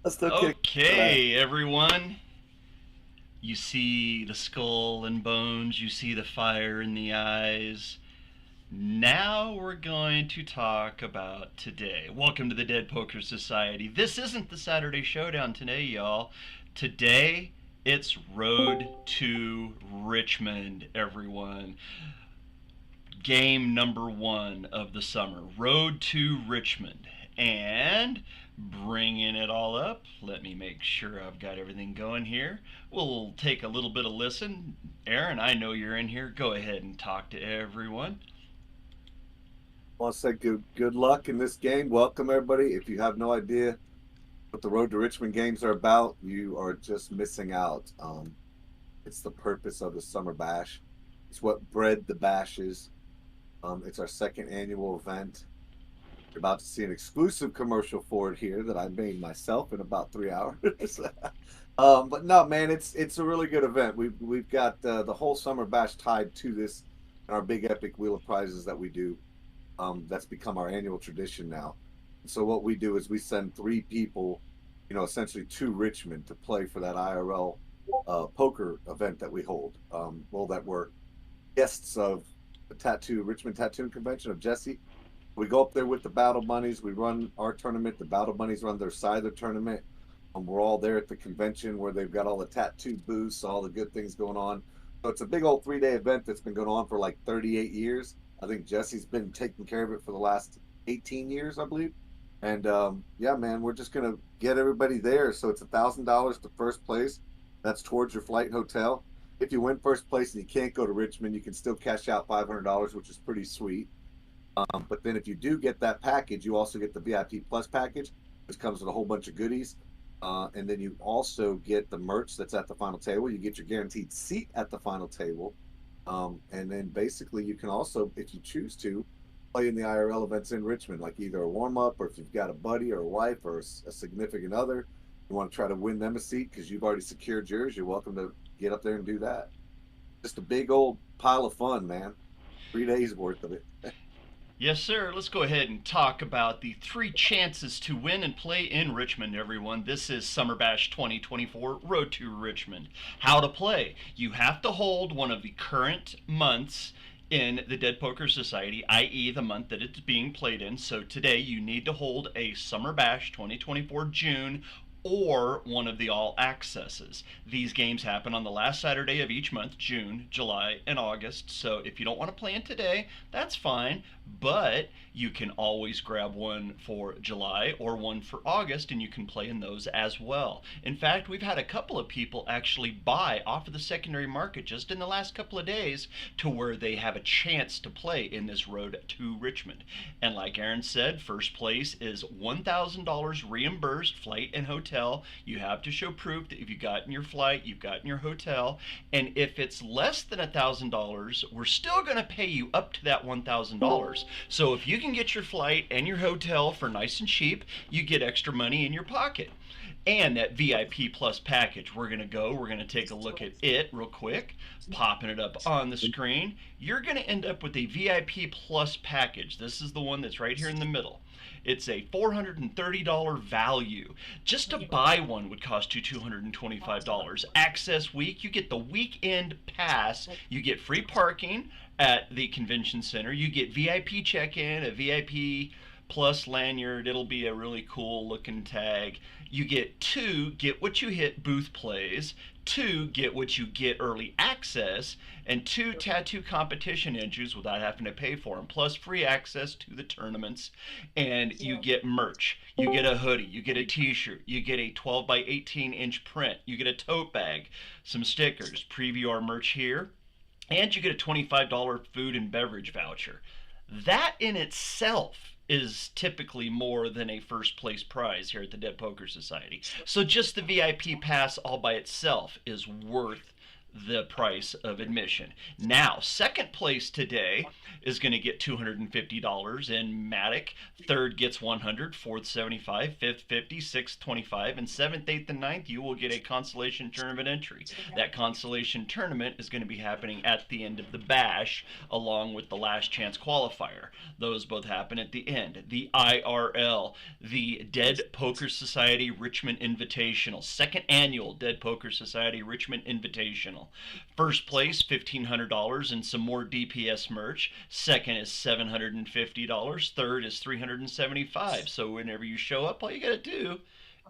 Let's still kick that. Okay, everyone. You see the skull and bones, you see the fire in the eyes. Now we're going to talk about today. Welcome to the Dead Poker Society. This isn't the Saturday Showdown today, y'all. Today, it's Road to Richmond, everyone. Game number one of the summer, Road to Richmond. And bringing it all up, let me make sure I've got everything going here. We'll take a little bit of listen. Aaron, I know you're in here. Go ahead and talk to everyone. I want to say good luck in this game. Welcome everybody. If you have no idea what the Road to Richmond games are about, you are just missing out. It's the purpose of the summer bash. It's what bred the bashes. It's our second annual event. You're about to see an exclusive commercial for it here that I made myself in about 3 hours. But no, man, it's a really good event. We've got the whole summer bash tied to this, our big epic wheel of prizes that we do. That's become our annual tradition now. So what we do is we send three people, essentially to Richmond to play for that IRL poker event that we hold. That we're guests of the Richmond Tattoo Convention of Jesse. We go up there with the Battle Bunnies. We run our tournament. The Battle Bunnies run their side of the tournament. We're all there at the convention where they've got all the tattoo booths, all the good things going on. So it's a big old 3-day event that's been going on for like 38 years. I think Jesse's been taking care of it for the last 18 years, I believe. And yeah, man, we're just gonna get everybody there. So it's $1,000 to first place. That's towards your flight and hotel. If you win first place and you can't go to Richmond, you can still cash out $500, which is pretty sweet. But then if you do get that package, you also get the VIP Plus package, which comes with a whole bunch of goodies. And then you also get the merch that's at the final table. You get your guaranteed seat at the final table. And then basically you can also, if you choose to, play in the IRL events in Richmond, like either a warm-up or if you've got a buddy or a wife or a significant other, you want to try to win them a seat because you've already secured yours, you're welcome to get up there and do that. Just a big old pile of fun, man. 3 days worth of it. Yes, sir. Let's go ahead and talk about the three chances to win and play in Richmond, everyone. This is Summer Bash 2024 Road to Richmond. How to play. You have to hold one of the current months in the Dead Poker Society, i.e. the month that it's being played in. So today you need to hold a Summer Bash 2024 June or one of the all accesses. These games happen on the last Saturday of each month, June, July, and August. So if you don't want to play in today, that's fine, but you can always grab one for July or one for August and you can play in those as well. In fact, we've had a couple of people actually buy off of the secondary market just in the last couple of days to where they have a chance to play in this Road to Richmond. And like Aaron said, first place is $1,000 reimbursed flight and hotel. You have to show proof that if you've gotten your flight, you've gotten your hotel, and if it's less than $1,000, we're still going to pay you up to that $1,000. So if you can get your flight and your hotel for nice and cheap, you get extra money in your pocket. And that VIP Plus package, we're going to take a look at it real quick, popping it up on the screen. You're going to end up with a VIP Plus package. This is the one that's right here in the middle. It's a $430 value. Just to buy one would cost you $225. Access week, you get the weekend pass. You get free parking at the convention center. You get VIP check-in, a VIP plus lanyard. It'll be a really cool looking tag. You get get what you hit booth plays, get what you get early access, and 2 tattoo competition entries without having to pay for them, plus free access to the tournaments. And you get merch. You get a hoodie, you get a t-shirt, you get a 12 by 18 inch print, you get a tote bag, some stickers, preview our merch here, and you get a $25 food and beverage voucher. That in itself is typically more than a first place prize here at the Dead Poker Society. So just the VIP pass all by itself is worth the price of admission. Now, second place today is going to get $250 in Matic. Third gets 100, fourth 75, fifth 50, sixth 25, and seventh, eighth, and ninth you will get a consolation tournament entry. That consolation tournament is going to be happening at the end of the bash, along with the last chance qualifier. Those both happen at the end. The IRL, the Dead Poker Society Richmond Invitational, second annual Dead Poker Society Richmond Invitational. First place, $1,500 and some more DPS merch. Second is $750. Third is $375. So whenever you show up, all you got to do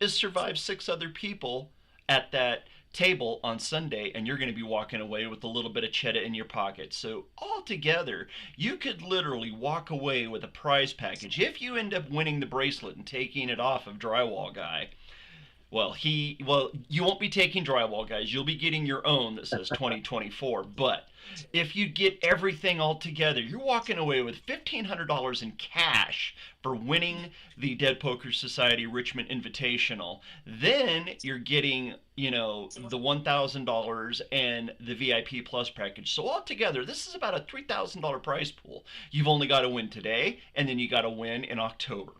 is survive six other people at that table on Sunday, and you're going to be walking away with a little bit of cheddar in your pocket. So altogether, you could literally walk away with a prize package if you end up winning the bracelet and taking it off of Drywall Guy. Well, you won't be taking Drywall Guys. You'll be getting your own that says 2024. But if you get everything all together, you're walking away with $1,500 in cash for winning the Dead Poker Society Richmond Invitational. Then you're getting, the $1,000 and the VIP Plus package. So altogether, this is about a $3,000 prize pool. You've only got to win today, and then you got to win in October.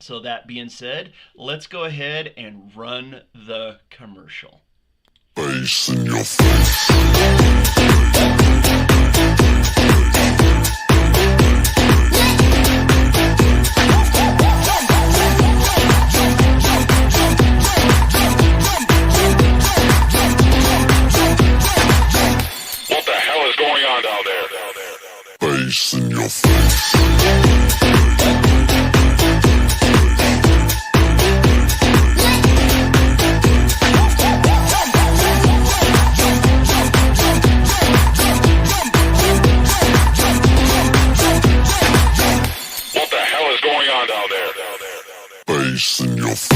So that being said, let's go ahead and run the commercial. Face in your face. What the hell is going on down there? Face in your face. Face in your face.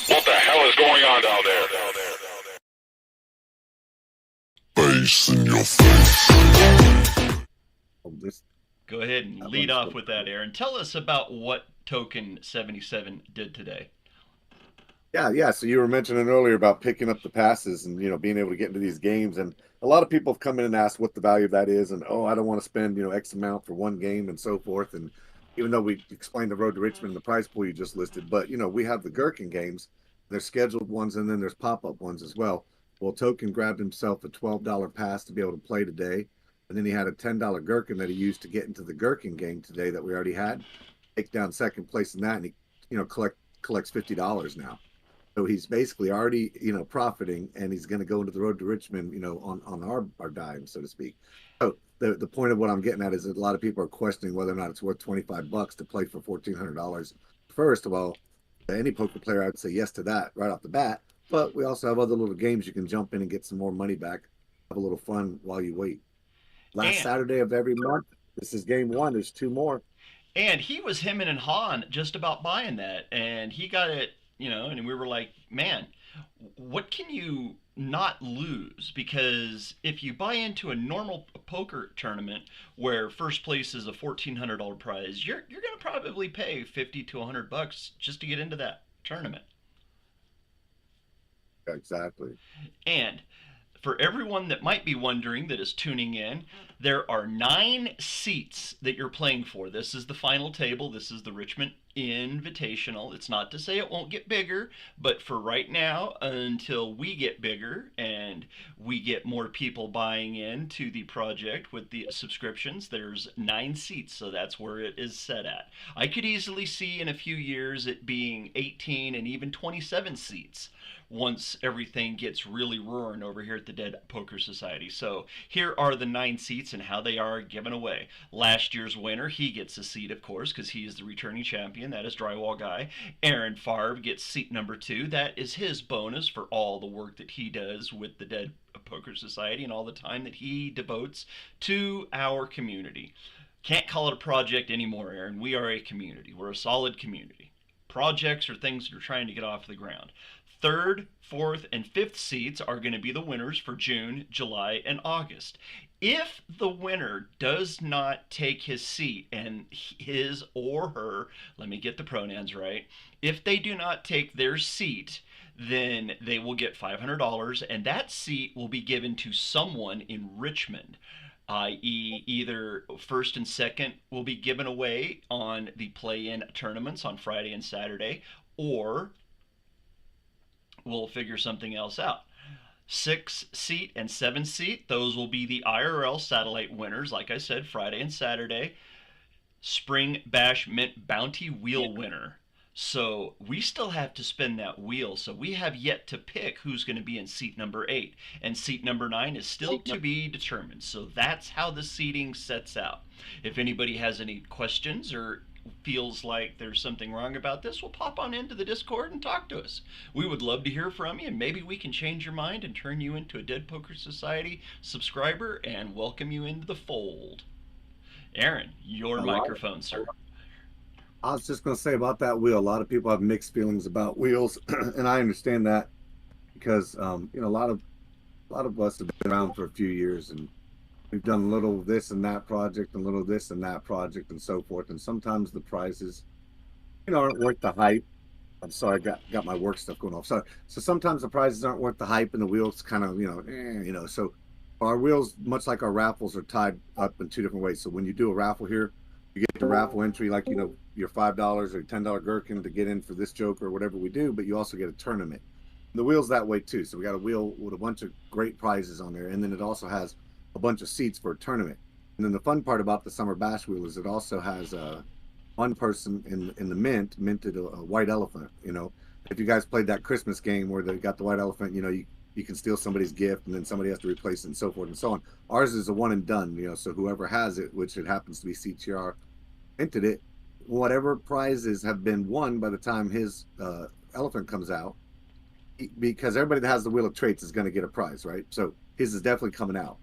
What the hell is going on down there? Face in your face. Go ahead and lead off with that, Aaron. Tell us about what Token 77 did today. Yeah. So you were mentioning earlier about picking up the passes and being able to get into these games, and a lot of people have come in and asked what the value of that is, and I don't want to spend X amount for one game and so forth. And even though we explained the Road to Richmond and the prize pool you just listed, but we have the Gherkin games. There's scheduled ones, and then there's pop-up ones as well. Well, Token grabbed himself a $12 pass to be able to play today, and then he had a $10 Gherkin that he used to get into the Gherkin game today that we already had. Take down second place in that, and he collects $50 now. So he's basically already profiting, and he's going to go into the Road to Richmond on our dime, so to speak. So the point of what I'm getting at is that a lot of people are questioning whether or not it's worth $25 to play for $1,400. First of all, any poker player, I'd say yes to that right off the bat. But we also have other little games you can jump in and get some more money back, have a little fun while you wait. Last Saturday of every month, this is game one. There's two more. And he was hemming and hawing just about buying that, and he got it, and we were like, man, what can you not lose? Because if you buy into a normal poker tournament where first place is a $1,400 prize, you're going to probably pay $50 to $100 just to get into that tournament. Exactly. And for everyone that might be wondering that is tuning in, there are 9 seats that you're playing for. This is the final table. This is the Richmond Invitational. It's not to say it won't get bigger, but for right now, until we get bigger and we get more people buying into the project with the subscriptions, there's 9 seats, so that's where it is set at. I could easily see in a few years it being 18 and even 27 seats once everything gets really roaring over here at the Dead Poker Society. So here are the 9 seats and how they are given away. Last year's winner, he gets a seat, of course, because he is the returning champion. That is Drywall Guy. Aaron Favre gets seat number 2. That is his bonus for all the work that he does with the Dead Poker Society and all the time that he devotes to our community. Can't call it a project anymore, Aaron. We are a community. We're a solid community. Projects are things that are trying to get off the ground. Third, fourth, and fifth seats are going to be the winners for June, July, and August. If the winner does not take his seat, and his or her, let me get the pronouns right, if they do not take their seat, then they will get $500, and that seat will be given to someone in Richmond, i.e., either first and second will be given away on the play in tournaments on Friday and Saturday, or we'll figure something else out. Six seat and seven seat, those will be the IRL satellite winners, like I said, Friday and Saturday. Spring Bash Mint Bounty Wheel winner. So we still have to spin that wheel. So we have yet to pick who's going to be in seat number 8. And seat number 9 is still to be determined. So that's how the seating sets out. If anybody has any questions or feels like there's something wrong about this, well, pop on into the Discord and talk to us. We would love to hear from you, and maybe we can change your mind and turn you into a Dead Poker Society subscriber and welcome you into the fold. Aaron, your microphone, sir. I was just going to say about that wheel. A lot of people have mixed feelings about wheels, and I understand that because you know, a lot of us have been around for a few years, and we've done a little this and that project, and a little this and that project, and so forth. And sometimes the prizes, you know, aren't worth the hype. I'm sorry, I got my work stuff going off. So sometimes the prizes aren't worth the hype, and the wheels kind of, you know. So our wheels, much like our raffles, are tied up in two different ways. So when you do a raffle here, you get the raffle entry, like, you know, your $5 or $10 gherkin to get in for this joke or whatever we do, but you also get a tournament. And the wheel's that way too. So we got a wheel with a bunch of great prizes on there, and then it also has a bunch of seats for a tournament. And then the fun part about the Summer Bash wheel is it also has one person in the minted a white elephant. You know, if you guys played that Christmas game where they got the white elephant, you know, you can steal somebody's gift and then somebody has to replace it and so forth and so on. Ours is a one and done, you know, so whoever has it, which it happens to be CTR, minted it, whatever prizes have been won by the time his elephant comes out, because everybody that has the Wheel of Traits is going to get a prize, right? So his is definitely coming out.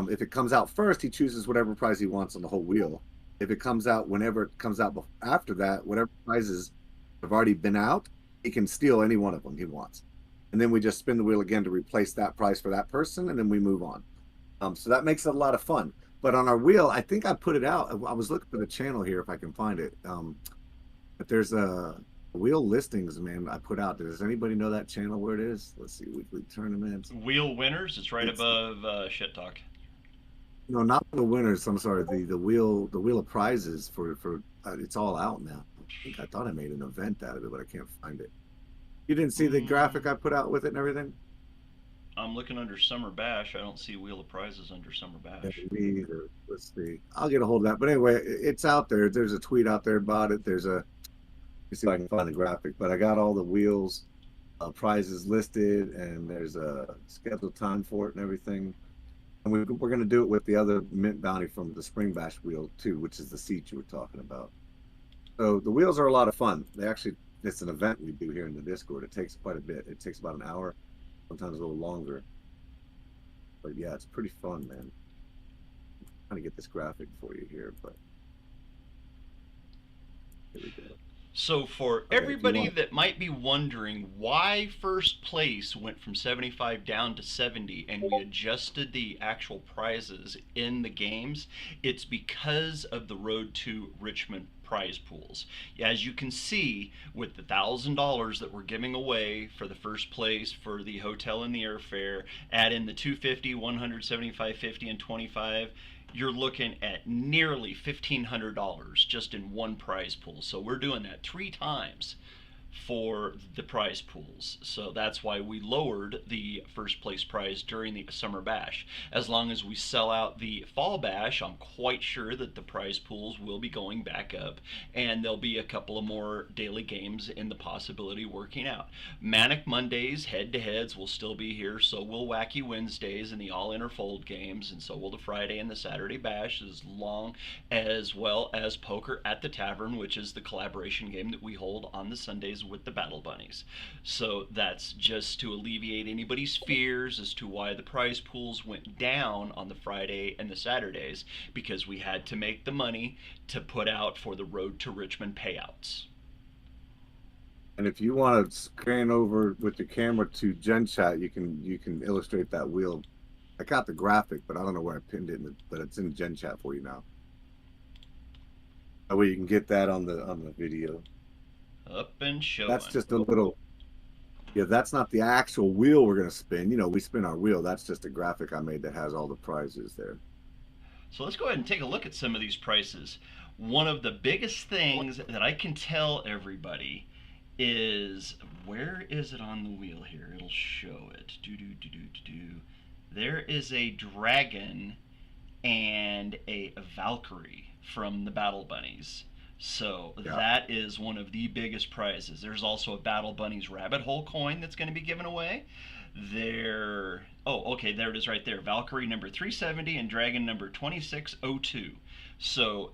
If it comes out first, he chooses whatever prize he wants on the whole wheel. If it comes out whenever it comes out after that, whatever prizes have already been out, he can steal any one of them he wants. And then we just spin the wheel again to replace that prize for that person, and then we move on. So that makes it a lot of fun. But on our wheel, I think I put it out. I was looking for the channel here if I can find it. But there's a wheel listings, man, I put out. Does anybody know that channel where it is? Let's see, weekly tournaments. Wheel winners, it's right above Shit Talk. No, not the winners. I'm sorry. The wheel of prizes for it's all out now. I thought I made an event out of it, but I can't find it. You didn't see the graphic I put out with it and everything? I'm looking under Summer Bash. I don't see Wheel of Prizes under Summer Bash. Yeah, me either. Let's see. I'll get a hold of that. But anyway, it's out there. There's a tweet out there about it. Let me see if I can find the graphic. But I got all the wheels prizes listed, and there's a scheduled time for it and everything. And we're going to do it with the other mint bounty from the Spring Bash wheel too, which is the seat you were talking about. So the wheels are a lot of fun. It's an event we do here in the Discord. It takes quite a bit. It takes about an hour, sometimes a little longer. But yeah, it's pretty fun, man. I'm trying to get this graphic for you here, but here we go. So for everybody that might be wondering why first place went from 75 down to 70 and we adjusted the actual prizes in the games, it's because of the Road to Richmond prize pools. As you can see, with the $1,000 that we're giving away for the first place for the hotel and the airfare, add in the 250, 175, 50, and 25, you're looking at nearly $1,500 just in one prize pool. So we're doing that 3 times for the prize pools. So that's why we lowered the first place prize during the Summer Bash. As long as we sell out the Fall Bash, I'm quite sure that the prize pools will be going back up, and there'll be a couple of more daily games in the possibility working out. Manic Mondays, head-to-heads will still be here, so will Wacky Wednesdays and the All Interfold games, and so will the Friday and the Saturday Bash, as well as Poker at the Tavern, which is the collaboration game that we hold on the Sundays with the Battle Bunnies. So that's just to alleviate anybody's fears as to why the prize pools went down on the Friday and the Saturdays, because we had to make the money to put out for the Road to Richmond payouts. And if you want to scan over with your camera to Gen Chat, you can illustrate that wheel. I got the graphic, but I don't know where I pinned it, but it's in Gen Chat for you now. That way you can get that on the video. Up and showing. That's just a little. Yeah, that's not the actual wheel we're gonna spin. We spin our wheel. That's just a graphic I made that has all the prizes there. So let's go ahead and take a look at some of these prices. One of the biggest things that I can tell everybody is, where is it on the wheel here? It'll show it. There is a dragon and a Valkyrie from the Battle Bunnies. So Yeah. that is one of the biggest prizes. There's also a Battle Bunnies rabbit hole coin that's going to be given away. Okay, there it is right there. Valkyrie number 370 and Dragon number 2602. So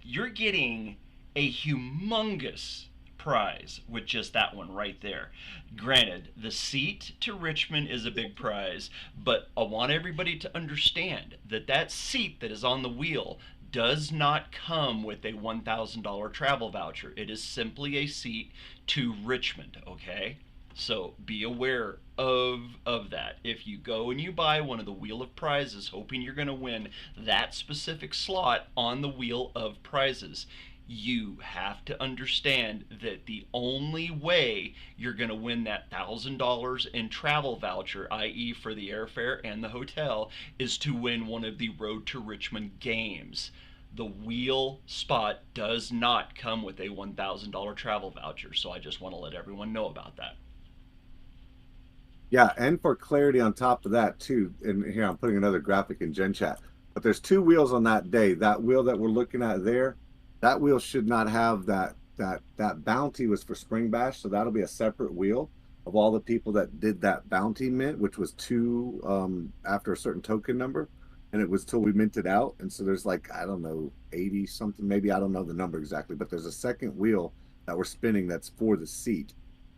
you're getting a humongous prize with just that one right there. Granted, the seat to Richmond is a big prize, but I want everybody to understand that that seat that is on the wheel does not come with a $1,000 travel voucher. It is simply a seat to Richmond, okay? So be aware of that. If you go and you buy one of the Wheel of Prizes hoping you're going to win that specific slot on the Wheel of Prizes, you have to understand that the only way you're going to win that $1,000 in travel voucher, i.e. for the airfare and the hotel, is to win one of the Road to Richmond games. The wheel spot does not come with a $1,000 travel voucher, so I just want to let everyone know about that. Yeah, and for clarity on top of that too, and here I'm putting another graphic in Gen Chat. But there's two wheels on that day. That wheel that we're looking at there, that wheel should not have that bounty was for Spring Bash, so that'll be a separate wheel of all the people that did that bounty mint, which was two after a certain token number, and it was till we minted out. And so there's like, I don't know, 80 something, maybe, I don't know the number exactly, but there's a second wheel that we're spinning that's for the seat.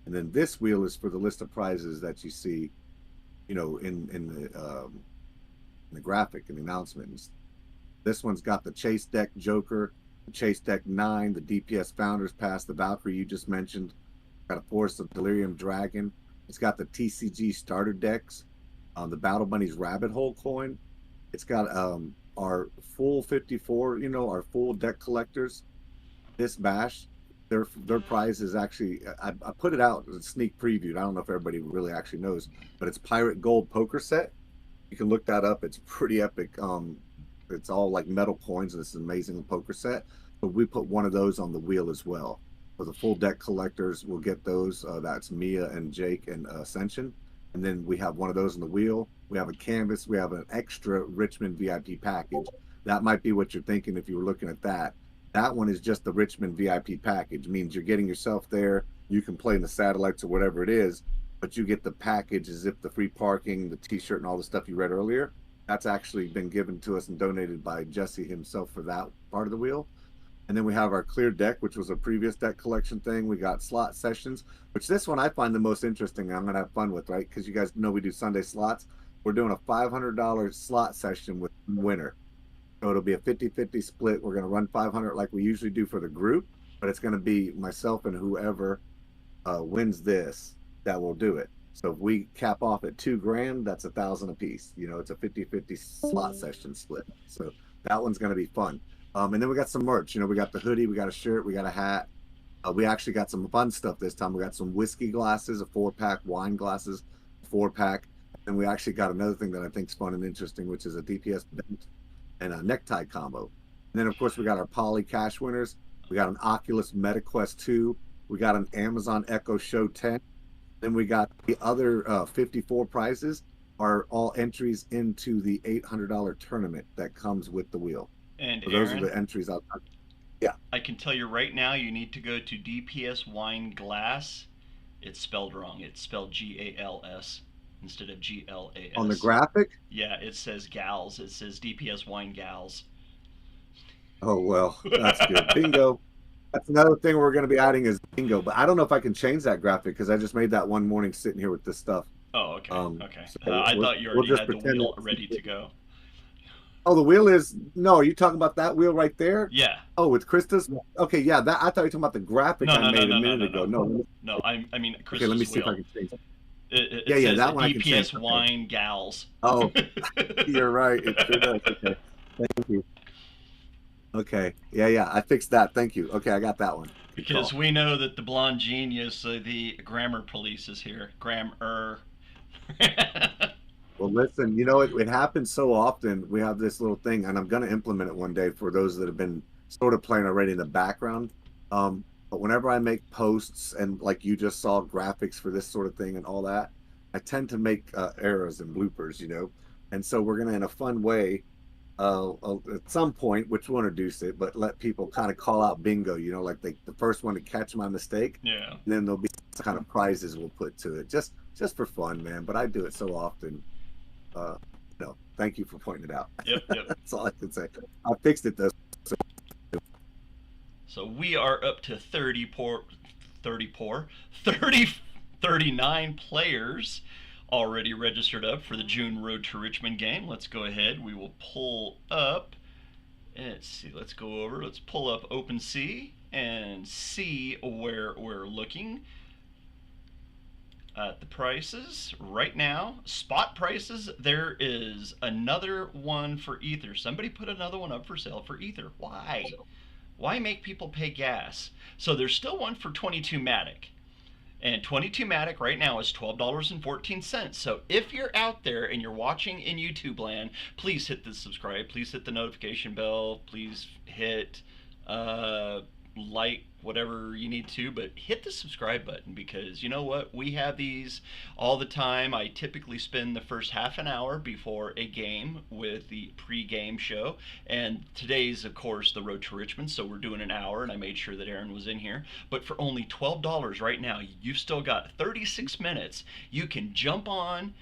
And then this wheel is for the list of prizes that you see, in the graphic and the announcements. This one's got the Chase Deck Joker, the Chase Deck 9, the DPS Founders Pass, the Valkyrie you just mentioned, got a Forest of Delirium Dragon. It's got the TCG starter decks, the Battle Bunnies Rabbit Hole coin. It's got our full 54, our full deck collectors. This bash, their prize is actually, I put it out as a sneak preview. I don't know if everybody really actually knows, but it's Pirate Gold Poker Set. You can look that up. It's pretty epic. It's all like metal coins, and it's an amazing poker set. But we put one of those on the wheel as well. For the full deck collectors, we'll get those. That's Mia and Jake and Ascension. And then we have one of those on the wheel. We have a canvas. We have an extra Richmond VIP package. That might be what you're thinking if you were looking at that. That one is just the Richmond VIP package. It means you're getting yourself there. You can play in the satellites or whatever it is, but you get the package as if the free parking, the t-shirt, and all the stuff you read earlier. That's actually been given to us and donated by Jesse himself for that part of the wheel. And then we have our clear deck, which was a previous deck collection thing. We got slot sessions, which this one I find the most interesting. I'm going to have fun with, right? Because you guys know we do Sunday slots. We're doing a $500 slot session with winner. So it'll be a 50-50 split. We're going to run 500 like we usually do for the group, but it's going to be myself and whoever wins this that will do it. So if we cap off at $2,000, that's $1,000 a piece. It's a 50-50 slot session split. So that one's going to be fun. And then we got some merch. We got the hoodie, we got a shirt, we got a hat. We actually got some fun stuff this time. We got some whiskey glasses, a 4-pack, wine glasses, a 4-pack. And we actually got another thing that I think is fun and interesting, which is a DPS belt and a necktie combo. And then, of course, we got our Poly Cash winners. We got an Oculus MetaQuest 2. We got an Amazon Echo Show 10. Then we got the other 54 prizes are all entries into the $800 tournament that comes with the wheel. And so those Aaron, are the entries out. Yeah. I can tell you right now, you need to go to DPS Wine Glass. It's spelled wrong. It's spelled GALS instead of GLAS. On the graphic? Yeah, it says gals. It says DPS Wine Gals. Oh, well, that's good. Bingo. That's another thing we're going to be adding is bingo. But I don't know if I can change that graphic because I just made that one morning sitting here with this stuff. Oh, okay. Okay. So I thought you already had the wheel ready to go. Oh, the wheel is no. Are you talking about that wheel right there? Yeah. Oh, with Krista's. Okay, yeah. That I thought you were talking about the graphic No, I no, no, made a no, no, minute no, ago. no. No. No, I mean Okay, let me Krista's see if I wheel. can change. It Yeah, yeah, says that one I can change. DPS Okay. wine gals. Oh, you're right. It sure does. Okay. Thank you. Okay. Yeah, yeah. I fixed that. Thank you. Okay, I got that one. Good Because call. we know that the blonde genius, the grammar police, is here. Grammar. Well, listen, you know, it happens so often. We have this little thing, and I'm going to implement it one day for those that have been sort of playing already in the background. But whenever I make posts and like you just saw graphics for this sort of thing and all that, I tend to make errors and bloopers, you know. And so we're going to, in a fun way, at some point, which we'll introduce it, but let people kind of call out bingo, you know, like the first one to catch my mistake. Yeah. And then there'll be some kind of prizes we'll put to it, just for fun, man. But I do it so often. Uh, no, thank you for pointing it out. Yep, yep. That's all I can say. I fixed it though. So, So we are up to 30, 39 players already registered up for the June Road to Richmond game. Let's go ahead. We will pull up. Let's see. Let's go over. Let's pull up OpenSea and see where we're looking at the prices right now. Spot prices. There is another one for Ether. Somebody put another one up for sale for Ether. Why? Why make people pay gas? So there's still one for 22 Matic. And 22 Matic right now is $12.14. So if you're out there and you're watching in YouTube land, please hit the subscribe. Please hit the notification bell. Please hit like whatever you need to, but hit the subscribe button, because you know what, we have these all the time. I typically spend the first half an hour before a game with the pre-game show, and today's of course the Road to Richmond, so we're doing an hour, and I made sure that Aaron was in here. But for only $12 right now, you've still got 36 minutes. You can jump on,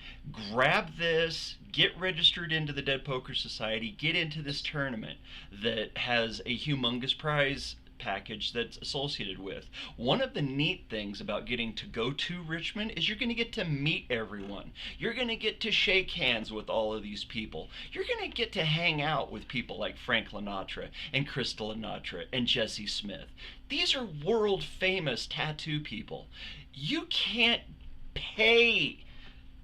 grab this, get registered into the Dead Poker Society, get into this tournament that has a humongous prize package that's associated with. One of the neat things about getting to go to Richmond is you're going to get to meet everyone. You're going to get to shake hands with all of these people. You're going to get to hang out with people like Frank Linatra and Crystal Linatra and Jesse Smith. These are world famous tattoo people. You can't pay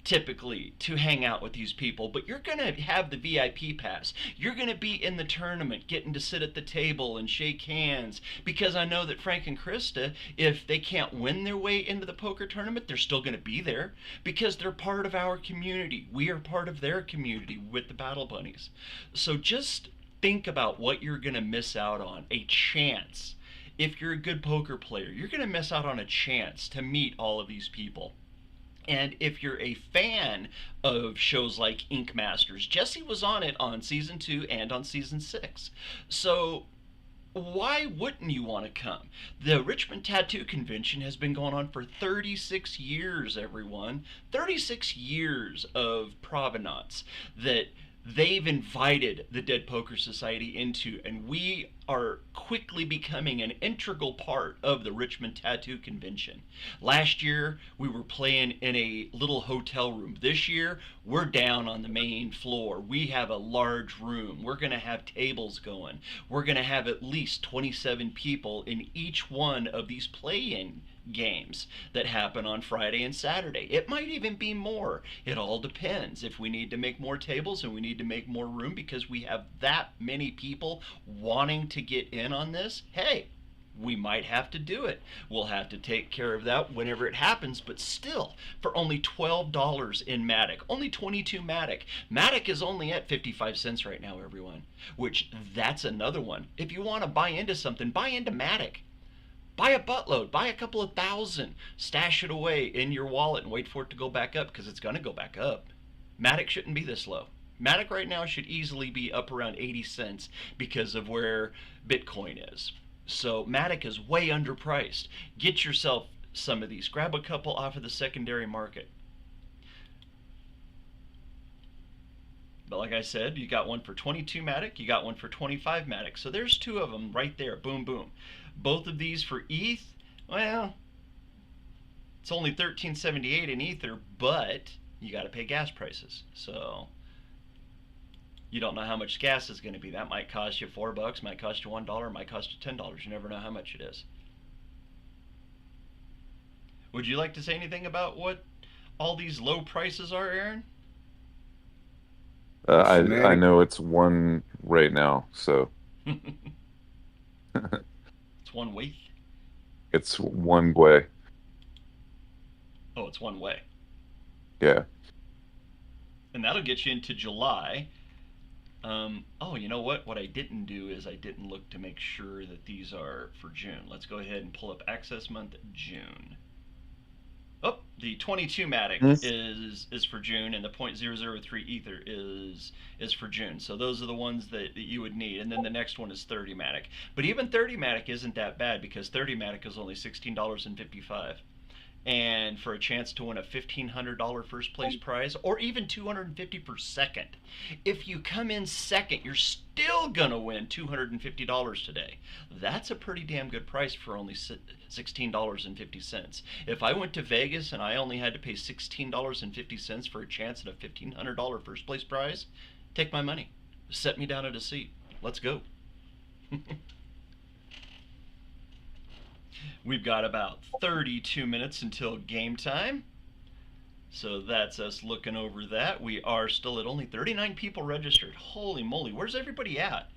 typically to hang out with these people, but you're going to have the VIP pass. You're going to be in the tournament, getting to sit at the table and shake hands, because I know that Frank and Krista, if they can't win their way into the poker tournament, they're still going to be there because they're part of our community. We are part of their community with the Battle Bunnies. So just think about what you're going to miss out on. A chance. If you're a good poker player, you're going to miss out on a chance to meet all of these people. And if you're a fan of shows like Ink Masters, Jesse was on it on season 2 and on season 6. So why wouldn't you want to come? The Richmond Tattoo Convention has been going on for 36 years, everyone. 36 years of provenance that they've invited the Dead Poker Society into, and we are quickly becoming an integral part of the Richmond Tattoo Convention. Last year, we were playing in a little hotel room. This year, we're down on the main floor. We have a large room. We're going to have tables going. We're going to have at least 27 people in each one of these play-in games that happen on Friday and Saturday. It might even be more. It all depends. If we need to make more tables and we need to make more room because we have that many people wanting to get in on this, hey, we might have to do it. We'll have to take care of that whenever it happens, but still, for only $12 in Matic, only 22 Matic. Matic is only at 55 cents right now, everyone, which that's another one. If you want to buy into something, buy into Matic. Buy a buttload, buy a couple of thousand, stash it away in your wallet and wait for it to go back up, because it's going to go back up. Matic shouldn't be this low. Matic right now should easily be up around 80 cents because of where Bitcoin is. So Matic is way underpriced. Get yourself some of these. Grab a couple off of the secondary market. But like I said, you got one for 22 Matic, you got one for 25 Matic. So there's two of them right there. Boom, boom. Both of these for ETH, well, it's only $13.78 in Ether, but you got to pay gas prices. So You don't know how much gas is going to be. That might cost you $4, might cost you $1, might cost you $10. You never know how much it is. Would you like to say anything about what all these low prices are, Aaron? I Shenanigans. know it's one right now, so It's one way. it's one way. Oh, it's one way. Yeah. And that'll get you into July. Oh, you know what? What I didn't do is I didn't look to make sure that these are for June. Let's go ahead and pull up access month June. Oh, the 22 Matic Hmm. is for June, and the .003 Ether is for June. So those are the ones that you would need. And then the next one is 30 Matic. But even 30 Matic isn't that bad because 30 Matic is only $16.55. And for a chance to win a $1,500 first place prize or even $250 per second. If you come in second, you're still gonna win $250 today. That's a pretty damn good price for only $16.50. If I went to Vegas and I only had to pay $16.50 for a chance at a $1,500 first place prize, take my money. Set me down at a seat. Let's go. We've got about 32 minutes until game time. So that's us looking over that. We are still at only 39 people registered. Holy moly, where's everybody at?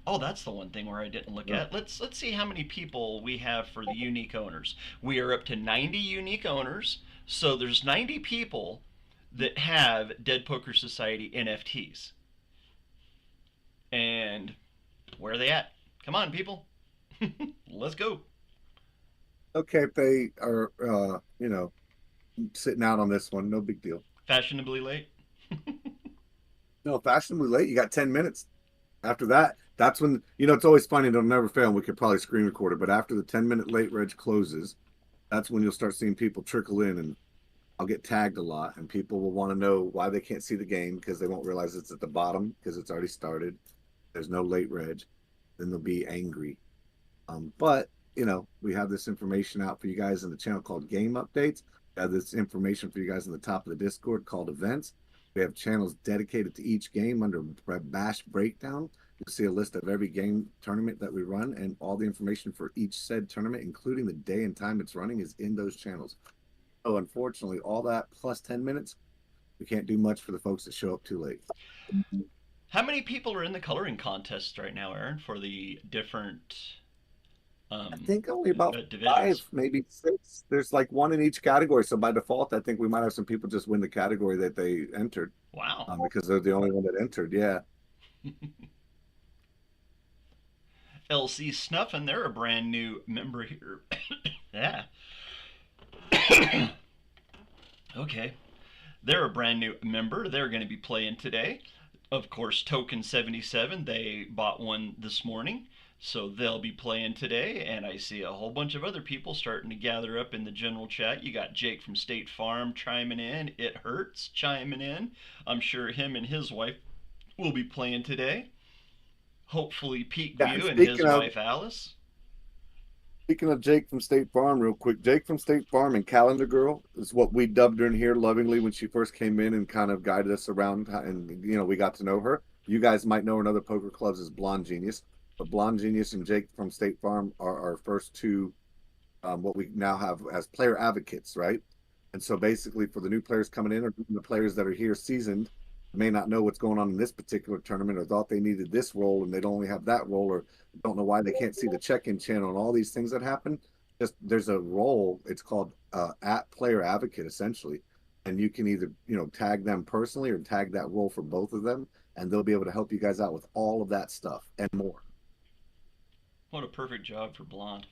Oh, that's the one thing where I didn't look at. Let's see how many people we have for the unique owners. We are up to 90 unique owners. So there's 90 people that have Dead Poker Society NFTs. And where are they at? Come on, people. Let's go. Okay, if they are, sitting out on this one, no big deal. Fashionably late. No, fashionably late. You got 10 minutes. After that, that's when it's always funny. It'll never fail. And we could probably screen record it, but after the 10-minute late reg closes, that's when you'll start seeing people trickle in, and I'll get tagged a lot, and people will want to know why they can't see the game because they won't realize it's at the bottom because it's already started. There's no late reg. Then they'll be angry. But we have this information out for you guys in the channel called Game Updates. We have this information for you guys in the top of the Discord called Events. We have channels dedicated to each game under Bash Breakdown. You'll see a list of every game tournament that we run, and all the information for each said tournament, including the day and time it's running, is in those channels. So unfortunately, all that plus 10 minutes, we can't do much for the folks that show up too late. How many people are in the coloring contest right now, Aaron, for the different I think only about divisions? 5, maybe 6. There's like one in each category. So by default, I think we might have some people just win the category that they entered Wow. because they're the only one that entered. Yeah. LC Snuffin, they're a brand new member here. Yeah. Okay. They're a brand new member. They're going to be playing today. Of course, Token 77, they bought one this morning. So they'll be playing today, and I see a whole bunch of other people starting to gather up in the general chat. You got Jake from State Farm chiming in. It Hurts chiming in. I'm sure him and his wife will be playing today. Hopefully Pete Yeah. And View and his wife Alice. speaking of Jake from State Farm, real quick, Jake from State Farm and Calendar Girl is what we dubbed her in here lovingly when she first came in and kind of guided us around. And, we got to know her. You guys might know her in other poker clubs as Blonde Genius. But Blonde Genius and Jake from State Farm are our first two, what we now have as player advocates, right? And so basically, for the new players coming in, or the players that are here seasoned, may not know what's going on in this particular tournament, or thought they needed this role and they don't only have that role, or don't know why they can't see the check-in channel and all these things that happen. Just there's a role. It's called at player advocate essentially, and you can either tag them personally or tag that role for both of them, and they'll be able to help you guys out with all of that stuff and more. What a perfect job for Blonde.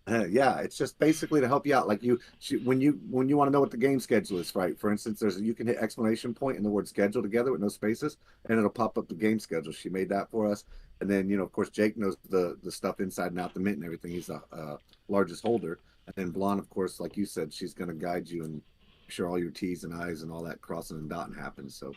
Yeah, it's just basically to help you out. Like when you want to know what the game schedule is, right? For instance, you can hit exclamation point and the word schedule together with no spaces, and it'll pop up the game schedule. She made that for us. And then of course, Jake knows the stuff inside and out, the mint and everything. He's the largest holder. And then Blonde, of course, like you said, she's going to guide you and make sure all your T's and I's and all that crossing and dotting happens. So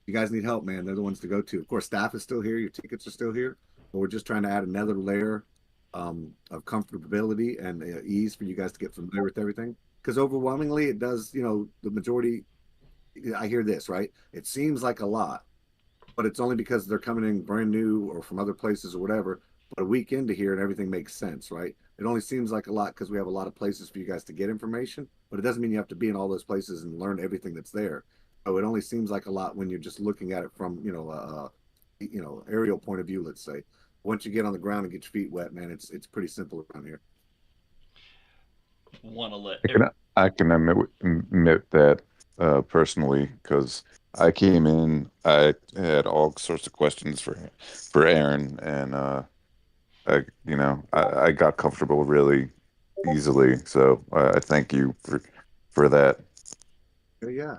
you guys need help, man. They're the ones to go to. Of course, staff is still here. Your tickets are still here. But we're just trying to add another layer of comfortability and ease for you guys to get familiar with everything. Because overwhelmingly, it does, the majority, I hear this, right? It seems like a lot, but it's only because they're coming in brand new or from other places or whatever. But a week into here and everything makes sense, right? It only seems like a lot because we have a lot of places for you guys to get information, but it doesn't mean you have to be in all those places and learn everything that's there. So it only seems like a lot when you're just looking at it from, aerial point of view, let's say. Once you get on the ground and get your feet wet, man, it's pretty simple around here. Want to let I can I can admit that personally because I came in, I had all sorts of questions for Aaron, and I got comfortable really easily. So I thank you for that. Yeah,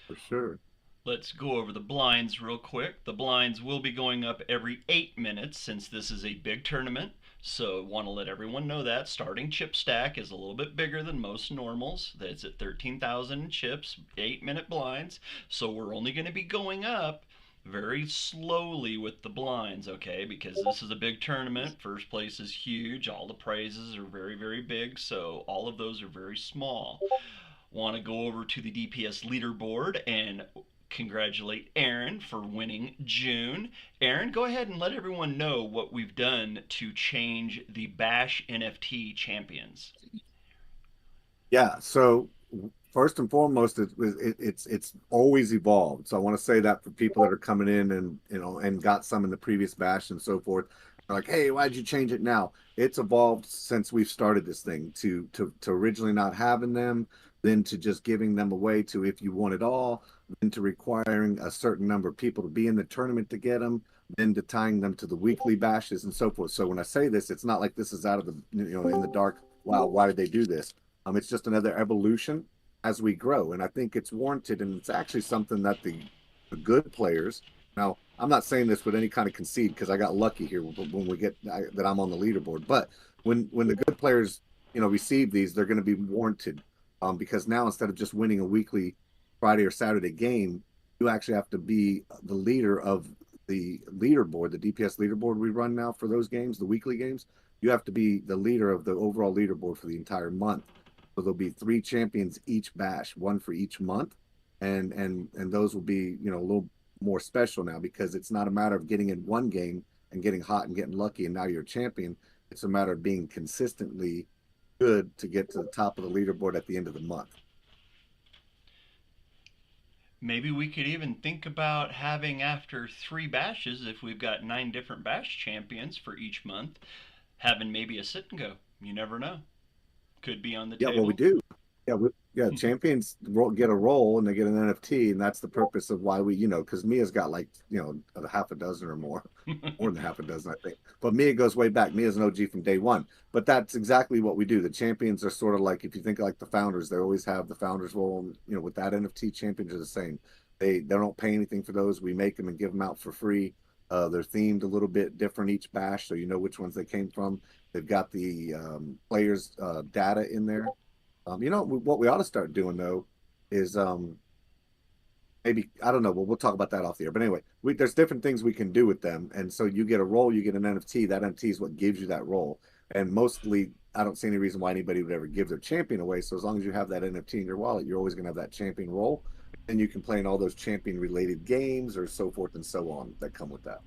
for sure. Let's go over the blinds real quick. The blinds will be going up every 8 minutes since this is a big tournament. So, want to let everyone know that starting chip stack is a little bit bigger than most normals. That's at 13,000 chips, 8-minute blinds. So, we're only going to be going up very slowly with the blinds, okay? Because this is a big tournament. First place is huge. All the prizes are very, very big. So, all of those are very small. Want to go over to the DPS leaderboard and congratulate Aaron for winning June. Aaron, go ahead and let everyone know what we've done to change the Bash NFT champions. Yeah. So first and foremost, it's always evolved. So I want to say that for people that are coming in and and got some in the previous bash and so forth, they're like, hey, why'd you change it now? It's evolved since we've started this thing to originally not having them, then to just giving them away to if you want it all, then to requiring a certain number of people to be in the tournament to get them, then to tying them to the weekly bashes and so forth. So when I say this, it's not like this is out of the in the dark. Wow, why did they do this? It's just another evolution as we grow, and I think it's warranted, and it's actually something that the good players. Now, I'm not saying this with any kind of conceit because I got lucky here when we get that I'm on the leaderboard. But when the good players receive these, they're going to be warranted because now instead of just winning a weekly Friday or Saturday game, you actually have to be the leader of the leaderboard, the DPS leaderboard we run now for those games, the weekly games. You have to be the leader of the overall leaderboard for the entire month. So there'll be three champions each bash, one for each month, and those will be a little more special now because it's not a matter of getting in one game and getting hot and getting lucky and now you're a champion. It's a matter of being consistently good to get to the top of the leaderboard at the end of the month. Maybe we could even think about having after 3 bashes, if we've got 9 different bash champions for each month, having maybe a sit and go. You never know. Could be on the Yeah, well, we table. do. Yeah, champions get a roll and they get an NFT, and that's the purpose of why because Mia's got like a half a dozen or more than half a dozen, I think. But Mia goes way back. Mia's an OG from day one. But that's exactly what we do. The champions are sort of like if you think like the founders, they always have the founders roll. With that NFT, champions are the same. They don't pay anything for those. We make them and give them out for free. They're themed a little bit different each bash, so you know which ones they came from. They've got the players' data in there. What we ought to start doing though is maybe I don't know. Well, we'll talk about that off the air. But anyway, there's different things we can do with them, and so you get a role, you get an NFT. That NFT is what gives you that role. And mostly, I don't see any reason why anybody would ever give their champion away. So as long as you have that NFT in your wallet, you're always going to have that champion role, and you can play in all those champion related games or so forth and so on that come with that.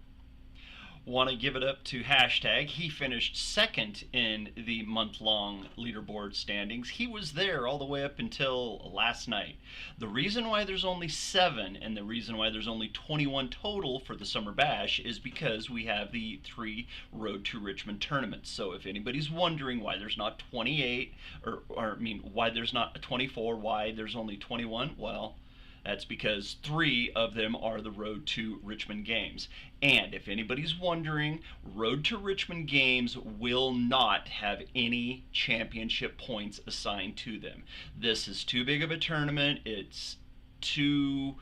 Want to give it up to hashtag. He finished second in the month-long leaderboard standings. He was there all the way up until last night. The reason why there's only 7 and the reason why there's only 21 total for the Summer Bash is because we have the 3 Road to Richmond tournaments. So if anybody's wondering why there's not 28 or I mean why there's not 24, why there's only 21, well, that's because 3 of them are the Road to Richmond games. And if anybody's wondering, Road to Richmond games will not have any championship points assigned to them. This is too big of a tournament. It's too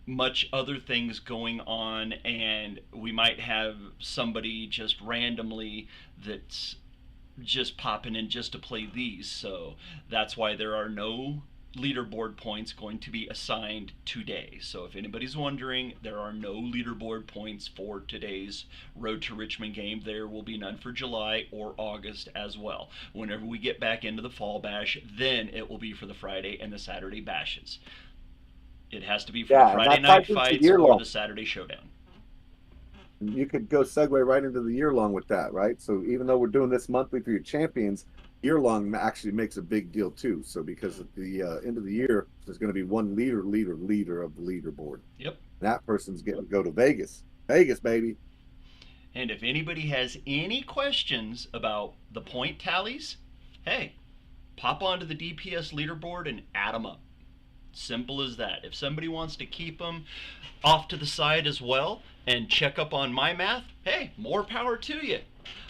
much other things going on, and we might have somebody just randomly that's just popping in just to play these. So that's why there are no leaderboard points going to be assigned today. So if anybody's wondering, there are no leaderboard points for today's Road to Richmond game. There will be none for July or August as well. Whenever we get back into the fall bash, then it will be for the Friday and the Saturday bashes. It has to be for the Yeah, and Friday that night ties into fights year or long. the Saturday showdown. You could go segue right into the year long with that, right? So even though we're doing this monthly for your champions, year long actually makes a big deal too. So because at the end of the year, there's going to be one leader of the leaderboard. Yep. That person's getting to go to Vegas. Vegas, baby. And if anybody has any questions about the point tallies, hey, pop onto the DPS leaderboard and add them up. Simple as that. If somebody wants to keep them off to the side as well and check up on my math, hey, more power to you.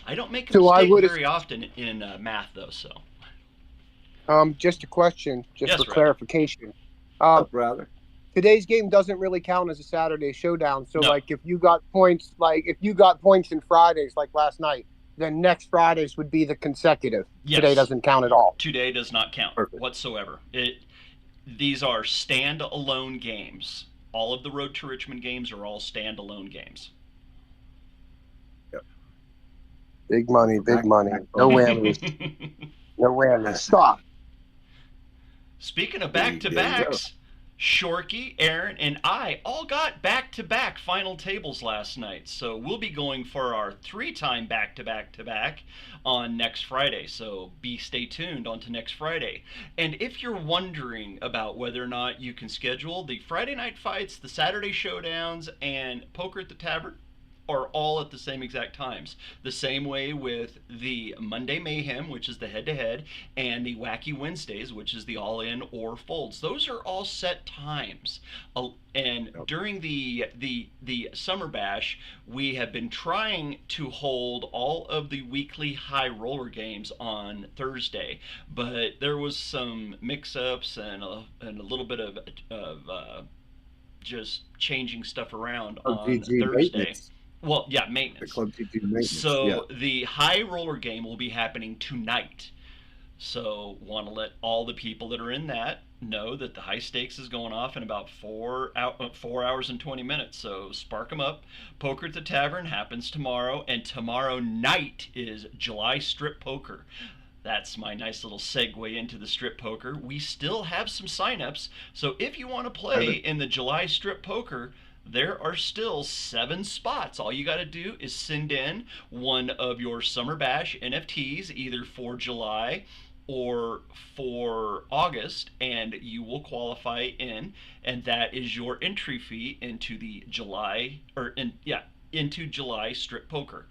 I don't make a So I mistake would very often in math, though. So just a question, just yes, for Roger. clarification. Up, brother. Today's game doesn't really count as a Saturday showdown. So No. like if you got points in Fridays like last night, then next Fridays would be the consecutive. Yes. Today doesn't count at all. Today does not count Perfect. whatsoever. These are stand-alone games. All of the Road to Richmond games are all stand-alone games. Big money, big money. No whammies. No whammies. Stop. Speaking of There you back-to-backs, Shorky, Aaron, and I all got back-to-back final tables last night. So we'll be going for our 3-time back-to-back-to-back on next Friday. So stay tuned on to next Friday. And if you're wondering about whether or not you can schedule the Friday night fights, the Saturday showdowns, and Poker at the Tavern, are all at the same exact times. The same way with the Monday Mayhem, which is the head-to-head, and the Wacky Wednesdays, which is the all-in or folds. Those are all set times. And during the Summer Bash, we have been trying to hold all of the weekly high roller games on Thursday, but there was some mix-ups and a little bit of just changing stuff around on GG Thursday. maintenance. Well, yeah, The maintenance. Club GG maintenance. So the high roller game will be happening tonight. So want to let all the people that are in that know that the high stakes is going off in about 4 hours and 20 minutes. So spark them up. Poker at the Tavern happens tomorrow, and tomorrow night is July Strip Poker. That's my nice little segue into the strip poker. We still have some signups, so if you want to play in the July Strip Poker, there are still 7 spots. All you got to do is send in one of your Summer Bash NFTs, either for July or for August, and you will qualify in, and that is your entry fee into the into July Strip Poker.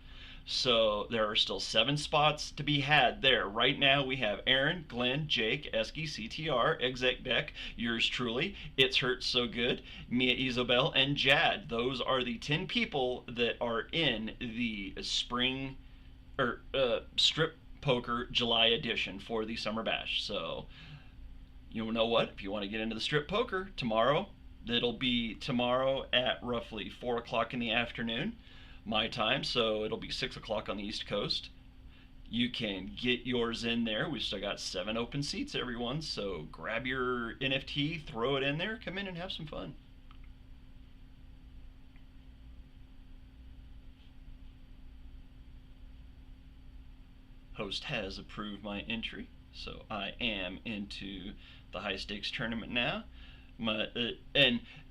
So there are still 7 spots to be had there. Right now we have Aaron, Glenn, Jake, Eski, CTR, Exec Deck, yours truly, It's Hurt So Good, Mia Isabel, and Jad. Those are the 10 people that are in the spring or strip poker July edition for the Summer Bash. So you know what? If you want to get into the strip poker tomorrow, it'll be tomorrow at roughly 4 o'clock in the afternoon. My time, so it'll be 6 o'clock on the East Coast. You can get yours in there. We've still got 7 open seats, everyone, so grab your NFT, throw it in there, come in and have some fun. Host has approved my entry, so I am into the high stakes tournament now.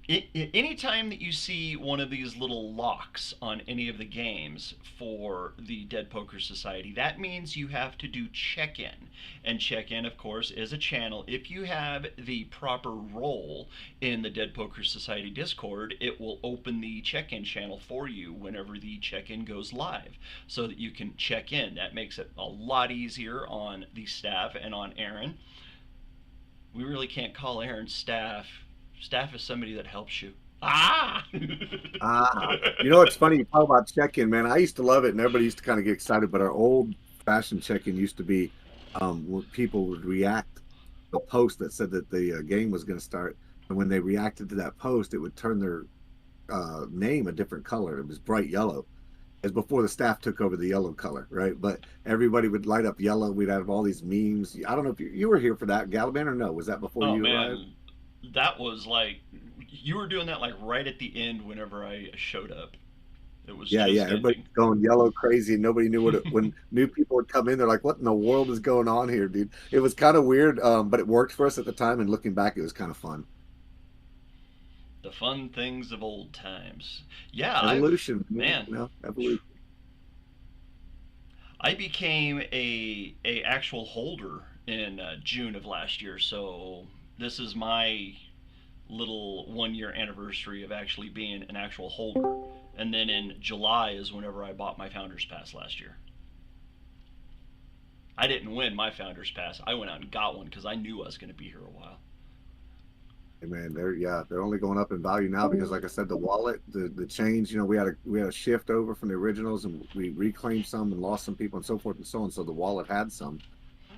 Anytime that you see one of these little locks on any of the games for the Dead Poker Society, that means you have to do check-in. And check-in, of course, is a channel. If you have the proper role in the Dead Poker Society Discord, it will open the check-in channel for you whenever the check-in goes live, so that you can check in. That makes it a lot easier on the staff and on Aaron. We really can't call Aaron staff. Staff is somebody that helps you. You know what's funny? You talk about check-in, man. I used to love it, and everybody used to kind of get excited. But our old-fashioned check-in used to be when people would react to a post that said that the game was going to start, and when they reacted to that post, it would turn their name a different color. It was bright yellow. As before the staff took over the yellow color, right? But everybody would light up yellow. We'd have all these memes. I don't know if you were here for that, Galaban, or no? Was that before you arrived? That was like, you were doing that like right at the end whenever I showed up. It was yeah. Everybody going yellow crazy, and nobody knew what it, when new people would come in, they're like, "What in the world is going on here, dude?" It was kind of weird, but it worked for us at the time. And looking back, it was kind of fun. The fun things of old times. Yeah, Evolution, man. evolution. I became a actual holder in June of last year, so this is my little 1 year anniversary of actually being an actual holder. And then in July is whenever I bought my Founders Pass last year. I didn't win my Founders Pass. I went out and got one because I knew I was going to be here a while. Hey, man, they're only going up in value now because, like I said, the wallet, the change. We had a shift over from the originals, and we reclaimed some and lost some people and so forth and so on. So the wallet had some.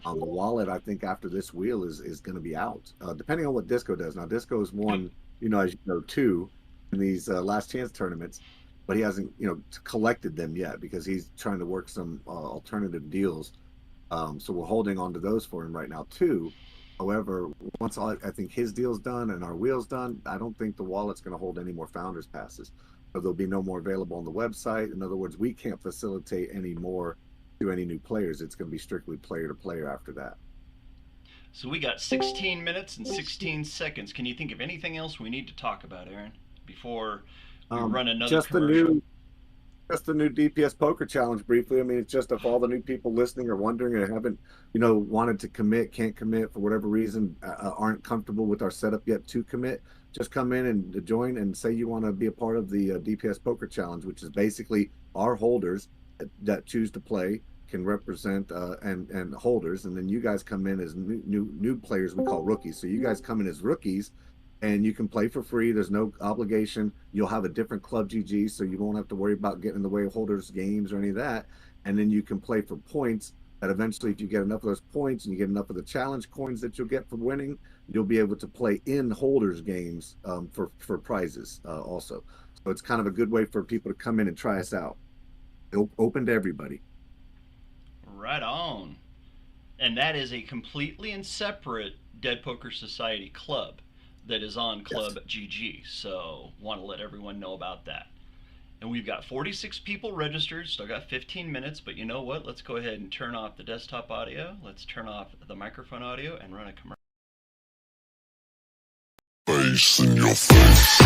The wallet, I think, after this wheel is going to be out, depending on what Disco does. Now, Disco has won, as you know, 2 in these last chance tournaments, but he hasn't, collected them yet because he's trying to work some alternative deals. So we're holding on to those for him right now too. However, once I think his deal's done and our wheel's done, I don't think the wallet's going to hold any more Founders Passes. So there'll be no more available on the website. In other words, we can't facilitate any more to any new players. It's going to be strictly player to player after that. So we got 16 minutes and 16 seconds. Can you think of anything else we need to talk about, Aaron, before we run another commercial? Just the new DPS poker challenge briefly. I mean, it's just if all the new people listening are wondering or haven't, wanted to commit, can't commit for whatever reason, aren't comfortable with our setup yet to commit, just come in and join and say you want to be a part of the DPS poker challenge, which is basically our holders that choose to play can represent and holders, and then you guys come in as new players we call rookies. So you guys come in as rookies and you can play for free. There's no obligation. You'll have a different club GG, so you won't have to worry about getting in the way of holders games or any of that. And then you can play for points that eventually, if you get enough of those points and you get enough of the challenge coins that you'll get for winning, you'll be able to play in holders games for prizes also. So it's kind of a good way for people to come in and try us out. Open to everybody. Right on. And that is a completely and separate Dead Poker Society club that is on Club GG. So want to let everyone know about that. And we've got 46 people registered, still got 15 minutes, but you know what? Let's go ahead and turn off the desktop audio. Let's turn off the microphone audio and run a commercial. Face in your face.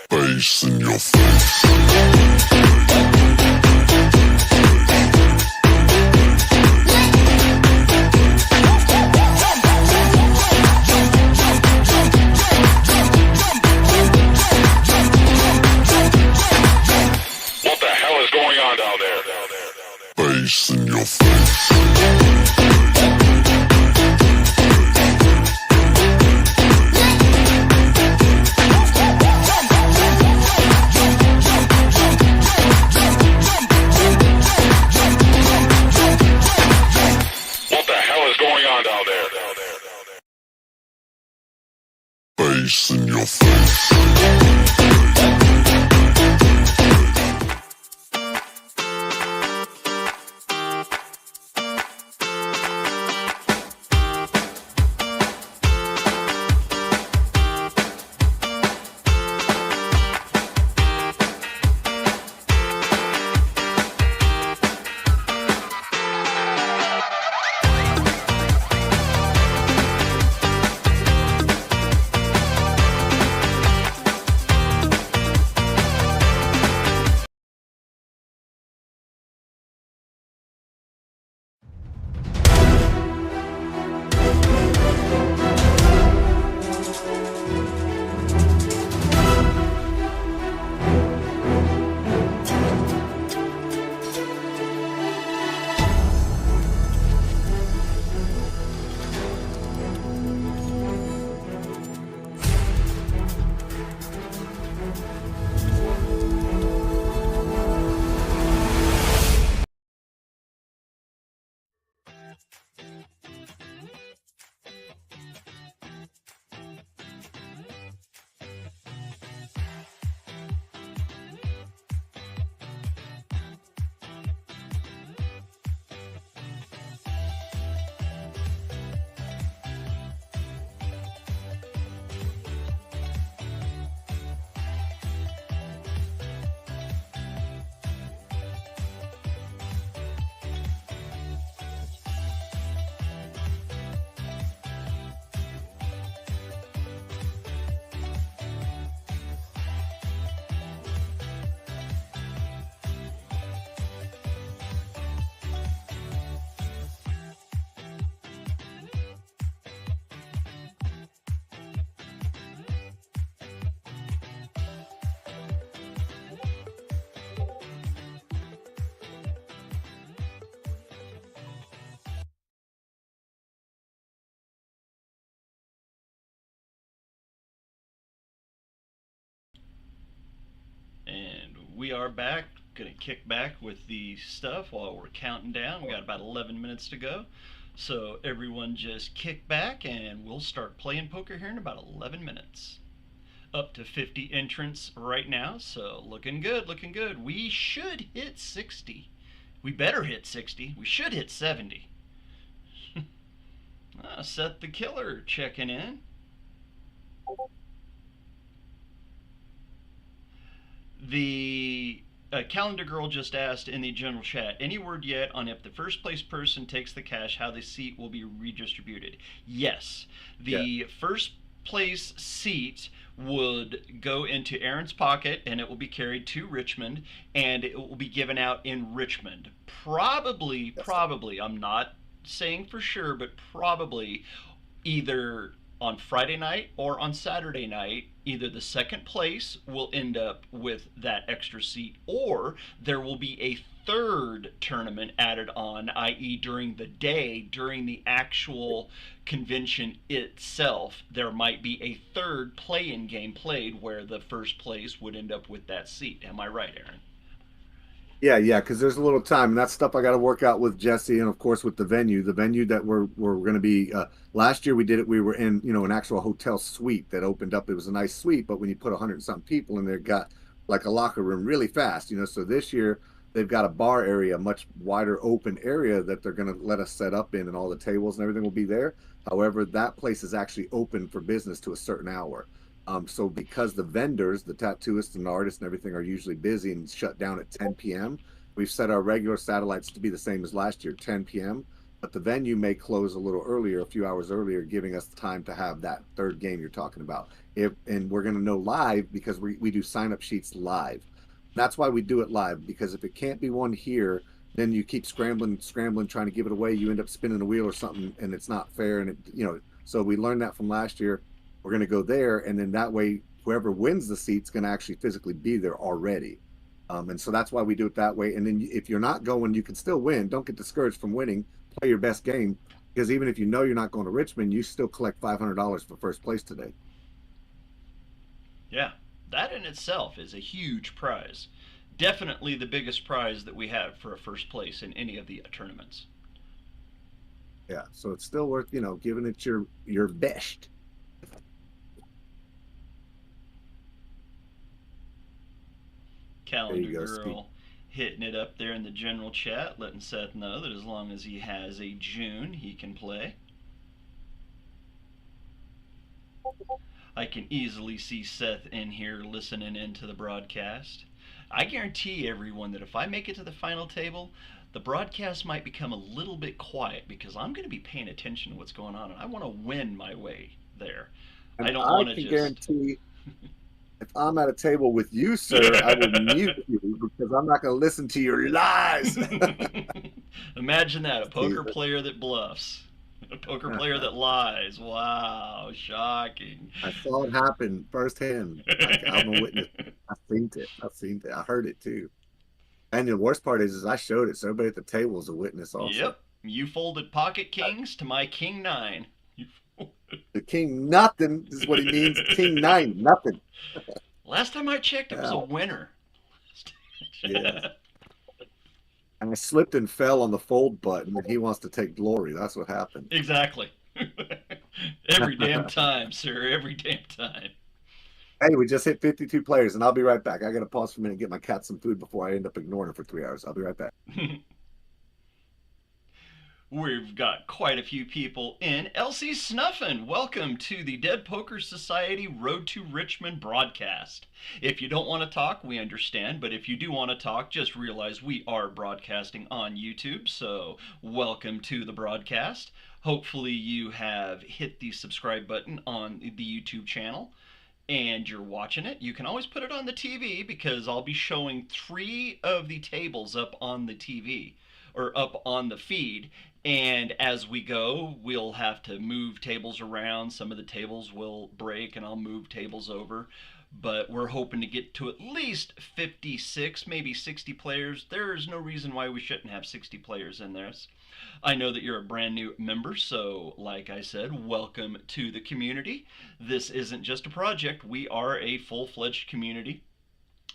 Face in your face. What the hell is going on down there? Face in your face. Face in your face. We are back. Gonna kick back with the stuff while we're counting down. We got about 11 minutes to go. So everyone just kick back and we'll start playing poker here in about 11 minutes. Up to 50 entrants right now, so looking good, looking good. We should hit 60. We better hit 60. We should hit 70. Seth the Killer checking in. The Calendar Girl just asked in the general chat, any word yet on if the first place person takes the cash, how the seat will be redistributed? Yes. The first place seat would go into Aaron's pocket and it will be carried to Richmond and it will be given out in Richmond. Probably, I'm not saying for sure, but probably either on Friday night or on Saturday night, either the second place will end up with that extra seat or there will be a third tournament added on, i.e., during the day, during the actual convention itself, there might be a third play-in game played where the first place would end up with that seat. Am I right, Aaron? Yeah, because there's a little time, and that's stuff I got to work out with Jesse, and of course with the venue. The venue that we're going to be. Last year we did it. We were in an actual hotel suite that opened up. It was a nice suite, but when you put 100 and something people in there, it got like a locker room really fast. So this year they've got a bar area, a much wider open area that they're going to let us set up in, and all the tables and everything will be there. However, that place is actually open for business to a certain hour. So because the vendors, the tattooists and artists and everything are usually busy and shut down at 10 p.m., we've set our regular satellites to be the same as last year, 10 p.m., but the venue may close a little earlier, a few hours earlier, giving us time to have that third game you're talking about. And we're going to know live because we do sign-up sheets live. That's why we do it live, because if it can't be won here, then you keep scrambling, trying to give it away. You end up spinning a wheel or something, and it's not fair. And so we learned that from last year. We're going to go there, and then that way, whoever wins the seat's going to actually physically be there already. And so that's why we do it that way. And then if you're not going, you can still win. Don't get discouraged from winning. Play your best game, because even if you know you're not going to Richmond, you still collect $500 for first place today. Yeah, that in itself is a huge prize. Definitely the biggest prize that we have for a first place in any of the tournaments. Yeah, so it's still worth giving it your best. Calendar Girl hitting it up there in the general chat, letting Seth know that as long as he has a June, he can play. I can easily see Seth in here listening into the broadcast. I guarantee everyone that if I make it to the final table, the broadcast might become a little bit quiet because I'm going to be paying attention to what's going on, and I want to win my way there. And I don't want to can just guarantee if I'm at a table with you, sir, I will mute you because I'm not going to listen to your lies. Imagine that, a poker player that bluffs. A poker player that lies. Wow, shocking. I saw it happen firsthand. I'm a witness. I've seen it. I heard it too. And the worst part is I showed it, so everybody at the table is a witness also. Yep. You folded pocket kings to my king nine. The king nothing is what he means. King nine, nothing. Last time I checked, it was a winner. Yeah. And I slipped and fell on the fold button, and he wants to take glory. That's what happened. Exactly. Every damn time, sir. Every damn time. Hey, we just hit 52 players, and I'll be right back. I got to pause for a minute and get my cat some food before I end up ignoring her for 3 hours. I'll be right back. We've got quite a few people in. Elsie Snuffin, welcome to the Dead Poker Society Road to Richmond broadcast. If you don't want to talk, we understand, but if you do want to talk, just realize we are broadcasting on YouTube, so welcome to the broadcast. Hopefully you have hit the subscribe button on the YouTube channel and you're watching it. You can always put it on the TV because I'll be showing 3 of the tables up on the TV or up on the feed. And as we go, we'll have to move tables around. Some of the tables will break and I'll move tables over. But we're hoping to get to at least 56, maybe 60 players. There is no reason why we shouldn't have 60 players in this. I know that you're a brand new member, so like I said, welcome to the community. This isn't just a project. We are a full-fledged community.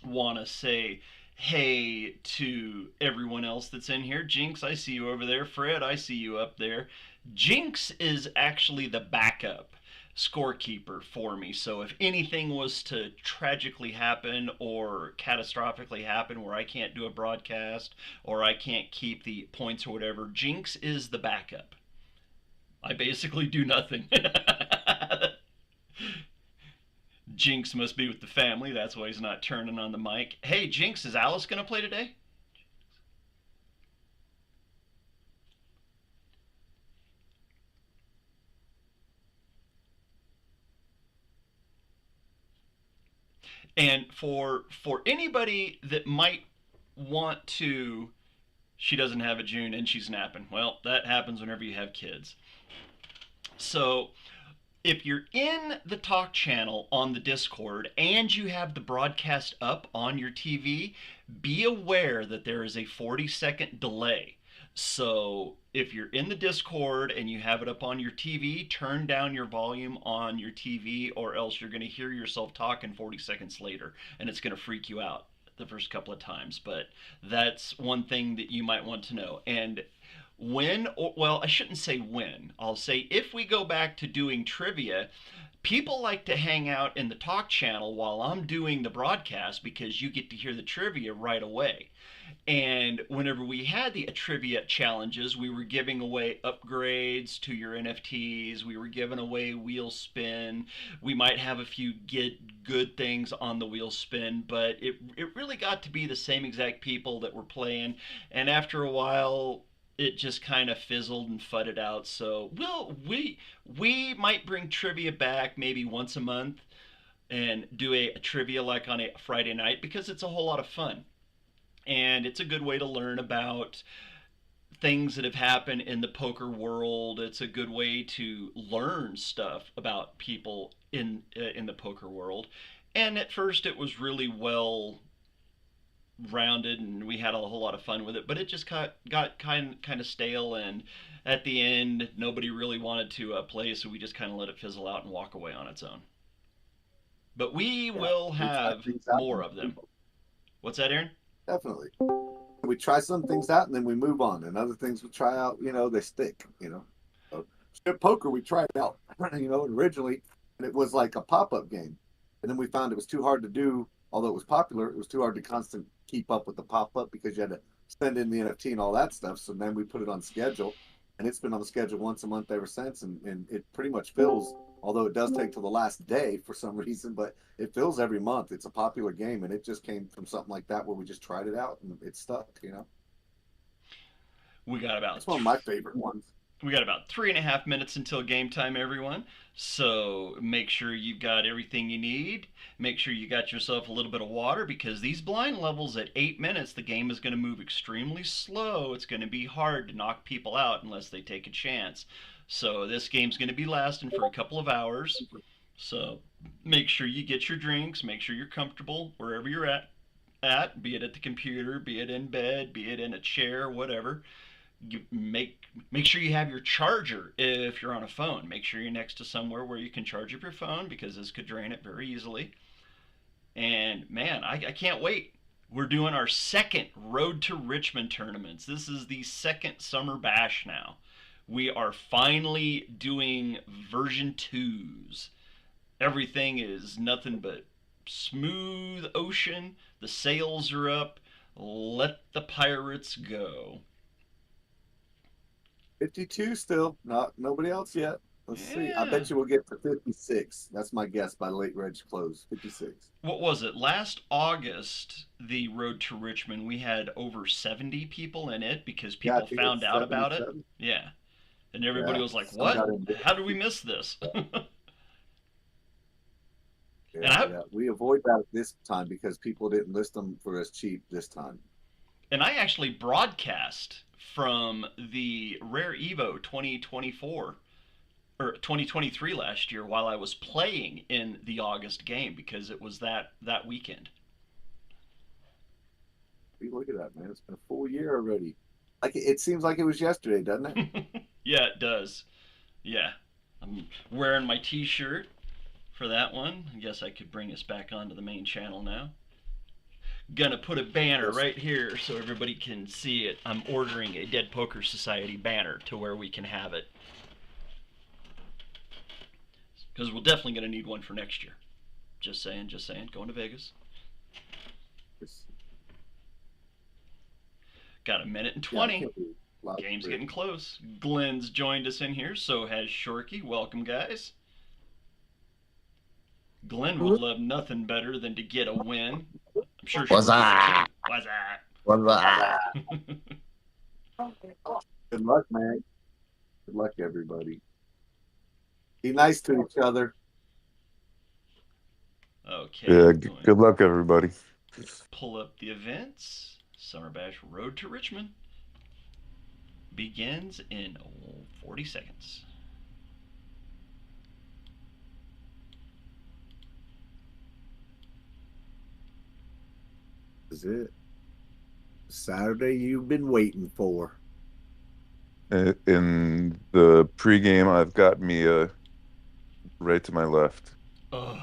want to say hey to everyone else that's in here. Jinx, I see you over there. Fred, I see you up there. Jinx is actually the backup scorekeeper for me. So if anything was to tragically happen or catastrophically happen where I can't do a broadcast or I can't keep the points or whatever, Jinx is the backup. I basically do nothing. Jinx must be with the family. That's why he's not turning on the mic. Hey, Jinx, is Alice going to play today? And for anybody that might want to, she doesn't have a June and she's napping. Well, that happens whenever you have kids. So if you're in the talk channel on the Discord and you have the broadcast up on your TV, be aware that there is a 40-second delay. So if you're in the Discord and you have it up on your TV, turn down your volume on your TV, or else you're going to hear yourself talking 40 seconds later and it's going to freak you out the first couple of times. But that's one thing that you might want to know. And when, or, well, I shouldn't say when, I'll say if we go back to doing trivia, people like to hang out in the talk channel while I'm doing the broadcast because you get to hear the trivia right away. And whenever we had the trivia challenges, we were giving away upgrades to your NFTs. We were giving away wheel spin. We might have a few get good things on the wheel spin, but it really got to be the same exact people that were playing. And after a while, it just kind of fizzled and fudded out. So we might bring trivia back maybe once a month and do a trivia like on a Friday night because it's a whole lot of fun. And it's a good way to learn about things that have happened in the poker world. It's a good way to learn stuff about people in the poker world. And at first, it was really well rounded, and we had a whole lot of fun with it. But it just got kind of stale, and at the end, nobody really wanted to play, so we just kind of let it fizzle out and walk away on its own. But we Yeah, will we try have things out more and of them. move on. What's that, Aaron? Definitely. We try some things out and then we move on, and other things we try out, they stick. So, strip poker we tried out, originally, and it was like a pop-up game, and then we found it was too hard to do. Although it was popular, it was too hard to constant keep up with the pop-up because you had to send in the NFT and all that stuff. So then we put it on schedule, and it's been on the schedule once a month ever since, and it pretty much fills. Although it does take to the last day for some reason, but it fills every month. It's a popular game, and it just came from something like that where we just tried it out and it stuck. We got about It's one of my favorite ones. we got about 3.5 minutes until game time, everyone. So make sure you've got everything you need. Make sure you got yourself a little bit of water because these blind levels at 8 minutes, the game is going to move extremely slow. It's going to be hard to knock people out unless they take a chance. So this game's going to be lasting for a couple of hours. So make sure you get your drinks. Make sure you're comfortable wherever you're be it at the computer, be it in bed, be it in a chair, whatever. You make sure you have your charger if you're on a phone. Make sure you're next to somewhere where you can charge up your phone because this could drain it very easily. And man, I can't wait. We're doing our second Road to Richmond tournaments. This is the second Summer Bash now. We are finally doing version 2s. Everything is nothing but smooth ocean. The sails are up. Let the pirates go. 52 still, not nobody else yet. Let's see. I Yeah. bet you we'll get to 56. That's my guess by late reg close. 56. What was it? Last August, the Road to Richmond, we had over 70 people in it because Yeah, I people think found it's out about it. 77. Yeah. And everybody Yeah, was like, some "What? got in. How did we miss this?" Yeah, and I yeah. We avoid that this time because people didn't list them for as cheap this time. and I actually broadcast from the Rare Evo 2024 or 2023 last year while I was playing in the August game because it was that weekend. Look at that, man. It's been a full year already. Like it seems like it was yesterday, doesn't it? Yeah, it does. Yeah. I'm wearing my t-shirt for that one. I guess I could bring us back onto the main channel now. Gonna put a banner right here so everybody can see it. I'm ordering a Dead Poker Society banner to where we can have it. Because we're definitely gonna need one for next year. Just saying, going to Vegas. Got a minute and 20. Game's getting close. Glenn's joined us in here, so has Shorky. Welcome, guys. Glenn would love nothing better than to get a win. I'm sure Shorky would too. What's that? What's that? Good luck, man. Good luck, everybody. Be nice to each other. Okay. Yeah, good luck, everybody. Pull up the events. Summer Bash Road to Richmond begins in 40 seconds. This is it. Saturday you've been waiting for. In the pregame, I've got Mia right to my left. Ugh.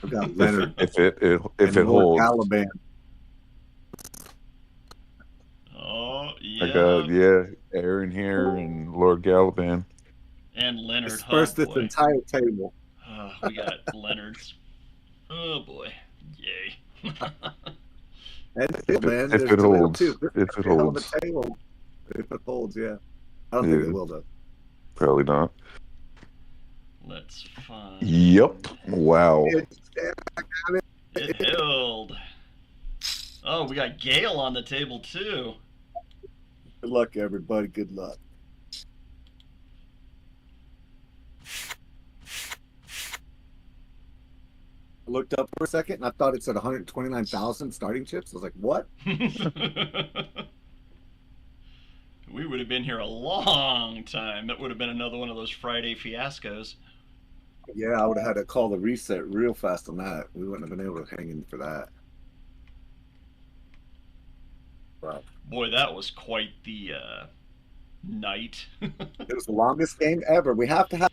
I've got Leonard. If it holds, Alabama. Oh, yeah. I got Aaron here and Lord Galaban. And Leonard. Disperse this entire table. We got Leonard's. Oh boy. Yay. And man, if it holds. If it holds. If it holds, yeah. I don't think it will, though. Probably not. Let's find. Yep. Wow. It held. Oh, we got Gale on the table, too. Good luck, everybody. Good luck. I looked up for a second and I thought it said 129,000 starting chips. I was like, what? We would have been here a long time. That would have been another one of those Friday fiascos. Yeah, I would have had to call the reset real fast on that. We wouldn't have been able to hang in for that. Wow. Boy, that was quite the night. It was the longest game ever. We have to have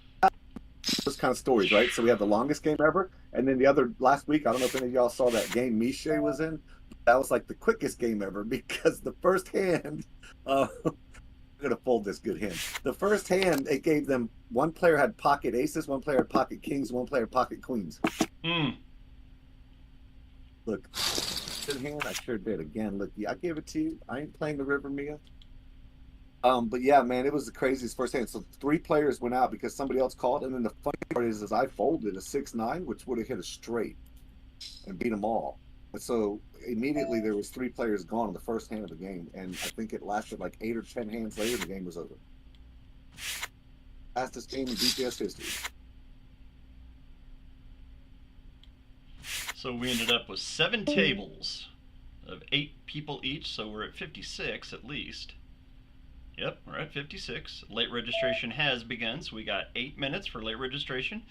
those kind of stories, right? So we have the longest game ever, and then the other last week, I don't know if any of y'all saw that game Miche was in. That was like the quickest game ever because the first hand, I'm gonna fold this good hand. The first hand, it gave them one player had pocket aces, one player had pocket kings, one player had pocket queens. Look, good hand. I sure did. Again, look, I gave it to you. I ain't playing the river, Mia. But yeah, man, it was the craziest first hand. So 3 players went out because somebody else called, and then the funny part is I folded a 6-9, which would have hit a straight and beat them all. And so immediately there was 3 players gone in the first hand of the game, and I think it lasted like 8 or 10 hands later. The game was over. Fastest game in BPS history. So we ended up with 7 tables of 8 people each, so we're at 56 at least. Yep, we're at 56. Late registration has begun, so we got 8 minutes for late registration.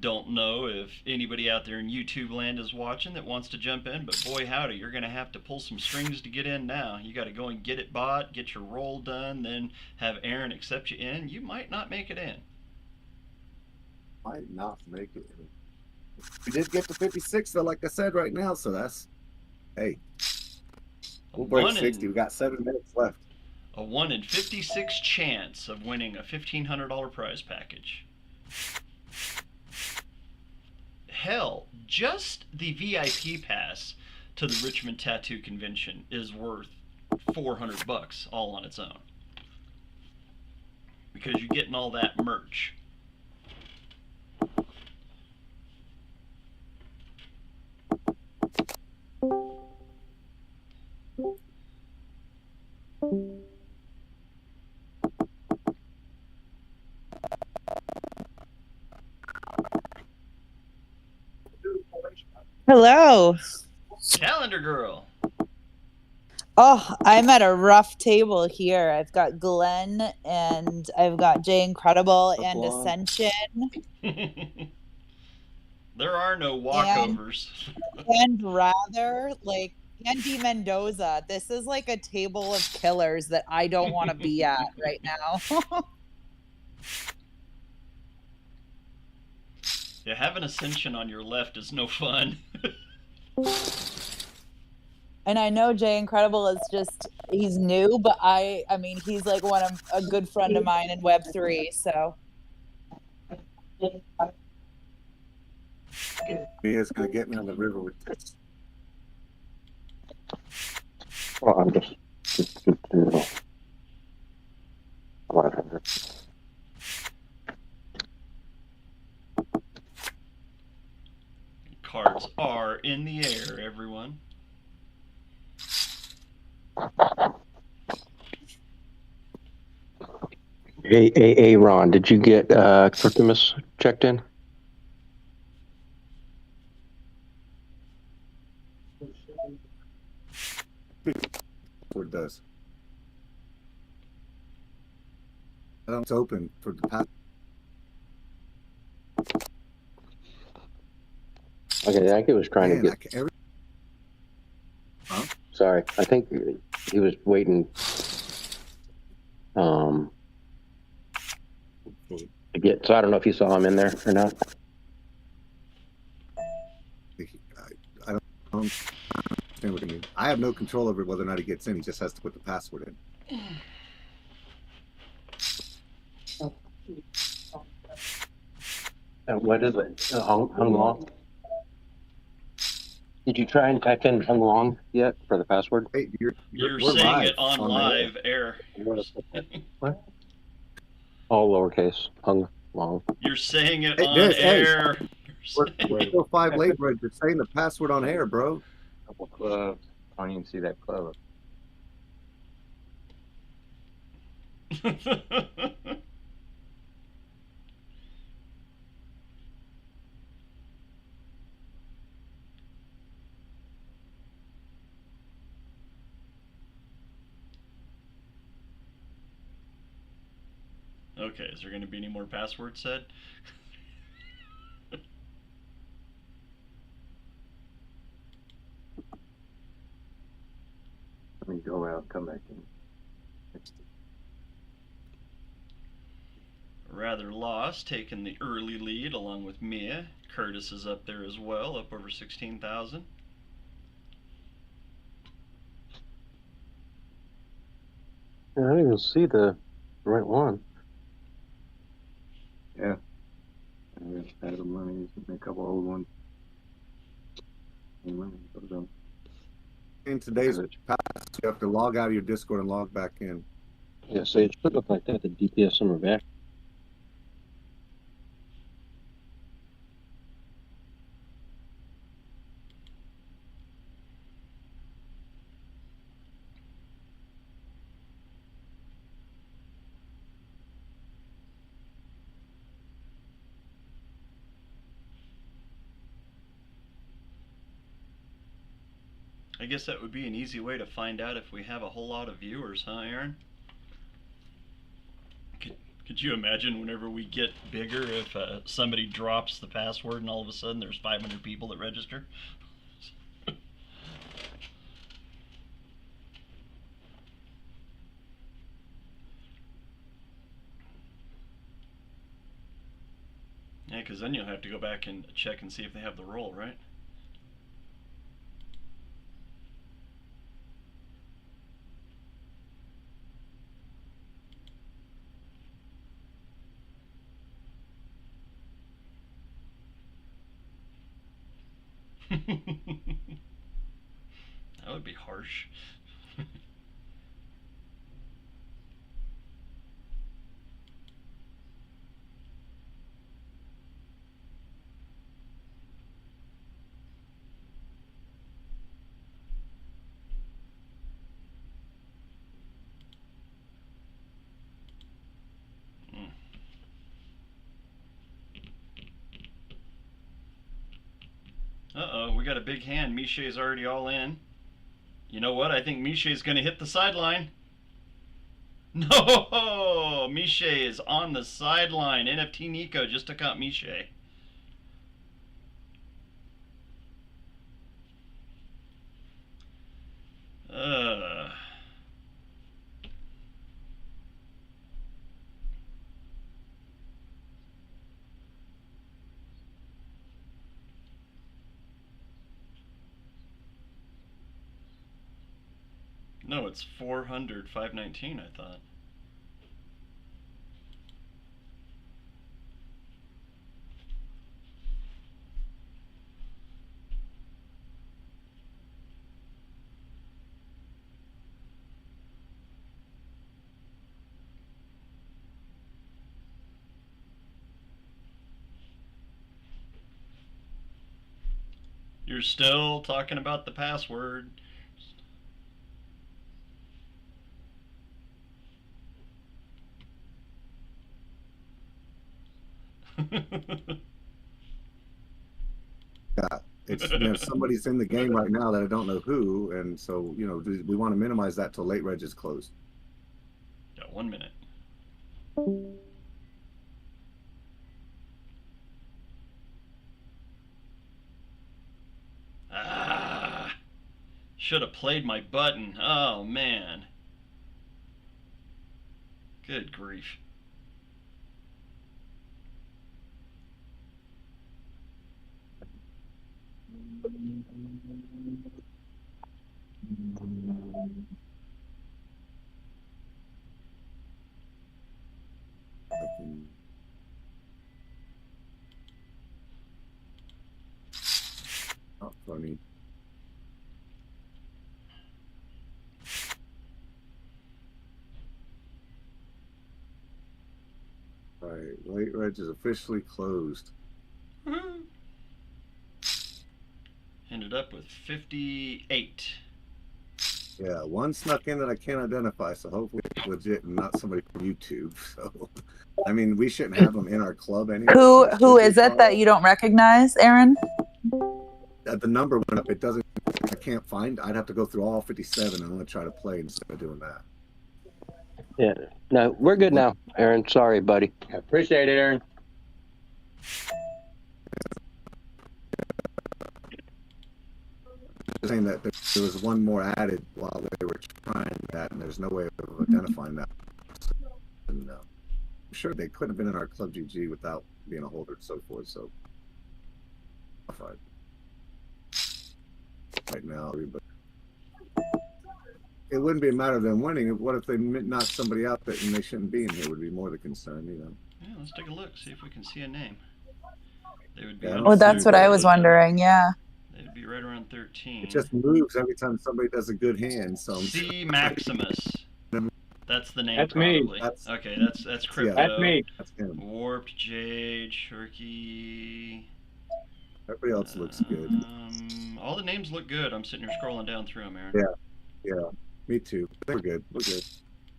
Don't know if anybody out there in YouTube land is watching that wants to jump in, but boy howdy, you're going to have to pull some strings to get in now. You got to go and get it bought, get your roll done, then have Aaron accept you in. You might not make it in. Might not make it in. We did get to 56, though, like I said, right now, so that's, hey, we'll break 60. We got 7 minutes left. A 1 in 56 chance of winning a $1,500 prize package. Hell, just the VIP pass to the Richmond Tattoo Convention is worth $400 all on its own. Because you're getting all that merch. Hello. Calendar girl. Oh, I'm at a rough table here. I've got Glenn and I've got Jay Incredible and Ascension. There are no walkovers. And rather, like, Andy Mendoza. This is like a table of killers that I don't want to be at right now. Yeah, having Ascension on your left is no fun. And I know Jay Incredible is just he's new, but I mean he's like one of a good friend of mine in Web3. So Mia's gonna get me on the river with this. Well, I'm just you know, 500. Cards are in the air, everyone. Hey, Ron, did you get Curtimus checked in? What it does. It's open for the past. Okay, I think he was trying to get. Huh? Sorry, I think he was waiting. To get. So I don't know if you saw him in there or not. I don't understand what you mean. I have no control over whether or not he gets in. He just has to put the password in. What is it? Hung Long? Did you try and type in Hung Long yet for the password? Hey, You're we're saying live it on live air. What? All lowercase. Hung Long. You're saying it Hey, on hey, air. we're still 5 late, bro. You're saying the password on air, bro. Couple clubs. I don't even see that club. Okay, is there going to be any more passwords said? Let me go out, come back in. Rather lost, taking the early lead along with Mia. Curtis is up there as well, up over 16,000. Yeah, I didn't even see the right one. Yeah. I just had the money, a couple old ones. In today's pass, you have to log out of your Discord and log back in. Yeah, so it should look like that. The DPS summer back. I guess that would be an easy way to find out if we have a whole lot of viewers, huh, Aaron? Could you imagine whenever we get bigger if somebody drops the password and all of a sudden there's 500 people that register? Yeah, because then you'll have to go back and check and see if they have the role, right? That would be harsh. Uh-oh, we got a big hand. Michel's already all in. You know what? I think Michel's going to hit the sideline. No! Miche is on the sideline. NFT Nico just took out Miche. Uh... No, it's 400, 519, I thought. You're still talking about the password. Yeah, it's somebody's in the game right now that I don't know who, and so we want to minimize that till late reg is closed. Got 1 minute. Ah, should have played my button. Oh man. Good grief. Not funny. All right, late reg is officially closed. Ended up with 58. Yeah, one snuck in that I can't identify, so hopefully it's legit and not somebody from YouTube. So, I mean, we shouldn't have them in our club anyway. Who is it that you don't recognize, Aaron? The number went up. It doesn't. I can't find. I'd have to go through all 57. I'm gonna try to play instead of doing that. Yeah. No, we're good now, Aaron. Sorry, buddy. I appreciate it, Aaron. Saying that there was one more added while they were trying that, and there's no way of identifying that. And, I'm sure they couldn't have been in our club GG without being a holder and so forth. So, right now, but it wouldn't be a matter of them winning. What if they knocked somebody out that and they shouldn't be in here? Would be more the concern, Yeah, let's take a look. See if we can see a name. They would be. Yeah, Well, that's what I was wondering. Yeah. They'd be right around 13. It just moves every time somebody does a good hand. So C Maximus. That's the name. That's probably. me. Okay, that's Crypto. That's me. That's him. Warped Jade, Shirky. Everybody else looks good. All the names look good. I'm sitting here scrolling down through them, Aaron. Yeah, me too. We're good. We're good.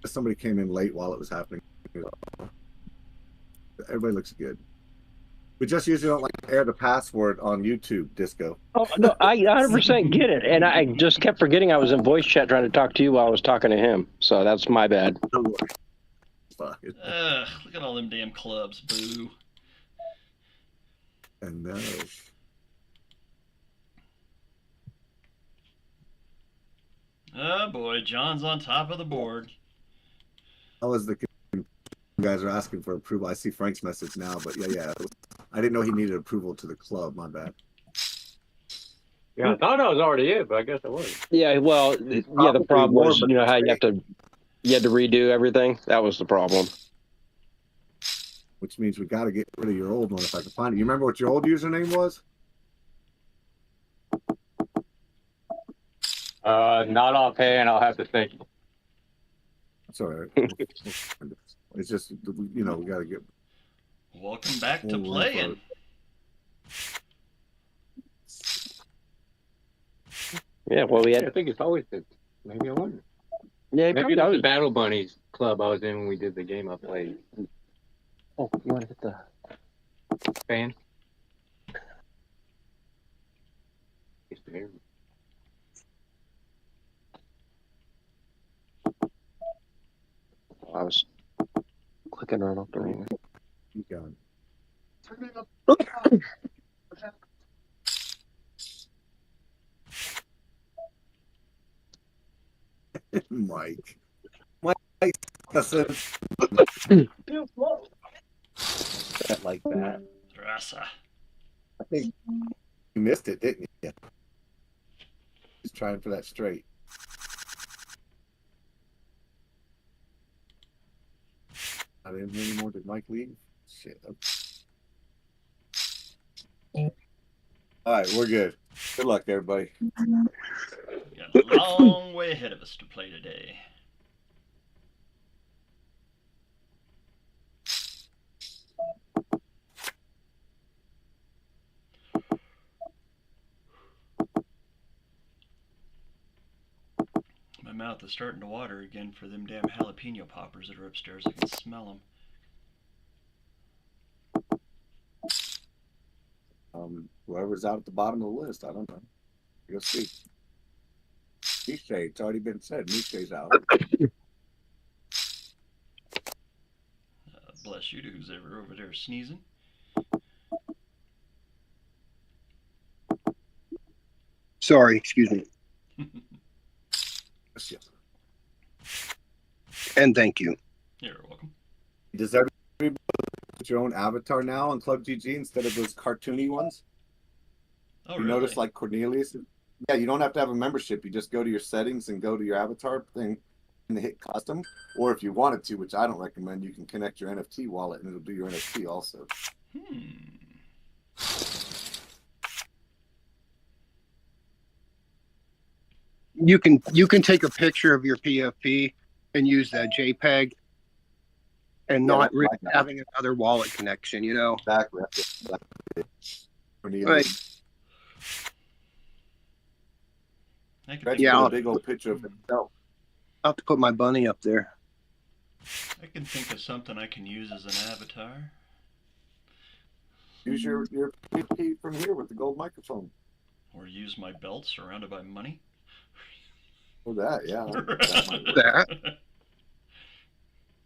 Somebody came in late while it was happening. Everybody looks good. We just usually don't like air the password on YouTube, Disco. Oh, no, I 100% get it. And I just kept forgetting I was in voice chat trying to talk to you while I was talking to him. So that's my bad. Don't worry. Fine. Ugh, look at all them damn clubs. Boo. And Oh boy, John's on top of the board. that was the you guys are asking for approval. I see Frank's message now, but yeah. I didn't know he needed approval to the club. My bad. Yeah, I thought I was already in, but I guess I wasn't. Yeah, well, yeah, the problem was, how you had to redo everything. That was the problem. Which means we got to get rid of your old one if I can find it. You remember what your old username was? Not offhand. I'll have to think. It's all right. It's just, we got to get. Welcome back to playing. Yeah, well, we had. I think it's always been. Maybe I wasn't. Yeah, Maybe that was the Battle Bunnies club I was in when we did the game I played. Oh, you want to hit the Fan? I was clicking right off the ring. You got it. Mike. That like that. Rasa. I think you missed it, didn't you? Just trying for that straight. I didn't hear anymore. Did Mike leave? Shit. All right, we're good. Good luck, everybody. We got a long way ahead of us to play today. My mouth is starting to water again for them damn jalapeno poppers that are upstairs. I can smell them. Whoever's out at the bottom of the list, I don't know. You'll see. Niche, it's already been said. Niche's out. Bless you to who's ever over there sneezing. Sorry, excuse me. And thank you. You're welcome. Does everybody put your own avatar now on Club GG instead of those cartoony ones? Oh, you really? notice like Cornelius? Yeah, you don't have to have a membership. You just go to your settings and go to your avatar thing and hit custom. Or if you wanted to, which I don't recommend, you can connect your NFT wallet and it'll do your NFT also. You can take a picture of your PFP and use that JPEG and not really having another wallet connection, you know. Exactly. Right. Yeah, a big old picture of himself. I'll have to put my bunny up there. I can think of something I can use as an avatar. Use your PFP from here with the gold microphone. Or use my belt surrounded by money. Or that, yeah. That.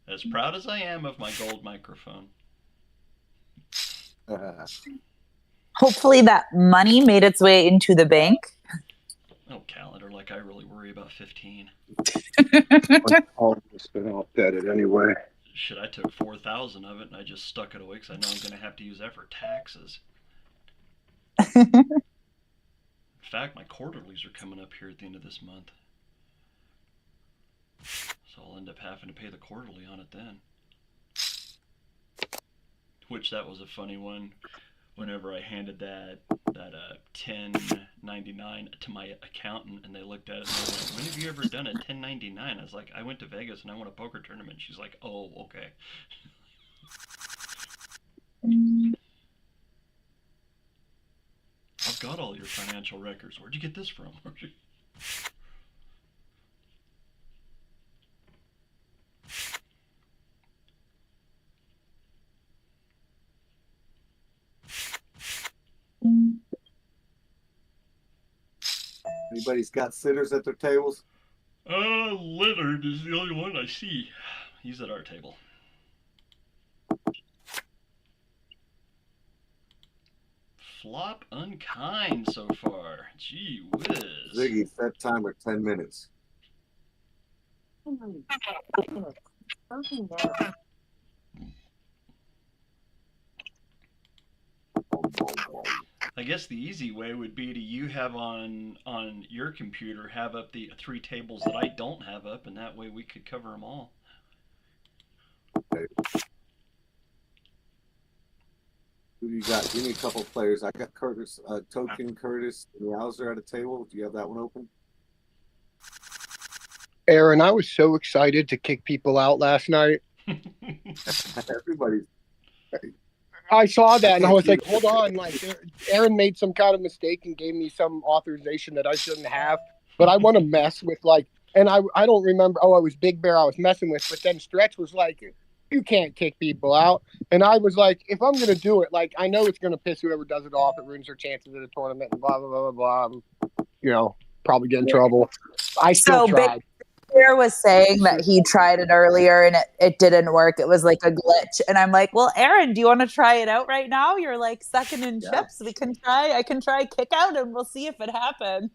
As proud as I am of my gold microphone. Hopefully that money made its way into the bank. Oh, calendar, like I really worry about 15. I'll bet it anyway. Shit, I took 4,000 of it and I just stuck it away because I know I'm going to have to use that for taxes. In fact, my quarterlies are coming up here at the end of this month. So I'll end up having to pay the quarterly on it then. Which that was a funny one. Whenever I handed that $10.99 to my accountant and they looked at it and they went, "When have you ever done a $10.99?" I was like, "I went to Vegas and I won a poker tournament." She's like, "Oh, okay." I've got all your financial records. Where'd you get this from? Anybody's got sitters at their tables? Leonard is the only one I see. He's at our table. Flop unkind so far. Gee whiz. Ziggy, set timer 10 minutes. I guess the easy way would be to you have on your computer have up the 3 tables that I don't have up, and that way we could cover them all. Okay. Who do you got? Give me a couple players. I got Curtis, Token, Curtis, and Rouser at a table. Do you have that one open? Aaron, I was so excited to kick people out last night. Everybody's. I saw that and I was like, hold on, like Aaron made some kind of mistake and gave me some authorization that I shouldn't have. But I want to mess with and I don't remember. Oh, it was Big Bear I was messing with. But then Stretch was like, you can't kick people out. And I was like, if I'm going to do it, I know it's going to piss whoever does it off. It ruins their chances at a tournament and blah, blah, blah, blah, blah. Probably get in trouble. I still tried. Bear was saying that he tried it earlier and it didn't work. It was like a glitch. And I'm like, well, Aaron, do you want to try it out right now? You're like second in chips. We can try. I can try kick out and we'll see if it happens.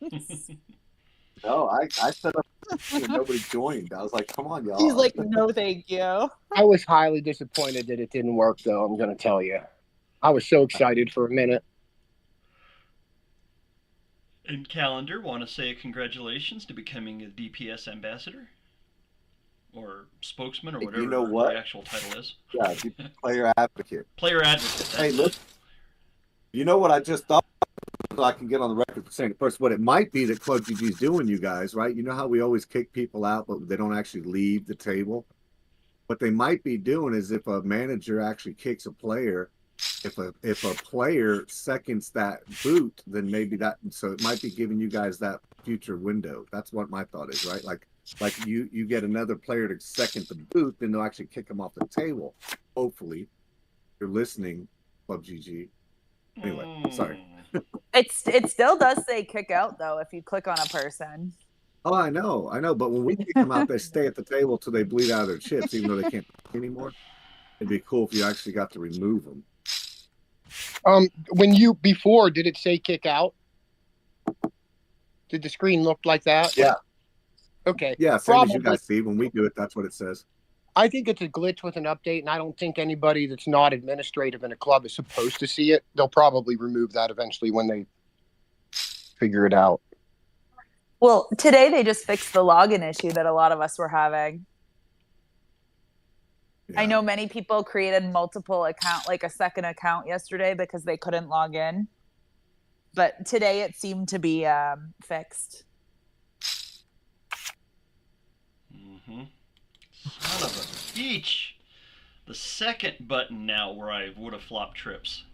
No, I set up and nobody joined. I was like, come on, y'all. He's like, no, thank you. I was highly disappointed that it didn't work, though. I'm going to tell you. I was so excited for a minute. And Calendar, want to say congratulations to becoming a DPS ambassador? or spokesman or Hey, whatever you know what? the actual title is. Yeah, player advocate. Player advocate. Hey, That's look, it. you know what I just thought? So I can get on the record for saying it first. What it might be that Club GG is doing, you guys, right? You know how we always kick people out, but they don't actually leave the table. What they might be doing is if a manager actually kicks a player, if a player seconds that boot, then maybe that. So it might be giving you guys that future window. That's what my thought is, right? Like you get another player to second the boot, then they'll actually kick them off the table. Hopefully, you're listening, Club GG. Anyway, sorry. It still does say kick out though if you click on a person. Oh, I know. But when we kick them out, they stay at the table till they bleed out of their chips, even though they can't play anymore. It'd be cool if you actually got to remove them. When you before, did it say kick out? Did the screen look like that? Yeah. Okay. Yeah, same as you guys see. When we do it, that's what it says. I think it's a glitch with an update, and I don't think anybody that's not administrative in a club is supposed to see it. They'll probably remove that eventually when they figure it out. Well, today they just fixed the login issue that a lot of us were having. Yeah. I know many people created multiple account, like a second account yesterday because they couldn't log in. But today it seemed to be fixed. Mm-hmm. Son of a beach. The second button now where I would have flopped trips.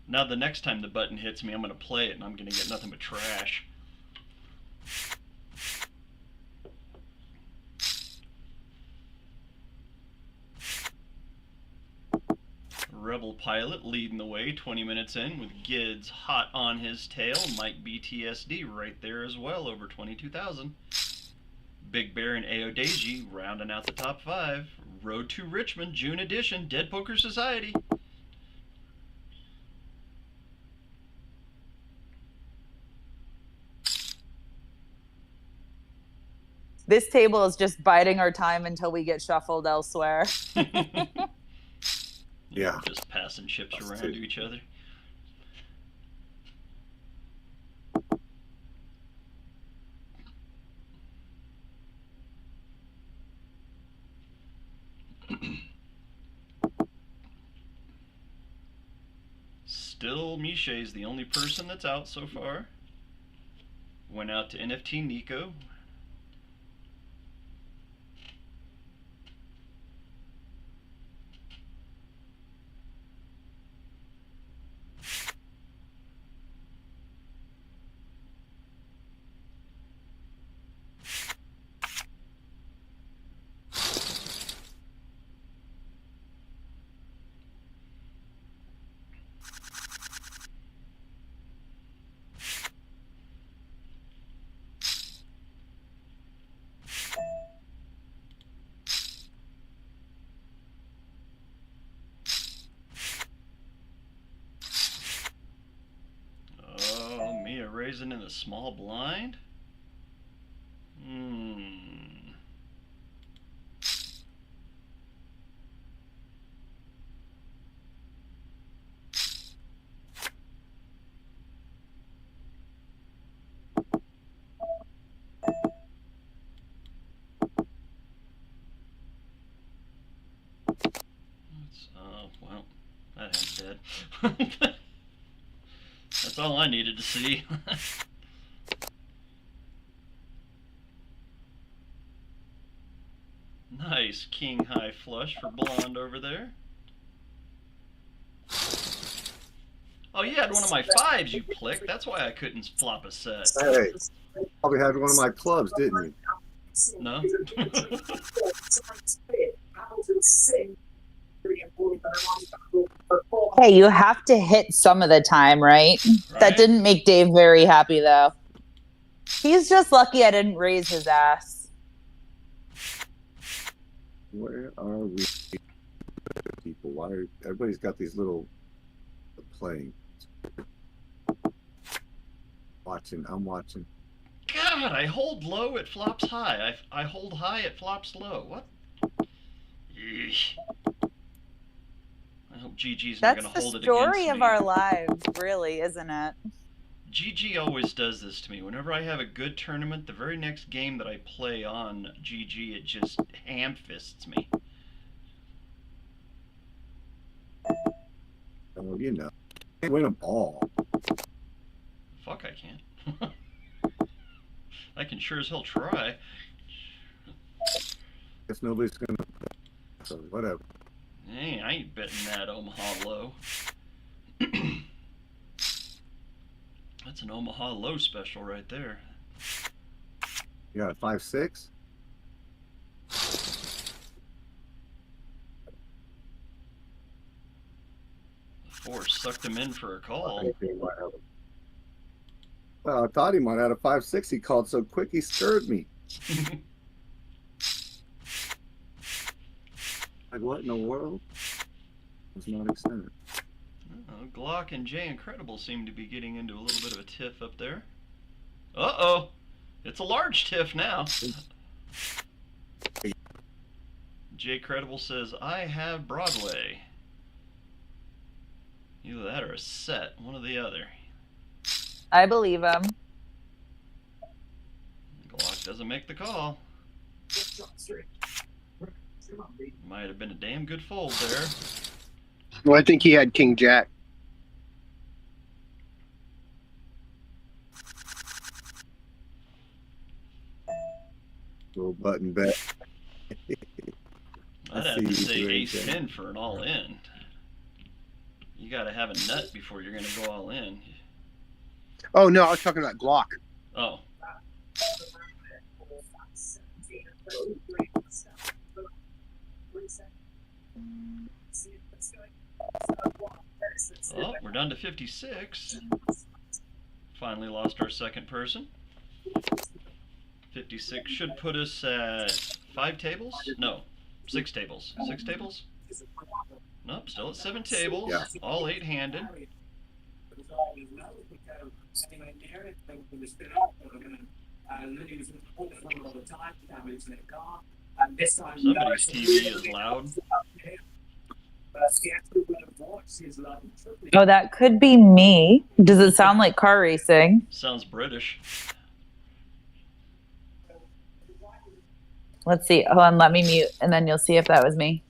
Now the next time the button hits me, I'm going to play it and I'm going to get nothing but trash. Rebel Pilot leading the way 20 minutes in with Gids hot on his tail. Mike BTSD right there as well, over 22,000. Big Bear and Aodeji rounding out the top 5. Road to Richmond, June edition, Dead Poker Society. This table is just biding our time until we get shuffled elsewhere. Yeah. Just passing chips around to each other. Still, Miche's the only person that's out so far. Went out to NFT Nico. Raising in the small blind? Well, that hand's dead. That's all I needed to see. Nice king high flush for blonde over there. Oh, you had one of my 5s, you plick. That's why I couldn't flop a set. Hey, probably had one of my clubs, didn't you? No? Hey, you have to hit some of the time, right? That didn't make Dave very happy, though. He's just lucky I didn't raise his ass. Where are we, people? Why are everybody's got these little playing? Watching, I'm watching. God, I hold low, it flops high. I hold high, it flops low. What? Yeesh. I hope GG's not going to hold it against me. That's the story of our lives, really, isn't it? GG always does this to me. Whenever I have a good tournament, the very next game that I play on GG, it just ham fists me. Well, you know, can't win them all. Fuck, I can't. I can sure as hell try. Guess nobody's gonna. So whatever. Hey, I ain't betting that Omaha low. That's an Omaha low special right there. You got a 5-6. The 4 sucked him in for a call. Well, I thought he might have had a 5-6. He called so quick he scared me. Like what in the world? Was not extended. Oh, Glock and Jay Incredible seem to be getting into a little bit of a tiff up there. Uh-oh. It's a large tiff now. Jay Credible says, I have Broadway. Either that or a set, one or the other. I believe him. Glock doesn't make the call. Might have been a damn good fold there. Well, I think he had King Jack. Little button bet. I'd have to say ace 10 for an all-in. You gotta have a nut before you're gonna go all in. Oh, no, I was talking about Glock. Oh. Oh, we're down to 56. Finally lost our second person. 56 should put us at 5 tables? No, 6 tables. 6 tables? Nope, still at 7 tables. Yeah. All 8-handed. Somebody's TV is loud. Oh, that could be me. Does it sound like car racing? Sounds British. Let's see. Hold on, let me mute, and then you'll see if that was me.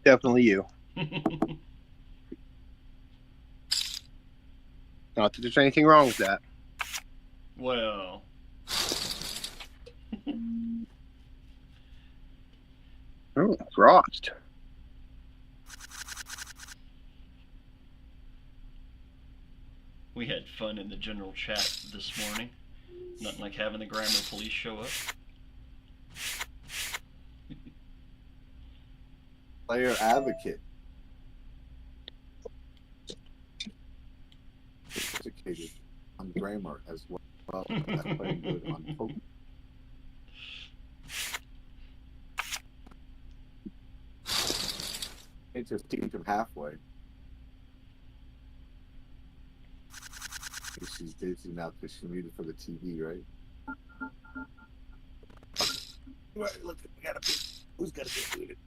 Definitely you. Not that there's anything wrong with that. Well. Oh, Frost. We had fun in the general chat this morning. Nothing like having the grammar police show up. Player advocate. Educated on grammar as well as playing good on poker. It just teach him halfway. She's dizzy now because she's muted for the TV, right? Right, look, we gotta be. Who's gotta get muted?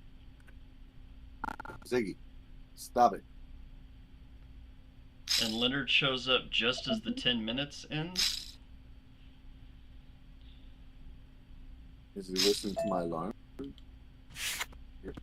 Ziggy, stop it. And Leonard shows up just as the 10 minutes ends. Is he listening to my alarm? Yep.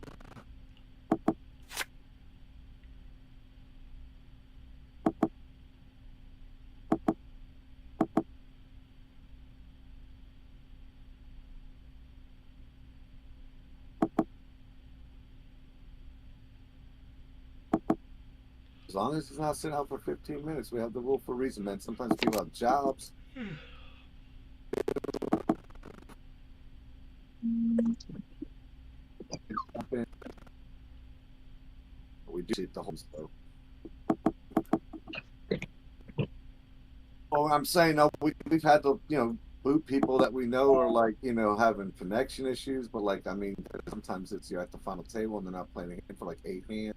As long as it's not sitting out for 15 minutes, we have the rule for a reason, man. Sometimes people have jobs. We do it the whole stuff. Well, I'm saying, no, we've had to, boot people that we know are like, having connection issues. But like, I mean, sometimes it's you're at the final table and they're not playing again for like 8 hands.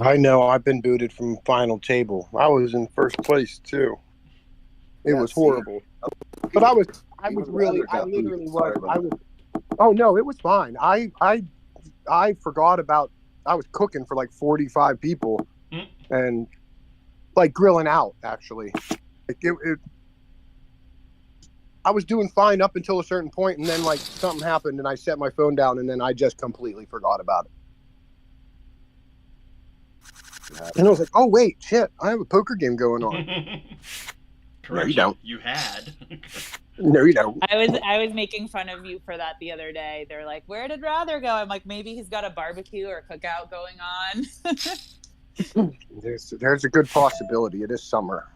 I know. I've been booted from final table. I was in first place too. It was horrible. But I literally was. Oh no, it was fine. I forgot about was cooking for like 45 people, Mm. and like grilling out actually. Like I was doing fine up until a certain point, and then like something happened, and I set my phone down, and then I just completely forgot about it. And I was like, "Oh wait, shit! I have a poker game going on." No, you don't. You had. No, you don't. I was making fun of you for that the other day. They're like, "Where did Rather go?" I'm like, maybe he's got a barbecue or a cookout going on. There's a good possibility. It is summer.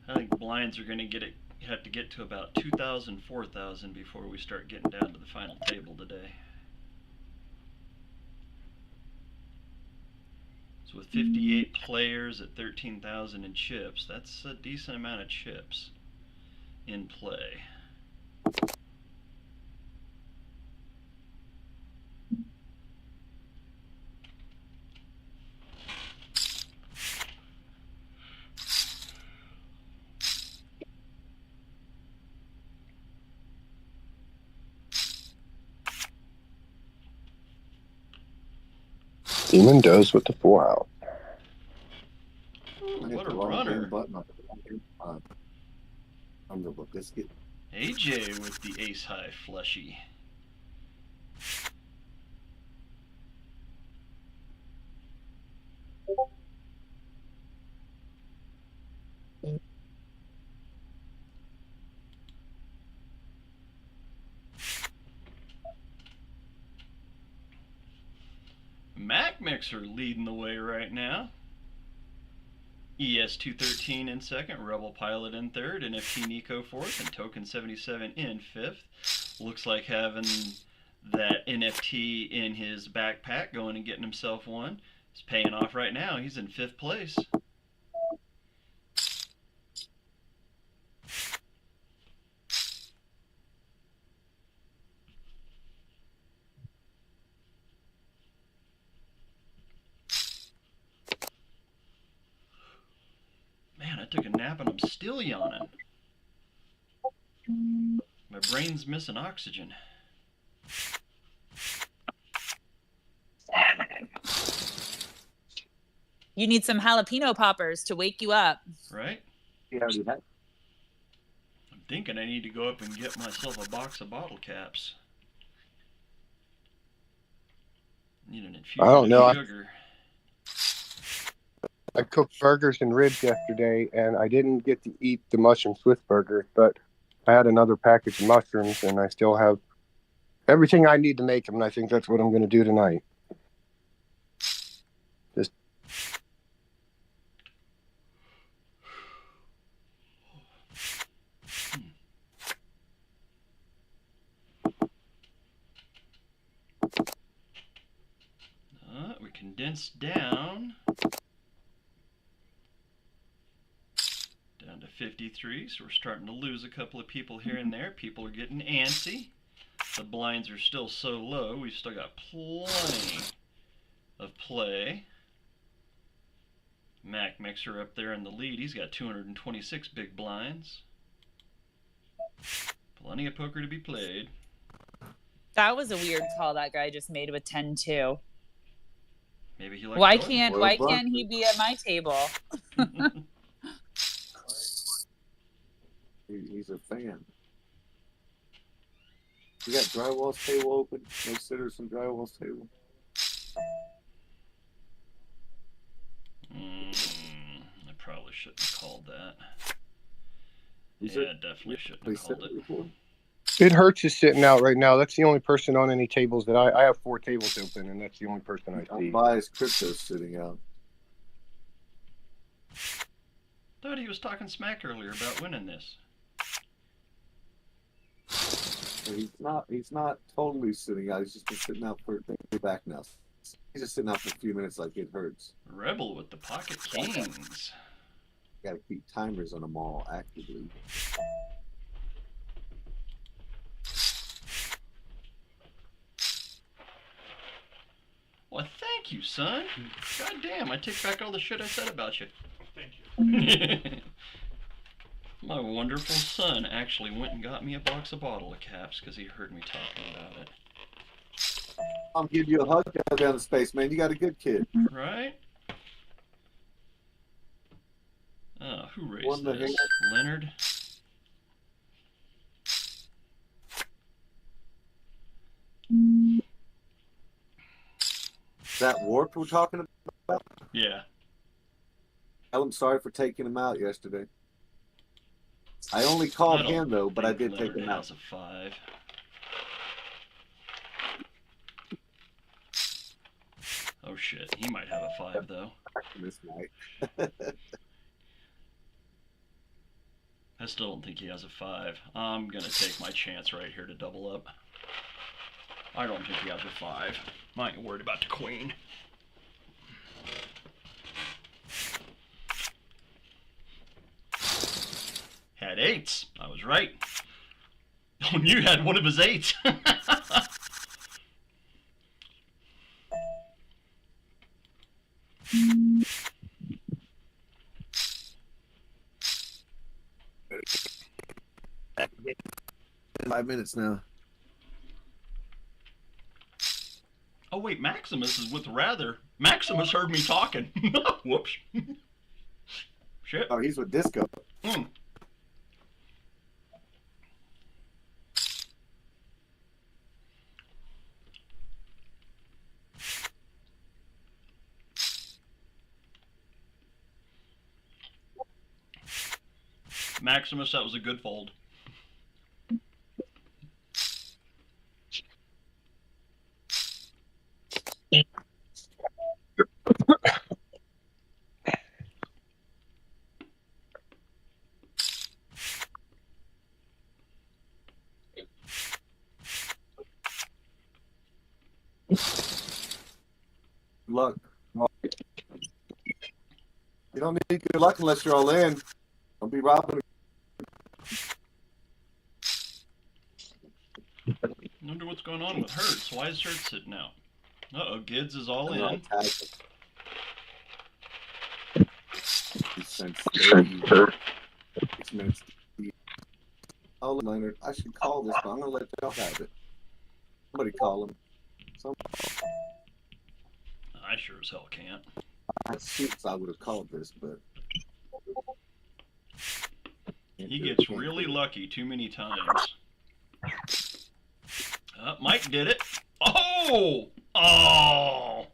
I think blinds are going to have to get to about 2,000, 4,000 before we start getting down to the final table today. So with 58 players at 13,000 in chips, that's a decent amount of chips in play. Demon does with the 4 out. What a runner. Button on the biscuit. AJ with the ace high fleshy. Mac Mixer leading the way right now. ES213 in second, Rebel Pilot in third, NFT Nico fourth, and Token 77 in fifth. Looks like having that NFT in his backpack, going and getting himself one. It's paying off right now. He's in fifth place. Man, I took a nap and I'm still yawning. My brain's missing oxygen. You need some jalapeno poppers to wake you up. Right? Yeah, I'm thinking I need to go up and get myself a box of bottle caps. Need an infusion I don't know. of sugar. I cooked burgers and ribs yesterday, and I didn't get to eat the mushroom Swiss burger, but I had another package of mushrooms, and I still have everything I need to make them, and I think that's what I'm going to do tonight. Just We condensed down to 53, so we're starting to lose a couple of people here and there. People are getting antsy. The blinds are still so low. We've still got plenty of play. Mac Mixer up there in the lead. He's got 226 big blinds. Plenty of poker to be played. That was a weird call that guy just made with 10-2. Maybe he likes Why going. can't he be at my table? He's a fan. You got Drywall's table open? No sitters from Drywall's table. I probably shouldn't have called that. Definitely shouldn't have called it. it hurts is sitting out right now. That's the only person on any tables that I have 4 tables open, and that's the only person I see. Bias crypto's sitting out. Thought he was talking smack earlier about winning this. He's not totally sitting out. He's just been sitting out for back now. He's just sitting out for a few minutes like it hurts. Rebel with the pocket kings. Got to keep timers on them all actively. Well, thank you, son. God damn, I take back all the shit I said about you. Thank you. My wonderful son actually went and got me a box of bottle of caps because he heard me talking about it. I'll give you a hug down the space, man. You got a good kid. Right? Who raised One the this? hand. Leonard? Is that Warped we're talking about? Yeah. Tell him sorry for taking him out yesterday. I only called I don't him, though, but I think did take Leonard him out. has a 5. Oh shit, he might have a 5 though. This night. I still don't think he has a 5. I'm gonna take my chance right here to double up. I don't think he has a 5. I ain't worried about the queen. Had 8s. I was right. Oh, you had one of his 8s. Five minutes now. Oh wait, Maximus is with Rather. Maximus heard me talking. Whoops. Shit. Oh, he's with Disco. Hmm. Maximus, that was a good fold. Good luck. You don't need good luck unless you're all in. Don't be robbing. I wonder what's going on with Hertz. Why is Hertz sitting out? Uh-oh, Gids is all in. Oh, Leonard, I should call this, but I'm gonna let y'all have it. Somebody call him. I sure as hell can't. I would have called this, but He gets really lucky too many times. Mike did it. Oh! Oh!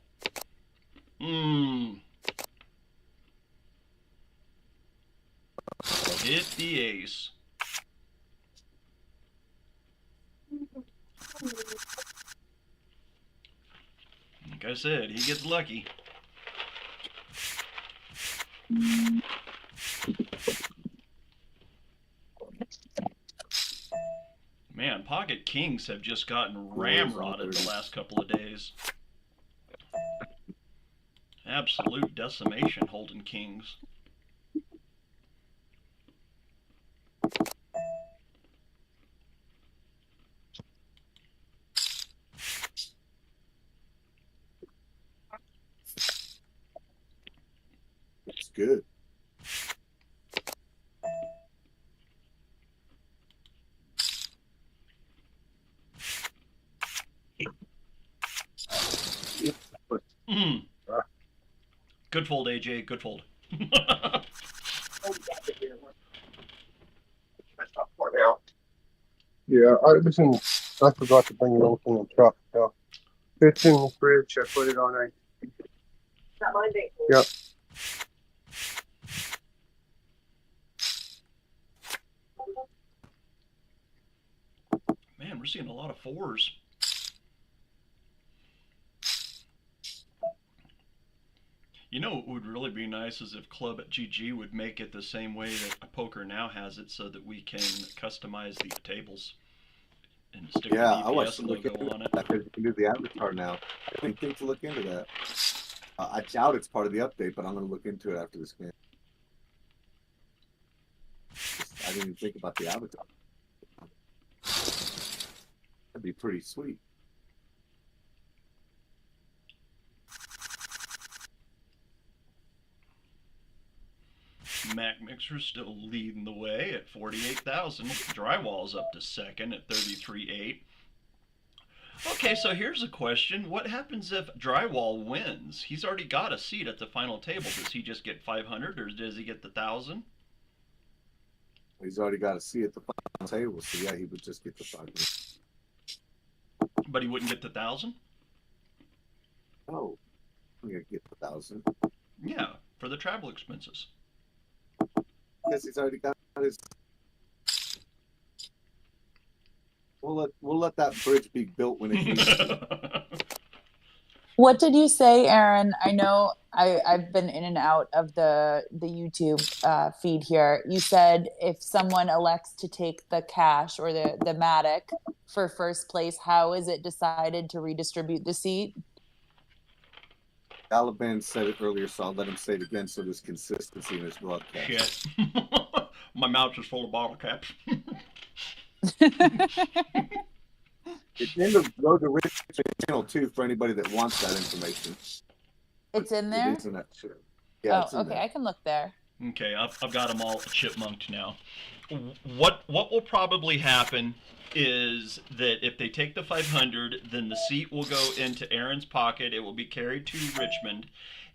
Hit the ace. Like I said, he gets lucky. Man, pocket kings have just gotten ramrodded the last couple of days. Absolute decimation holding kings. it's good. Good fold, AJ. Good fold. Yeah, I forgot to bring milk in the truck. So it's in the fridge. I put it on ice. Yep. Man, we're seeing a lot of 4s. You know what would really be nice is if Club at GG would make it the same way that Poker Now has it so that we can customize the tables. and stick Yeah, the I want EPS to look logo into on it. that because you can do the avatar now. I didn't think to look into that. I doubt it's part of the update, but I'm going to look into it after this game. I didn't even think about the avatar. That'd be pretty sweet. Mac Mixer's still leading the way at 48,000. Drywall's up to second at 33.8. Okay, so here's a question. What happens if Drywall wins? He's already got a seat at the final table. Does he just get 500 or does he get the 1,000? He's already got a seat at the final table, so yeah, he would just get the 500. But he wouldn't get the 1,000? Oh, I'm going to get the 1,000. Yeah, for the travel expenses. Because he's already got his. We'll let that bridge be built when it needs to be. What did you say, Aaron? I know I've been in and out of the YouTube feed here. You said if someone elects to take the cash or the Matic for first place, how is it decided to redistribute the seat? Caliban said it earlier, so I'll let him say it again so there's consistency in his broadcast. Shit. My mouth is full of bottle caps. It's in the Road to Richmond channel too for anybody that wants that information. It's in there? It is in that channel. Yeah, oh, okay. There. I can look there. Okay, I've got them all chipmunked now. What will probably happen is that if they take the 500, then the seat will go into Aaron's pocket. It will be carried to Richmond,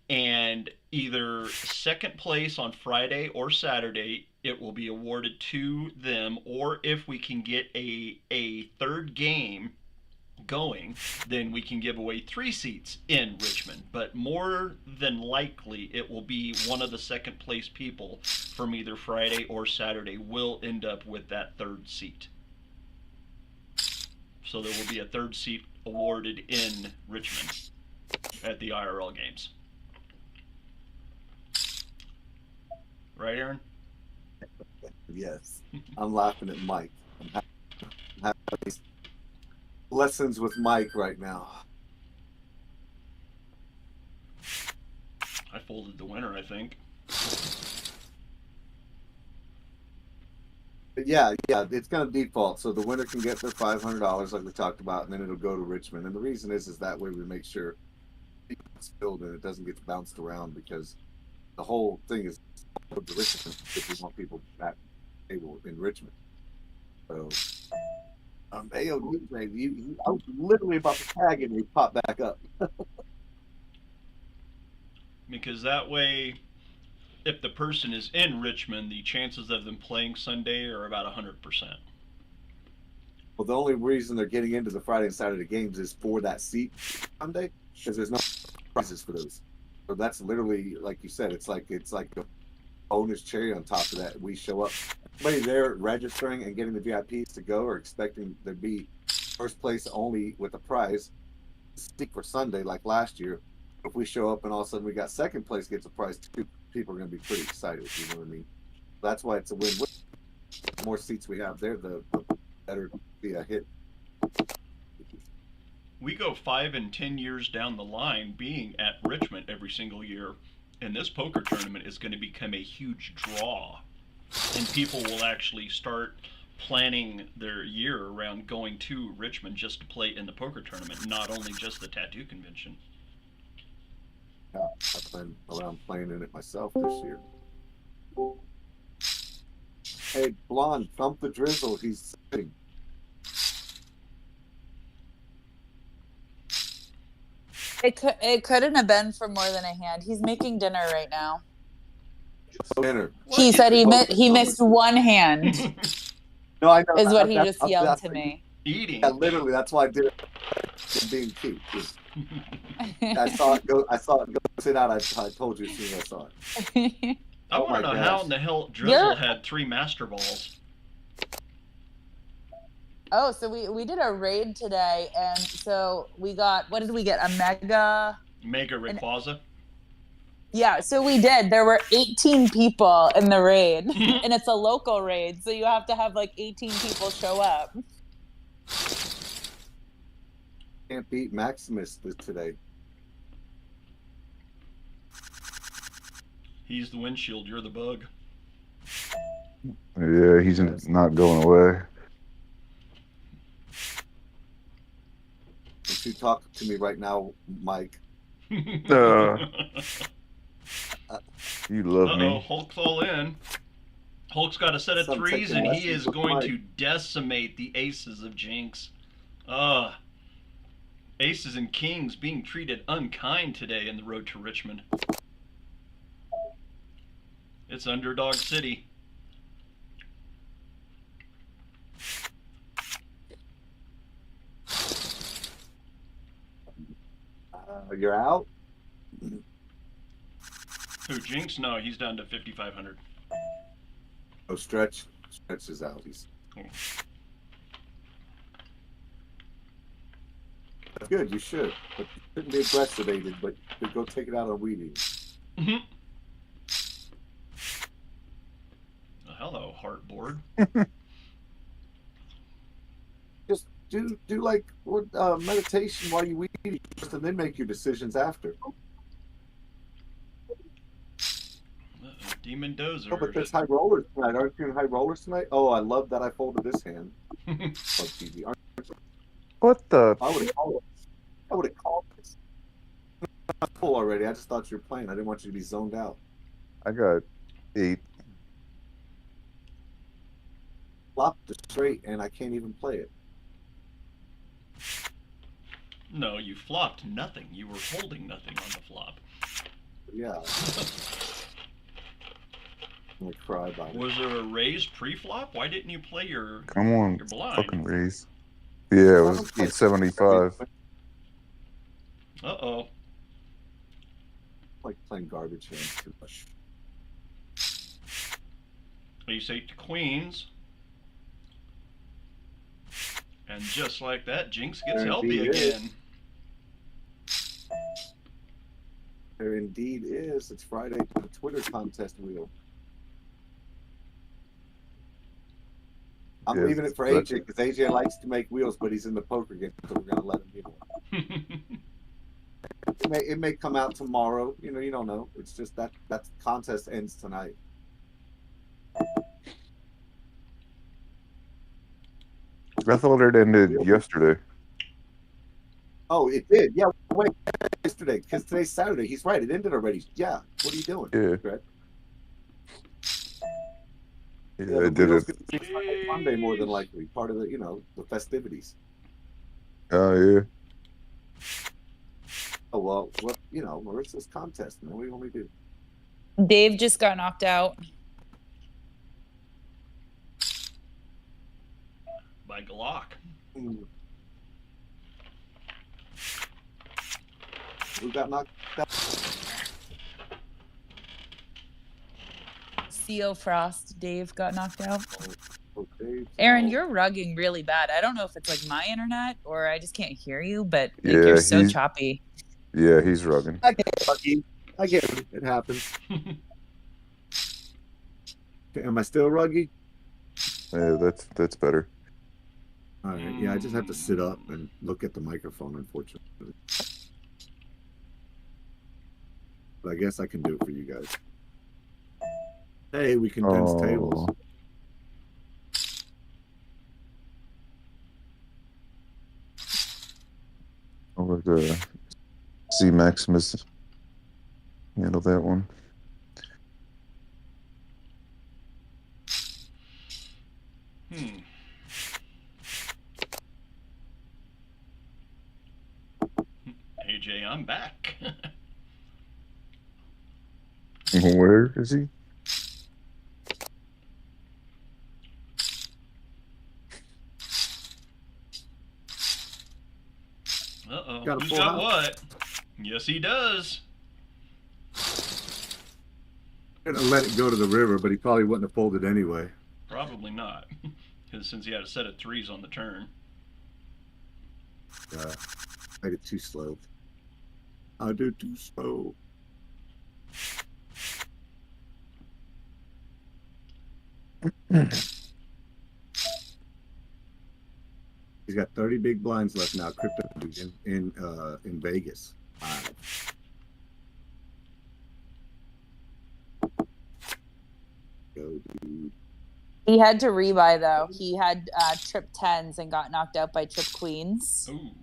and either second place on Friday or Saturday, it will be awarded to them. Or if we can get a third game going, then we can give away 3 seats in Richmond. But more than likely, it will be one of the second place people from either Friday or Saturday will end up with that third seat. So there will be a third seat awarded in Richmond at the IRL games. Right, Aaron? Yes. I'm laughing at Mike. I'm having these lessons with Mike right now. I folded the winner, I think. But yeah, it's going to default. So the winner can get their $500 like we talked about, and then it'll go to Richmond. And the reason is that way we make sure it's filled and it doesn't get bounced around, because the whole thing is to Richmond if we want people back table in Richmond. So, hey, I was literally about to tag him and he popped back up. Because that way, if the person is in Richmond, the chances of them playing Sunday are about 100%. Well, the only reason they're getting into the Friday and Saturday games is for that seat Sunday, because there's no prizes for those. So that's literally, like you said, it's like a bonus cherry on top of that. We show up, everybody there registering and getting the VIPs to go, or expecting there to be first place only with a prize seat for Sunday, like last year. If we show up and all of a sudden we got second place gets a prize too, people are going to be pretty excited. You know what I mean? That's why it's a win-win. The more seats we have there, the better be a hit. We go 5 and 10 years down the line being at Richmond every single year, and this poker tournament is going to become a huge draw, and people will actually start planning their year around going to Richmond just to play in the poker tournament, not only just the tattoo convention. Yeah, I've been around playing in it myself this year. Hey, Blonde, thump the drizzle. He's sitting. It couldn't have been for more than a hand. He's making dinner right now. Dinner. He said he missed one hand. No, I know. Is what he just yelled to me. Eating. Yeah, literally, that's why I did it. Being cute. I saw it go sit out. I told you as soon as I saw it. I want to know how in the hell Drizzle had 3 master balls. Oh, so we did a raid today, and so we got, what did we get? A mega Rayquaza? Yeah, so we did. There were 18 people in the raid, and it's a local raid, so you have to have like 18 people show up. Can't beat Maximus today. He's the windshield. You're the bug. Yeah, he's not going away. Don't you talk to me right now, Mike. You love me. Hulk's all in. Hulk's got a set of Some threes, taking and he lessons is with going Mike. to decimate the aces of Jinx. Aces and kings being treated unkind today in the road to Richmond. It's underdog city. You're out? Who, Jinx? No, he's down to 5,500. Oh, Stretch. Stretch is out. He's good. You should. But you shouldn't be aggressivated, but you could go take it out on Weedy. Mm-hmm. Hello, heartboard. Just do like meditation while you weed first, and then make your decisions after. Demon Dozer. Oh, but there's high rollers tonight. Aren't you in high rollers tonight? Oh, I love that I folded this hand. TV. What the? I would have called it. I would have called this. I'm full already. I just thought you were playing. I didn't want you to be zoned out. I got 8. Flopped the straight, and I can't even play it. No, you flopped nothing. You were holding nothing on the flop. Yeah. I'm gonna cry about it. Was there a raise pre-flop? Why didn't you play your Come on, your blind? fucking raise. Yeah, it was 875. Uh-oh. I like playing garbage hands too much. Ace 8 to queens. And just like that, Jinx gets There healthy indeed is. again. There indeed is. It's Friday, the Twitter contest wheel. I'm leaving it for AJ because AJ likes to make wheels, but he's in the poker game, so we're gonna let him do it. It may come out tomorrow. You know, you don't know. It's just that contest ends tonight. I thought it ended yesterday. Oh, it did. Yeah, wait, yesterday because today's Saturday. He's right. It ended already. Yeah. What are you doing? Yeah. Greg? Yeah, I did it. Monday more than likely. Part of the, the festivities. Oh, yeah. Oh, well, what, Marissa's contest, man. What do you want me to do? Dave just got knocked out. By Glock. Who got knocked out? CO Frost, Dave got knocked out. Oh, Dave. Aaron, you're rugging really bad. I don't know if it's like my internet or I just can't hear you, but like, Yeah, you're so choppy. Yeah, he's rugging. I get it, Lucky. I get it. It happens. Am I still ruggy? Yeah, that's better. All right. Yeah, I just have to sit up and look at the microphone, unfortunately. But I guess I can do it for you guys. Hey, we condense tables. I'll let see Maximus handle that one. AJ, I'm back. Where is he? Uh-oh. Got a Who's full got house. what? Yes, he does. I'm gonna let it go to the river, but he probably wouldn't have folded anyway. Probably not. Because since he had a set of threes on the turn. I did too slow. I did too slow. He's got 30 big blinds left now. Crypto dude in Vegas. Wow. Go, dude. He had to rebuy though. He had trip 10s and got knocked out by trip queens. Ooh.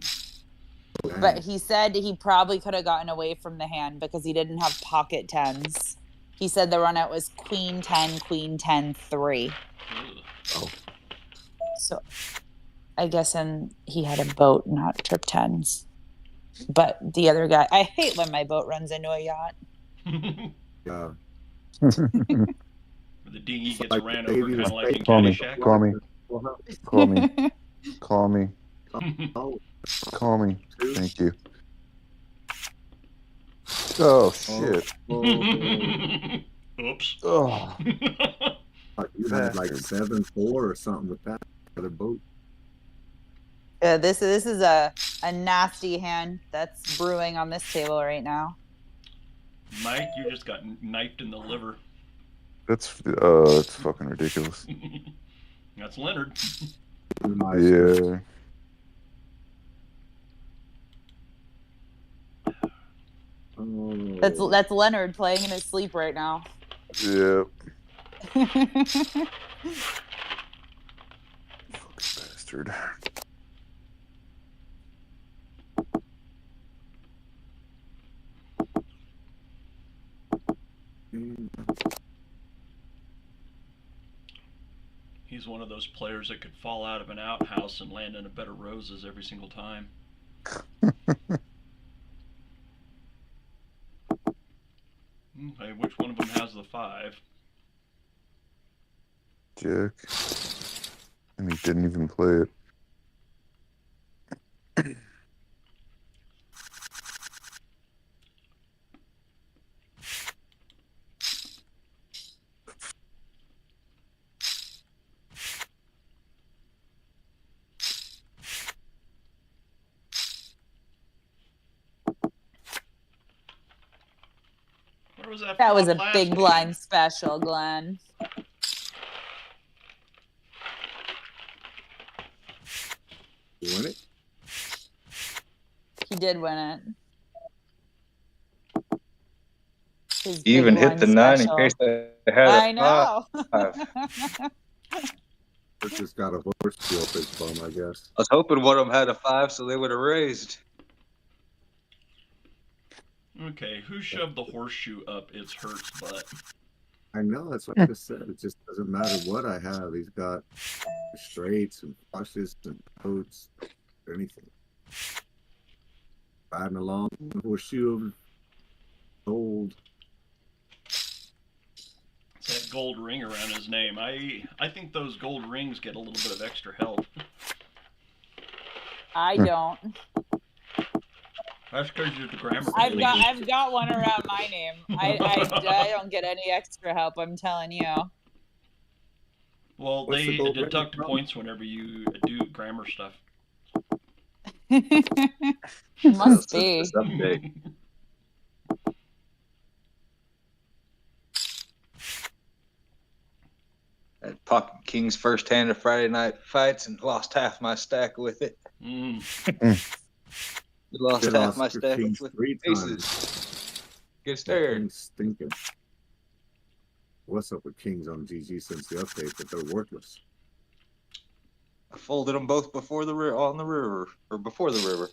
But he said he probably could have gotten away from the hand because he didn't have pocket 10s. He said the run out was queen 10, queen 10, 3. Oh. So I guess he had a boat, not trip 10s. But the other guy, I hate when my boat runs into a yacht. Yeah. The dinghy gets like ran the over, kind of like in Call me. Caddyshack. Call me. Call me. Call me. Oh, Call me. Thank you. Oh shit. Oops. Oh. You had like 7-4 or something with that other boat. This is a nasty hand that's brewing on this table right now. Mike, you just got knifed in the liver. That's fucking ridiculous. That's Leonard. Yeah. Oh. That's Leonard playing in his sleep right now. Yep. Fucking bastard. He's one of those players that could fall out of an outhouse and land in a bed of roses every single time. Hey, which one of them has the 5? Jack. And he didn't even play it. Where was that? That was a flop last big game? blind special, Glenn. You win it? He did win it. His You even big hit the blind 9 in special. case they had I a know. 5. This has got a horse deal up his bum, I guess. I was hoping one of them had a 5 so they would have raised. Okay, who shoved the horseshoe up its Hurt's butt? I know, that's what I just said. It just doesn't matter what I have. He's got straights and flushes and coats, or anything. Riding along, horseshoe of gold. It's that gold ring around his name. I think those gold rings get a little bit of extra help. I don't. That's because you're the grammar. I've got one around my name. I don't get any extra help. I'm telling you. Well, What's they the gold deduct ring from? points whenever you do grammar stuff. Must So be. this update. At Pocket King's first hand of Friday night fights and lost half my stack with it. Lost They half lost my your stack kings with 3 pieces. times. Get started. Kings stinking. What's up with kings on GG since the update? But they're worthless. I folded them both before the on the river or before the river.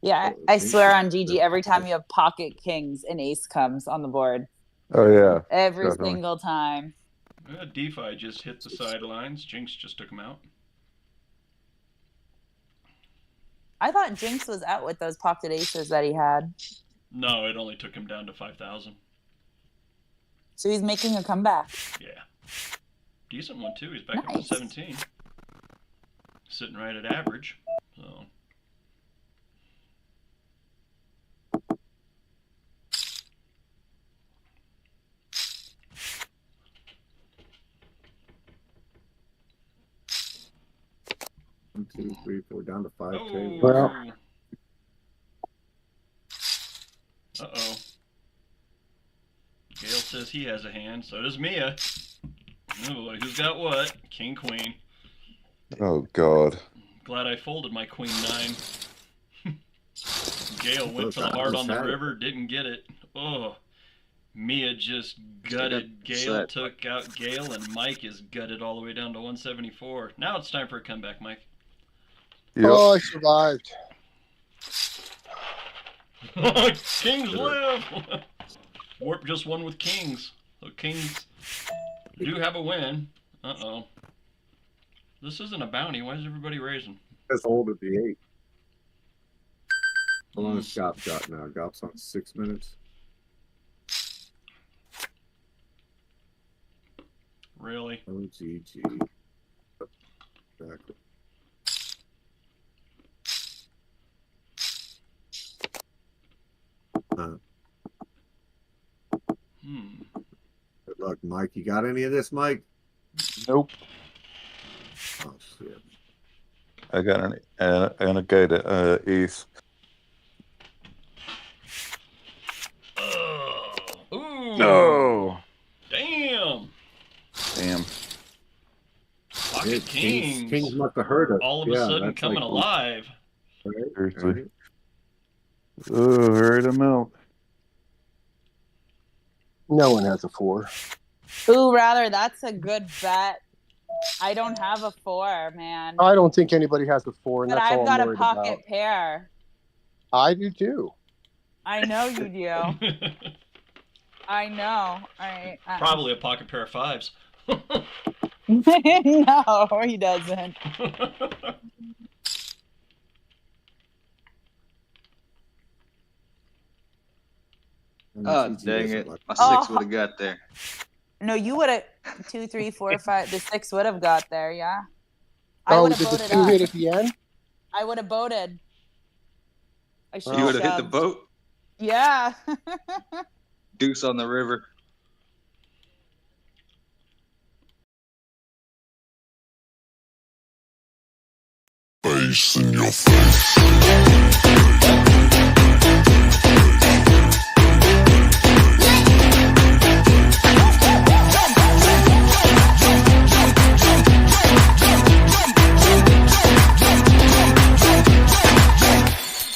Yeah, I swear on GG, every time you have pocket kings, an ace comes on the board. Oh yeah. Every Definitely. single time. DeFi just hit the sidelines. Jinx just took him out. I thought Jinx was out with those pocket aces that he had. No, it only took him down to 5,000. So he's making a comeback. Yeah. Decent one, too. He's back up to Nice. 17. Sitting right at average. So. One, 2, 3, 4, down to 5 Oh. tables. Well. Uh-oh. Gale says he has a hand, so does Mia. Oh boy, who's got what? King, queen. Oh God. Glad I folded my queen 9. Gale went for the heart on the river, didn't get it. Oh, Mia just gutted Gale, took out Gale, and Mike is gutted all the way down to 174. Now it's time for a comeback, Mike. Yep. Oh, I survived. Kings live! Warp just won with kings. So kings do have a win. Uh-oh. This isn't a bounty. Why is everybody raising? That's old at the 8. How long has Gop got now? Gop's on 6 minutes. Really? OGG. Exactly. Good luck, Mike. You got any of this, Mike? Nope. Oh, shit. I got an a guy to ace. Ooh. No. Damn. Damn. Pocket kings. Kings must have heard it. All of a sudden coming alive. Seriously. Right. Oh, hurried him out. No one has a 4. Ooh, rather, that's a good bet. I don't have a 4, man. I don't think anybody has a 4, and But that's all I've got I'm a worried pocket about. pair. I do too. I know you do. I know. Probably a pocket pair of 5s. No, he doesn't. Oh, dang it. My 6 would have got there. No, you would have 2, 3, 4, 5. The 6 would have got there, yeah. I Oh, would have did the voted 2 up. hit at the end? I would have voted. I should You would have hit the boat? Yeah. Deuce on the river. Face in your face.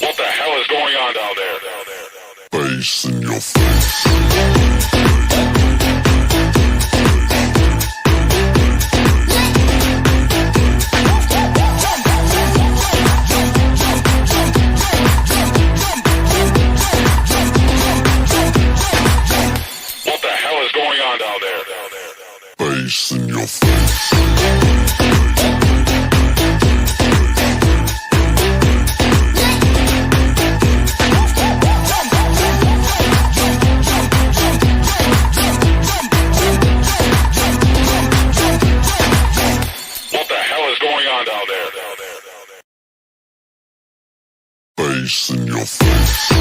What the hell is going on down there? Face in your face. What the hell is going on down there? Face in your face. What the hell is going on down there? Face in your face.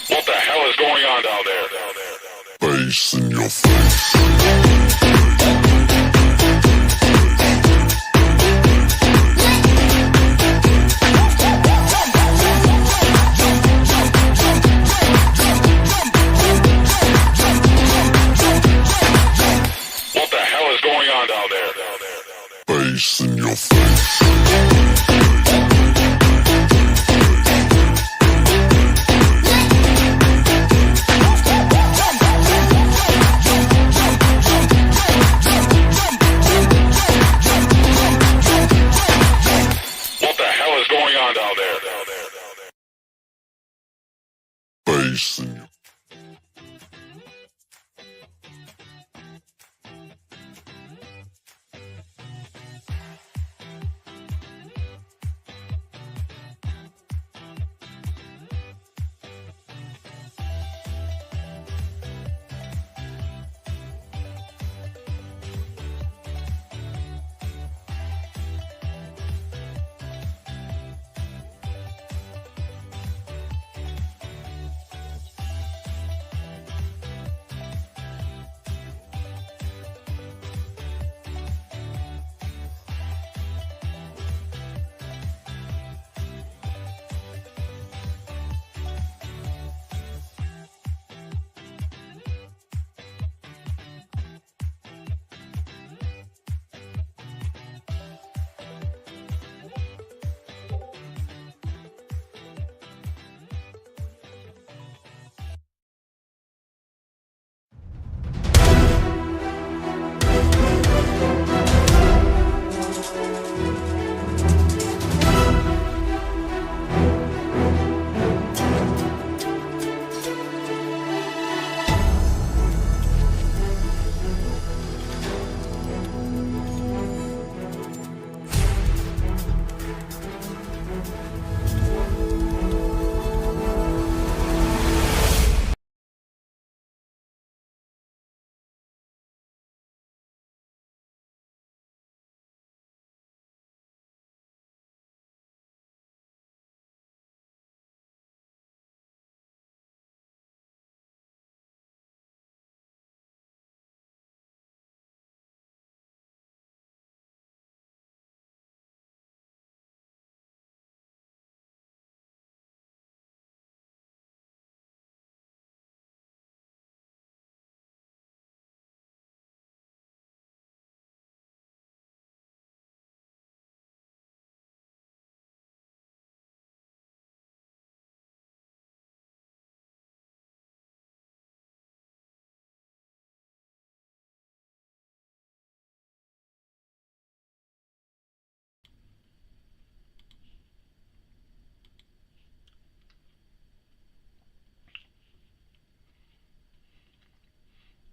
What the hell is going on down there? Face in your face. What the hell is going on down there? Face in your face. What the hell is going on down there? Face in your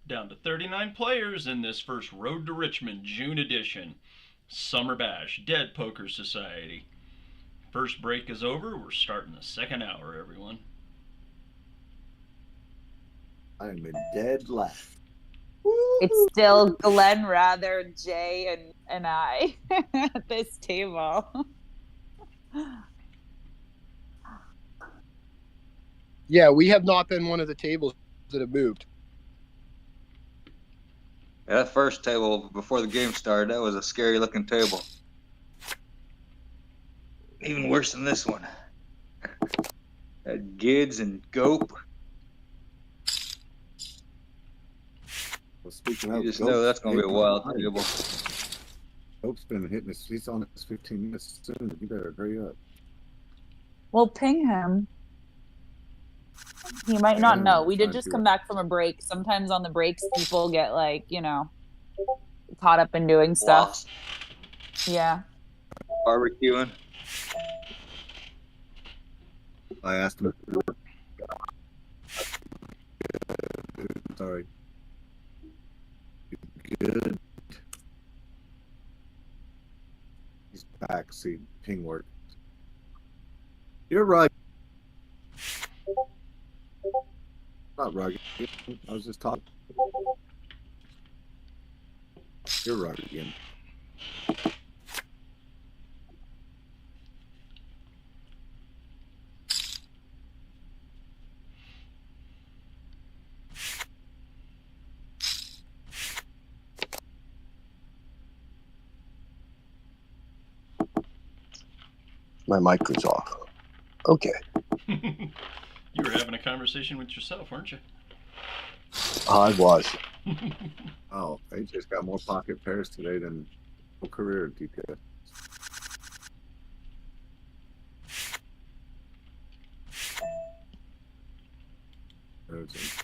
Down to 39 players in this first Road to Richmond June edition. Summer Bash, Dead Poker Society. First break is over. We're starting the second hour, everyone. I'm in dead last. It's still Glenn, Rather, Jay, and I at this table. Yeah, we have not been one of the tables that have moved. Yeah, that first table before the game started, that was a scary looking table. Even worse than this one. Had Gids and Gope. Well, speaking You of, just know that's going to be a wild Gope's table. Gope's been hitting his. He's on his 15 minutes soon. You better hurry up. We'll ping him. He might not know. We did just come back from a break. Sometimes on the breaks, people get like, caught up in doing stuff. Lost. Yeah. Barbecuing. I asked him. Sorry. Good. He's back. See, ping work. You're right. Not rugged. I was just talking. You're rugged again. My mic is off. Okay. You were having a conversation with yourself, weren't you? I was. Oh, AJ's got more pocket pairs today than whole career at DPS. There's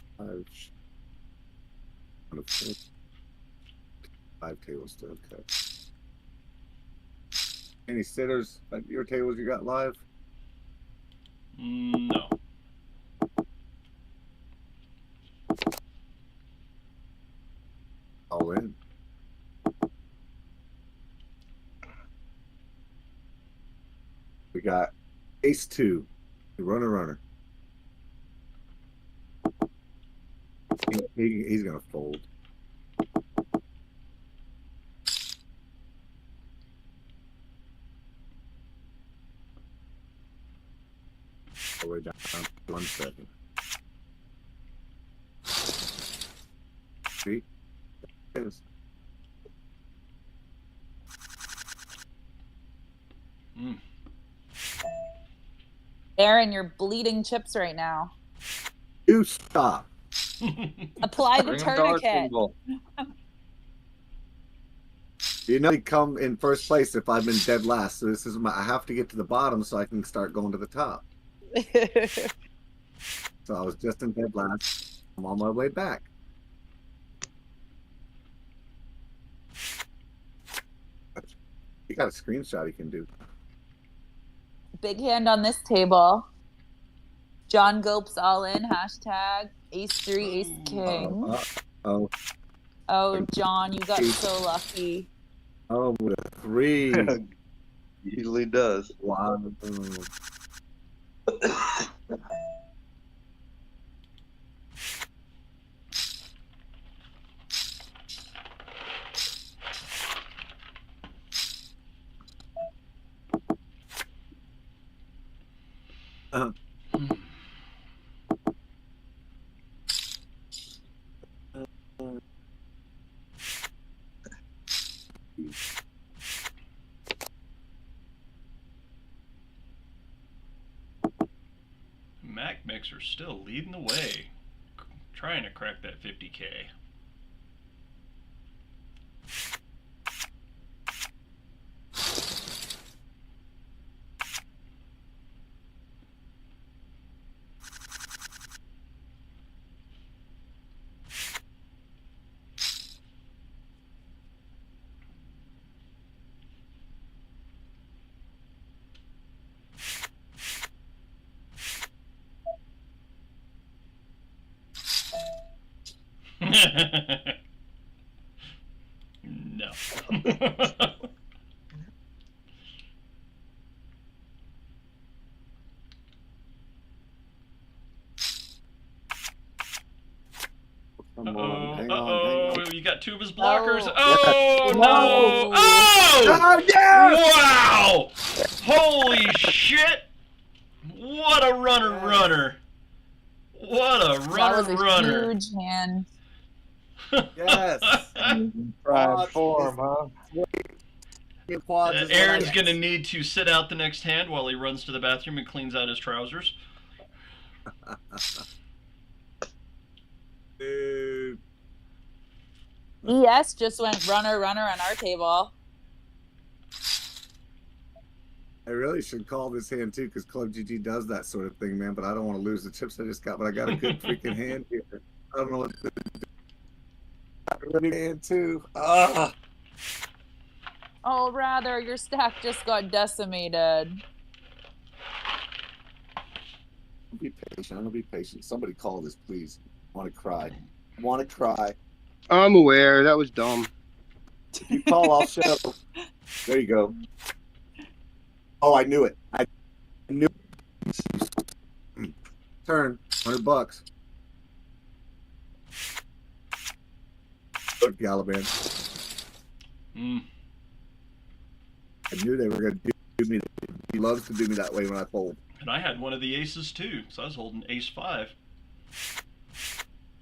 five tables still. Okay. Any sitters at your tables you got live? No. All in. We got ace two, the runner. He's gonna fold. All the way down to 1 second. See? Yes. Aaron, you're bleeding chips right now. You stop. Apply the Bring 'em to our tourniquet. table. You know, you come in first place if I've been dead last. So this is I have to get to the bottom so I can start going to the top. So I was just in dead last. I'm on my way back. You got a screenshot you can do. Big hand on this table. John Gope's all in. Hashtag ace three, ace king. Oh, John, you got so lucky. Oh, with a 3. Usually does. Wow. Mac Mixer still leading the way, trying to crack that 50K. No. Come on, Uh-oh, hang on. you got two of his blockers. Oh. Oh, Yes. no. No. Oh! Oh, yes! Wow! Holy shit! What a runner. What a That was a runner. huge hand. Yes. Pride form, huh? Quads is what Aaron's I- going to need to sit out the next hand while he runs to the bathroom and cleans out his trousers. Dude. ES just went runner on our table. I really should call this hand too, because Club GG does that sort of thing, man. But I don't want to lose the chips I just got. But I got a good freaking hand here. I don't know what to do. Hand too. Ah. Oh, rather, your stack just got decimated. Be patient. I'm gonna be patient. Somebody call this, please. I want to cry. I want to cry. I'm aware. That was dumb. If you call, I'll show. There you go. Oh, I knew it. I knew it. Turn. $100. Good Galaban. I knew they were going to do me. He loves to do me that way when I fold. And I had one of the aces too, so I was holding ace 5.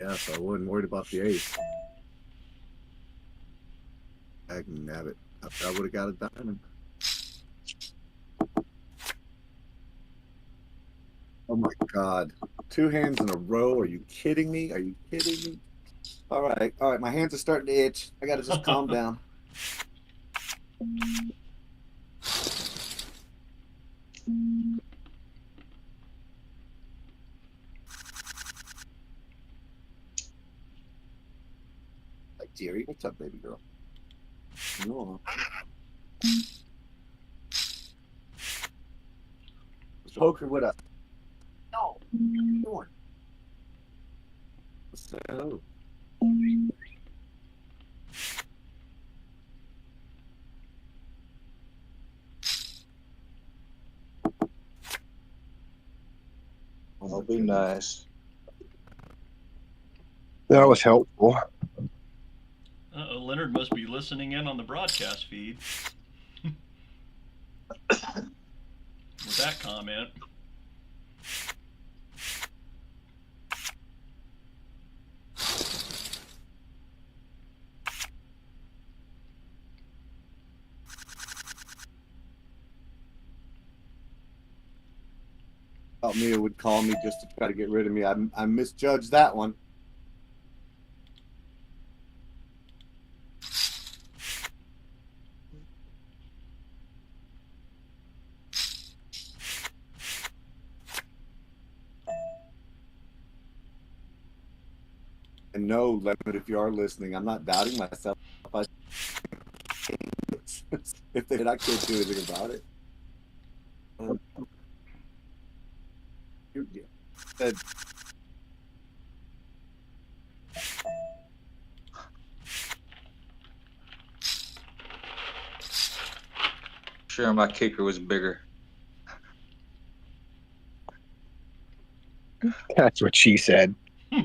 Yeah, so I wasn't worried about the ace. I can have it. I would have got a diamond. Oh my God. 2 hands in a row. Are you kidding me? Are you kidding me? All right. My hands are starting to itch. I got to just calm down. Like, Jerry, what's up, baby girl? No. Poker with us. No. Come on. So. I'll be nice. That was helpful. Uh-oh, Leonard must be listening in on the broadcast feed. With that comment. Thought Mia would call me just to try to get rid of me. I misjudged that one. And no, Leonard, if you are listening, I'm not doubting myself. If they did, I can't do anything about it. You said, Sure, my kicker was bigger. That's what she said. no,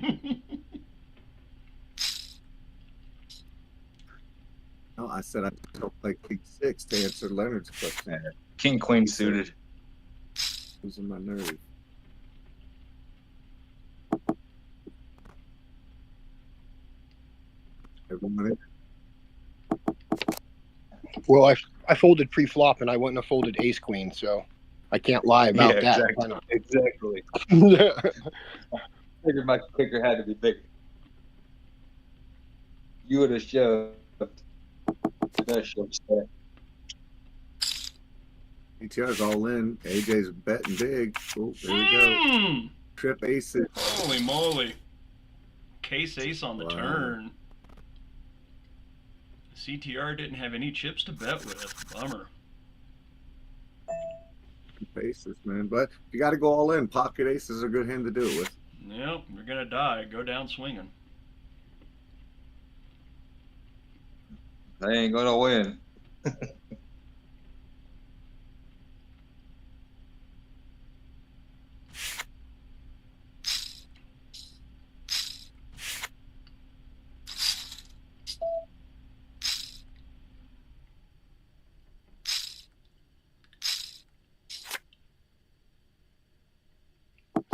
I said I don't play King 6 to answer Leonard's question. King Queen suited. Losing my nerve. Everyone, Well, I folded pre-flop and I wouldn't have folded ace queen, so I can't lie about that. Exactly. Figured my kicker had to be bigger. You would have shoved. That shoved stack. ETR's all in. AJ's betting big. Oh, there we go. Trip aces. Holy moly. Case ace on the Wow. turn. CTR didn't have any chips to bet with. Bummer. Aces, man. But you got to go all in. Pocket aces are a good hand to do it with. Yep, you're going to die. Go down swinging. They ain't gonna win.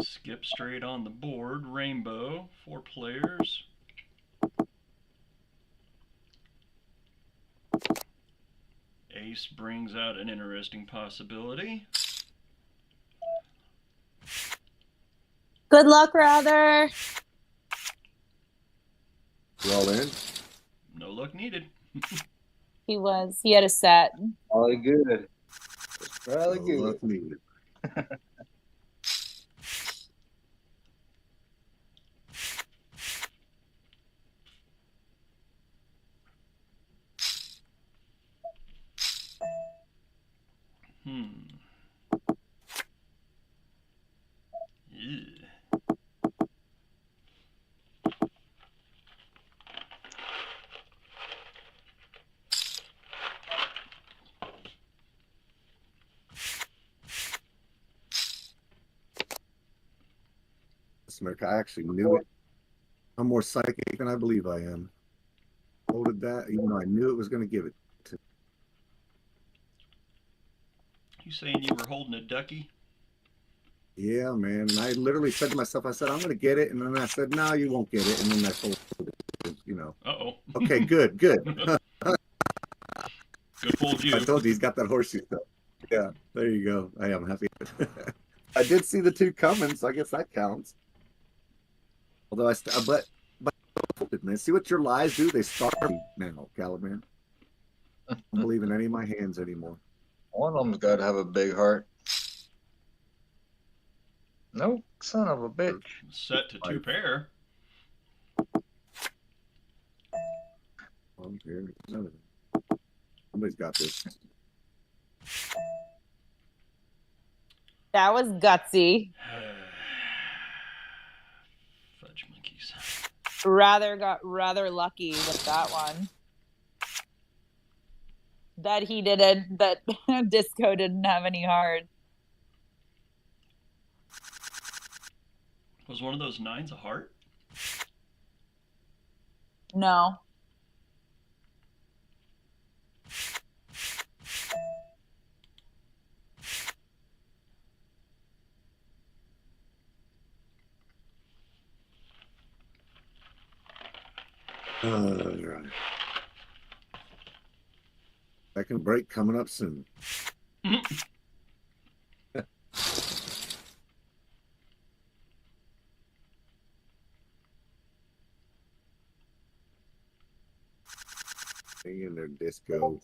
Skip straight on the board. Rainbow, 4 players. Ace brings out an interesting possibility. Good luck, rather. You all in? No luck needed. He had a set. Probably good. Probably No good. luck needed. Yeah. America, I actually knew it. I'm more psychic than I believe I am. Folded that, even though I knew it was going to give it to. You saying you were holding a ducky? Yeah, man. And I literally said to myself, I said, I'm going to get it. And then I said, no, you won't get it. And then I folded it, you know. Uh-oh. Okay, good, good. Good fold you. I told you he's got that horseshoe stuff. Yeah, there you go. I am happy. I did see the 2 coming, so I guess that counts. Although but man, see what your lies do? They starve me now, Caliban. I don't believe in any of my hands anymore. One of them's got to have a big heart. Nope, son of a bitch. Set to 2 pair. I'm here. Somebody's got this. That was gutsy. Fudge monkeys. Rather got rather lucky with that one. That Disco didn't have any hard. Was one of those 9s a heart? No. Right. Second break coming up soon. Hang in there, Disco.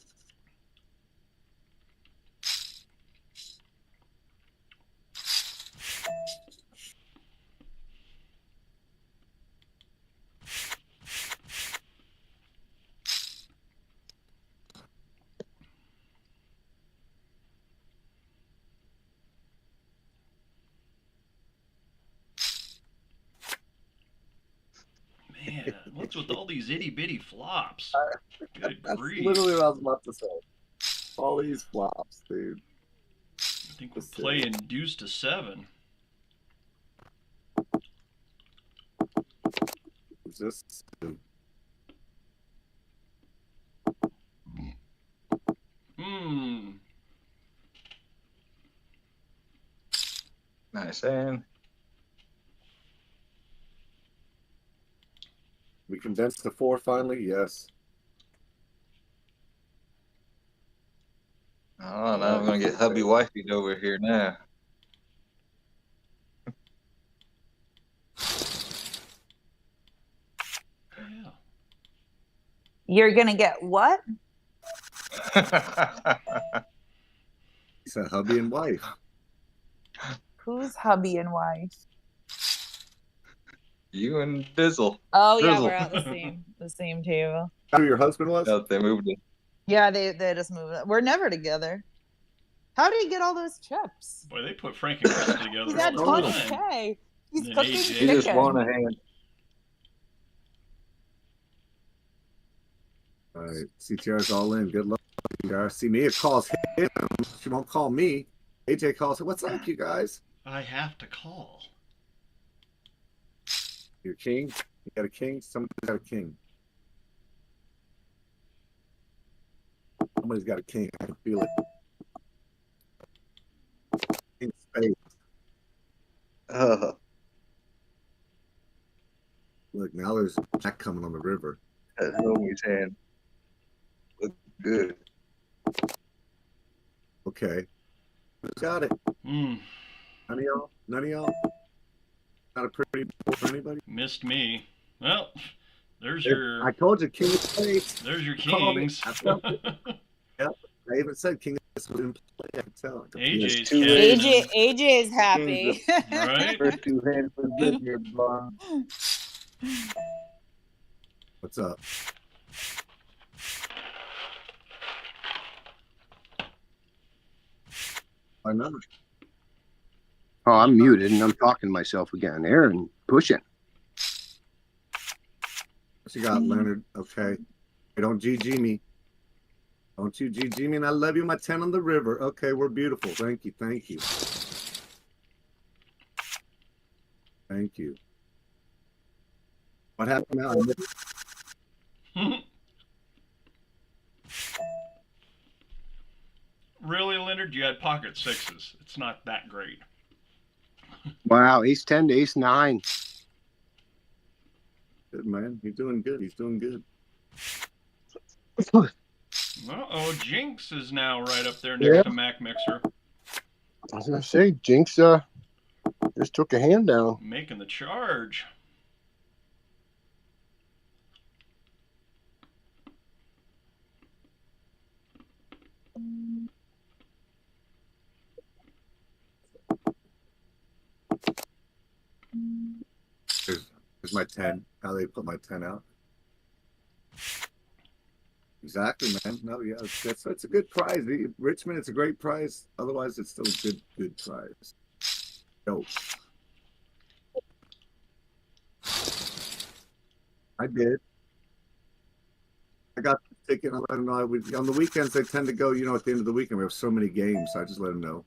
Man, what's with all these itty bitty flops? Good That's grief. literally what I was about to say. All these flops, dude. I think we're playing deuce to 7. Just Nice hand. we condensed to 4 finally. Yes. Oh, now I'm gonna get hubby wifey over here now. Yeah. You're gonna get what? He said hubby and wife. Who's hubby and wife? You and Dizzle. Oh yeah, Drizzle. we're at the same table. Who your husband was? No, they moved it. Yeah, they just moved. We're never together. How did he get all those chips? Boy, they put Frank and Crystal together He's all at the 20K. time. He's And cooking AJ. He just chicken. won a hand. All right, CTR's all in. Good luck, CTR. See, Mia calls him. She won't call me. AJ calls her. What's up, you guys? I have to call. Your king? You got a king? Somebody's got a king. Somebody's got a king. I can feel it. King space. Look, now there's Jack coming on the river. That homie's hand look good. Okay. Got it. Mm, None of y'all? None of y'all? Not a pretty board for anybody? missed me. Well, there's I your told you, king of space. there's your Called it. kings. I felt it. Yep. I even said king of space was in play. I can tell. AJ's Two cashing AJ in. AJ is happy. Right? First two hands was good here, blonde. What's up? I know. Oh, I'm muted and I'm talking to myself again. Aaron, pushing. What you got, Leonard? Okay. Hey, don't GG me. Don't you GG me, and I love you, my 10 on the river. Okay, we're beautiful. Thank you. Thank you. Thank you. What happened now? Really, Leonard? You had pocket sixes. It's not that great. Wow, ace 10 to ace 9. Good, man. He's doing good. He's doing good. Uh-oh, Jinx is now right up there next to Mac Mixer. I was gonna say, Jinx just took a hand down. Making the charge. Here's my 10. How they put my 10 out. Exactly, man. No, yeah, it's a good prize. Richmond, it's a great prize. Otherwise, it's still a good prize. Yo. I did. I got the ticket. I let them know. On the weekends, they tend to go, at the end of the weekend, we have so many games. So I just let them know.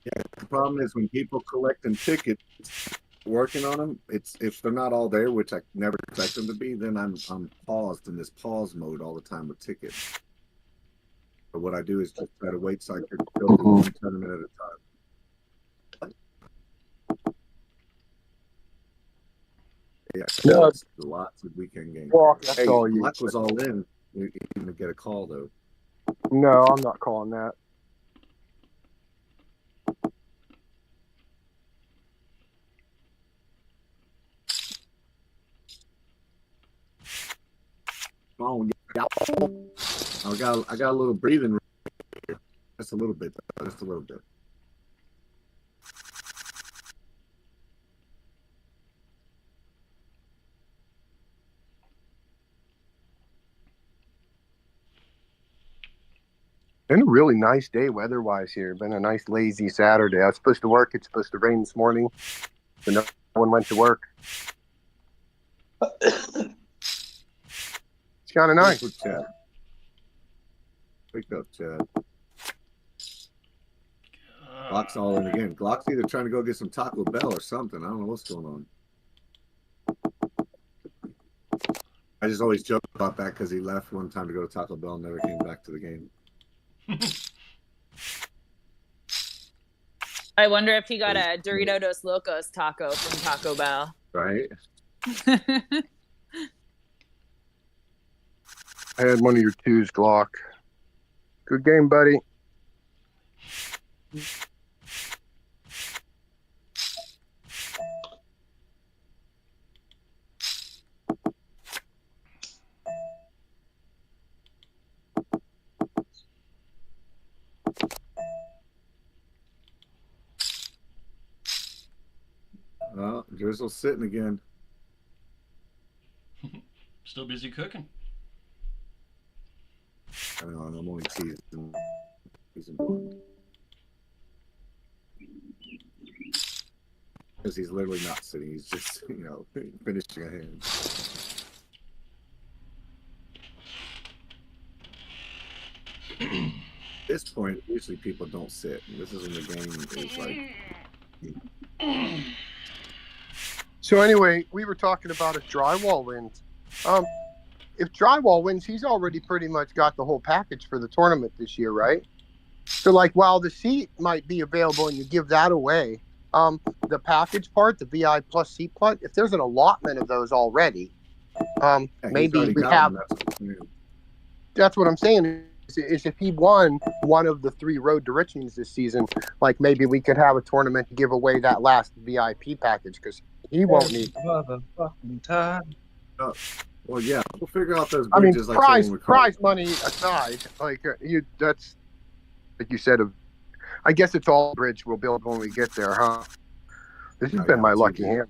Yeah, the problem is when people collecting tickets, working on them, it's if they're not all there, which I never expect them to be, then I'm paused in this pause mode all the time with tickets. But what I do is just try to wait so I can go through one tournament at a time. Yeah, lots of weekend games. Well, that's Hey, all you. Luck was all in. You didn't get a call though. No, I'm not calling that. Oh, yeah. I got a little breathing room here. Just a little bit. Just a little bit. Been a really nice day weather-wise here. Been a nice lazy Saturday. I was supposed to work. It's supposed to rain this morning. But no one went to work. It's kind of nice. Wake up, Chad. Glock's all in again. Glock's either trying to go get some Taco Bell or something. I don't know what's going on. I just always joke about that because he left one time to go to Taco Bell and never came back to the game. I wonder if he got a Dorito Dos Locos taco from Taco Bell. Right? I had one of your twos, Glock. Good game, buddy. Well, Drizzle's sitting again. Still busy cooking. I don't know. I'm only teasing. Because he's literally not sitting. He's just, finishing a hand. At this point, usually people don't sit. This is when the game is like. So anyway, we were talking about if Drywall wins. If Drywall wins, he's already pretty much got the whole package for the tournament this year, right? So like, while the seat might be available and you give that away, the package part, the VI plus seat part, if there's an allotment of those already, maybe we have. That's what I'm saying. Is if he won one of the 3 Road to Richmonds this season, like maybe we could have a tournament to give away that last VIP package because he won't need motherfucking time. Well, yeah, we'll figure out those bridges. Prize money aside, that's like you said. I guess it's all bridge we'll build when we get there, huh? This has been my lucky hand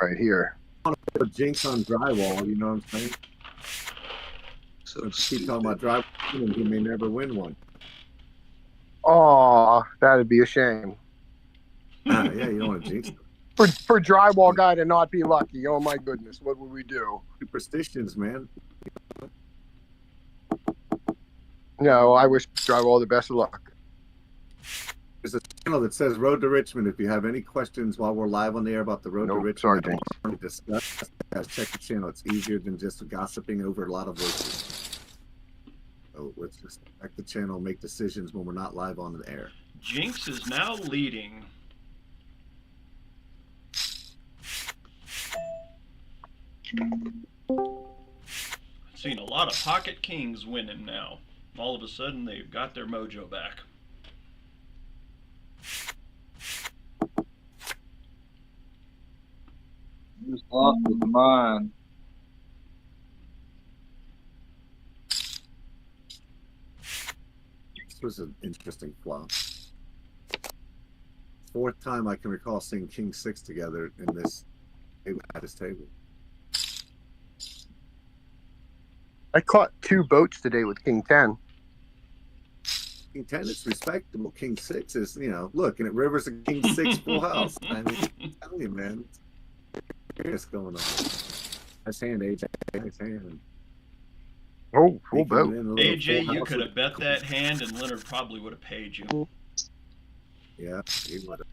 right here. I want to put a jinx on Drywall. You know what I'm saying? So keep talking about Drywall, and he may never win one. Oh, that'd be a shame. Yeah, you don't want to jinx him. For Drywall guy to not be lucky. Oh my goodness, what would we do? Superstitions, man. No, I wish Drywall the best of luck. There's a channel that says Road to Richmond. If you have any questions while we're live on the air about the Road to Richmond, sorry, discuss, guys, check the channel. It's easier than just gossiping over a lot of voices. So let's just check the channel, make decisions when we're not live on the air. Jinx is now leading. Seen a lot of pocket kings winning now. All of a sudden, they've got their mojo back. Just lost his mind. This was an interesting flop. 4th time I can recall seeing King 6 together in this at his table. I caught 2 boats today with King 10. King 10 is respectable. King 6 is, look, and it rivers a King 6 full house. I mean, I'm telling you, man. What's going on? Nice hand, AJ. Nice hand. Oh, full boat. AJ, you could have bet that hand, and Leonard probably would have paid you. Yeah, he would have.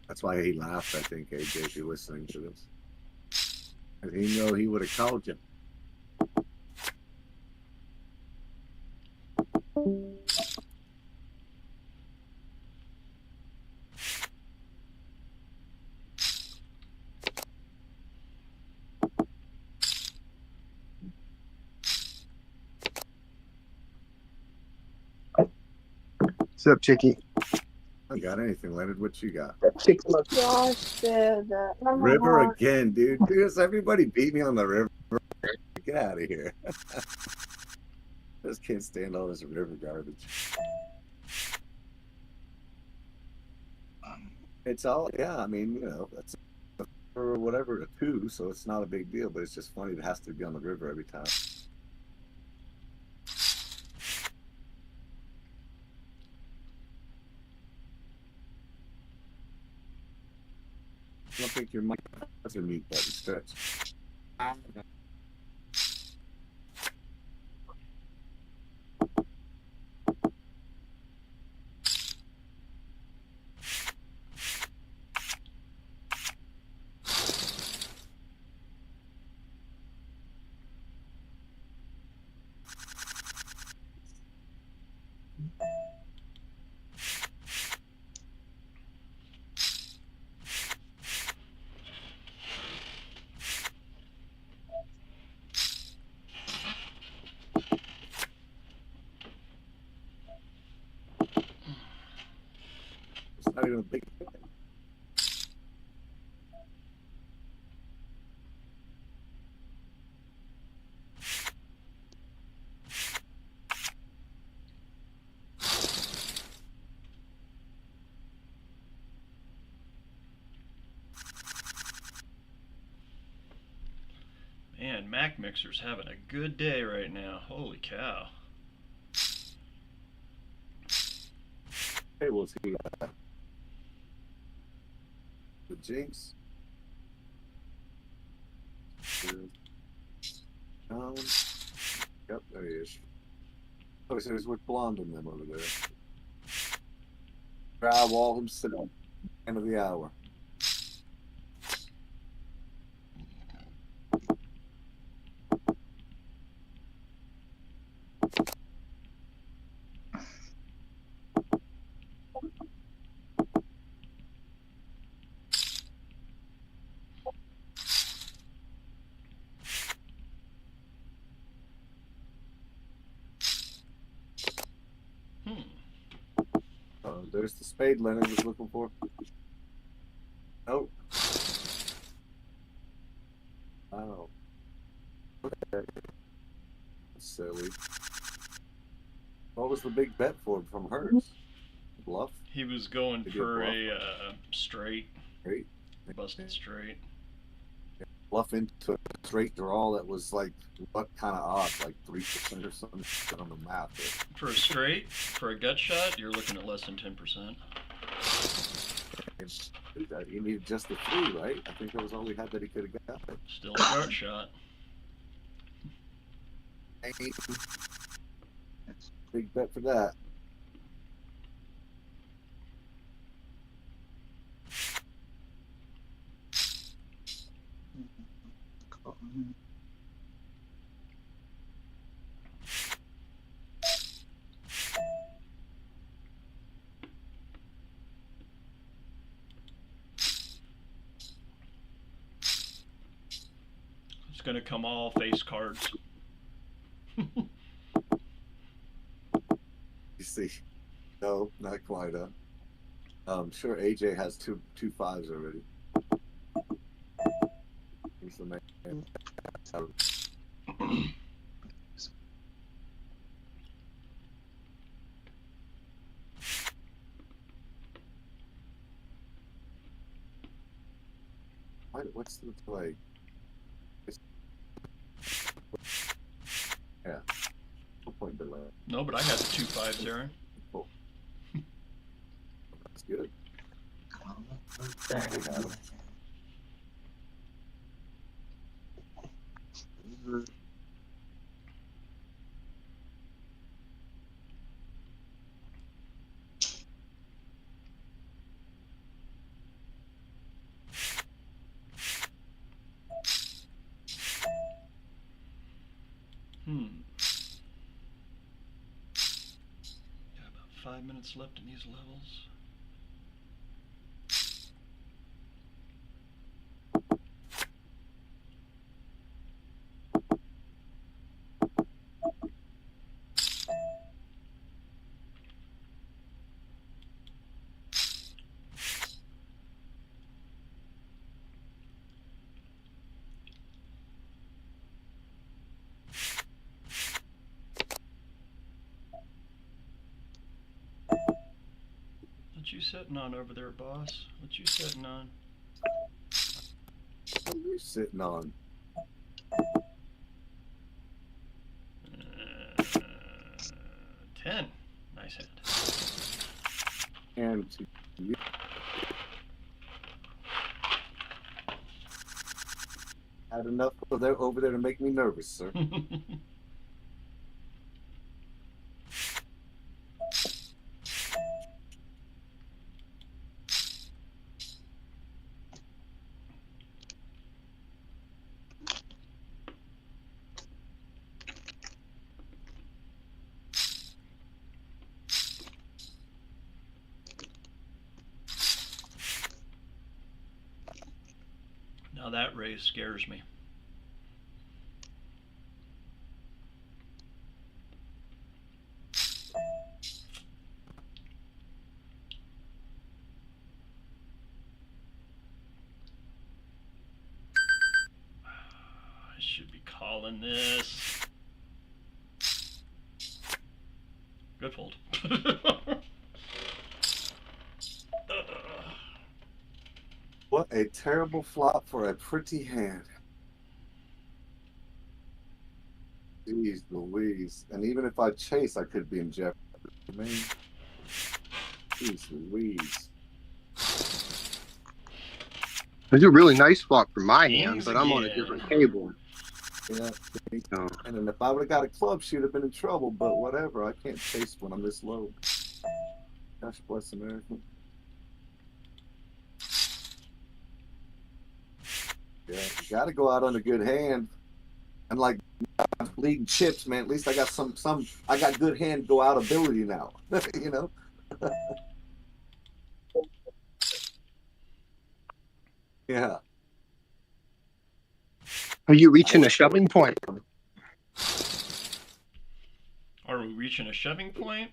That's why he laughed, I think, AJ, if you're listening to this. And he know he would have called you. What's up, Chicky? I got anything, Leonard. What you got? Josh did that. River again, dude. Dude, everybody beat me on the river. Get out of here. Just can't stand all this river garbage. It's all, yeah, I mean, that's or whatever, a 2, so it's not a big deal, but it's just funny it has to be on the river every time. I don't think your mic has a mute button stretch. It's not even a big thing. Man, Mac Mixer's having a good day right now. Holy cow. tables he at? The Jinx. Yep, there he is. Oh, so he's with Blonde and them over there. Crowd wall himself. End of the hour. There's the spade Leonard was looking for. Nope. Oh. Okay. Silly. What was the big bet for from hers? Bluff? He was going for a straight. Straight? Busted straight. Bluff into a straight draw that was like, what kind of odds? Like 3% or something on the math. For a straight, for a gut shot, you're looking at less than 10%. He needed just the 3, right? I think that was all we had that he could have got. Still a gut shot. Big bet for that. It's going to come all face cards. You see, no, not quite. I'm sure AJ has two 5s already. He's the man. What's the play? Yeah. No point delay. No, but I had the 2 5s, Aaron. Cool. That's good. Got about 5 minutes left in these levels. What you sitting on over there, boss? What you sitting on? What are you sitting on? 10. Nice hand. And to you. Had enough over there to make me nervous, sir. Now that raise scares me. I should be calling this. Good fold. What a terrible flop for a pretty hand. Jeez Louise. And even if I chase, I could be in jeopardy. I mean, Jeez Louise. It's a really nice flop for my hand, Kings but I'm on a again. different table. Yeah. So, And then if I would have got a club, she'd have been in trouble. But whatever. I can't chase when I'm this low. Gosh bless America. Yeah, you got to go out on a good hand. And like leading chips, man. At least I got some. I got good hand go out ability now. You know. Yeah. are you reaching a shoving point? Are we reaching a shoving point?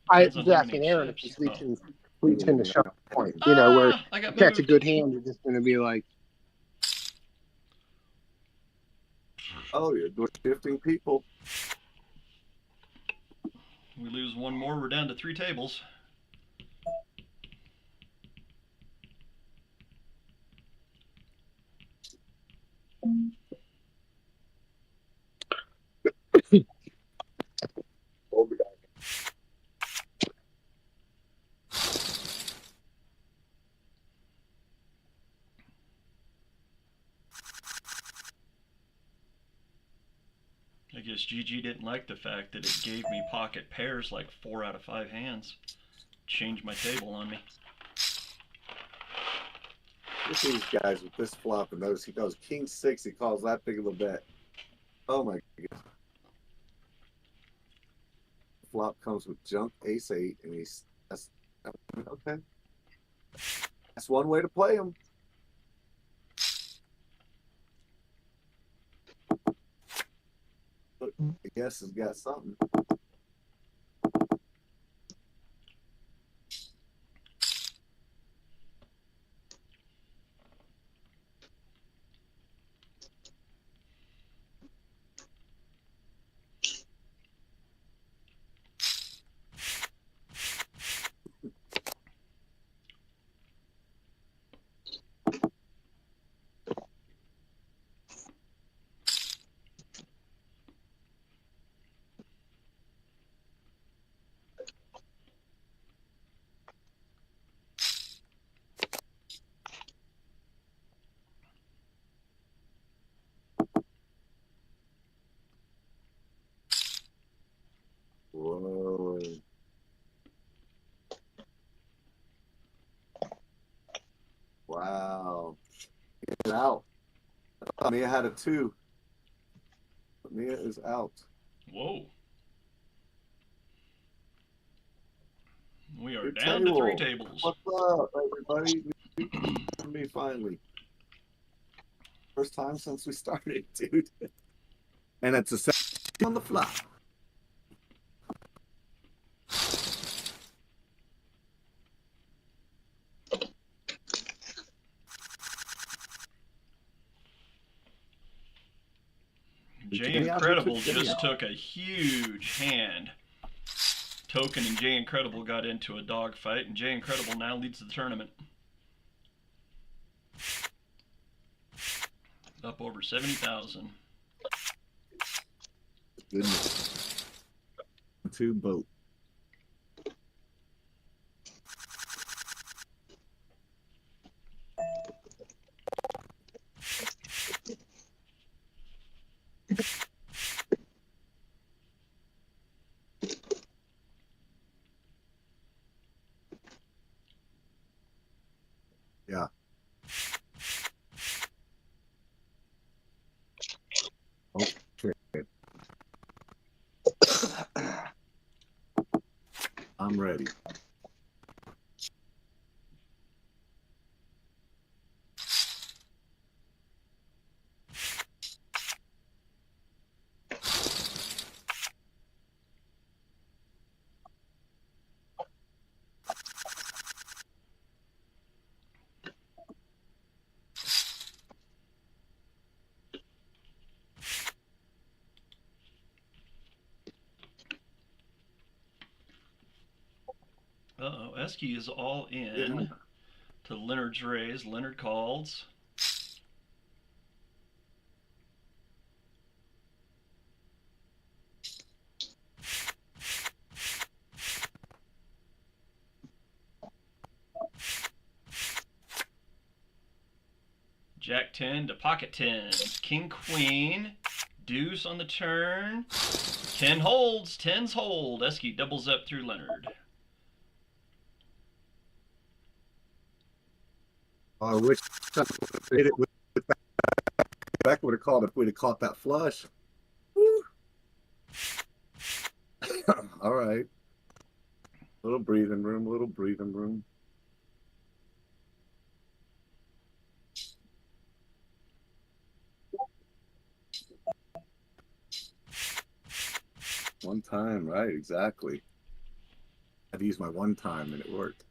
I Depends on was how asking many Aaron if chips. he's reaching the shoving point. You know, where I got you catch a moved. good hand, you're just going to be like, Oh, you're doing shifting people. We lose one more. We're down to 3 tables. I guess GG didn't like the fact that it gave me pocket pairs like 4 out of 5 hands. Changed my table on me. Look at these guys with this flop, and notice he goes king 6. He calls that big of a bet. Oh my goodness. Flop comes with junk ace 8, and that's okay. That's one way to play him. Look, I guess has got something. Whoa. Wow. Get out. Mia had a 2. But Mia is out. Whoa. We are Good down to 3 table. tables. What's up, everybody? Me finally. First time since we started, dude. And it's a 7 on the flop. Jay Incredible just took a huge hand. Token and Jay Incredible got into a dogfight, and Jay Incredible now leads the tournament. Up over 70,000. Goodness. 2 boat. Yeah. Okay. I'm ready. Uh-oh, Esky is all in to Leonard's raise. Leonard calls. Jack 10 to pocket 10. King Queen. Deuce on the turn. 10 holds. 10s hold. Esky doubles up through Leonard. I wish I did it with Beck would have called if we'd have caught that flush. Woo. All right. Little breathing room, little breathing room. One time, right? Exactly. I had to use my one time and it worked.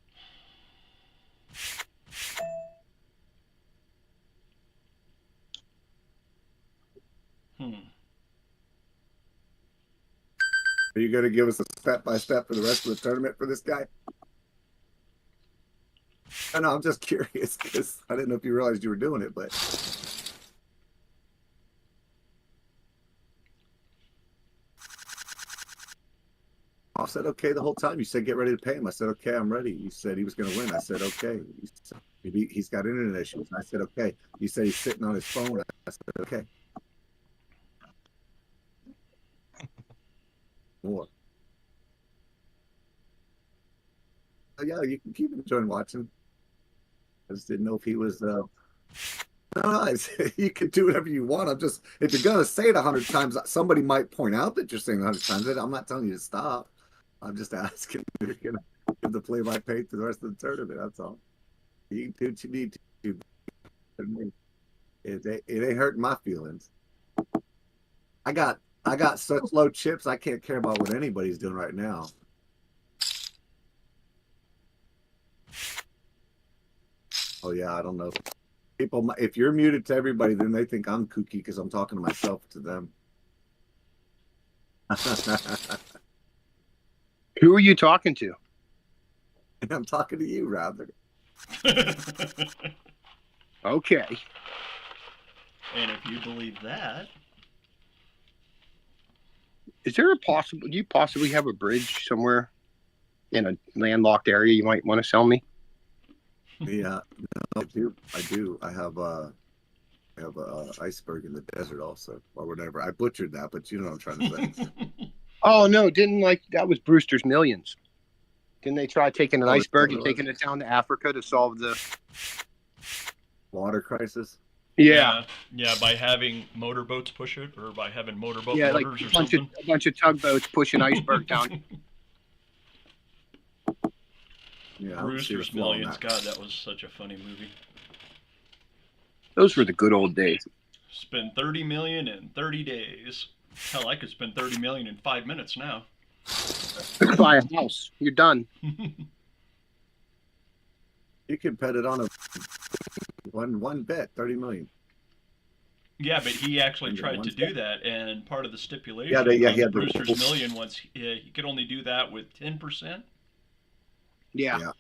Are you going to give us a step-by-step for the rest of the tournament for this guy? I know, I'm just curious because I didn't know if you realized you were doing it, but... I said, okay, the whole time. You said, get ready to pay him. I said, okay, I'm ready. You said he was going to win. I said, okay. Maybe he's got internet issues. I said, okay. You said he's sitting on his phone. I said, okay. More. Oh, yeah, you can keep enjoying watching. I just didn't know if he was... No, you can do whatever you want. I'm just... If you're going to say it 100 times, somebody might point out that you're saying 100 times. I'm not telling you to stop. I'm just asking if you're going to give the play-by-play to the rest of the tournament. That's all. You can do what you need to. It ain't hurting my feelings. I got such low chips, I can't care about what anybody's doing right now. Oh, yeah, I don't know. People, if you're muted to everybody, then they think I'm kooky because I'm talking to myself to them. Who are you talking to? I'm talking to you, rather. Okay. And if you believe that... Is there do you possibly have a bridge somewhere in a landlocked area you might want to sell me? Yeah, no, I do. I have a iceberg in the desert also, or whatever. I butchered that, but you know what I'm trying to say. Oh no, that was Brewster's Millions. Didn't they try taking an iceberg and taking it down to Africa to solve the water crisis? Yeah. Yeah, by having motorboats push it, or by having motorboat like motors or something. A bunch of tugboats pushing iceberg down. Yeah, Brewster's Millions. God, that was such a funny movie. Those were the good old days. Spend 30 million in 30 days. Hell, I could spend 30 million in 5 minutes now. Buy a house. You're done. You can bet it on a one bet, 30 million. Yeah, but he actually tried to do that, and part of the stipulation on the Brewster's Million was he could only do that with 10%. Yeah.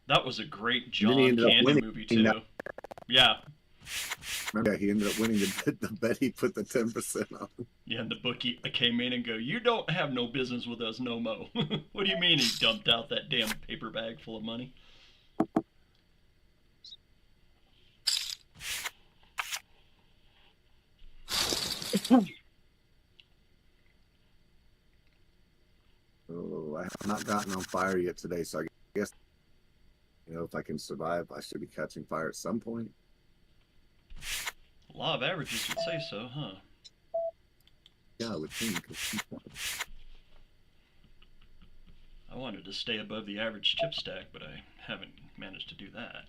That was a great John Candy movie too. Yeah. Remember, he ended up winning the bet he put the 10% on. Yeah, and the bookie came in and go, "You don't have no business with us no mo." What do you mean he dumped out that damn paper bag full of money? Oh, I have not gotten on fire yet today, so I guess, if I can survive, I should be catching fire at some point. Law of averages would say so, huh? Yeah, I would think. I wanted to stay above the average chip stack, but I haven't managed to do that.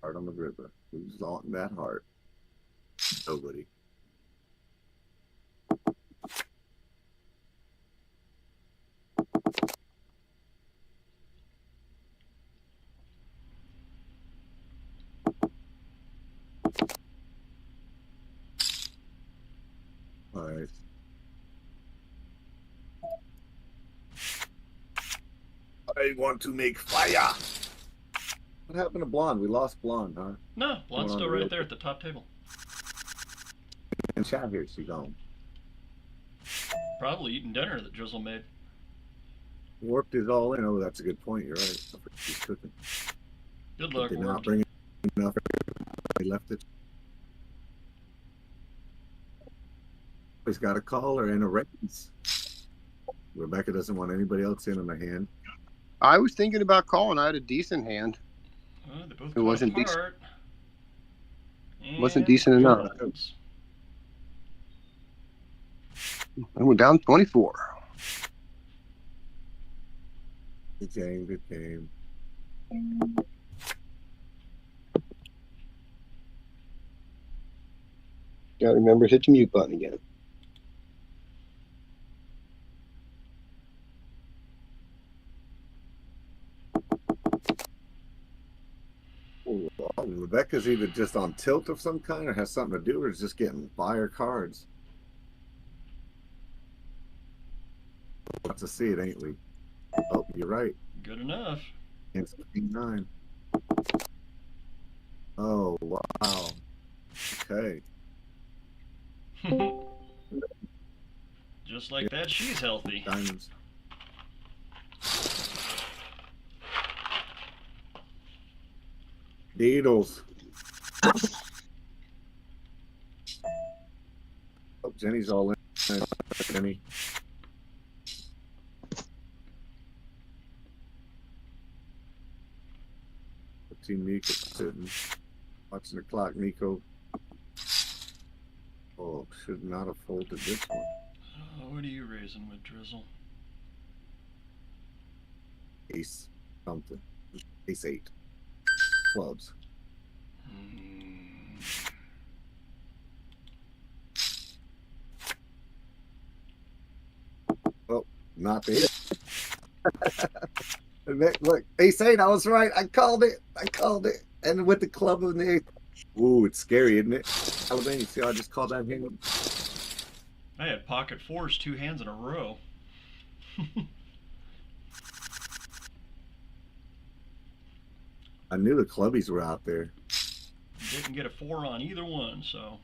Heart on the river. Who's on that heart? Nobody. All right. I want to make fire. What happened to Blonde? We lost Blonde, huh? No, Blonde's still right there at the top table. And chat here, she gone. Probably eating dinner that Drizzle made. Warped is all in. Oh, that's a good point. You're right. She's cooking. Good luck, Did not Warped. bring enough. They left it. He's got a caller and a raise. Rebecca doesn't want anybody else in on the hand. I was thinking about calling. I had a decent hand. Well, they both It wasn't got decent. apart. Wasn't decent enough. Oops. And we're down 24. Good game, good game. Gotta remember to hit the mute button again. Well, Rebecca's either just on tilt of some kind or has something to do, or is just getting fire cards. We'll have to see it, ain't we? Oh, you're right. Good enough. It's 9. Oh, wow. Okay. Just like that, she's healthy. Diamonds. Needles. Oh, Jenny's all in. Jenny. Team Nico sitting, watching the clock. Nico. Oh, should not have folded this one. What are you raising with Drizzle? Ace something. Ace 8. Clubs. Oh, not the Look, Ace 8, I was right. I called it. And with the club of the 8th. Ooh, it's scary, isn't it? Alabama, see how I just called that hand? I had pocket 4s 2 hands in a row. I knew the clubbies were out there. Didn't get a 4 on either one, so.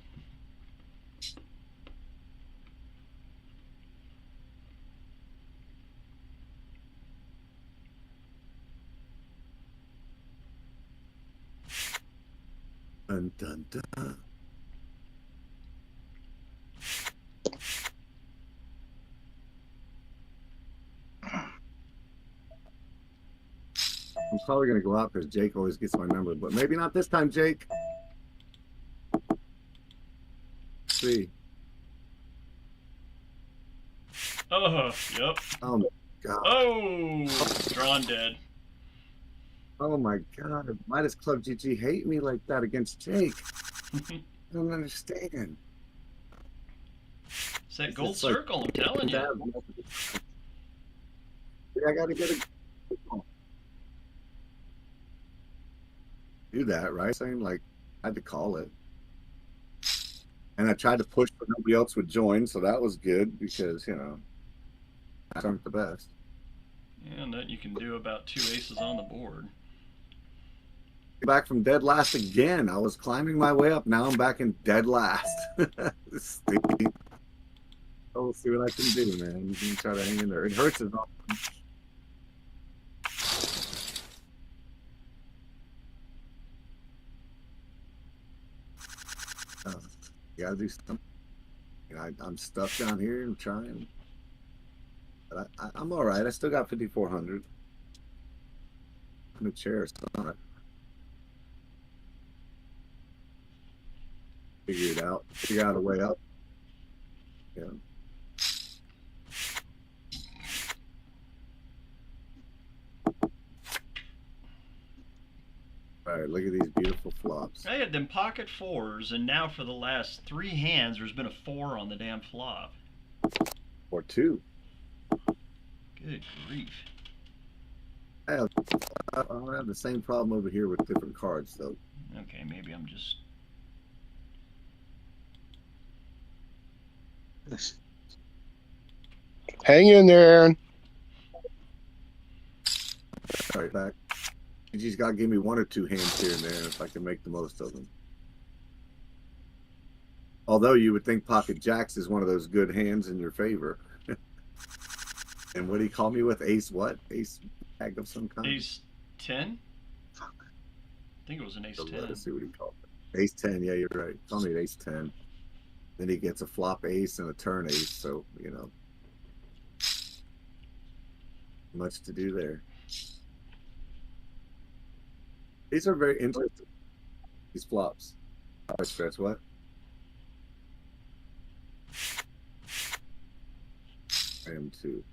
Dun, dun, dun. I'm probably going to go out because Jake always gets my number, but maybe not this time, Jake. Let's see. Oh, yep. Oh, my God. Oh, drawn dead. Oh, my God. Why does Club GG hate me like that against Jake? I don't understand. It's that gold circle, I'm telling you. I got to get a... Do that, right? Saying like I had to call it, and I tried to push, but nobody else would join, so that was good because I aren't the best. Yeah, nothing you can do about 2 aces on the board. Back from dead last again. I was climbing my way up. Now I'm back in dead last. Steve. We'll see what I can do, man. You can try to hang in there. It hurts as well. You gotta do something. I'm stuck down here and trying, but I'm all right. I still got 5,400 in the chair. It's all right. Figure it out. Figure out a way up. Yeah. All right, look at these beautiful flops. I had them pocket 4s, and now for the last 3 hands, there's been a 4 on the damn flop. Or 2. Good grief. I don't have the same problem over here with different cards, though. Okay, maybe I'm just... Hang in there, Aaron. All right, back. You just got to give me one or two hands here and there if I can make the most of them. Although you would think Pocket Jacks is one of those good hands in your favor. And what do you call me with? Ace what? Ace bag of some kind? Ace 10? I think it was an ace 10. Let's see what he called it. Ace 10, yeah, you're right. Call me ace 10. Then he gets a flop ace and a turn ace, so, you know. Much to do there. These are very interesting. These flops. I stretch what? I am too.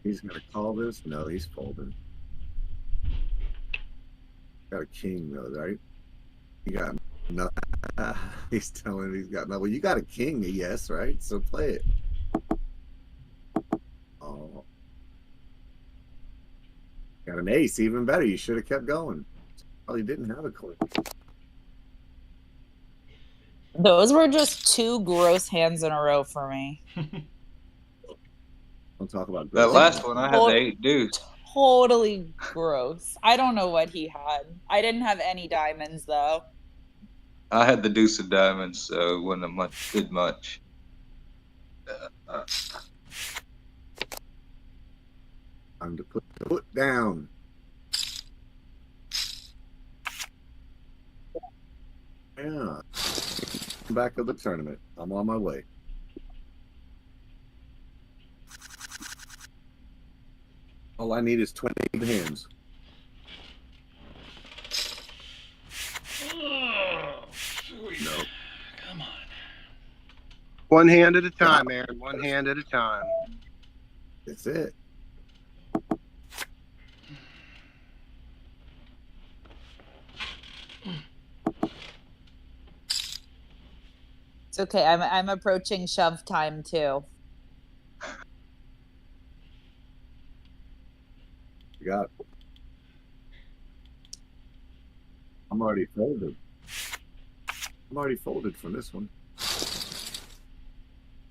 He's gonna call this? No, he's folding. Got a king though, right? You got nothing. He's telling me he's got nothing. Well, you got a king, yes, right? So play it. Oh. Got an ace, even better. You should have kept going. Probably didn't have a queen. Those were just two gross hands in a row for me. Don't talk about that last one. I had the 8 deuce. Totally gross. I don't know what he had. I didn't have any diamonds though. I had the deuce of diamonds, so it wouldn't have did much. Time to put the foot down. Yeah. Back of the tournament. I'm on my way. All I need is 20 hands. Oh, sweet. No. Come on. One hand at a time, Aaron. One hand at a time. That's it. It's okay. I'm approaching shove time too. You got it. I'm already folded. I'm already folded from this one.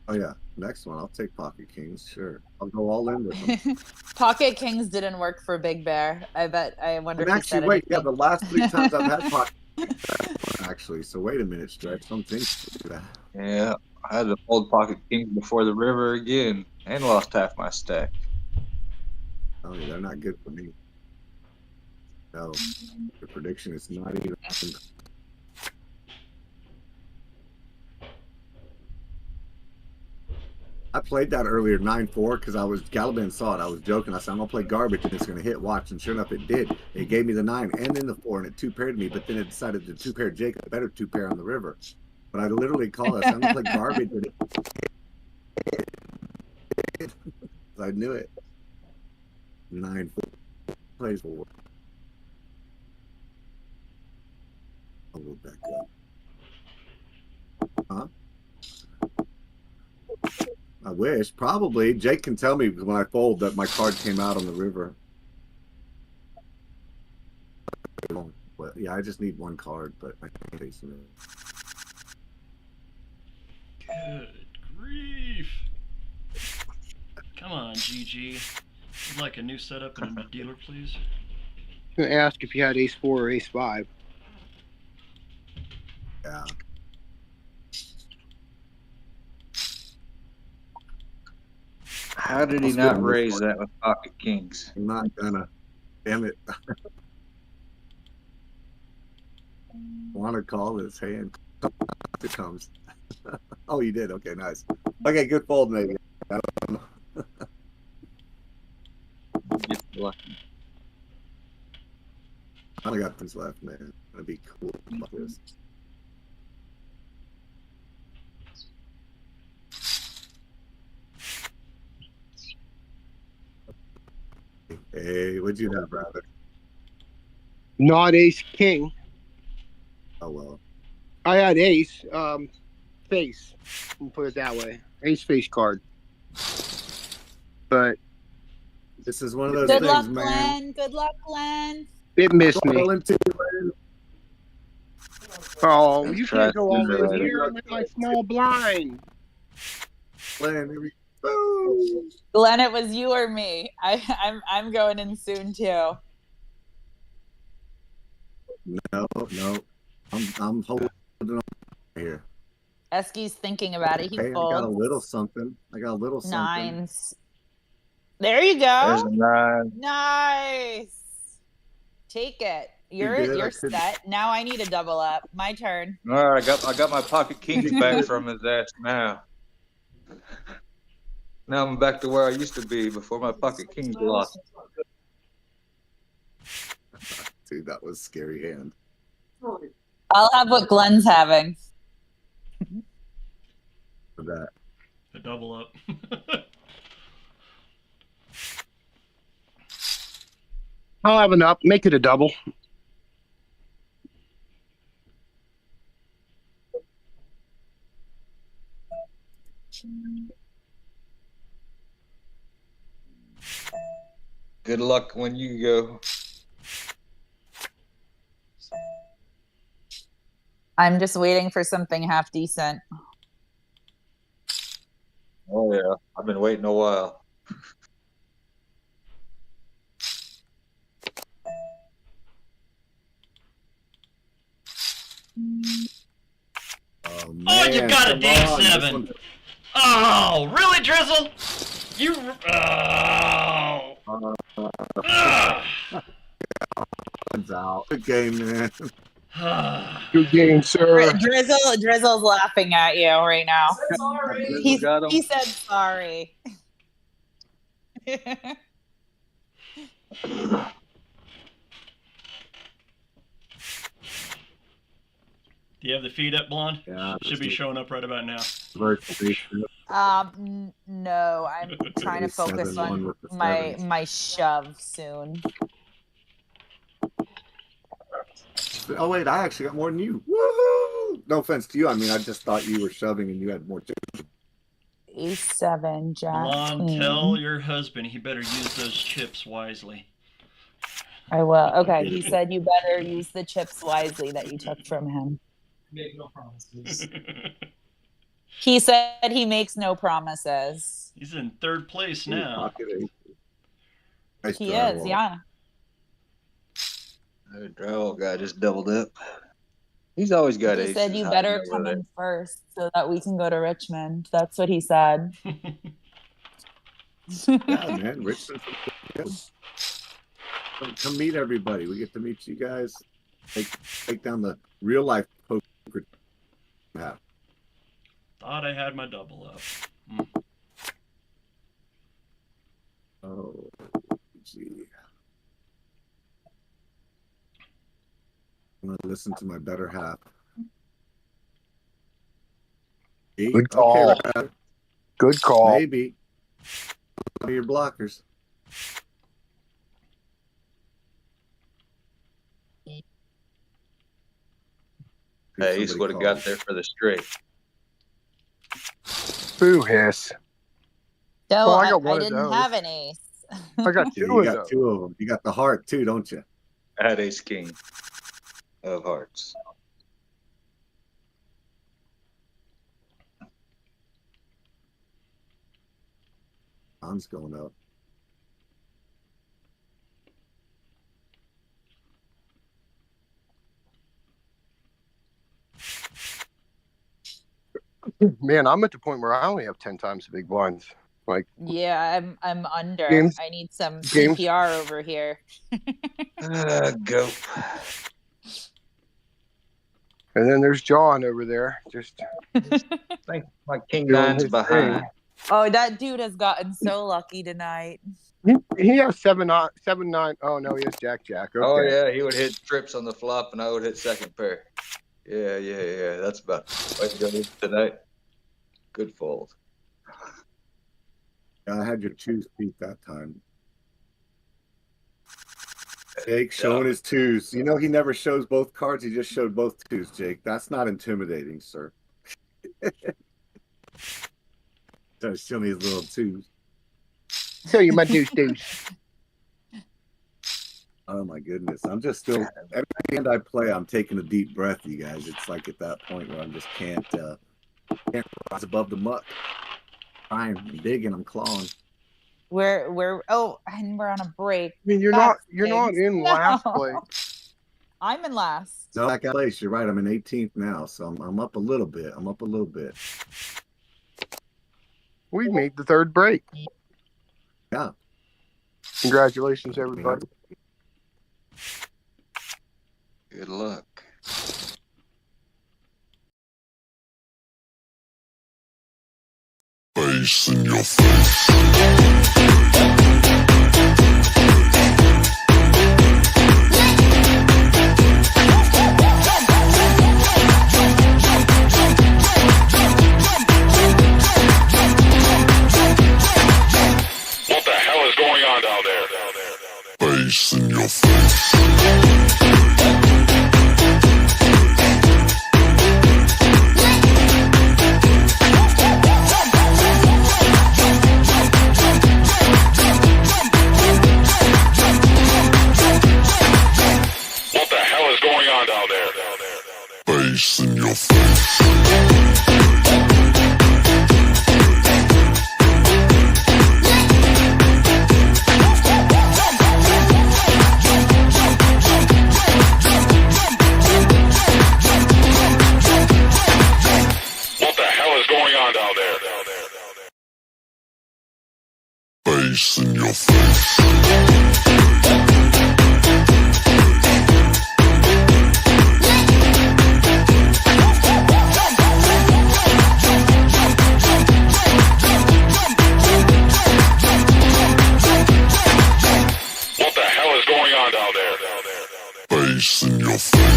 Oh yeah, next one. I'll take Pocket Kings. Sure, I'll go all in with them. Pocket Kings didn't work for Big Bear. I bet. I wonder And if he actually, said wait. anything. Yeah, the last 3 times I've had Pocket Kings, actually. So wait a minute, Stretch. Don't think that. Yeah, I had to fold Pocket Kings before the river again, and lost half my stack. Oh, yeah, they're not good for me. No, the prediction is not even. I played that earlier, 9-4, because I was, Galaban saw it. I was joking. I said, I'm going to play garbage and it's going to hit. Watch. And sure enough, it did. It gave me the 9 and then the 4, and it 2-paired me, but then it decided to 2-pair Jake, a better 2-pair on the river. But I literally called it. I said, I'm going to play garbage. And it I knew it. 9-4 plays for. I'll go back up. Huh? I wish. Probably. Jake can tell me when I fold that my card came out on the river. But yeah, I just need one card, but I can't face it. Good grief. Come on, GG. I'd like a new setup and a new dealer, please. I'm going to ask if you had ace 4 or ace 5. Yeah. How did he not raise that with Pocket Kings? I'm not gonna. Damn it. Want to call this hand. It comes. Oh, you did? Okay, nice. Okay, good fold, maybe. I don't know. I only got this left, man. That'd be cool about this. Hey, what'd you have, brother? Not ace king. Oh, well. I had ace face. We'll put it that way. Ace face card. But this is one of those Good things, luck, man. Glenn. Good luck, Glenn. it missed me. All into Oh, I'm you trying can't go all to in do it. here. I'm in my small blind. Glenn, here we Glenn, it was you or me. I'm going in soon too. No. I'm holding on here. Eski's thinking about it. He Hey, I folds. got a little something. Nines. There you There's go. a 9. Nice. Take it. You're I could- set. Now I need a double up. My turn. All right, I got my pocket kings back from his ass now. Now I'm back to where I used to be before my pocket kings lost. Dude, that was a scary hand. I'll have what Glenn's having. For that. A double up. I'll have an up. Make it a double. Good luck when you go. I'm just waiting for something half decent. Oh yeah, I've been waiting a while. Oh, man, Oh, you got a come on, this D7. one- Oh, really, Drizzle? You. Oh. One's out. Good game, man. Good game, sir. Drizzle's laughing at you right now. He Got him. said sorry. Do you have the feed up, Blonde? Yeah, Should be showing up right about now. No, I'm trying to focus 7-1 on with the my sevens. my shove soon. Oh wait, I actually got more than you. Woohoo! No offense to you. I mean, I just thought you were shoving and you had more too. A7, Jack. Blonde, Queen. tell your husband he better use those chips wisely. I will. Okay, he said you better use the chips wisely that you took from him. Make no promises. He said he makes no promises. He's in third place now. Pocket eight. Nice He try, is, Walt. yeah. The drywall guy just doubled up. He's always got He aces. said you hiding better over come there. in first so that we can go to Richmond. That's what he said. Yeah, man, Richmond. Come meet everybody. We get to meet you guys. Take down the real life poker. Yeah. Thought I had my double up. Oh, gee. I'm gonna listen to my better half. Good call. Okay, Ryder. Good call. Maybe. One of your blockers. Ace would have got there for the straight. Boo hiss. No, Well, I I, got one I of didn't those. have an ace. I got Yeah, two you of got those. two of them. You got the heart too, don't you? I had ace king of hearts. Tom's going up. Man, I'm at the point where I only have 10 times the big blinds. Like, Yeah, I'm under. Games- I need some games- CPR over here. Go. and then there's John over there. Just I think my king doing nine's his behind. thing. Oh, that dude has gotten so lucky tonight. He has 7-9. Oh no, he has Jack. Okay. Oh yeah, he would hit trips on the flop, and I would hit second pair. Yeah. That's about way to go tonight. Good fold. Yeah, I had your twos beat that time. Jake showing his twos. You know he never shows both cards. He just showed both twos, Jake. That's not intimidating, sir. So show me his little twos. So you might do Oh my goodness. I'm just still every hand I play, I'm taking a deep breath, you guys. It's like at that point where I just can't rise above the muck. I'm digging, I'm clawing. We're and we're on a break. I mean, you're That not stinks. in last place. I'm in last. No, back place. You're right. I'm in 18th now, so I'm up a little bit. I'm up a little bit. We made the third break. Yeah. Congratulations, everybody. Good luck. Face in your face. What the hell is going on down there? Face in your face. What the hell is going on down there? Face in your face. What the hell is going on down there? Face in your face. What the hell is going on down there? Face in your face.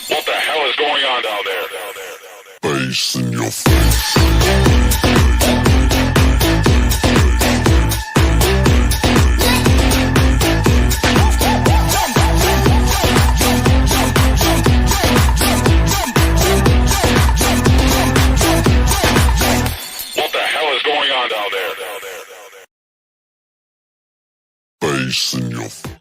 What the hell is going on down there? Face in your face. What the hell is going on down there? Face in your face.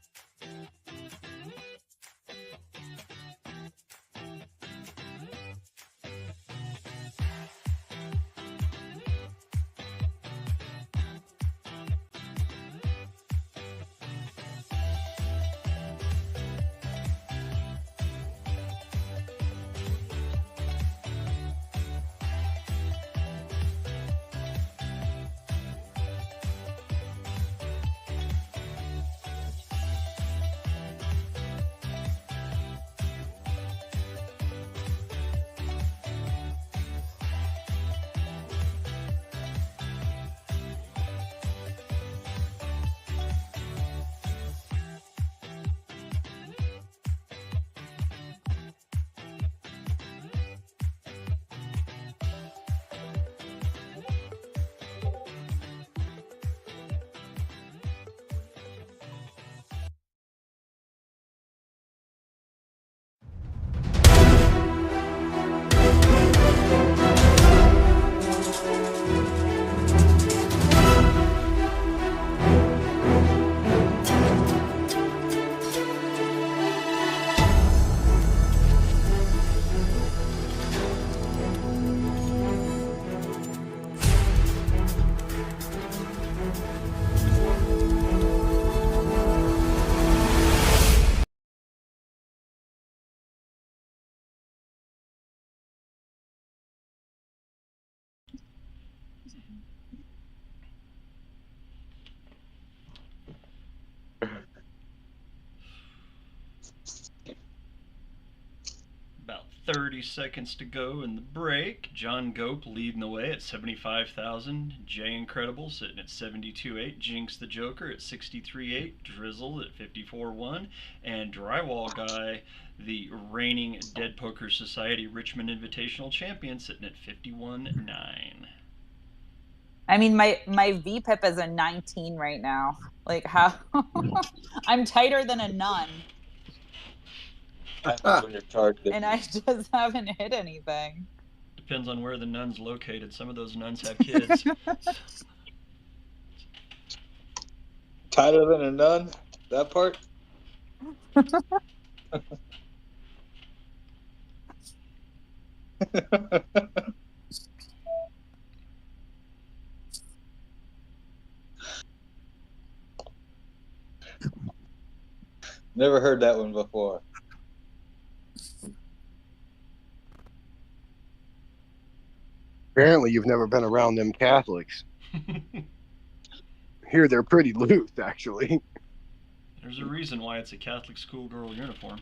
About 30 seconds to go in the break. John Gope leading the way at 75,000. Jay Incredible sitting at 72.8. Jinx the Joker at 63.8. Drizzle at 54.1. And Drywall Guy, the reigning Dead Poker Society Richmond Invitational champion, sitting at 51.9. I mean, my VPIP is a 19 right now. Like how? I'm tighter than a nun, When you're targeted. and I just haven't hit anything. Depends on where the nun's located. Some of those nuns have kids. Tighter than a nun? That part? Never heard that one before. Apparently, you've never been around them Catholics. Here, they're pretty loose, actually. There's a reason why it's a Catholic schoolgirl uniform.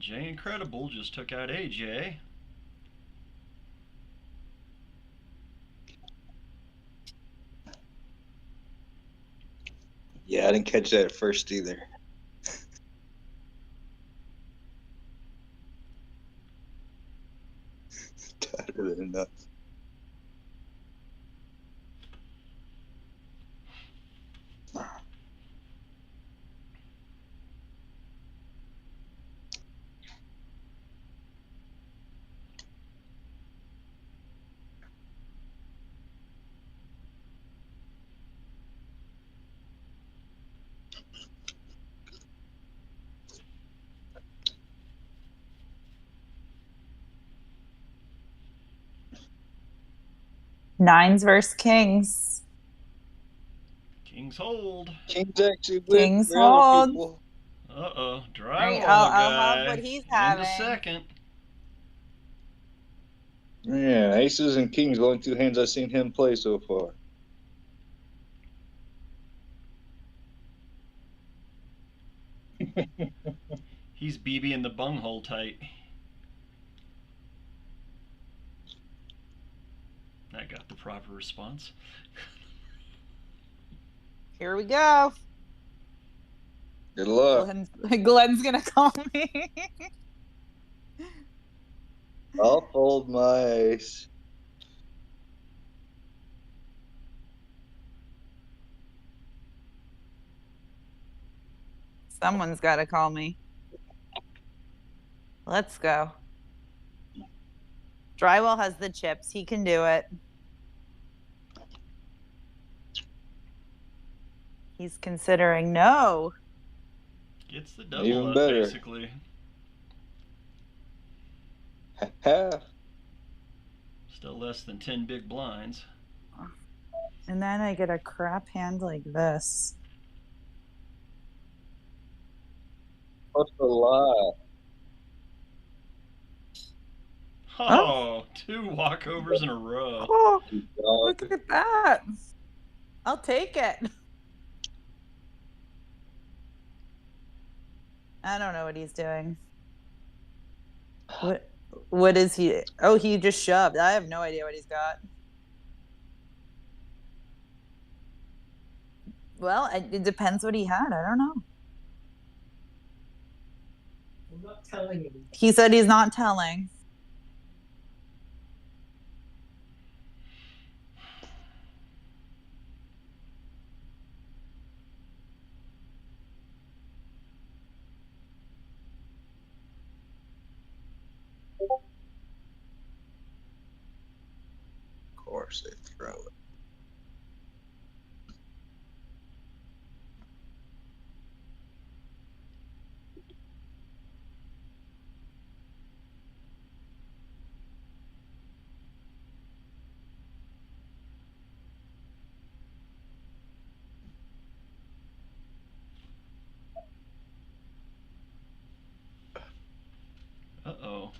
Jay Incredible just took out AJ. Yeah, I didn't catch that at first either. Tighter than a nun. Nines versus kings. Kings hold. Kings actually win Kings for other hold. people. Uh-oh. Drywall Right, guy. I'll have what he's having. Into second. Yeah, aces and kings, the only two hands I've seen him play so far. He's BB in the bunghole tight. That got the proper response. Here we go. Good luck. Glenn's gonna call me. I'll fold my ace. Someone's got to call me. Let's go. Drywall has the chips. He can do it. He's considering no. Gets the double Even up, better. basically. Half. Still less than 10 big blinds. And then I get a crap hand like this. What's the lie? Oh, 2 walkovers in a row. Oh, look at that. I'll take it. I don't know what he's doing. What is he? Oh, he just shoved. I have no idea what he's got. Well, it depends what he had. I don't know. I'm not telling you. He said he's not telling. Of course they throw it. Uh-oh.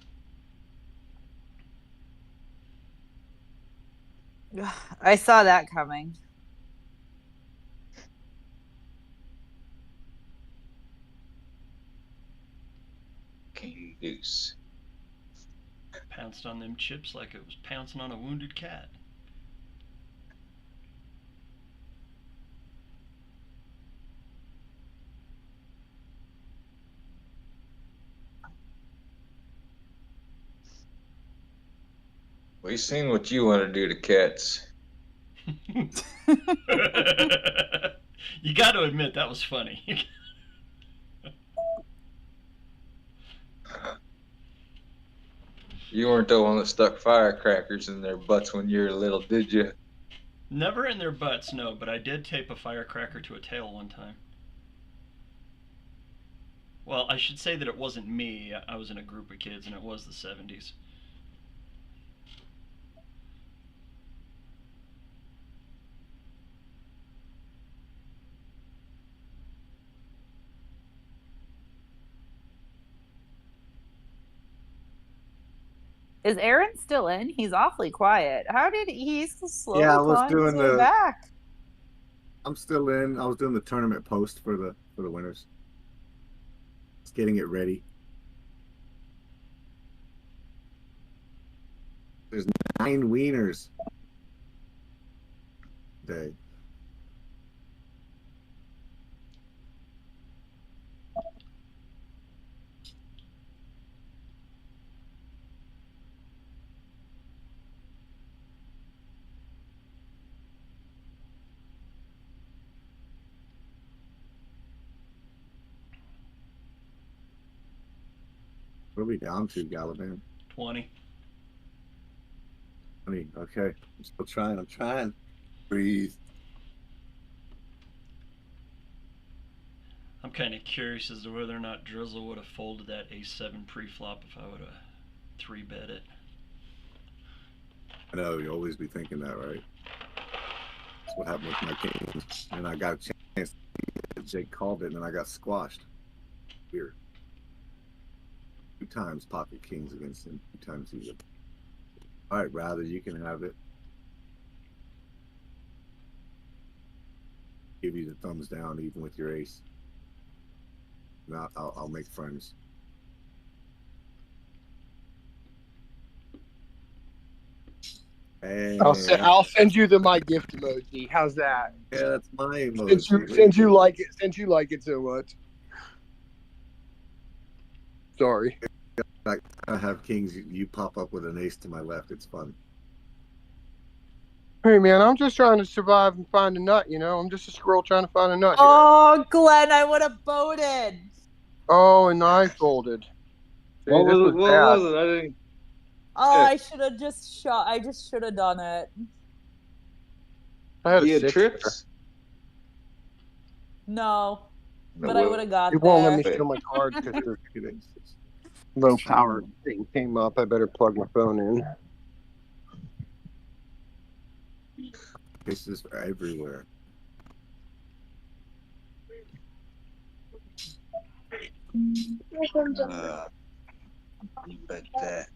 I saw that coming. King deuce. Pounced on them chips like it was pouncing on a wounded cat. We've seen what you want to do to cats. You got to admit that was funny. You weren't the one that stuck firecrackers in their butts when you were little, did you? Never in their butts, no, but I did tape a firecracker to a tail one time. Well, I should say that it wasn't me. I was in a group of kids, and it was the 70s. Is Aaron still in? He's awfully quiet. How did he's slowly Yeah, I was clawing his doing way the- back? I'm still in. I was doing the tournament post for the winners. Just getting it ready. There's 9 wieners today. What are we down to, Galavan? 20. 20. Okay. I'm still trying. I'm trying. Breathe. I'm kind of curious as to whether or not Drizzle would have folded that ace-7 pre-flop if I would have 3-bet it. I know, you always be thinking that, right? That's what happened with my kings. And I got a chance. Jake called it, and then I got squashed. Weird. 2 times pocket kings against him. 2 times even. All right, rather you can have it. Give you the thumbs down even with your ace. Now I'll make friends. Hey. I'll send you my gift emoji. How's that? Yeah, that's my emoji. Since you like it so much. Sorry. I have kings. You pop up with an ace to my left. It's fun. Hey man, I'm just trying to survive and find a nut. You know, I'm just a squirrel trying to find a nut. Here. Oh, Glenn, I would have voted. Oh, and I folded. See, What this was bad. it? I didn't. Oh, Yeah. I should have just shot. I just should have done it. I had a You had 6 trips? No, No, but I well, would have got It won't let me there. show my card because the low power thing came up. I better plug my phone in. This is everywhere. You bet that.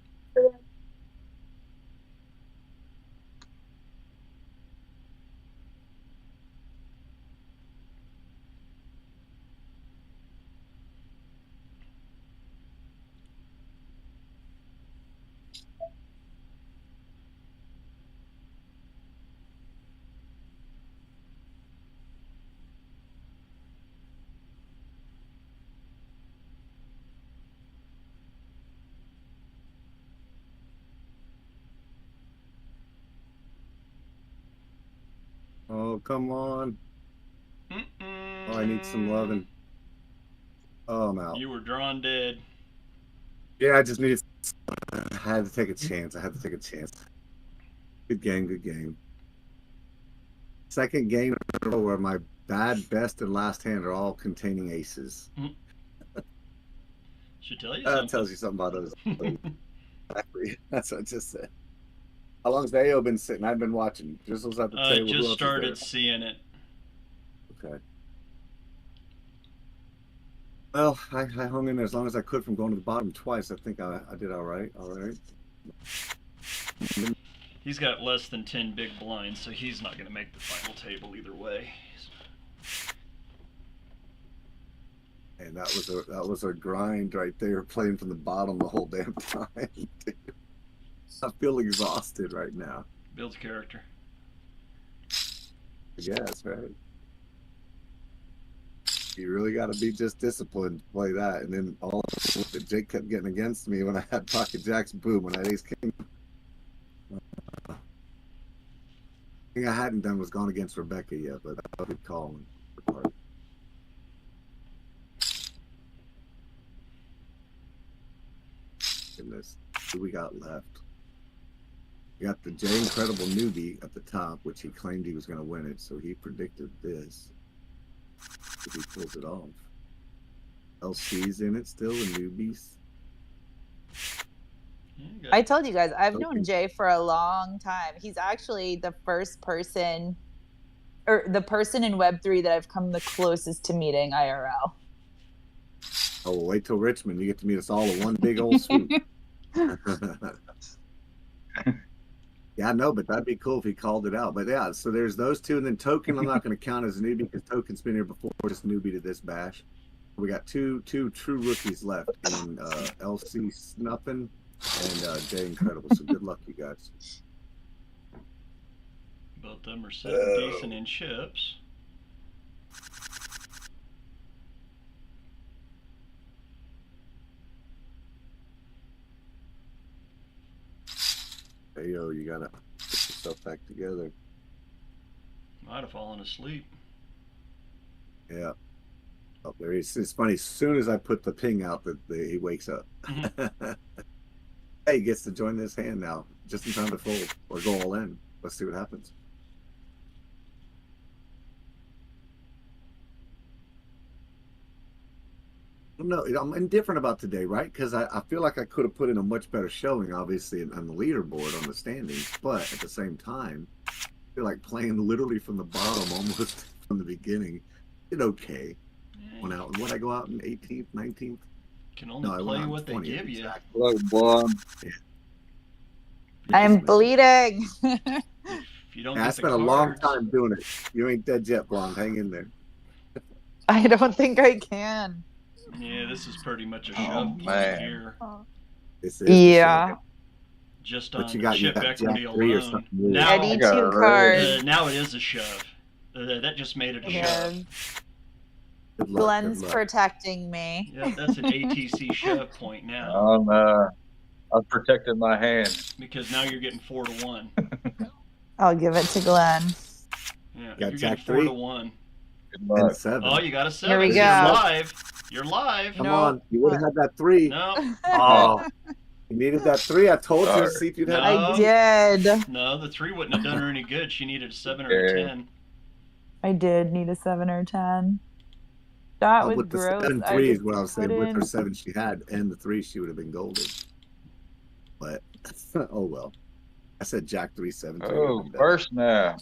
Oh, come on. Mm-mm. Oh, I need some loving. Oh, I'm out. You were drawn dead. Yeah, I just needed. I had to take a chance. I had to take a chance. Good game. Good game. Second game in a row where my bad, best, and last hand are all containing aces. Should tell you That something. tells you something about those. That's what I just said. How long's the AO been sitting? I've been watching. Drizzle's at the table. Who Just else is started there? seeing it. Okay. Well, I hung in there as long as I could from going to the bottom twice. I think I did all right. All right. He's got less than 10 big blinds, so he's not going to make the final table either way. And that was a grind right there, playing from the bottom the whole damn time. I feel exhausted right now. Builds character. I guess, right? You really got to be just disciplined to play that. And then all that Jake kept getting against me when I had pocket jacks, boom, when I had ace king. thing I hadn't done was gone against Rebecca yet, but I could call him. Goodness, who we got left? We got the J Incredible newbie at the top, which he claimed he was going to win it, so he predicted this. If he pulls it off. LC's in it still, the newbies. I told you guys, I've known Jay for a long time. He's actually the first person, or the person in Web3 that I've come the closest to meeting IRL. Oh, well, wait till Richmond. You get to meet us all in one big old swoop. Yeah, I know, but that'd be cool if he called it out. But yeah, so there's those two, and then Token I'm not going to count as a newbie because Token's been here before, just newbie to this bash. We got two true rookies left, and LC Snuffin and Jay Incredible. So good luck, you guys. Both of them are sitting decent in chips. Hey, yo, you gotta get yourself back together. Might have fallen asleep. Yeah. Oh, there he is. It's funny. As soon as I put the ping out, he wakes up. Hey, he gets to join this hand now, just in time to fold or go all in. Let's see what happens. No, I'm indifferent about today, right? Because I feel like I could have put in a much better showing, obviously, on the leaderboard on the standings. But at the same time, I feel like playing literally from the bottom, almost from the beginning, did okay. Went out. What I go out in 18th, 19th? Can only play what they give you. Yeah. I'm bleeding. If you don't I get spent the a long cards, time doing it. You ain't dead yet, Blonde. Hang in there. I don't think I can. yeah, this is pretty much a shove point man. here. This is the Yeah. shove. Just But on you the got chip Jack equity 3 or alone. something. Now, I need got 2 a cards. now it is a shove. That just made it a shove. Yeah. Good luck, Glenn's good luck. protecting me. Yeah, that's an ATC shove point now. I'm protecting my hand. Because now you're getting 4 to 1. I'll give it to Glenn. Yeah, Got you're Jack getting 4 3. to 1. Good And luck. 7. Oh, you got a 7. Here we You're go. live. You're live. Come No. on. You would have had that 3. No. Oh, you needed that 3. I told you to Sorry. see if you'd have No. I did. No, the 3 wouldn't have done her any good. She needed a 7 or a Yeah. 10. I did need a 7 or 10. That was with the gross. 7 I 3 is just what I was saying. With her couldn't- 7 she had and the 3 she would have been golden. But oh well. I said Jack 3 7 3. Oh, first now.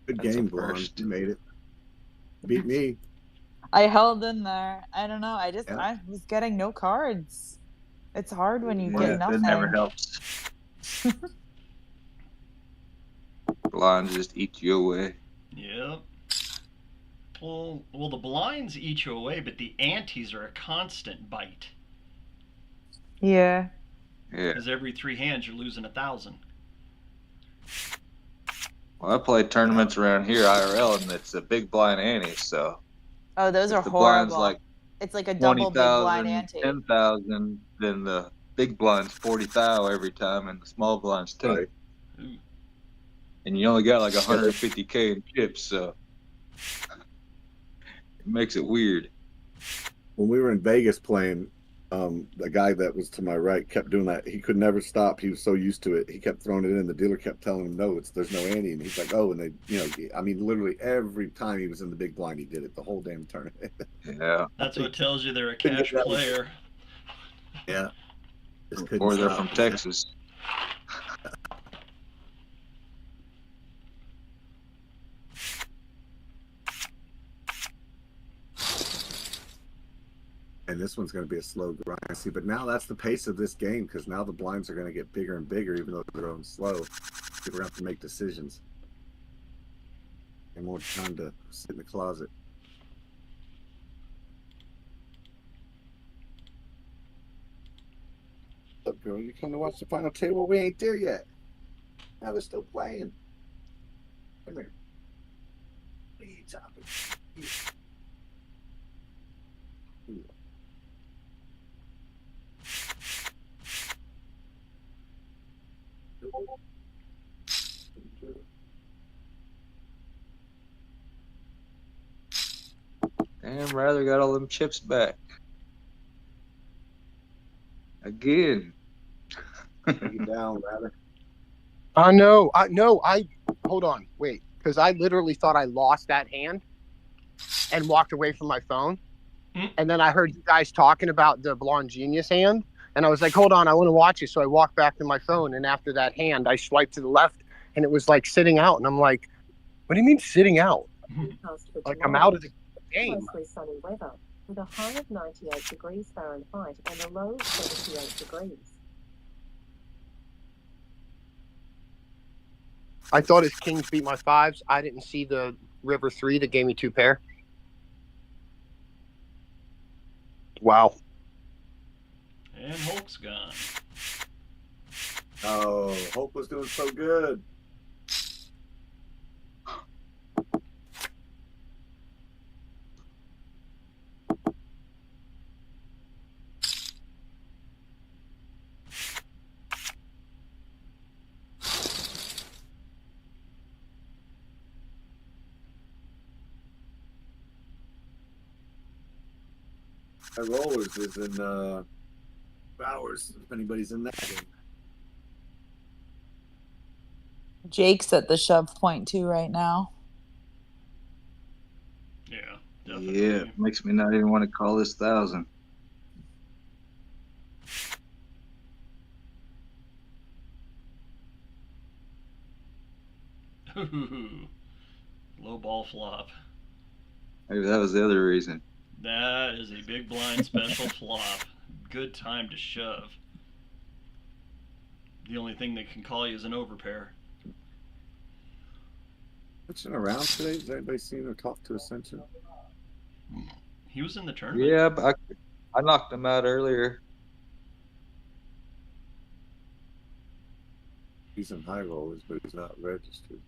Good That's a game, Blonde. first. You made it. Beat me. I held in there. I don't know. I Yeah. was getting no cards. It's hard when you Yeah, get that nothing. never helps. Blind just eat you away. Yep. Well, the blinds eat you away, but the antes are a constant bite. Yeah. Yeah. Because every 3 hands you're losing 1,000. Well, I play tournaments around here, IRL, and it's a big blind ante, so Oh, those if are the blind's horrible. like It's like a double big blind 20,000, ante. 10,000, then the big blind's 40,000 every time, and the small blind's 10. Right. Ooh. And you only got like 150K in chips, so it makes it weird. When we were in Vegas playing, the guy that was to my right kept doing that. He could never stop. He was so used to it. He kept throwing it in. The dealer kept telling him, no, there's no ante. And he's like, oh, and they, I mean, literally every time he was in the big blind, he did it the whole damn tournament. Yeah. That's what tells you they're a cash player. Yeah. Just couldn't Or they're stop. from Texas. And this one's going to be a slow grind. See, but now that's the pace of this game because now the blinds are going to get bigger and bigger, even though they're going slow. We're going to have to make decisions. And more time to sit in the closet. Look, girl, you come to watch the final table? We ain't there yet. Now they're still playing. Come here. What are you talking? And Rather got all them chips back. Again. Take it down, rather. No, I hold on, wait, because I literally thought I lost that hand and walked away from my phone. And then I heard you guys talking about the Blonde Genius hand, and I was like, hold on, I want to watch it. So I walked back to my phone, and after that hand, I swiped to the left, and it was like sitting out. And I'm like, what do you mean sitting out? Like I'm out of the game. Mostly sunny weather with a high of 98 degrees Fahrenheit and a low of 78 degrees. I thought his kings beat my fives. I didn't see the river 3 that gave me 2 pair. Wow. And Hulk's gone. Oh, Hulk was doing so good. That Rollers is in Bowers, if anybody's in that game. Jake's at the shove point too right now. Yeah, definitely. Yeah, makes me not even want to call this 1,000. Ooh, low ball flop. Maybe that was the other reason. That is a big blind special flop. Good time to shove. The only thing that can call you is an overpair. Ascension around today? Has anybody seen or talked to Ascension? He was in the tournament. Yeah, but I knocked him out earlier. He's in high rollers, but he's not registered.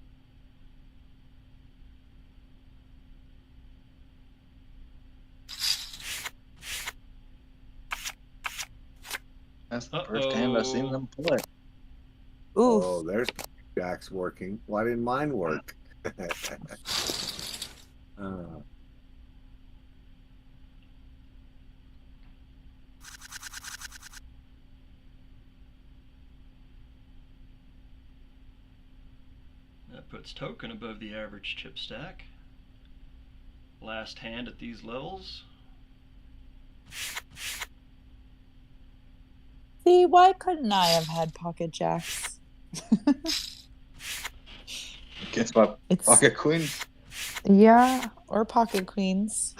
That's the first time I've seen them play. Ooh. Oh, there's Jack's working. Why didn't mine work? That puts Token above the average chip stack. Last hand at these levels. See, why couldn't I have had pocket jacks? Against my pocket queens? Yeah, or pocket queens.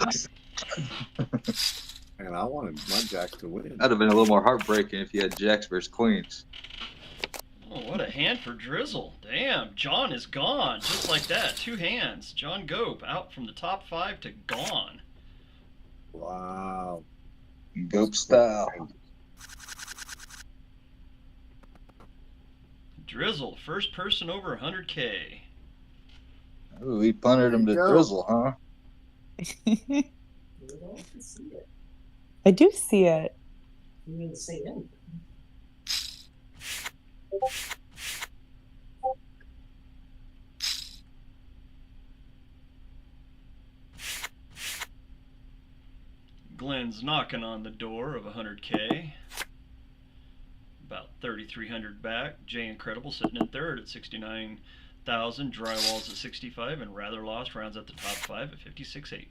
And I wanted my jack to win. That'd have been a little more heartbreaking if you had jacks versus queens. Oh, what a hand for Drizzle. Damn, John is gone. Just like that. 2 hands. John Gope out from the top 5 to gone. Wow. Gope style. Drizzle, first person over 100K. Ooh, he punted him to Drizzle, huh? I do see it. You didn't say anything. Glenn's knocking on the door of 100K. About 3,300 back. Jay Incredible sitting in third at 69,000. Drywall's at 65, and Rather Lost rounds out the top 5 at 56.8.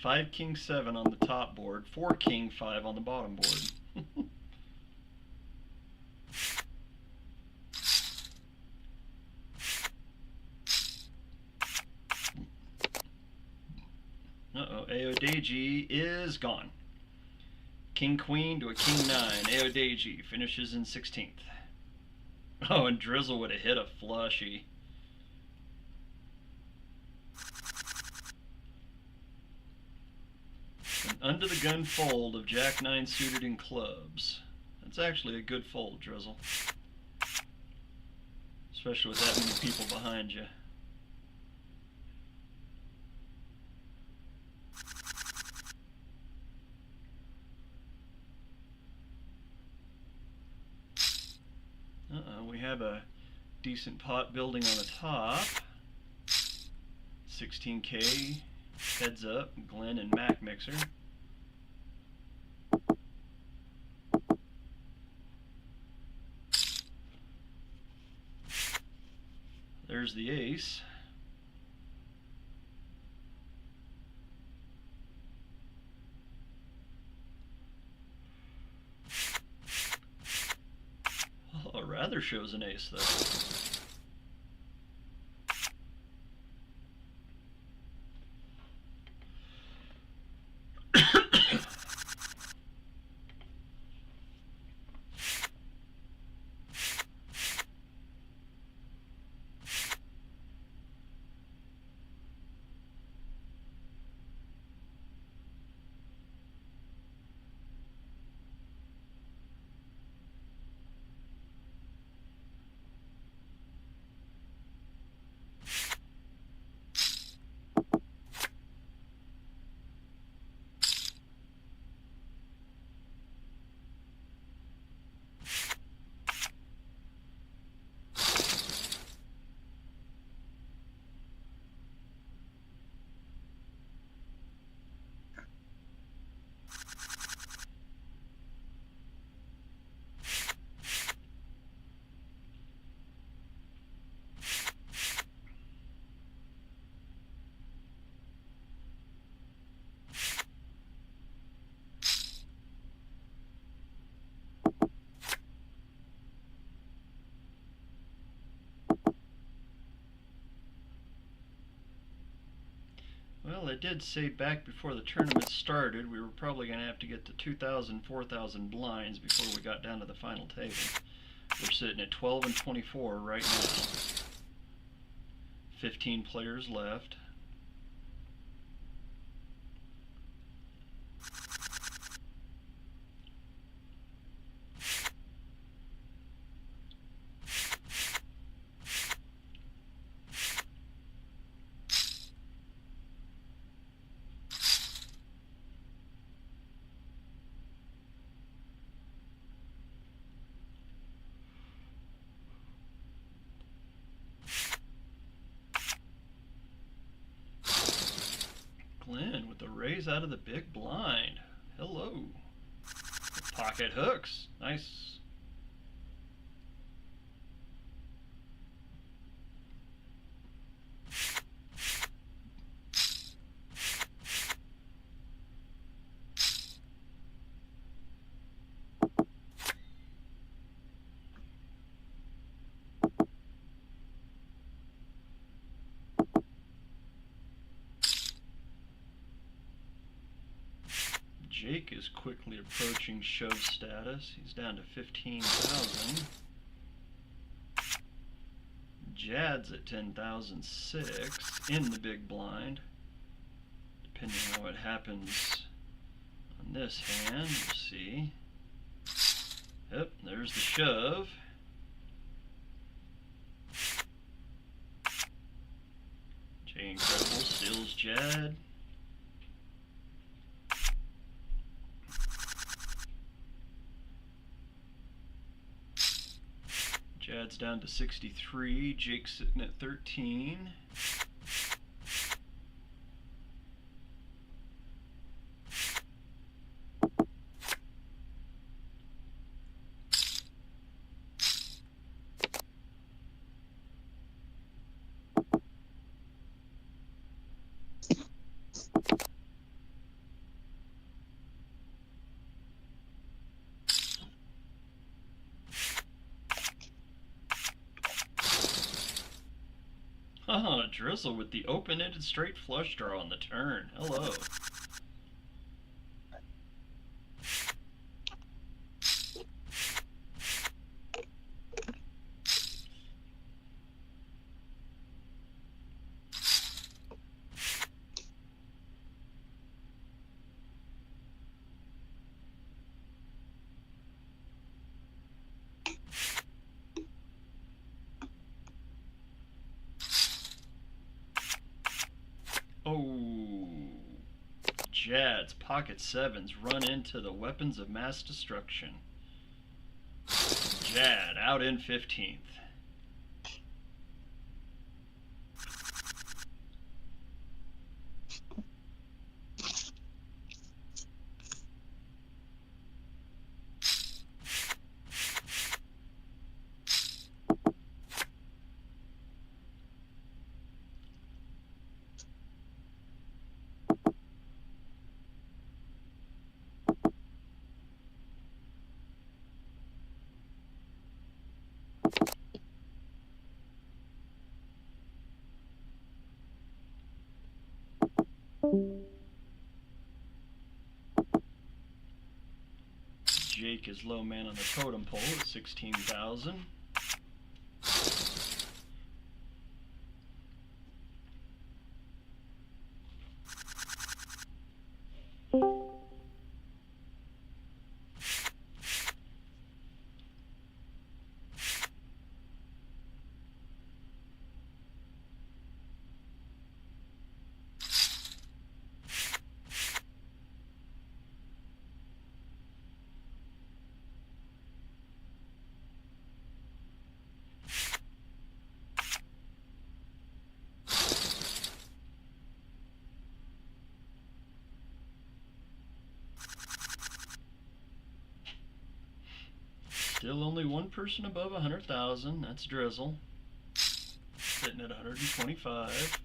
Five King 7 on the top board, 4 King 5 on the bottom board. Uh-oh, Aodeji is gone. King Queen to a King 9. Aodeji finishes in 16th. Oh, and Drizzle would have hit a flushy. An under the gun fold of Jack 9 suited in clubs. That's actually a good fold, Drizzle. Especially with that many people behind you. We have a decent pot building on the top. 16K, heads up, Glenn and Mac mixer. There's the ace. Oh, rather shows an ace though. Well, I did say back before the tournament started we were probably going to have to get to 2,000, 4,000 blinds before we got down to the final table. We're sitting at 12 and 24 right now. 15 players left. Glenn with the raise out of the big blind. Hello. Pocket hooks. Nice. Jake is quickly approaching shove status. He's down to 15,000. Jad's at 10,006 in the big blind. Depending on what happens on this hand, we'll see. Yep, there's the shove. Jay Incredible steals Jad. Jad's down to 63, Jake's sitting at 13. Oh, Drizzle with the open-ended straight flush draw on the turn. Hello. Jads, pocket sevens, run into the weapons of mass destruction. Jad out in 15th. Jake is low man on the totem pole at 16,000. Still only one person above 100,000. That's Drizzle. Sitting at 125.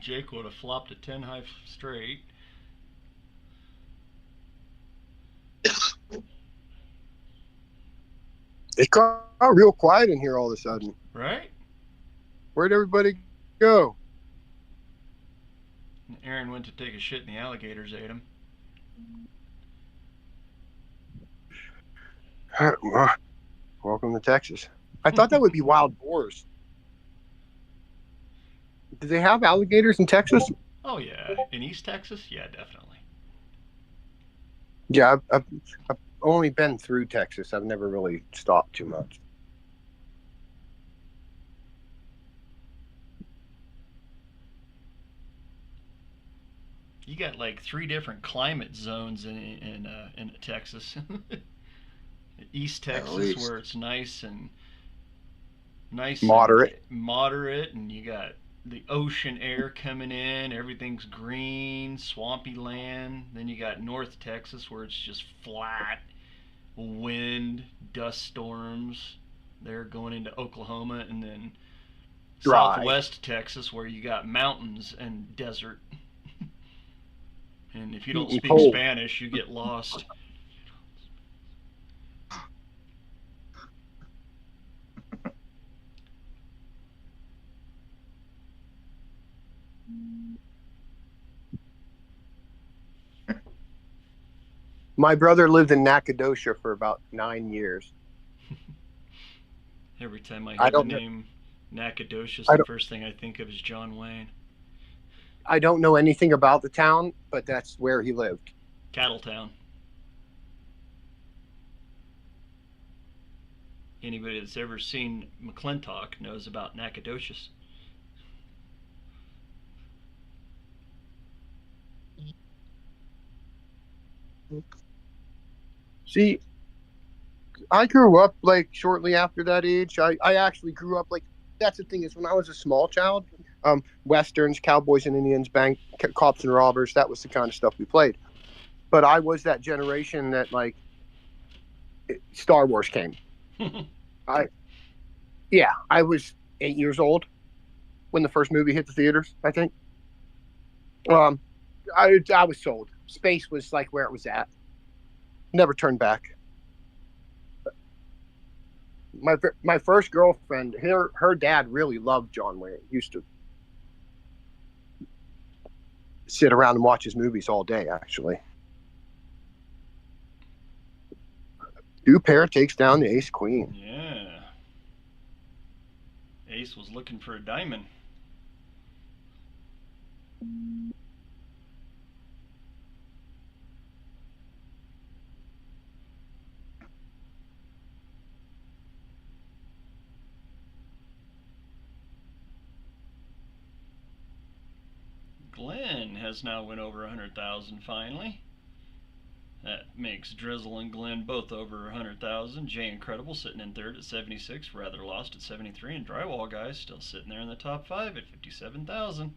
Jake would have flopped a 10 high straight. It got real quiet in here all of a sudden. Right? Where'd everybody go? Aaron went to take a shit and the alligators ate him. Welcome to Texas. I thought that would be wild boars. Do they have alligators in Texas? Oh, yeah. In East Texas? Yeah, definitely. Yeah, I've only been through Texas. I've never really stopped too much. You got like 3 different climate zones in Texas. East Texas, where it's nice and moderate, and you got the ocean air coming in. Everything's green, swampy land. Then you got North Texas, where it's just flat, wind, dust storms. They're going into Oklahoma, and then dry. Southwest Texas, where you got mountains and desert. And if you don't speak Spanish, you get lost. My brother lived in Nacogdoches for about 9 years. Every time I I hear the don't know- name Nacogdoches, I the don't- first thing I think of is John Wayne. I don't know anything about the town, but that's where he lived. Cattletown. Anybody that's ever seen McClintock knows about Nacogdoches. See, I grew up like shortly after that age. I actually grew up like that's the thing is when I was a small child, westerns, cowboys and Indians, cops and robbers. That was the kind of stuff we played. But I was that generation that like Star Wars came. I was 8 years old when the first movie hit the theaters. I think. I was sold. Space was like where it was at. Never turned back. My first girlfriend, her dad really loved John Wayne. Used to sit around and watch his movies all day. Actually, two pair takes down the ace queen. Yeah. Ace was looking for a diamond. Glenn has now went over 100,000 finally. That makes Drizzle and Glenn both over 100,000. Jay Incredible sitting in third at 76, Rather Lost at 73, and Drywall Guys still sitting there in the top 5 at 57,000.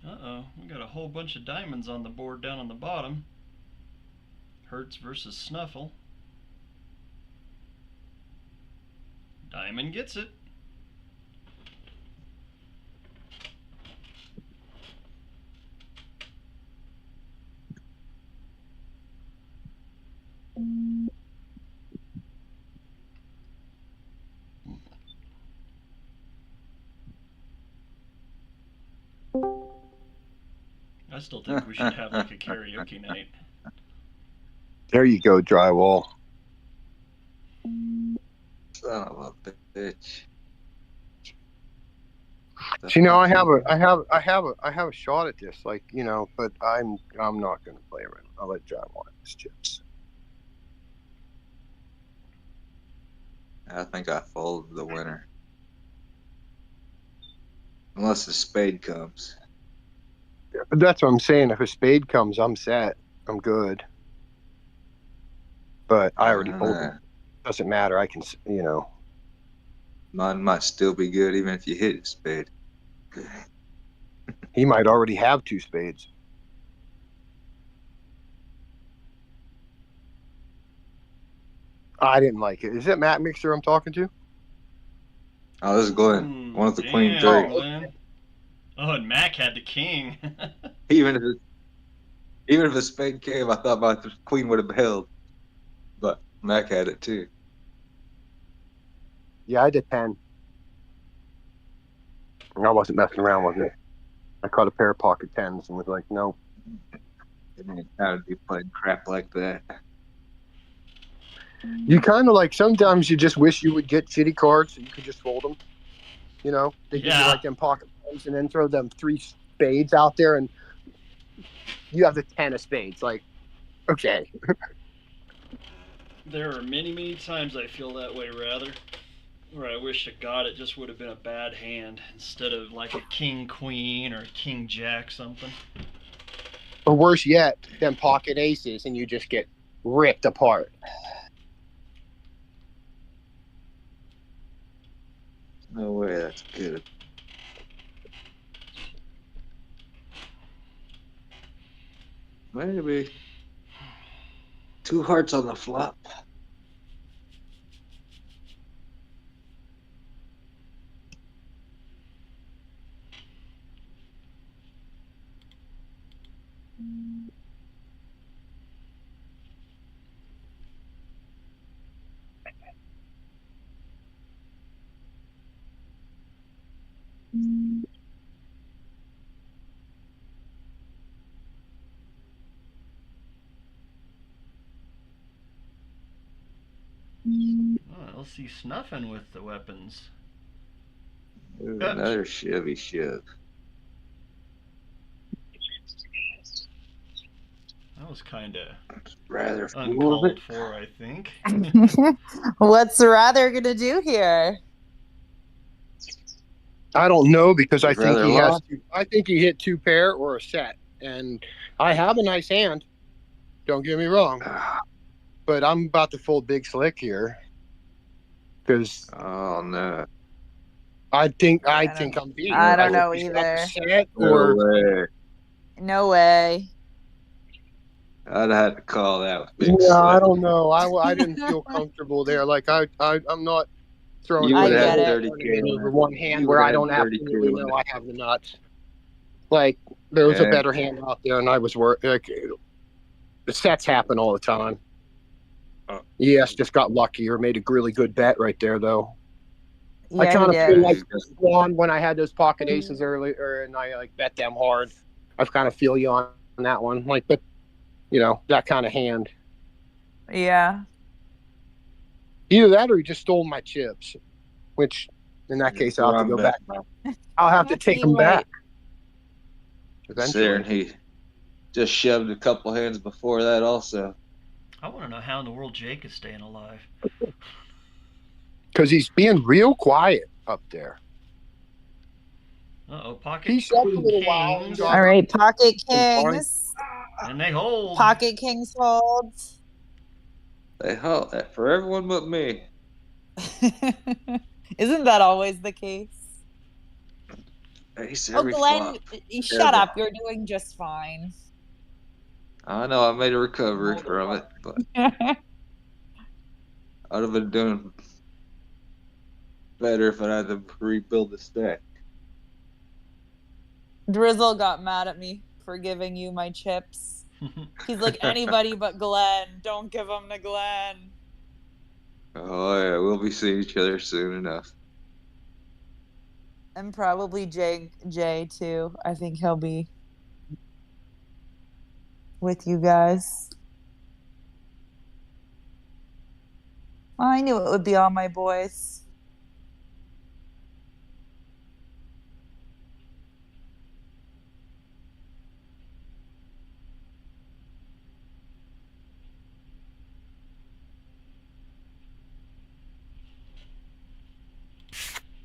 Uh-oh, we got a whole bunch of diamonds on the board down on the bottom. Hertz versus Snuffle. Diamond gets it. I still think we should have like a karaoke night. There you go, Drywall. Son of a bitch. See, now I have a shot at this, like but I'm not going to play it. I'll let Drywall have his chips. I think I folded the winner. Unless the spade comes. That's what I'm saying. If a spade comes, I'm set. I'm good. But I already folded. Doesn't matter. I can, Mine might still be good even if you hit a spade. He might already have two spades. I didn't like it. Is it Matt Mixer I'm talking to? Oh, this is Glenn. One of the queen Damn, three. Glenn. Oh, and Mac had the king. Even if a spade came, I thought my queen would have held. But Mac had it too. Yeah, I did 10. I wasn't messing around with it. I caught a pair of pocket tens and was like, nope. How to be playing crap like that? You kind of like sometimes you just wish you would get shitty cards so you could just fold them. They give you like them pocket tens and then throw them three spades out there and you have the 10 of spades. Like, okay. There are many, many times I feel that way, rather. Where I wish to God it just would have been a bad hand instead of like a king queen or a king jack something. Or worse yet, them pocket aces and you just get ripped apart. No way, that's good. Maybe. 2 hearts on the flop. Oh, LC snuffing with the weapons. Ooh, another Chevy shove. That was kind of rather uncalled for, I think. What's Rather gonna do here? I don't know because I He'd think rather he has. lost. I think he hit 2 pair or a set, and I have a nice hand. Don't get me wrong, but I'm about to fold big slick here because Oh no! I think I'm beaten. I don't think know he's got the either. set No or way. No way. I'd have to call that with big no, I slip. don't know. I didn't feel comfortable there. Like I'm not throwing You I would have get had it. 30K over one hand you where would I have don't had 30K absolutely on know it. I have the nuts. Like there was a Yeah. better hand out there, and I was like the sets happen all the time. Yes, just got lucky or made a really good bet right there, though. I Yeah, kind he of feel did. like Juan when I had those pocket aces earlier, and I like bet them hard. I kind of feel you on that one, like, but that kind of hand. Yeah. Either that or he just stole my chips, which in that case I'll have to go back. I'll have to take He them back. There, Eventually. and he just shoved a couple hands before that also. I want to know how in the world Jake is staying alive. Because he's being real quiet up there. Uh-oh, pocket He shoved a little while. kings. All right, pocket kings. And they hold. Pocket kings hold. They hold that for everyone but me. Isn't that always the case? Ace Oh, every Glenn, flop. shut Ever. up. You're doing just fine. I know I made a recovery from it, but I'd have been doing better if I had to rebuild the stack. Drizzle got mad at me for giving you my chips. He's like, anybody but Glenn. Don't give them to Glenn. Oh yeah, we'll be seeing each other soon enough. And probably Jay too. I think he'll be with you guys. I knew it would be all my boys.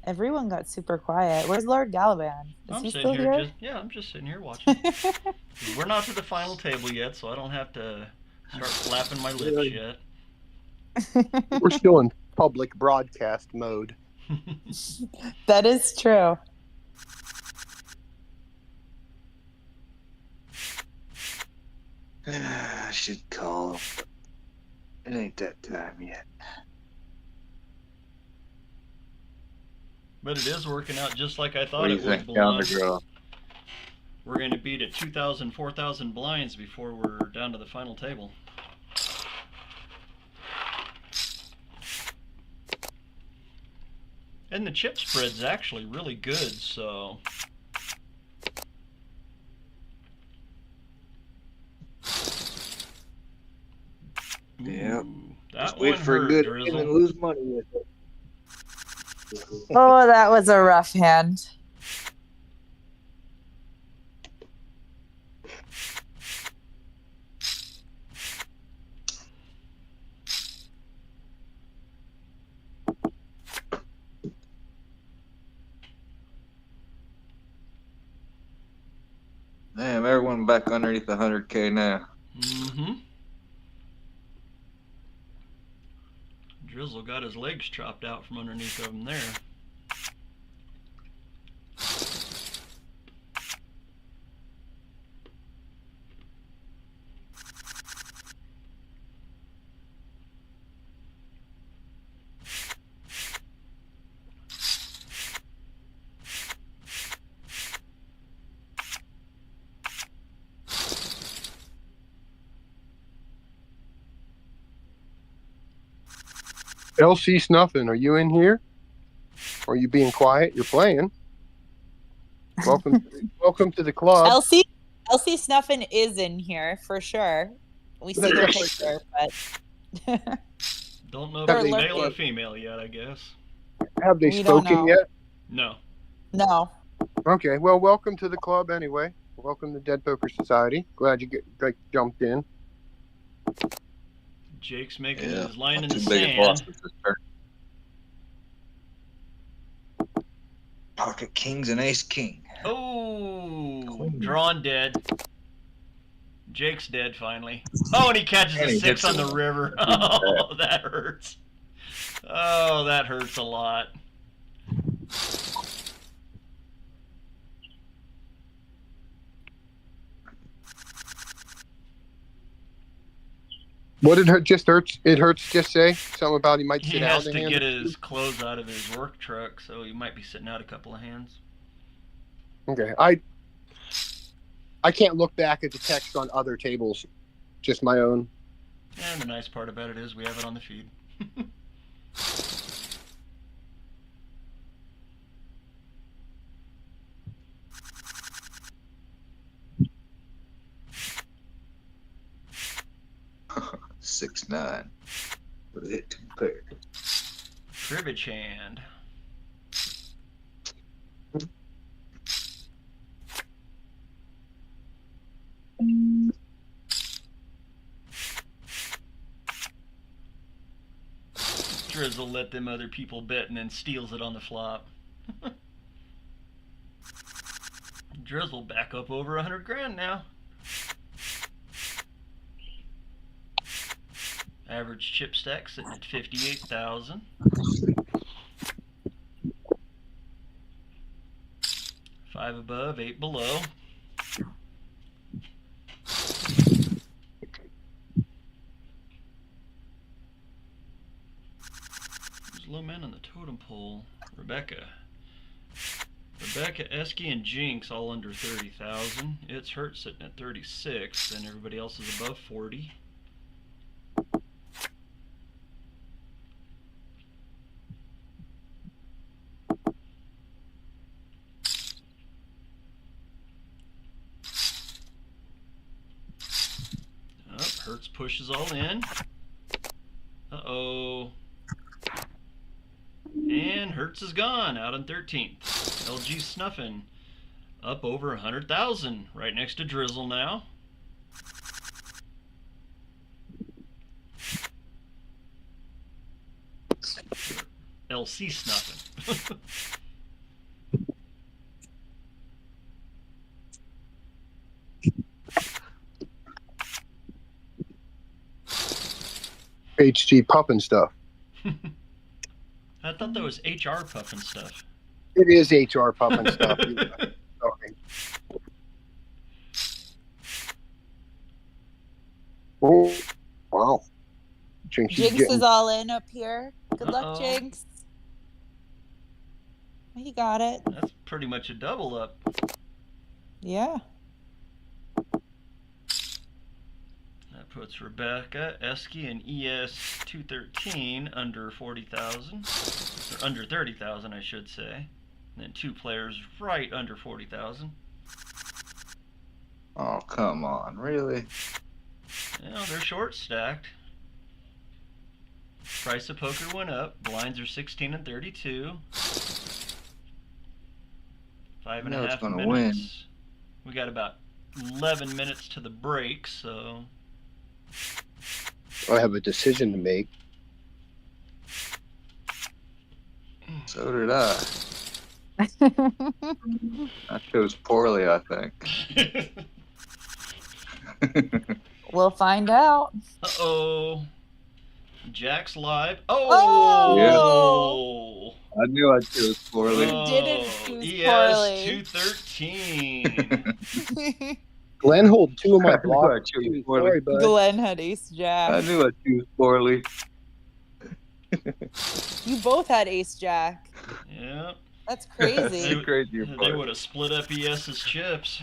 Everyone got super quiet. Where's Lord Galavan? Is he still here? I'm just sitting here watching. We're not to the final table yet, so I don't have to start flapping my lips yet. We're still in public broadcast mode. That is true. I should call him. It ain't that time yet. But it is working out just like I thought What do it you would, think, Blonde. Counterdraw? We're going to beat at 2,000, 4,000 blinds before we're down to the final table. And the chip spread's actually really good, so... Yeah. That Just wait one for a hurt, good Drizzle. and lose money with it. Oh, that was a rough hand. Damn, everyone back underneath 100K now. Mm-hmm. Drizzle got his legs chopped out from underneath of him there. LC Snuffin, are you in here? Or are you being quiet? You're playing. Welcome to the club. LC Snuffin is in here for sure. We see their picture, but Don't know if They're it's male or lurking. female yet, I guess. Have they We don't spoken know. yet? No. No. Okay. Well, welcome to the club anyway. Welcome to Dead Poker Society. Glad you jumped in. Jake's making Yeah, his line not in the too big a sand. loss with this turn. Pocket kings and ace king. Oh, drawn dead. Jake's dead finally. Oh, and he catches And a he 6 hits on it. the river. Oh, that hurts. Oh, that hurts a lot. What did it hurts just say? Something about he might He sit has out a to hand get or two? his clothes out of his work truck, so he might be sitting out a couple of hands. Okay. I can't look back at the text on other tables. Just my own. And the nice part about it is we have it on the feed. Six nine. With it compared. Cribbage hand. Drizzle let them other people bet and then steals it on the flop. Drizzle back up over 100 grand now. Average chip stack sitting at 58,000. 5 above, 8 below. There's low men on the totem pole. Rebecca, Esky, and Jinx all under 30,000. It's Hurt sitting at 36, and everybody else is above 40. Hertz pushes all in. Uh-oh. And Hertz is gone, out on 13th. LG snuffing. Up over 100,000, right next to Drizzle now. LC snuffing. HG puffing stuff. I thought that was HR puffing stuff. It is HR puffing stuff. Okay. Oh, wow. Jinx is all in up here. Good luck, Jinx. He got it. That's pretty much a double up. Yeah. That puts Rebecca, Esky, and ES 213 under 40,000. Or under 30,000, I should say. And then 2 players right under 40,000. Oh, come on. Really? Yeah, they're short stacked. Price of poker went up. Blinds are 16 and 32. 5.5 minutes. Win. We got about 11 minutes to the break, so I have a decision to make. So did I. I chose poorly, I think. We'll find out. Uh-oh. Jack's live. Oh! Yeah. I knew I chose poorly. You didn't choose ES poorly. 213. Glenn hold 2 of my I knew I blocks. chose poorly. Sorry, bud. Glenn had ace jack. I knew I chose poorly. You both had ace jack. Yeah. That's crazy. Crazy They would have split up ES's chips.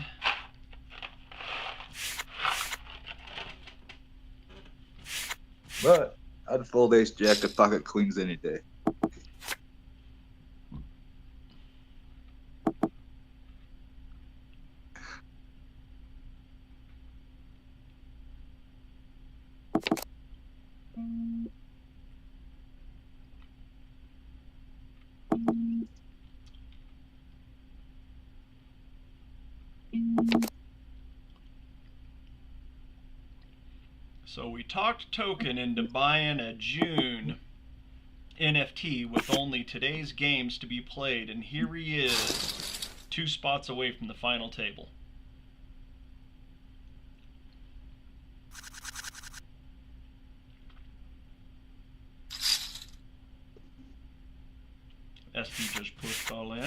But I'd fold ace jack to pocket queens any day. So we talked Token into buying a June NFT with only today's games to be played, and here he is, 2 spots away from the final table. SP just pushed all in.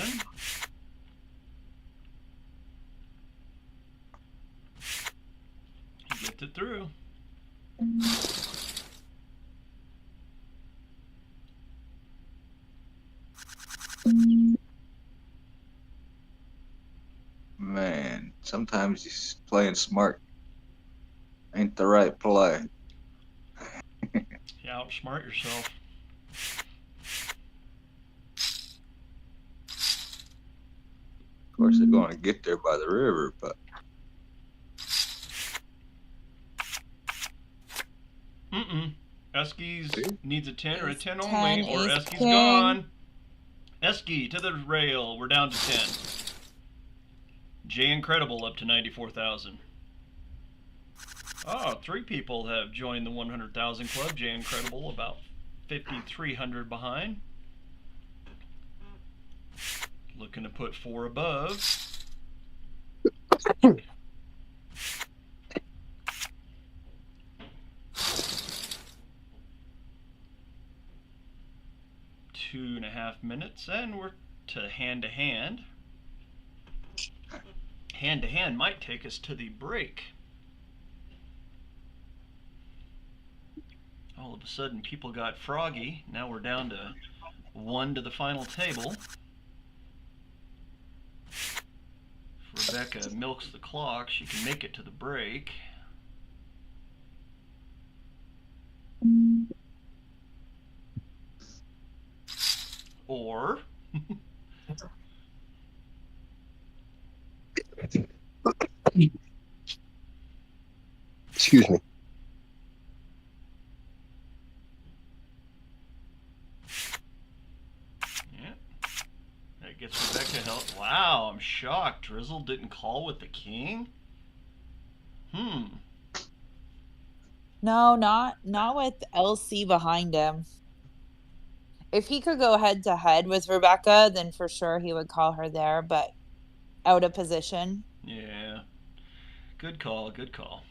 He gets it through. Man, sometimes he's playing smart. Ain't the right play. You outsmart yourself. Of course, they're going to get there by the river, but Eskies needs a 10 or a 10 10 only, or ace Eski's king. gone. Eski to the rail. We're down to 10. Jay Incredible up to 94,000. Oh, 3 people have joined the 100,000 club. Jay Incredible about 5,300 behind. Looking to put 4 above. Two and a half minutes, and we're to hand. Hand to hand might take us to the break. All of a sudden, people got froggy. Now we're down to 1 to the final table. If Rebecca milks the clock, she can make it to the break. Or Excuse me. yeah, that gets Rebecca help. Wow, I'm shocked. Drizzle didn't call with the king. No, not with LC behind him. If he could go head to head with Rebecca, then for sure he would call her there, but out of position. Yeah. Good call, good call.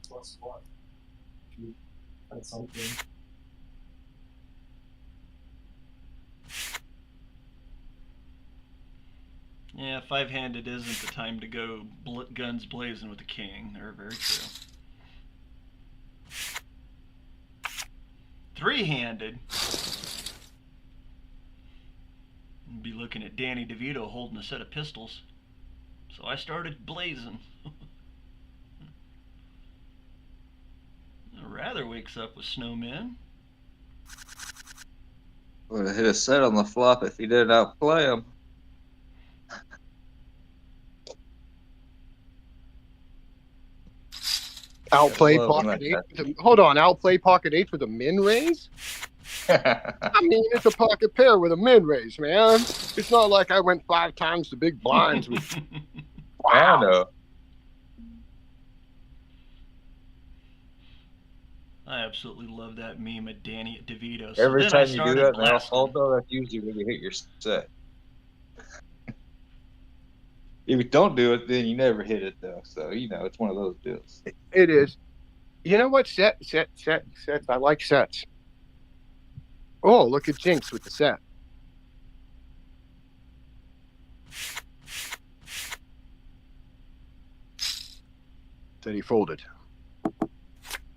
Plus what? That's something. Yeah, 5-handed isn't the time to go guns blazing with the king. They're very true. 3-handed. Be looking at Danny DeVito holding a set of pistols. So I started blazing. Rather wakes up with snowmen. would have hit a set on the flop if he didn't outplay him. Outplay Loving pocket like eight. that. Hold on, outplay pocket eight with a min raise? I mean, it's a pocket pair with a min raise, man. It's not like I went 5 times the big blinds with. I know. I absolutely love that meme of Danny DeVito. Every so then time I you do started that, blasting. although that's usually when you hit your set. If you don't do it, then you never hit it, though. So, it's one of those deals. It is. You know what? Sets. I like sets. Oh, look at Jinx with the set. Said he folded.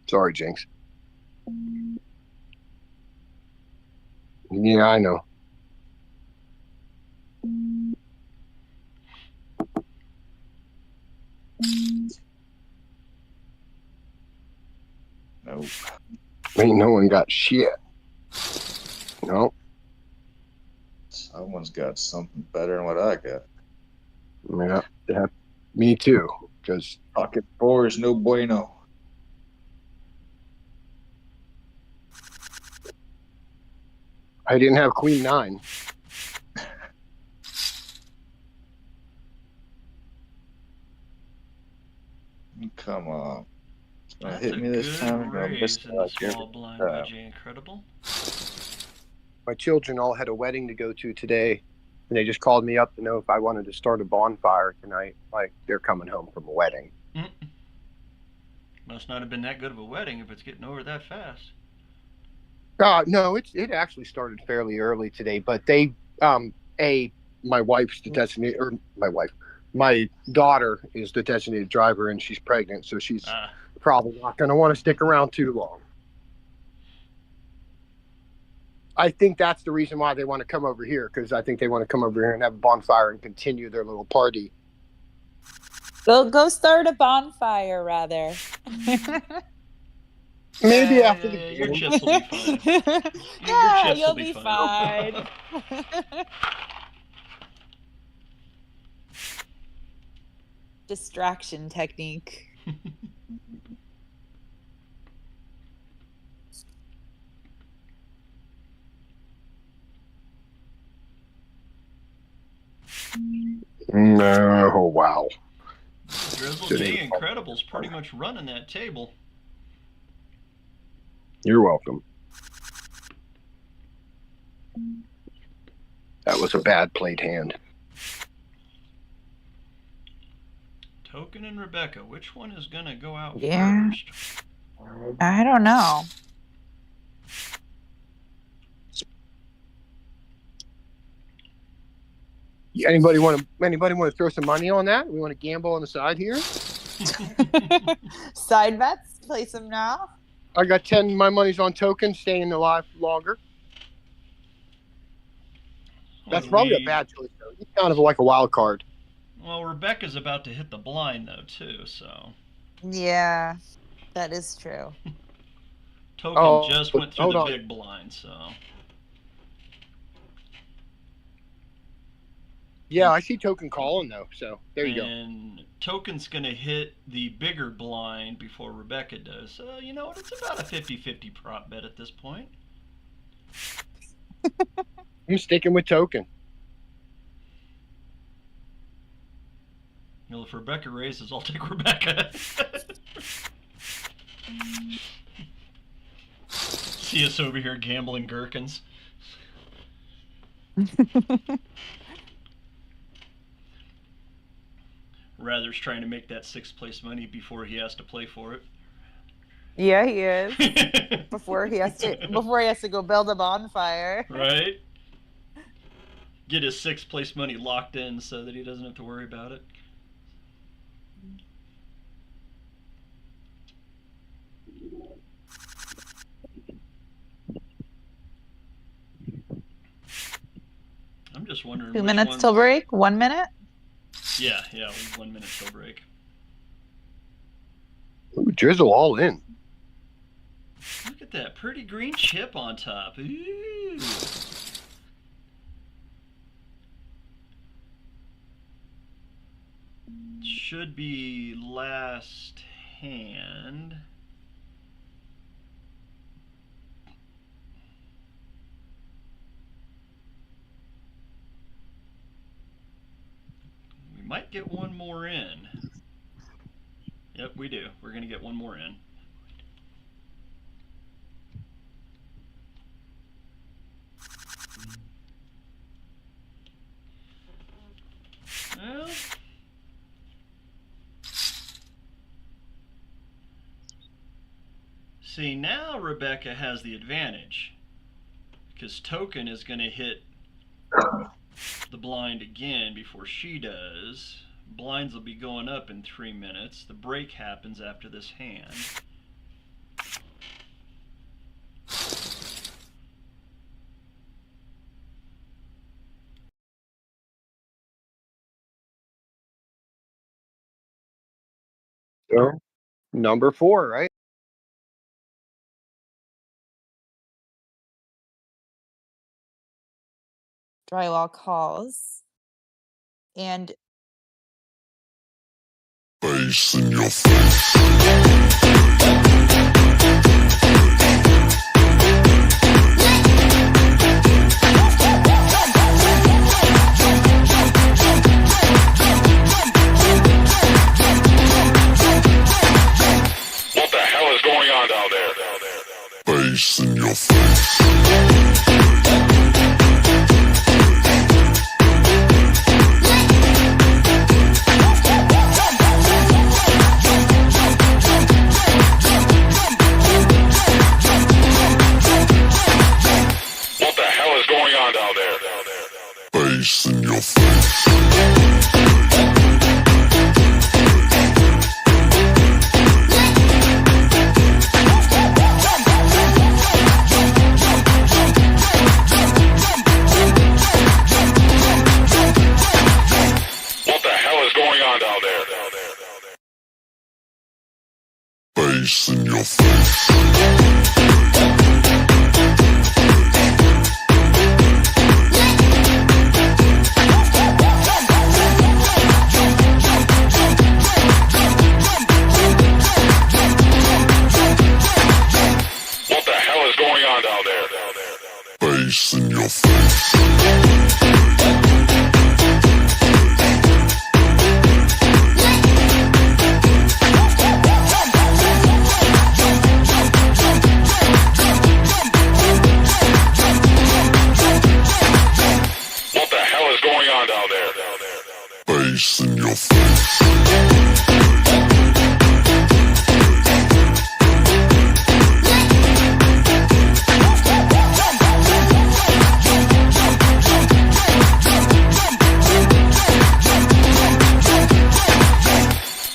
Sorry, Jinx. Yeah, I know. Nope. Ain't no one got shit. No. Someone's got something better than what I got. Yeah, me too. Because pocket 4 is no bueno. I didn't have queen 9. Come on. It's gonna That's hit a me this good time. I'm gonna miss raise it in the like every small blind by time. Jay Incredible. My children all had a wedding to go to today, and they just called me up to know if I wanted to start a bonfire tonight. Like they're coming home from a wedding. Must not have been that good of a wedding if it's getting over that fast. No, it actually started fairly early today, but they my wife's the designated, or my daughter is the designated driver, and she's pregnant, so she's probably not going to want to stick around too long. I think that's the reason why they want to come over here, because I think they want to come over here and have a bonfire and continue their little party. Go start a bonfire, rather. Maybe after the your chips will be fine. Yeah, chips you'll will be fine. Distraction technique. Oh, wow. Drizzle J Incredible's pretty much running that table. You're welcome. That was a bad played hand. Token and Rebecca, which one is going to go out Yeah. first? I don't know. Anybody want to throw some money on that? We want to gamble on the side here? Side bets? Place them now? I got 10. My money's on Token, staying alive longer. That's probably a bad choice, though. He's kind of like a wild card. Well, Rebecca's about to hit the blind, though, too, so. Yeah, that is true. Token just went through the big blind, so. Yeah, I see Token calling, though, so there you go. And Token's going to hit the bigger blind before Rebecca does. So, you know what? It's about a 50-50 prop bet at this point. I'm sticking with Token. Well, if Rebecca raises, I'll take Rebecca. See us over here gambling gherkins. Rather's trying to make that 6th place money before he has to play for it. Yeah, he is. before he has to go build a bonfire. Right? Get his 6th place money locked in so that he doesn't have to worry about it. I'm just wondering. 2 minutes till break? 1 minute? Yeah, 1 minute till break. Ooh, Drizzle all in. Look at that pretty green chip on top. Ooh. Should be last hand. We might get one more in. Yep, we do. We're going to get one more in. Well, see, now Rebecca has the advantage because Token is going to hit the blind again before she does. Blinds will be going up in 3 minutes. The break happens after this hand. So, number 4, right? Drywall calls. And Face in your face. Face in your face. What the hell is going on down there? Face in your face. What the hell is going on down there? Face in your face. What the hell is going on down there? Face in your face. What the hell is going on down there? Face in your face.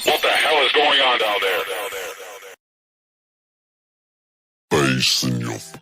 What the hell is going on down there? Face in your face.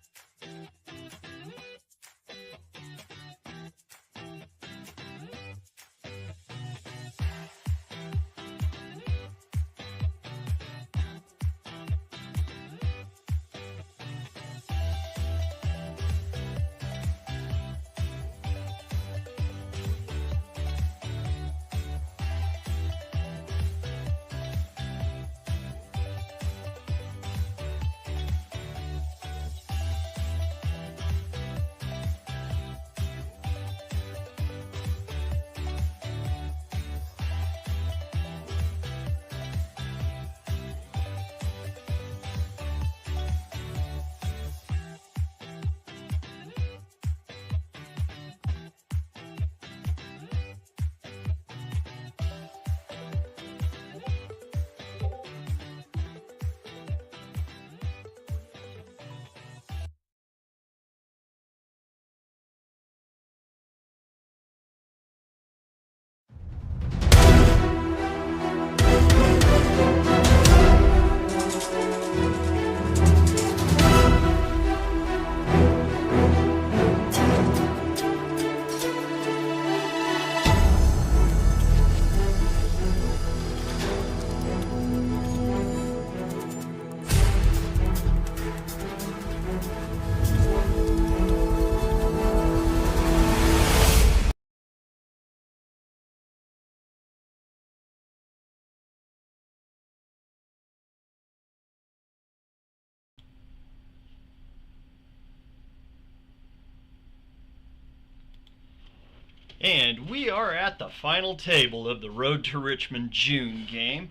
And we are at the final table of the Road to Richmond June game.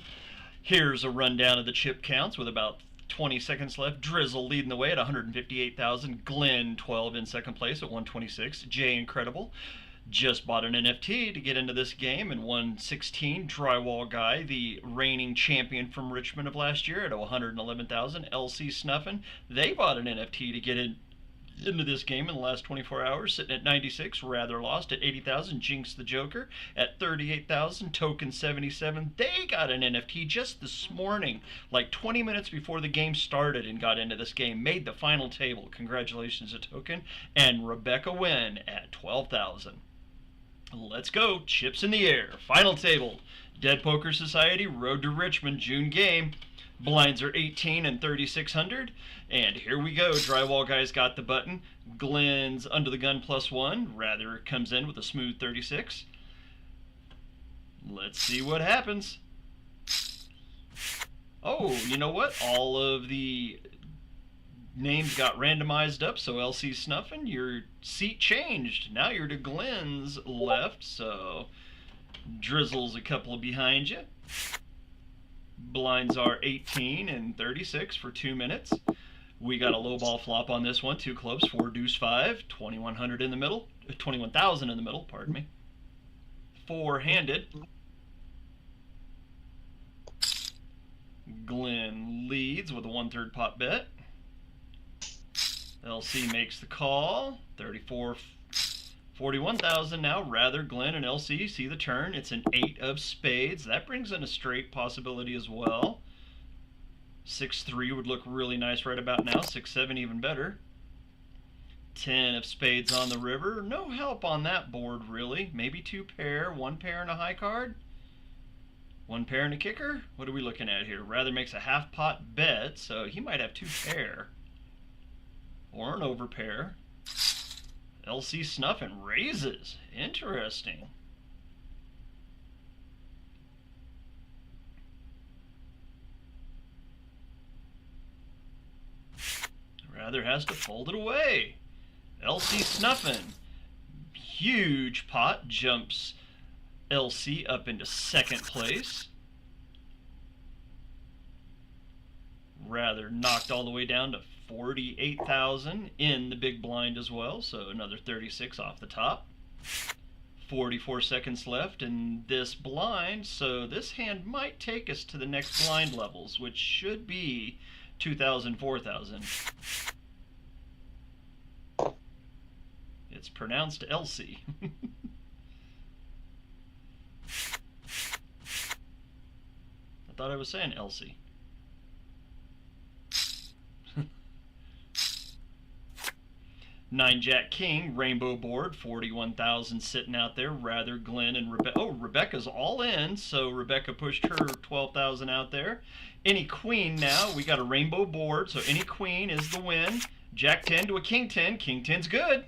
Here's a rundown of the chip counts with about 20 seconds left. Drizzle leading the way at 158,000. Glenn 12 in second place at 126. Jay Incredible just bought an NFT to get into this game and 116. Drywall Guy, the reigning champion from Richmond of last year, at 111,000. LC Snuffin, they bought an NFT to get into this game in the last 24 hours, sitting at 96. Rather Lost at 80,000. Jinx the Joker at 38,000. Token 77, they got an NFT just this morning, like 20 minutes before the game started, and got into this game, made the final table. Congratulations to Token. And Rebecca Wynn at 12,000. Let's go. Chips in the air. Final table. Dead Poker Society, Road to Richmond June game. Blinds are 18 and 3,600. And here we go. Drywall Guy's got the button. Glenn's under the gun +1. Rather comes in with a smooth 36. Let's see what happens. Oh, you know what? All of the names got randomized up, so LC Snuffin, your seat changed. Now you're to Glenn's left, so Drizzle's a couple behind you. Blinds are 18 and 36 for 2 minutes. We got a low ball flop on this one. 2 clubs, 4 deuce 5, 2100 in the middle, 21,000 in the middle, pardon me. 4-handed. Glenn leads with a 1/3 pot bet. LC makes the call. 41,000 now. Rather, Glenn and LC see the turn. It's an 8 of spades. That brings in a straight possibility as well. 6-3 would look really nice right about now. 6-7 even better. 10 of spades on the river. No help on that board, really. Maybe 2 pair, 1 pair and a high card. 1 pair and a kicker. What are we looking at here? Rather makes a half pot bet, so he might have 2 pair. Or an over pair. LC snuffing raises. Interesting. Rather has to fold it away. LC snuffing. Huge pot jumps LC up into 2nd place. Rather knocked all the way down to 48,000 in the big blind as well, so another 36 off the top. 44 seconds left in this blind, so this hand might take us to the next blind levels, which should be 2,000, 4,000. It's pronounced Elsie. I thought I was saying Elsie. Nine Jack King, rainbow board, 41,000 sitting out there. Rather, Glenn and Rebecca. Oh, Rebecca's all in, so Rebecca pushed her 12,000 out there. Any queen now. We got a rainbow board, so any queen is the win. Jack 10 to a King 10. King 10's good.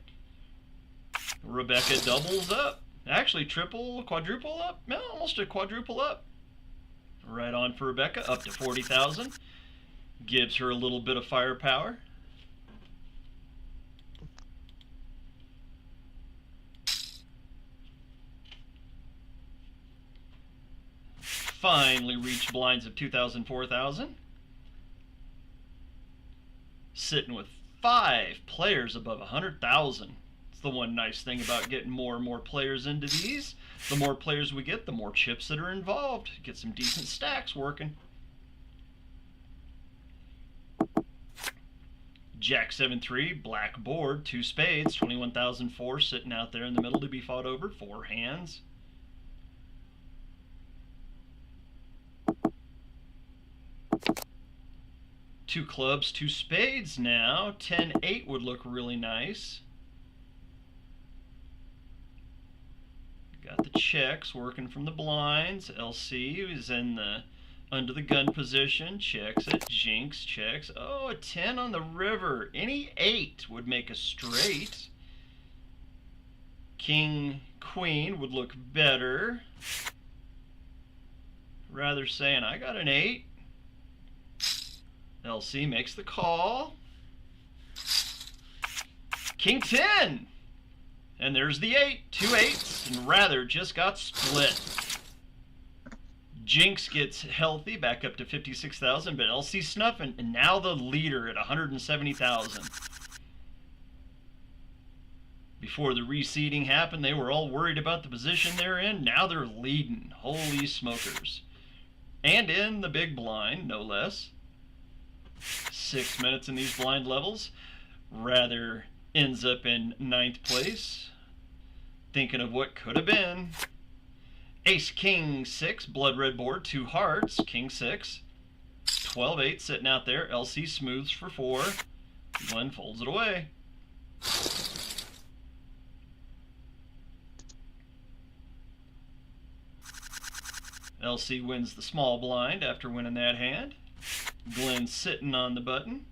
Rebecca doubles up. Actually, triple, quadruple up. No, almost a quadruple up. Right on for Rebecca, up to 40,000. Gives her a little bit of firepower. Finally reached blinds of 2,000, 4,000. Sitting with 5 players above 100,000. It's the one nice thing about getting more and more players into these. The more players we get, the more chips that are involved. Get some decent stacks working. Jack 7-3, black board, 2 spades, 21,004 sitting out there in the middle to be fought over. 4 hands. Two clubs, 2 spades now. 10-8 would look really nice. Got the checks working from the blinds. LC is in the under the gun position. Checks it. Jinx checks. Oh, a 10 on the river. Any 8 would make a straight. King, queen would look better. Rather saying, I got an 8. LC makes the call. King 10! And there's the 8. 2 8s, and Rather just got split. Jinx gets healthy, back up to 56,000, but LC snuffing, and now the leader at 170,000. Before the reseeding happened, they were all worried about the position they're in. Now they're leading. Holy smokers. And in the big blind, no less. 6 minutes in these blind levels. Rather ends up in 9th place. Thinking of what could have been. Ace King 6, blood red board, 2 hearts, King 6. 12-8 sitting out there. LC smooths for 4. Glenn folds it away. LC wins the small blind after winning that hand. Glenn sitting on the button.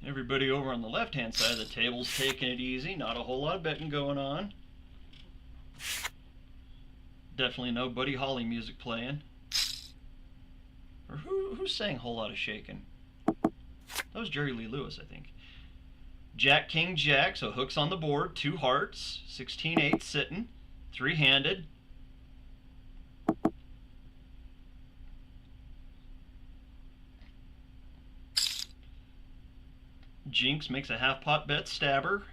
Everybody over on the left-hand side of the table's taking it easy. Not a whole lot of betting going on. Definitely no Buddy Holly music playing. Or who sang a whole lot of shaking? That was Jerry Lee Lewis, I think. Jack, King, Jack, so hooks on the board. 2 hearts. 16-8 sitting. 3-handed. Jinx makes a half pot bet stabber.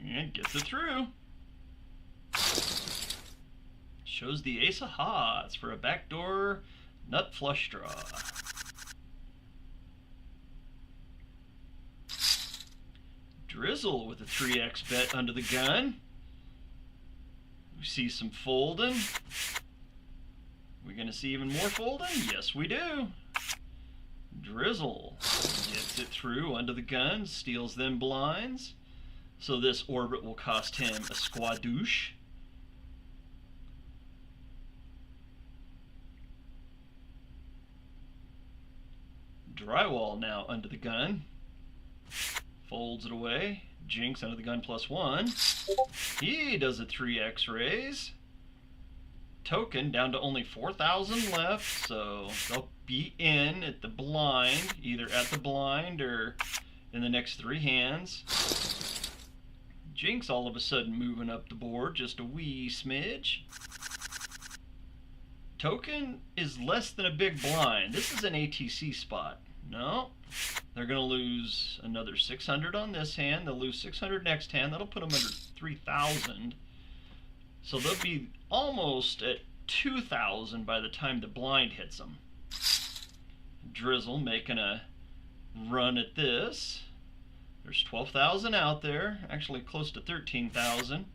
And gets it through. Shows the ace of hearts for a backdoor nut flush draw. Drizzle with a 3x bet under the gun. We see some folding. We're going to see even more folding? Yes, we do. Drizzle gets it through under the gun, steals them blinds. So this orbit will cost him a squadouche. Drywall now under the gun. Folds it away. Jinx under the gun +1. He does a 3x raise. Token down to only 4,000 left, so they'll be in at the blind, either at the blind or in the next 3 hands. Jinx all of a sudden moving up the board just a wee smidge. Token is less than a big blind. This is an ATC spot. No, they're going to lose another 600 on this hand. They'll lose 600 next hand. That'll put them under 3,000. So they'll be almost at 2,000 by the time the blind hits them. Drizzle making a run at this. There's 12,000 out there, actually close to 13,000.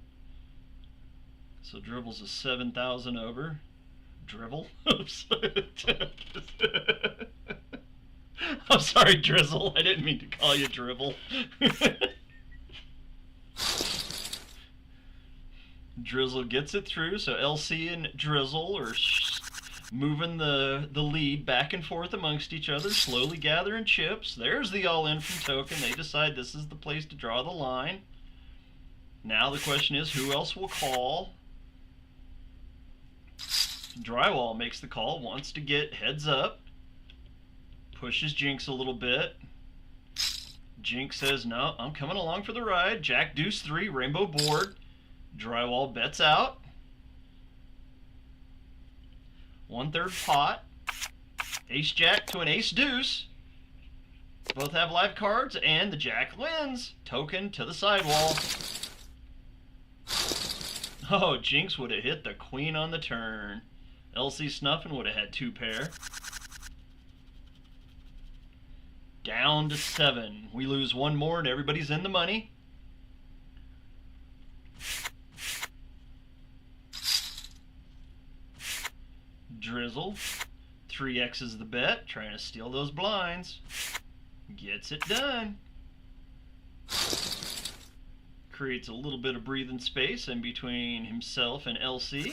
So Dribble's a 7,000 over. Dribble? I'm sorry, Drizzle. I didn't mean to call you Dribble. Drizzle gets it through, so LC and Drizzle are moving the lead back and forth amongst each other, slowly gathering chips. There's the all-in from Token. They decide this is the place to draw the line. Now the question is, who else will call? Drywall makes the call, wants to get heads up. Pushes Jinx a little bit. Jinx says, no, I'm coming along for the ride. Jack, deuce 3, rainbow board. Drywall bets out. 1/3 pot. Ace Jack to an ace deuce. Both have live cards, and the Jack wins. Token to the sidewall. Oh, Jinx would have hit the queen on the turn. LC Snuffin would have had 2 pair. Down to 7. We lose 1 more and everybody's in the money. Drizzle 3x's the bet, trying to steal those blinds. Gets it done. Creates a little bit of breathing space in between himself and LC.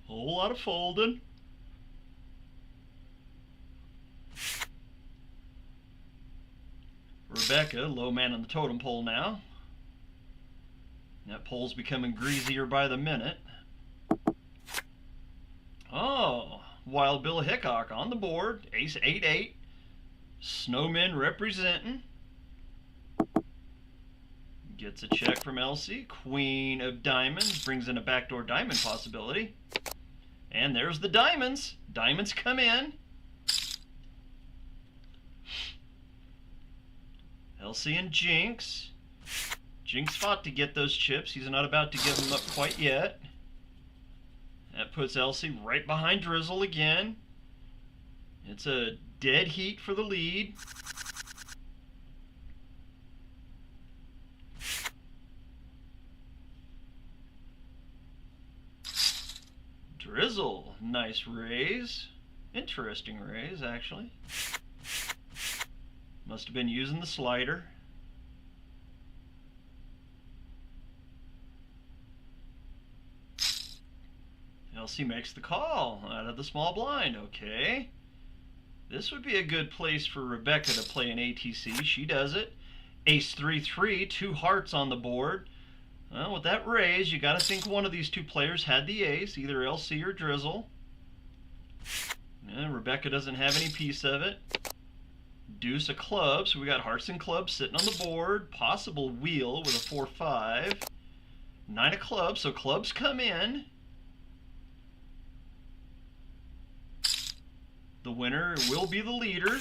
Whole lot of folding. Rebecca, low man on the totem pole now. That pole's becoming greasier by the minute. Oh, Wild Bill Hickok on the board. Ace 8-8. Snowmen representing. Gets a check from LC. Queen of diamonds brings in a backdoor diamond possibility. And there's the diamonds. Diamonds come in. LC and Jinx. Jinx fought to get those chips. He's not about to give them up quite yet. That puts LC right behind Drizzle again. It's a dead heat for the lead. Drizzle, nice raise. Interesting raise, actually. Must have been using the slider. LC makes the call out of the small blind. Okay. This would be a good place for Rebecca to play an ATC. She does it. Ace 3-3, 2 hearts on the board. Well, with that raise, you got to think one of these 2 players had the ace, either LC or Drizzle. Yeah, Rebecca doesn't have any piece of it. deuce of clubs. So we got hearts and clubs sitting on the board. Possible wheel with a 4-5. 9 of clubs, so clubs come in. The winner will be the leader.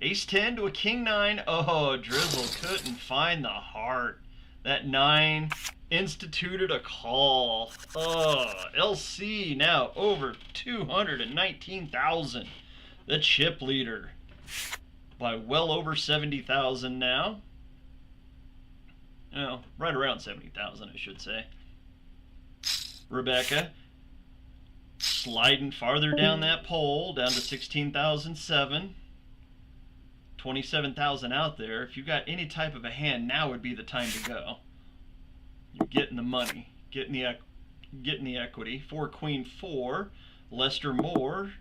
Ace 10 to a king 9. Oh, Drizzle couldn't find the heart. That 9 instituted a call. Oh, LC now over 219,000. The chip leader by well over 70,000 now. No, right around 70,000, I should say. Rebecca sliding farther down that pole, down to 16,007. 27,000 out there. If you got any type of a hand, now would be the time to go. You're getting the money, getting the equity. 4 queen 4, Lester Moore.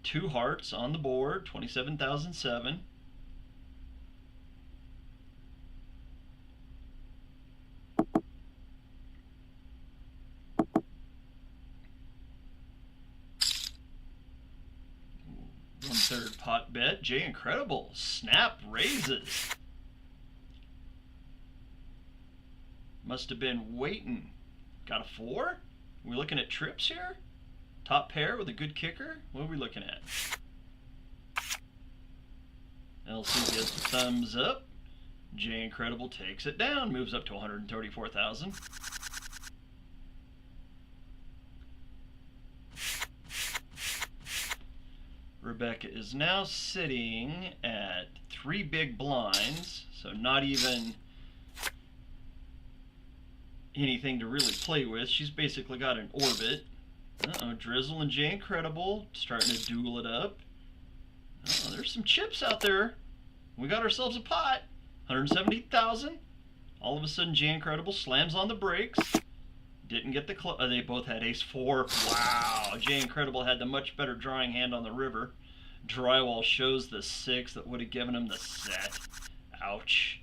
2 hearts on the board, 27,007. Third pot bet. Jay Incredible. Snap raises. Must have been waiting. Got a 4? We looking at trips here? Top pair with a good kicker? What are we looking at? LC gives the thumbs up. Jay Incredible takes it down. Moves up to 134,000. Rebecca is now sitting at 3 big blinds, so not even anything to really play with. She's basically got an orbit. Uh-oh, Drizzle and Jay Incredible starting to duel it up. Oh, there's some chips out there. We got ourselves a pot. 170,000. All of a sudden, Jay Incredible slams on the brakes. Didn't get the club. They both had ace 4. Wow. Jay Incredible had the much better drawing hand on the river. Drywall shows the 6 that would have given him the set. Ouch.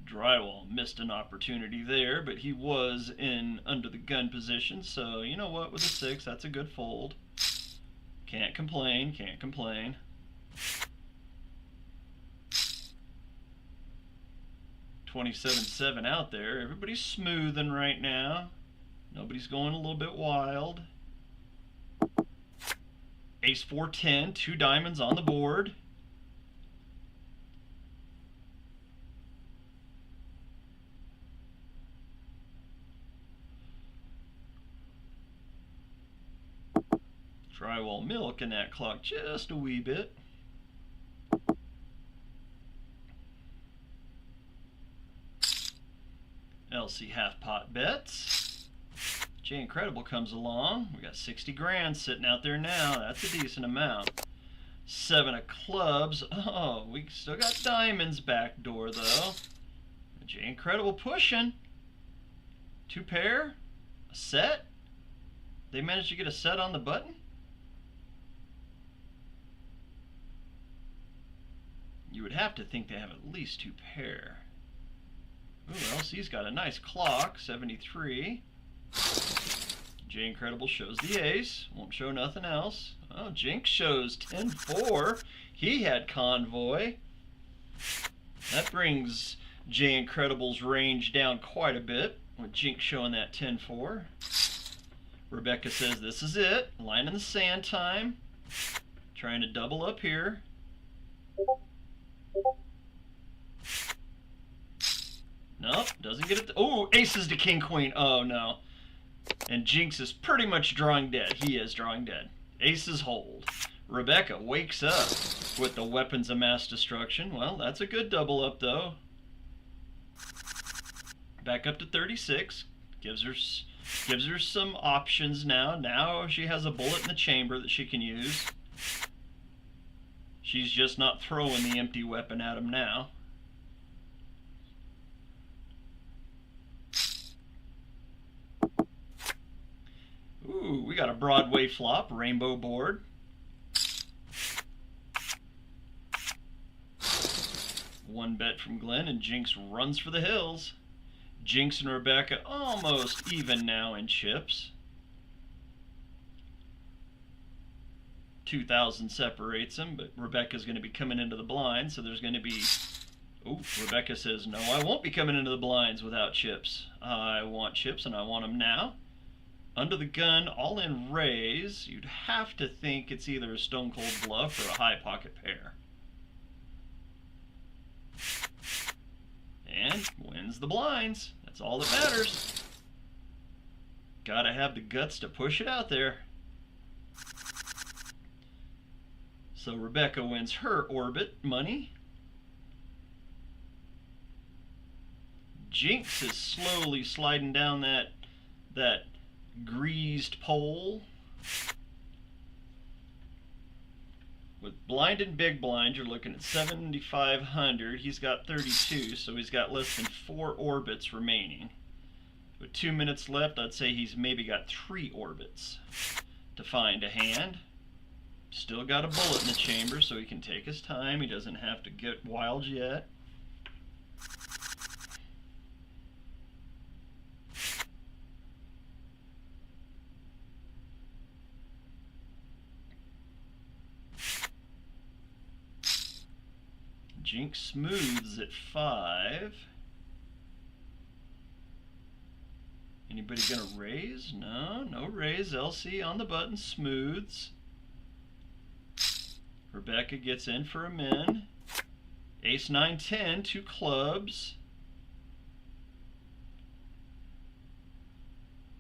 Drywall missed an opportunity there, but he was in under the gun position, so you know what, with a 6, that's a good fold. Can't complain, can't complain. $27.7 out there. Everybody's smoothing right now. Nobody's going a little bit wild. Ace 4-10, 2 diamonds on the board. Drywall milking that clock just a wee bit. LC half pot bets. Jay Incredible comes along. We got 60 grand sitting out there now. That's a decent amount. 7 of clubs. Oh, we still got diamonds back door though. Jay Incredible pushing. 2 pair. A set. They managed to get a set on the button. You would have to think they have at least 2 pair. Ooh, LC's got a nice clock, 73. Jay Incredible shows the ace, won't show nothing else. Oh, Jinx shows 10-4. He had convoy. That brings Jay Incredible's range down quite a bit, with Jinx showing that 10-4. Rebecca says this is it. Line in the sand time. Trying to double up here. Nope, doesn't get it. Oh, aces to king queen. Oh no. And Jinx is pretty much drawing dead. He is drawing dead. Aces hold. Rebecca wakes up with the weapons of mass destruction. Well, that's a good double up though. Back up to 36. Gives her some options now. Now she has a bullet in the chamber that she can use. She's just not throwing the empty weapon at him now. Ooh, we got a Broadway flop, rainbow board. One bet from Glenn, and Jinx runs for the hills. Jinx and Rebecca almost even now in chips. 2,000 separates them, but Rebecca's going to be coming into the blind, so there's going to be... Oh, Rebecca says, no, I won't be coming into the blinds without chips. I want chips, and I want them now. Under the gun, all in raise. You'd have to think it's either a stone cold bluff or a high pocket pair. And wins the blinds. That's all that matters. Gotta have the guts to push it out there. So Rebecca wins her orbit money. Jinx is slowly sliding down that greased pole. With blind and big blind, you're looking at 7,500. He's got 32, so he's got less than 4 orbits remaining. With 2 minutes left, I'd say he's maybe got 3 orbits to find a hand. Still got a bullet in the chamber, so he can take his time. He doesn't have to get wild yet. Jinx smooths at 5. Anybody gonna raise? No, no raise. LC on the button, smooths. Rebecca gets in for a min. Ace 9 10, 2 clubs.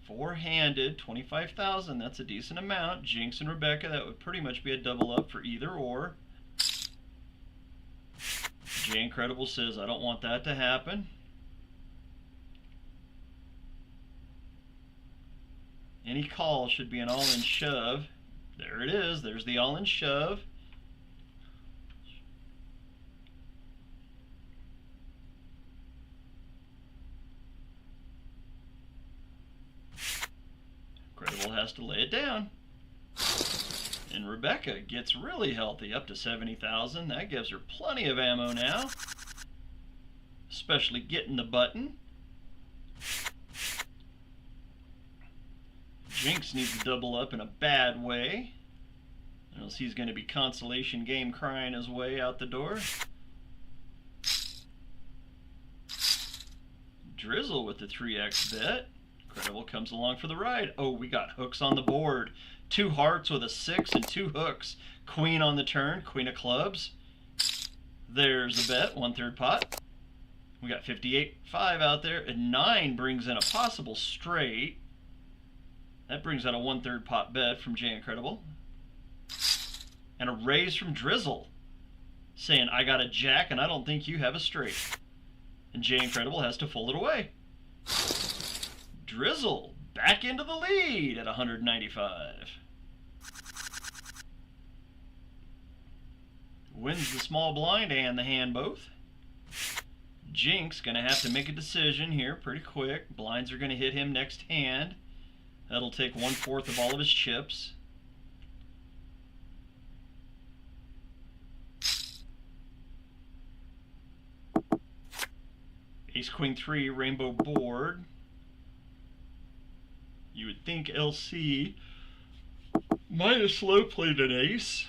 4-handed, 25,000. That's a decent amount. Jinx and Rebecca, that would pretty much be a double up for either or. Jay Incredible says, I don't want that to happen. Any call should be an all-in shove. There it is. There's the all-in shove. Incredible has to lay it down. And Rebecca gets really healthy, up to 70,000. That gives her plenty of ammo now. Especially getting the button. Jinx needs to double up in a bad way. Or else he's going to be Consolation Game crying his way out the door. Drizzle with the 3x bet. Incredible comes along for the ride. Oh, we got hooks on the board. 2 hearts with a 6 and 2 hooks. Queen on the turn, queen of clubs. There's a bet, 1/3 pot. We got 58.5 out there, and 9 brings in a possible straight. That brings out a 1/3 pot bet from Jay Incredible. And a raise from Drizzle, saying, I got a jack and I don't think you have a straight. And Jay Incredible has to fold it away. Drizzle back into the lead at 195. Wins the small blind and the hand both. Jinx gonna have to make a decision here pretty quick. Blinds are gonna hit him next hand. That'll take 1/4 of all of his chips. Ace Queen 3 rainbow board. You would think LC might have slow played an ace.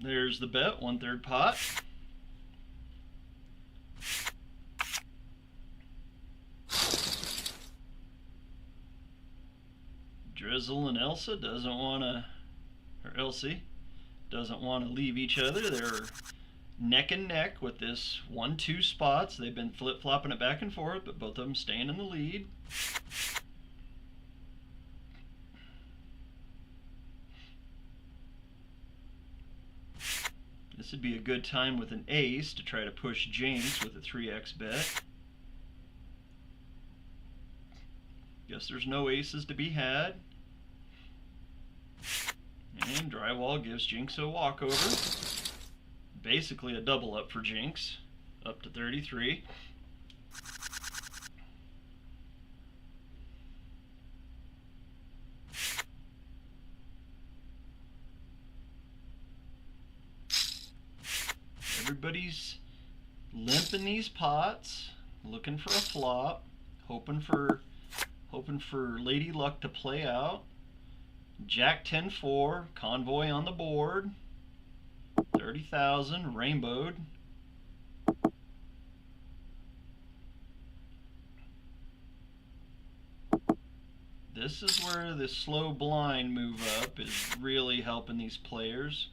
There's the bet, 1/3 pot. Drizzle and Elsa doesn't want to, or Elsie doesn't want to leave each other. They're neck and neck with this 1-2 spots. They've been flip-flopping it back and forth, but both of them staying in the lead. This would be a good time with an ace to try to push Jinx with a 3x bet. Guess there's no aces to be had. And drywall gives Jinx a walkover. Basically a double up for Jinx, up to 33. Everybody's limping these pots, looking for a flop, hoping for Lady Luck to play out. Jack 10-4, convoy on the board. 30,000, rainbowed. This is where the slow blind move up is really helping these players.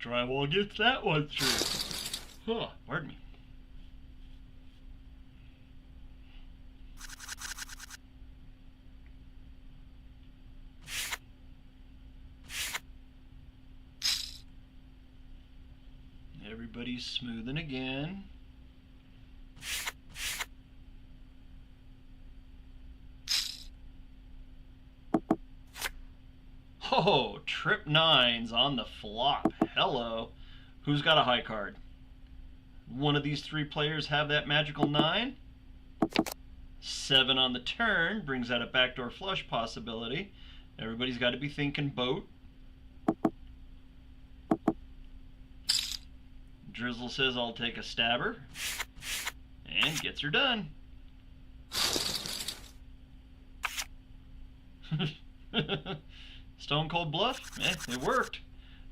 Drywall gets that one through. Huh, pardon me. Everybody's smoothing again. Oh, trip 9s on the flop. Hello. Who's got a high card? One of these three players have that magical 9. 7 on the turn brings out a backdoor flush possibility. Everybody's got to be thinking boat. Drizzle says I'll take a stabber and gets her done. Stone cold bluff? It worked.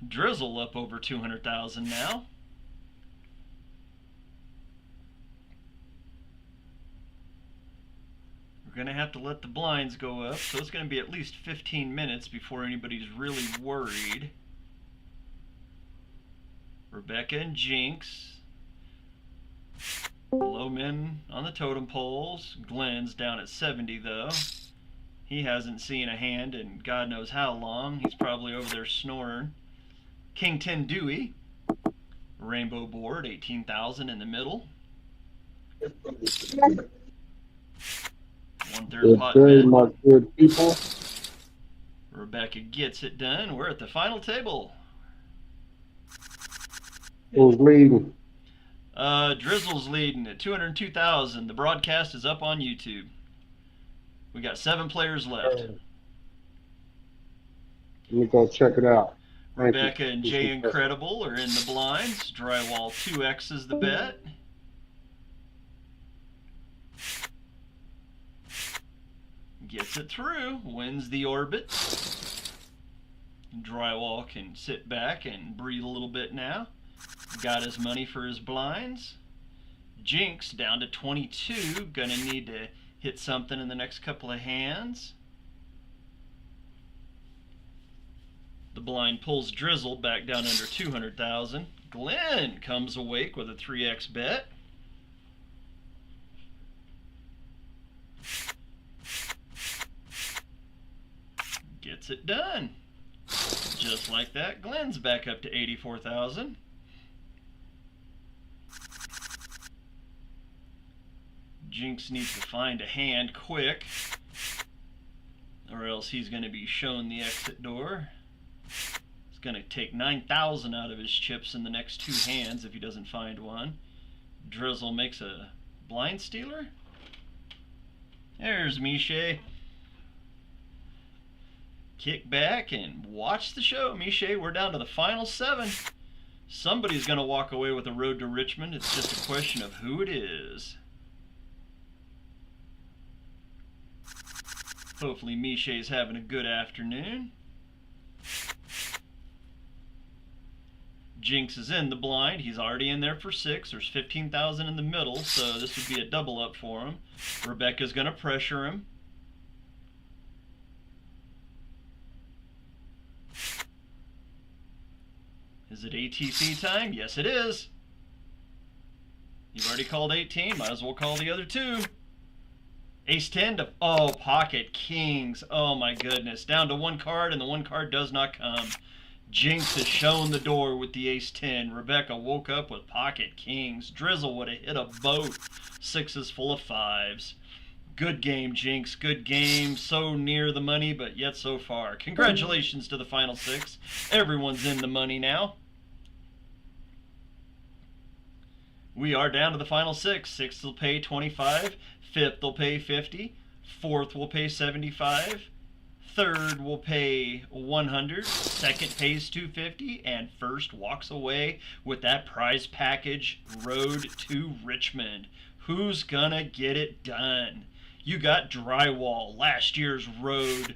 Drizzle up over 200,000 now. We're going to have to let the blinds go up, so it's going to be at least 15 minutes before anybody's really worried. Rebecca and Jinx. Low men on the totem poles. Glenn's down at 70 though. He hasn't seen a hand in God knows how long. He's probably over there snoring. King 10 Dewey. Rainbow board, 18,000 in the middle. 1/3 pot Very bet. much good people. Rebecca gets it done. We're at the final table. Who's leading? Drizzle's leading at 202,000. The broadcast is up on YouTube. We got 7 players left. Let me go check it out. Thank Rebecca you. and Jay Incredible are in the blinds. Drywall 2x is the bet. Gets it through. Wins the orbit. Drywall can sit back and breathe a little bit now. Got his money for his blinds. Jinx down to 22. Gonna need to hit something in the next couple of hands. The blind pulls Drizzle back down under 200,000. Glenn comes awake with a 3x bet. Gets it done. Just like that, Glenn's back up to 84,000. Jinx needs to find a hand quick, or else he's going to be shown the exit door. He's going to take 9,000 out of his chips in the next 2 hands if he doesn't find one. Drizzle makes a blind stealer. There's Miche. Kick back and watch the show, Miche. We're down to the final 7. Somebody's going to walk away with a road to Richmond. It's just a question of who it is. Hopefully Miche's having a good afternoon. Jinx is in the blind. He's already in there for 6. There's 15,000 in the middle, so this would be a double up for him. Rebecca's going to pressure him. Is it ATC time? Yes, it is. You've already called 18. Might as well call the other 2. Ace 10 to... Oh, pocket kings. Oh, my goodness. Down to 1 card, and the 1 card does not come. Jinx has shown the door with the ace 10. Rebecca woke up with pocket kings. Drizzle would have hit a boat. 6s full of 5s. Good game, Jinx. Good game. So near the money, but yet so far. Congratulations to the final 6. Everyone's in the money now. We are down to the final 6. 6th will pay 25. 5th will pay 50. 4th will pay 75. Third will pay 100, second pays 250, and first walks away with that prize package, Road to Richmond. Who's gonna get it done? You got Drywall, last year's road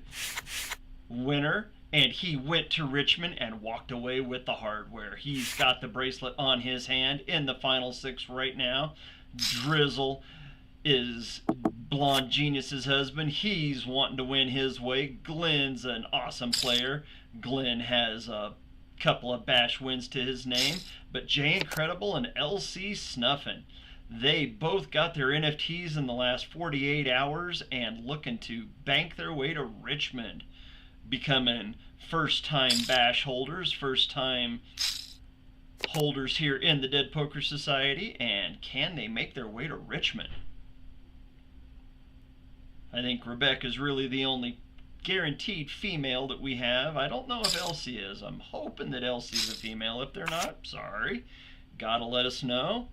winner, and he went to Richmond and walked away with the hardware. He's got the bracelet on his hand in the final 6 right now. Drizzle is Blonde Genius's husband. He's wanting to win his way. Glenn's an awesome player. Glenn has a couple of bash wins to his name, but Jay Incredible and LC Snuffin', they both got their NFTs in the last 48 hours and looking to bank their way to Richmond, becoming first-time bash holders, first-time holders here in the Dead Poker Society. And can they make their way to Richmond? I think Rebecca's really the only guaranteed female that we have. I don't know if Elsie is. I'm hoping that Elsie's a female. If they're not, sorry. Gotta let us know.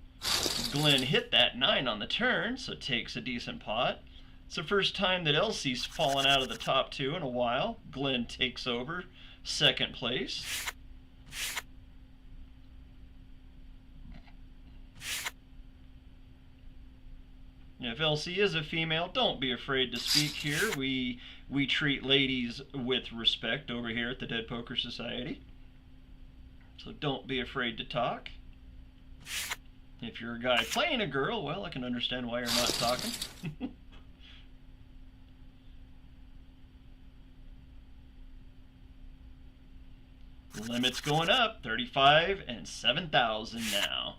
Glenn hit that 9 on the turn, so takes a decent pot. It's the first time that Elsie's fallen out of the top 2 in a while. Glenn takes over second place. If Elsie is a female, don't be afraid to speak here. We treat ladies with respect over here at the Dead Poker Society. So don't be afraid to talk. If you're a guy playing a girl, well, I can understand why you're not talking. Limit's going up, 35 and 7,000 now.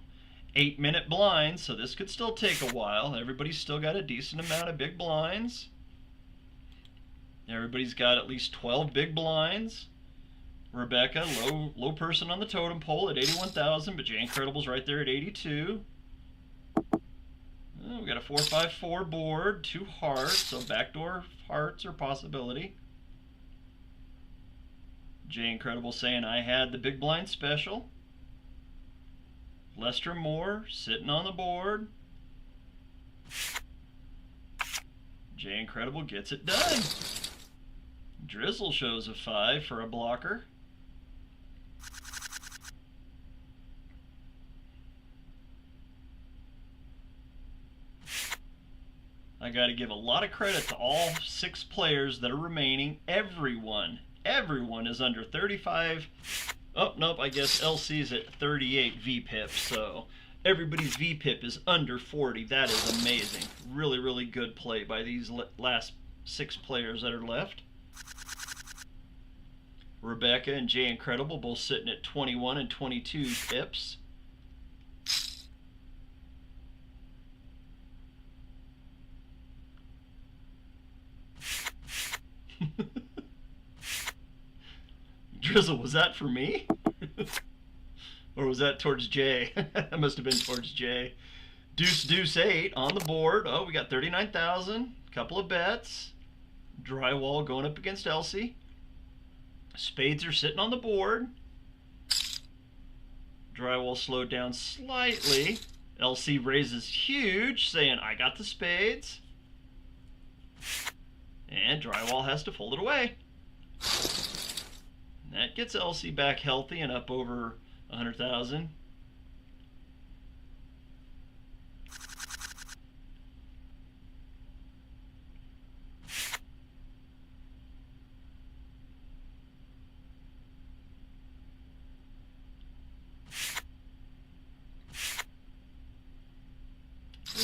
8-minute blinds, so this could still take a while. Everybody's still got a decent amount of big blinds. Everybody's got at least 12 big blinds. Rebecca, low person on the totem pole at 81,000, but Jay Incredible's right there at 82. Oh, we got a 4-5-4 board, 2 hearts, so backdoor hearts are a possibility. Jay Incredible saying I had the big blind special. Lester Moore sitting on the board. Jay Incredible gets it done. Drizzle shows a 5 for a blocker. I got to give a lot of credit to all 6 players that are remaining. Everyone is under 35. Oh, nope, I guess LC's at 38 VPIP, so everybody's VPIP is under 40. That is amazing. Really, really good play by these last 6 players that are left. Rebecca and Jay Incredible both sitting at 21 and 22 pips. Drizzle, was that for me? Or was that towards Jay? That must have been towards Jay. Deuce, deuce, 8 on the board. Oh, we got 39,000. Couple of bets. Drywall going up against Elsie. Spades are sitting on the board. Drywall slowed down slightly. Elsie raises huge, saying, I got the spades. And Drywall has to fold it away. That gets Elsie back healthy and up over 100,000.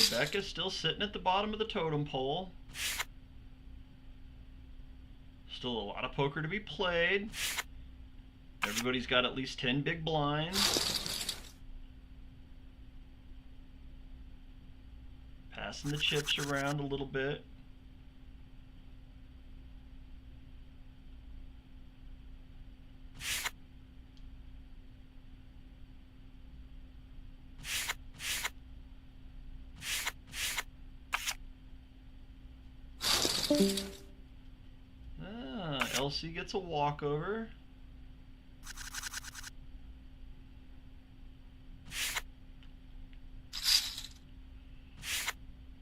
Rebecca's still sitting at the bottom of the totem pole. Still a lot of poker to be played. Everybody's got at least 10 big blinds. Passing the chips around a little bit. Elsie gets a walkover.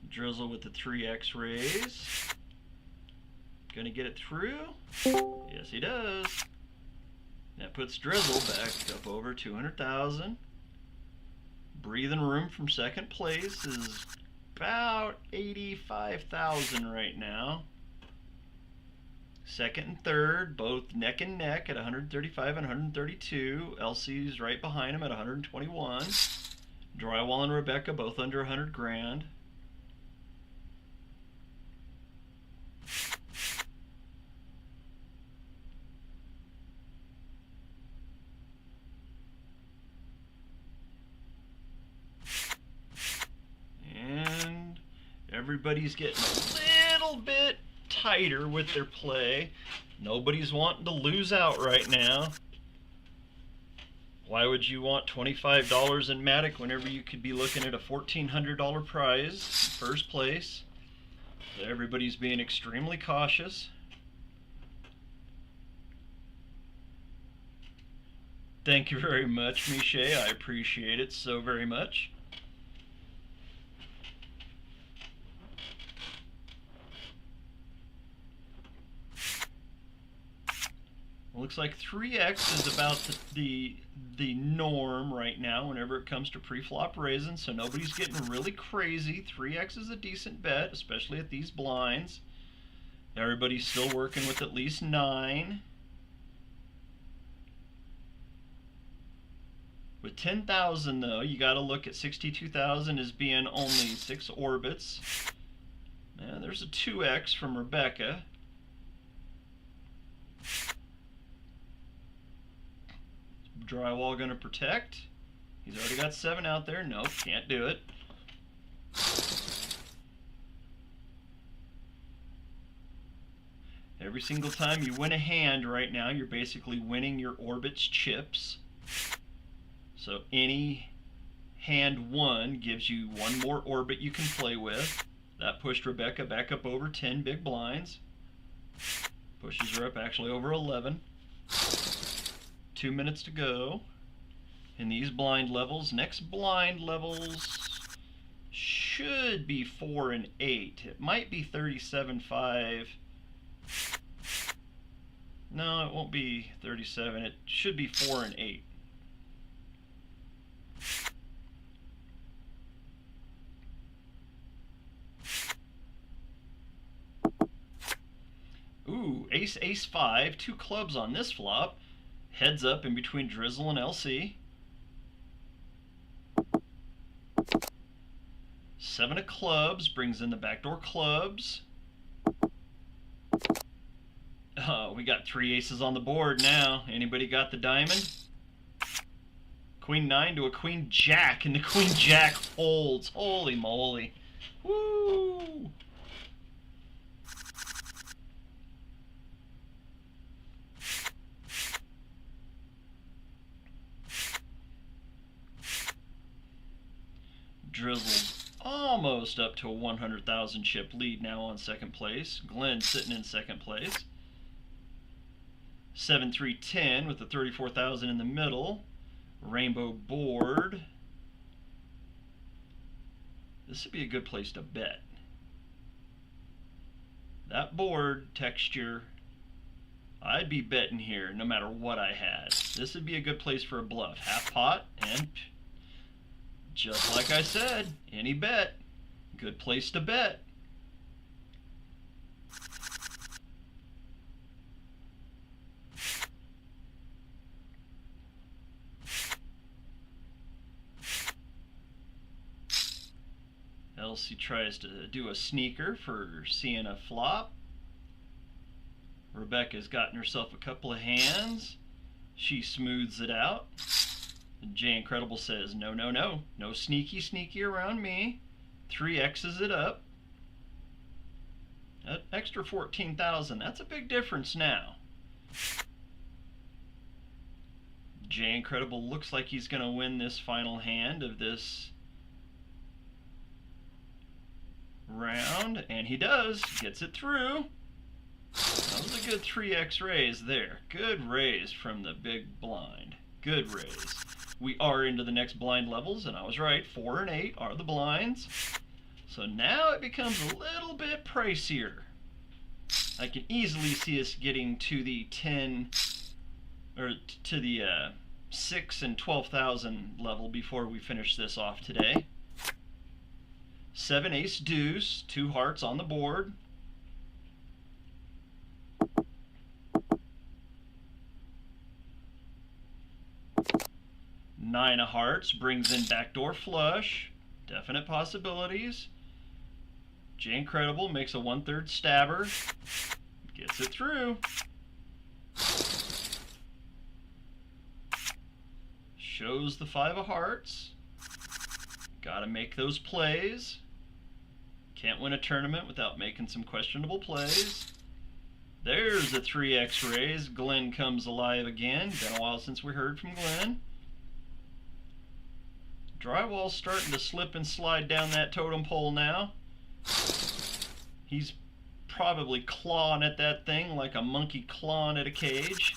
Drizzle with the 3x raise. Gonna get it through? Yes, he does. That puts Drizzle back up over 200,000. Breathing room from second place is about 85,000 right now. Second and third, both neck and neck at 135 and 132. LC's right behind him at 121. Drywall and Rebecca both under 100 grand. And everybody's getting a little bit tighter with their play. Nobody's wanting to lose out right now. Why would you want $25 in Matic whenever you could be looking at a $1,400 prize, first place? So everybody's being extremely cautious. Thank you very much, Miche. I appreciate it so very much. Looks like 3x is about the norm right now whenever it comes to pre-flop raising, so nobody's getting really crazy. 3x is a decent bet, especially at these blinds. Everybody's still working with at least 9. With 10,000 though, you got to look at 62,000 as being only 6 orbits. And there's a 2x from Rebecca. Drywall gonna protect. He's already got 7 out there. Nope, can't do it. Every single time you win a hand right now, you're basically winning your orbits chips. So any hand 1 gives you 1 more orbit you can play with. That pushed Rebecca back up over 10 big blinds. Pushes her up actually over 11. 2 minutes to go in these blind levels. Next blind levels should be 4 and 8. It might be 37.5. No, it won't be 37. It should be 4 and 8. Ooh, ace, ace 5, 2 clubs on this flop. Heads up in between Drizzle and LC. 7 of clubs brings in the backdoor clubs. Oh, we got 3 aces on the board now. Anybody got the diamond? Queen 9 to a queen jack, and the queen jack folds. Holy moly. Woo! Drizzle's almost up to a 100,000 chip lead now on second place. Glenn sitting in second place. 7-3-10 with the 34,000 in the middle. Rainbow board. This would be a good place to bet. That board texture, I'd be betting here no matter what I had. This would be a good place for a bluff. Half pot, and just like I said, any bet, good place to bet. Elsie tries to do a sneaker for seeing a flop. Rebecca's gotten herself a couple of hands. She smooths it out. And Jay Incredible says, no, no, no. No sneaky, sneaky around me. 3X's it up. That extra 14,000, that's a big difference now. Jay Incredible looks like he's going to win this final hand of this round, and he does. Gets it through. That was a good 3x raise there. Good raise from the big blind. Good raise. We are into the next blind levels, and I was right. 4 and 8 are the blinds. So now it becomes a little bit pricier. I can easily see us getting to the 10 or to the 6 and 12,000 level before we finish this off today. 7 ace deuce, 2 hearts on the board. Nine of hearts brings in backdoor flush. Definite possibilities. J Incredible makes a 1/3 stabber. Gets it through. Shows the 5 of hearts. Gotta make those plays. Can't win a tournament without making some questionable plays. There's the 3 X-rays. Glenn comes alive again. Been a while since we heard from Glenn. Drywall's starting to slip and slide down that totem pole now. He's probably clawing at that thing like a monkey clawing at a cage.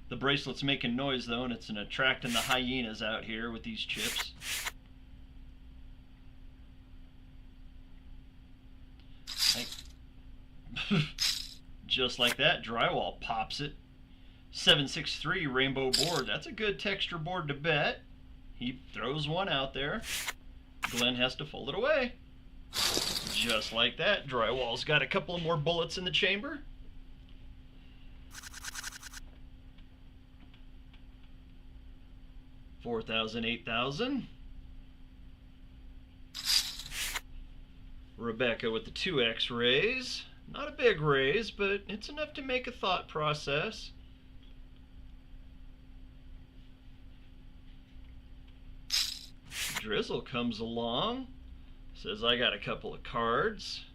The bracelet's making noise though, and it's attracting the hyenas out here with these chips. Just like that, Drywall pops it. 763 rainbow board. That's a good texture board to bet. He throws one out there. Glenn has to fold it away. Just like that, Drywall's got a couple of more bullets in the chamber. $4,000, $8,000. Rebecca with the 2X raise. Not a big raise, but it's enough to make a thought process. Drizzle comes along, says I got a couple of cards.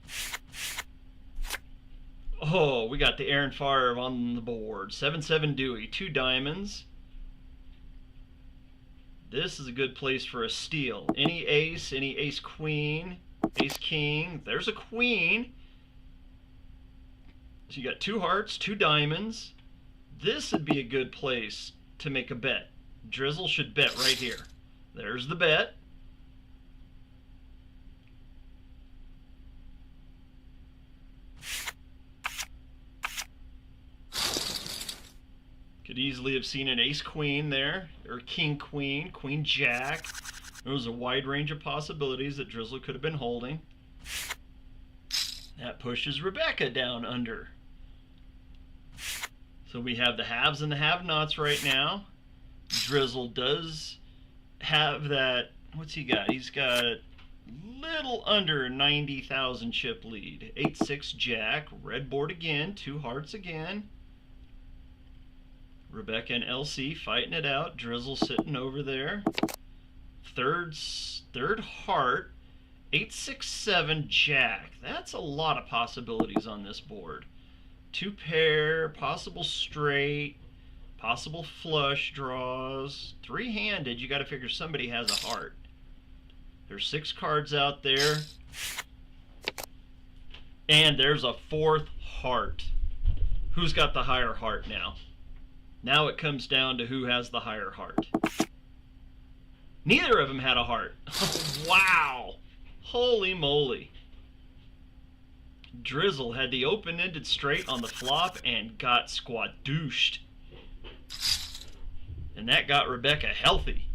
Oh, we got the Aaron Favre on the board. 7-7 Dewey, 2 diamonds. This is a good place for a steal. Any ace queen, ace king. There's a queen. So you got 2 hearts, 2 diamonds. This would be a good place to make a bet. Drizzle should bet right here. There's the bet. Could easily have seen an ace queen there, or king queen, queen jack. There was a wide range of possibilities that Drizzle could have been holding. That pushes Rebecca down under. So we have the haves and the have-nots right now. Drizzle does have that. What's he got? He's got a little under 90,000 chip lead. 8-6 jack, red board again, 2 hearts again. Rebecca and LC fighting it out. Drizzle sitting over there. Third heart. 8-6-7 jack. That's a lot of possibilities on this board. 2 pair, possible straight, possible flush draws. 3-handed, you got to figure somebody has a heart. There's 6 cards out there. And there's a 4th heart. Who's got the higher heart now? Now it comes down to who has the higher heart. Neither of them had a heart. Wow. Holy moly. Drizzle had the open-ended straight on the flop and got squadooshed. And that got Rebecca healthy.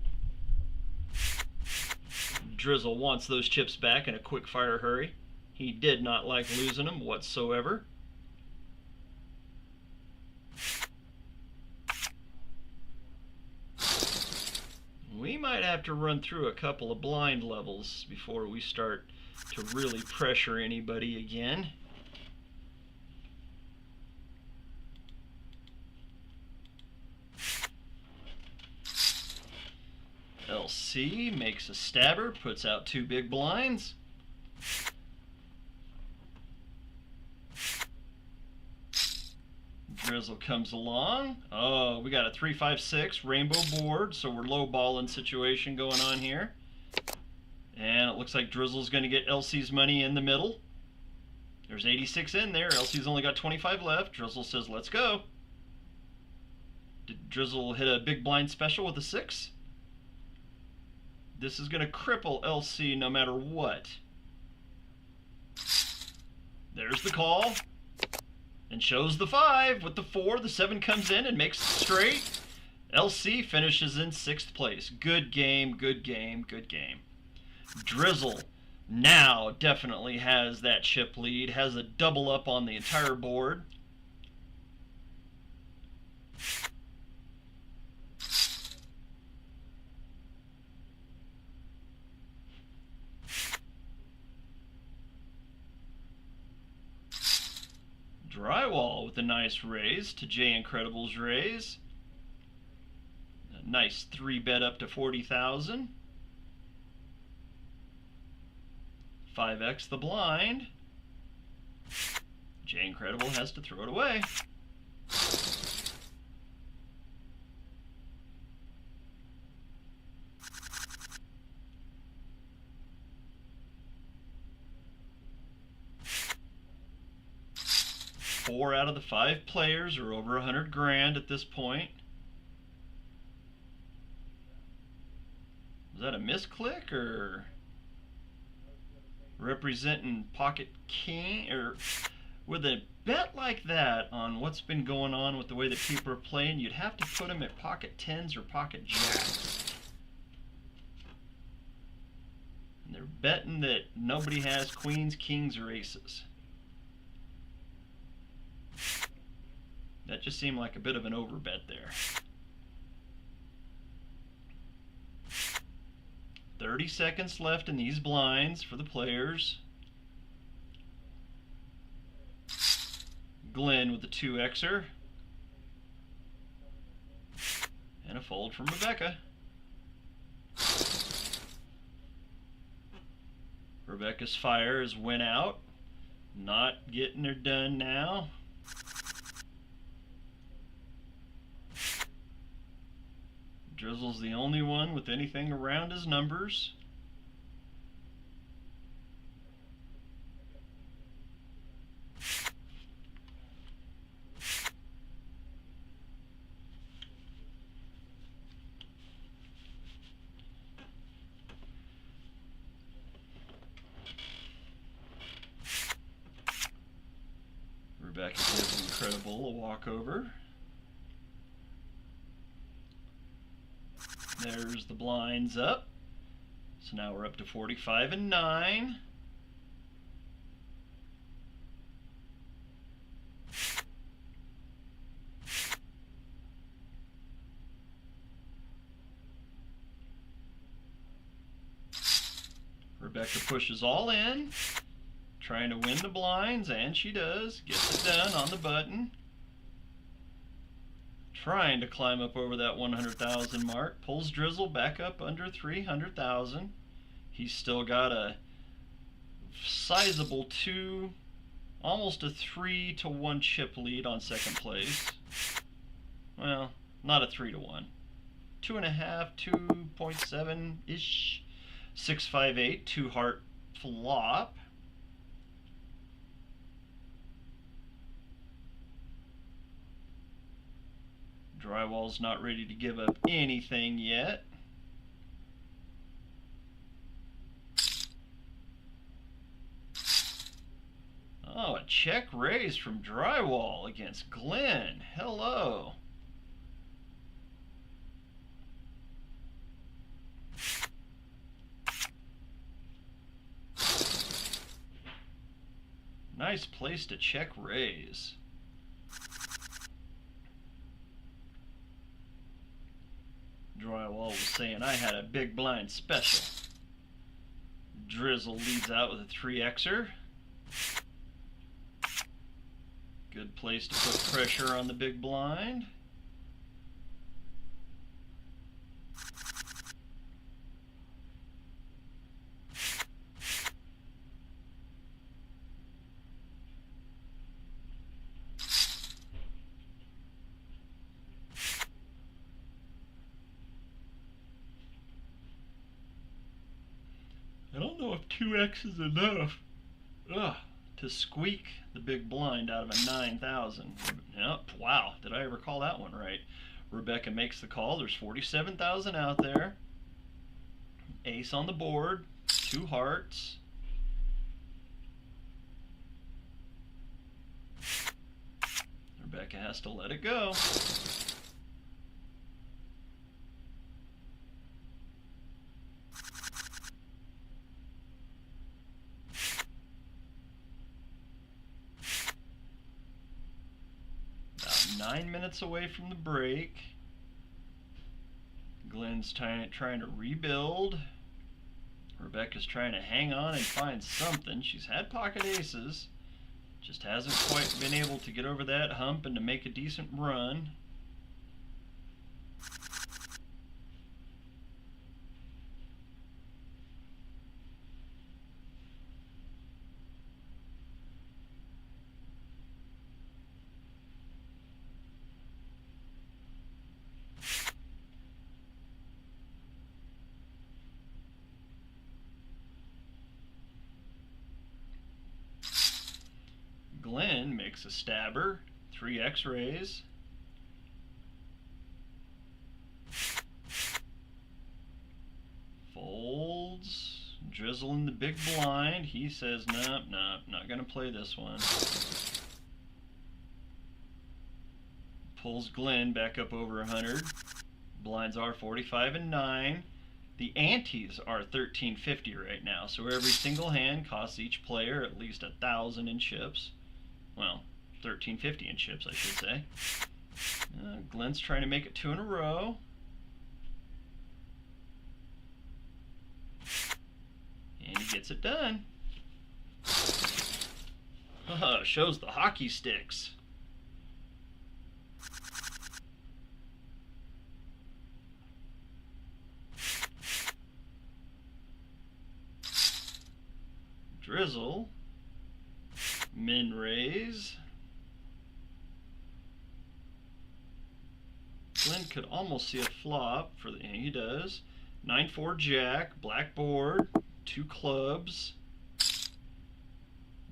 Drizzle wants those chips back in a quick fire hurry. He did not like losing them whatsoever. We might have to run through a couple of blind levels before we start to really pressure anybody again. LC makes a stabber, puts out 2 big blinds. Drizzle comes along. Oh, we got a 3-5-6 rainbow board, so we're low balling situation going on here. And it looks like Drizzle's going to get LC's money in the middle. There's 86 in there. LC's only got 25 left. Drizzle says, let's go. Did Drizzle hit a big blind special with a 6? This is going to cripple LC no matter what. There's the call. And shows the 5 with the 4. The 7 comes in and makes it straight. LC finishes in 6th place. Good game, good game, good game. Drizzle now definitely has that chip lead, has a double up on the entire board. Drywall with a nice raise to Jay Incredible's raise. A nice 3-bet up to 40,000. 5x the blind. Jay Incredible has to throw it away. Four out of the 5 players are over 100 grand at this point. Was that a misclick or representing pocket king? Or with a bet like that on what's been going on with the way that people are playing, you'd have to put them at pocket 10s or pocket jacks. And they're betting that nobody has queens, kings, or aces. That just seemed like a bit of an overbet there. 30 seconds left in these blinds for the players. Glenn with the 2xer. And a fold from Rebecca. Rebecca's fire has went out. Not getting her done now. Drizzle's the only one with anything around his numbers. Rebecca gives Incredible a walkover. There's the blinds up. So now we're up to 45 and 9. Rebecca pushes all in, trying to win the blinds, and she does. Gets it done on the button. Trying to climb up over that 100,000 mark. Pulls Drizzle back up under 300,000. He's still got a sizable 2, almost a 3-to-1 chip lead on second place. Well, not a 3-to-1. 2.5, 2.7-ish. 658, 2-heart flop. Drywall's not ready to give up anything yet. Oh, a check raise from Drywall against Glenn. Hello. Nice place to check raise. Drywall was saying I had a big blind special. Drizzle leads out with a 3xer. Good place to put pressure on the big blind. I don't know if 2x is enough to squeak the big blind out of a 9,000. Yep, wow, did I ever call that one right? Rebecca makes the call. There's 47,000 out there. Ace on the board, 2 hearts. Rebecca has to let it go. About 9 minutes away from the break. Glenn's trying to rebuild. Rebecca's trying to hang on and find something. She's had pocket aces. Just hasn't quite been able to get over that hump and to make a decent run. Glenn makes a stabber, 3 X-rays. Folds, drizzle in the big blind. He says, nope, not gonna play this one. Pulls Glenn back up over 100. Blinds are 45 and 9. The antes are 1350 right now, so every single hand costs each player at least 1,000 in chips. Well, 1350 in chips, I should say. Glenn's trying to make it 2 in a row. And he gets it done. Shows the hockey sticks. Drizzle. Min raise. Glenn could almost see a flop for the, and he does. 9-4 jack, blackboard, 2 clubs.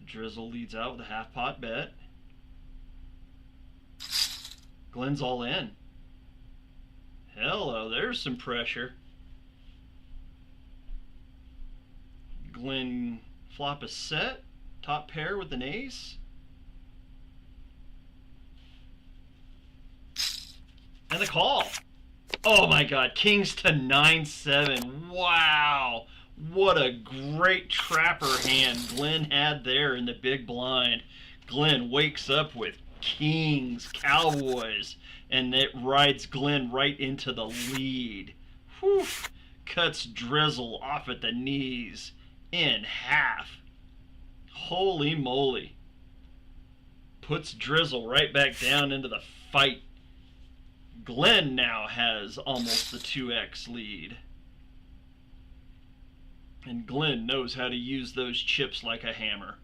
Drizzle leads out with a half pot bet. Glenn's all in. Hello, there's some pressure. Glenn flop a set. Top pair with an ace. And the call. Oh my god, kings to 9-7. Wow. What a great trapper hand Glenn had there in the big blind. Glenn wakes up with kings, cowboys, and it rides Glenn right into the lead. Whew. Cuts Drizzle off at the knees in half. Holy moly. Puts Drizzle right back down into the fight. Glenn now has almost the 2x lead. And Glenn knows how to use those chips like a hammer.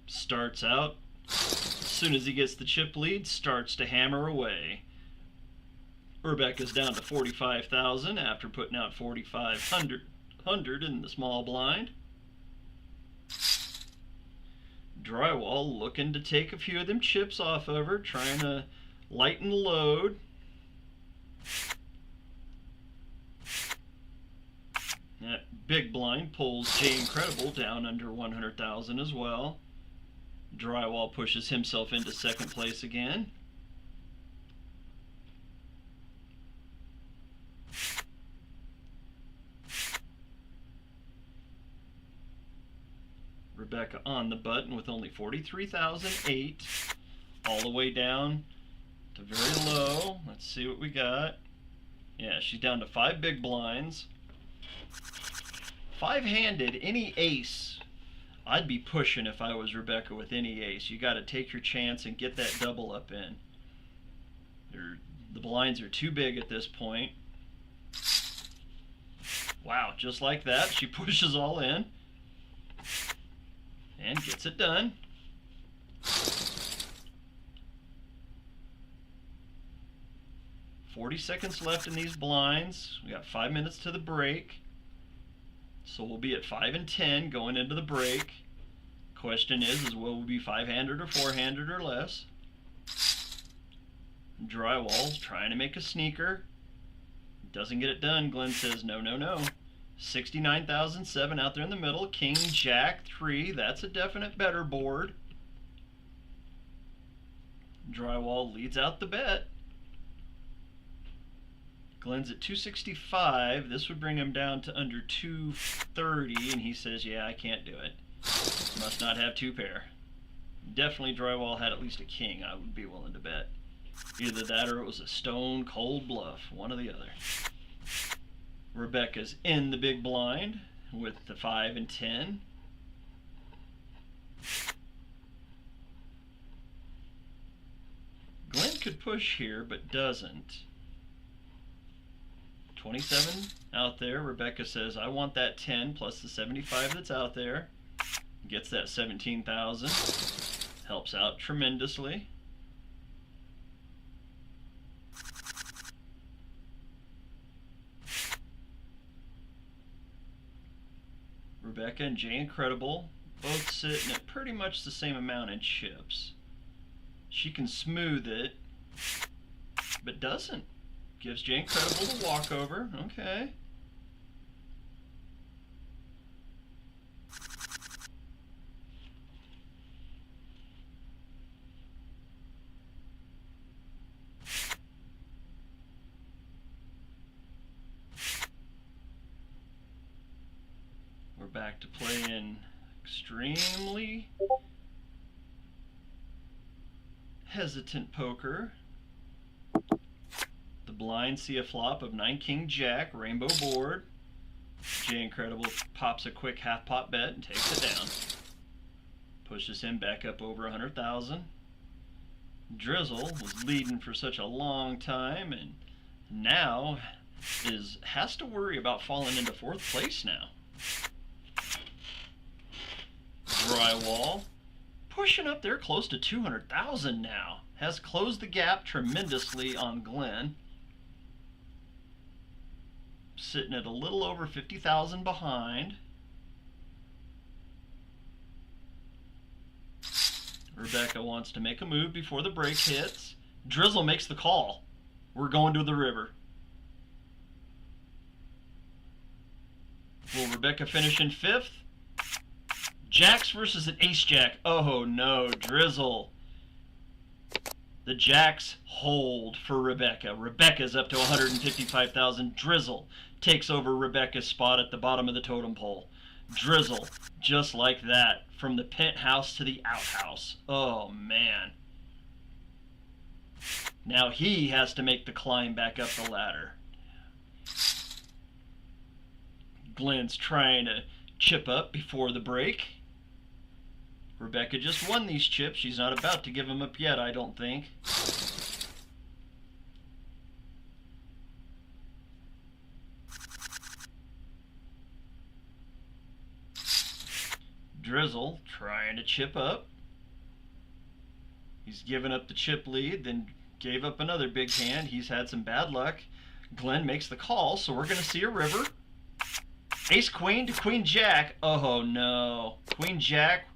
Starts out. As soon as he gets the chip lead, starts to hammer away. Rebecca's down to 45,000 after putting out 4,500 in the small blind. Drywall looking to take a few of them chips off of her, trying to lighten the load. That big blind pulls Jay Incredible down under 100,000 as well. Drywall pushes himself into second place again. Rebecca on the button with only 43,008, all the way down to very low. Let's see what we got. Yeah, she's down to 5 big blinds. 5-handed, any ace, I'd be pushing if I was Rebecca with any ace. You got to take your chance and get that double up in. The blinds are too big at this point. Wow, just like that, she pushes all in. And gets it done. $40 left in these blinds. We got 5 minutes to the break. So we'll be at 5 and 10 going into the break. Question is will we be 5-handed or 4-handed or less? Drywall's trying to make a sneaker. Doesn't get it done. Glenn says no, no, no. 69,007 out there in the middle. King, Jack, 3. That's a definite better board. Drywall leads out the bet. Glenn's at 265. This would bring him down to under 230, and he says, yeah, I can't do it. Must not have two pair. Definitely Drywall had at least a king, I would be willing to bet. Either that or it was a stone cold bluff, one or the other. Rebecca's in the big blind with the 5 and 10. Glenn could push here, but doesn't. 27 out there. Rebecca says, I want that 10 plus the 75 that's out there. Gets that 17,000. Helps out tremendously. Rebecca and Jay Incredible both sitting at pretty much the same amount in chips. She can smooth it, but doesn't. Gives Jay Incredible the walkover. Okay. We're back to playing extremely hesitant poker. The blinds see a flop of 9 King Jack, rainbow board. Jay Incredible pops a quick half pot bet and takes it down. Pushes him back up over 100,000. Drizzle was leading for such a long time and now has to worry about falling into 4th place now. Drywall pushing up there close to 200,000 now. Has closed the gap tremendously on Glenn. Sitting at a little over 50,000 behind. Rebecca wants to make a move before the break hits. Drizzle makes the call. We're going to the river. Will Rebecca finish in 5th? Jacks versus an ace jack. Oh no, Drizzle. The jacks hold for Rebecca. Rebecca's up to 155,000. Drizzle takes over Rebecca's spot at the bottom of the totem pole. Drizzle, just like that, from the penthouse to the outhouse. Oh man. Now he has to make the climb back up the ladder. Glenn's trying to chip up before the break. Rebecca just won these chips. She's not about to give them up yet, I don't think. Drizzle trying to chip up. He's given up the chip lead, then gave up another big hand. He's had some bad luck. Glenn makes the call, so we're going to see a river. Ace Queen to Queen Jack. Oh no. Queen Jack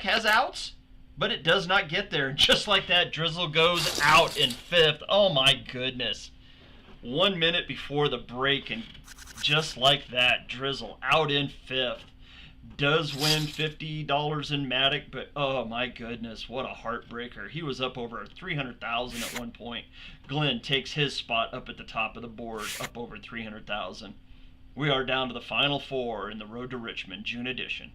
has outs, but it does not get there. And just like that, Drizzle goes out in 5th. Oh my goodness. 1 minute before the break, and just like that, Drizzle out in 5th. Does win $50 in Matic, but oh my goodness, what a heartbreaker. He was up over 300,000 at one point. Glenn takes his spot up at the top of the board, up over 300,000. We are down to the final 4 in the Road to Richmond, June edition.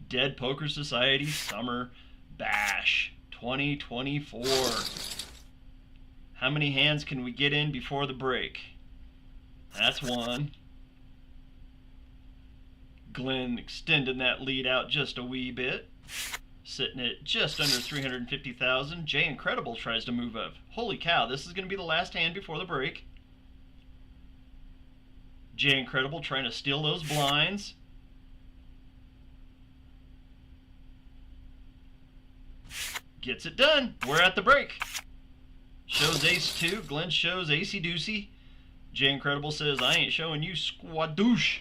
Dead Poker Society Summer Bash 2024. How many hands can we get in before the break? That's 1. Glenn extending that lead out just a wee bit. Sitting at just under 350,000. Jay Incredible tries to move up. Holy cow, this is going to be the last hand before the break. Jay Incredible trying to steal those blinds. Gets it done. We're at the break. Shows ace 2. Glenn shows acey deucey. Jay Incredible says, I ain't showing you squadoosh.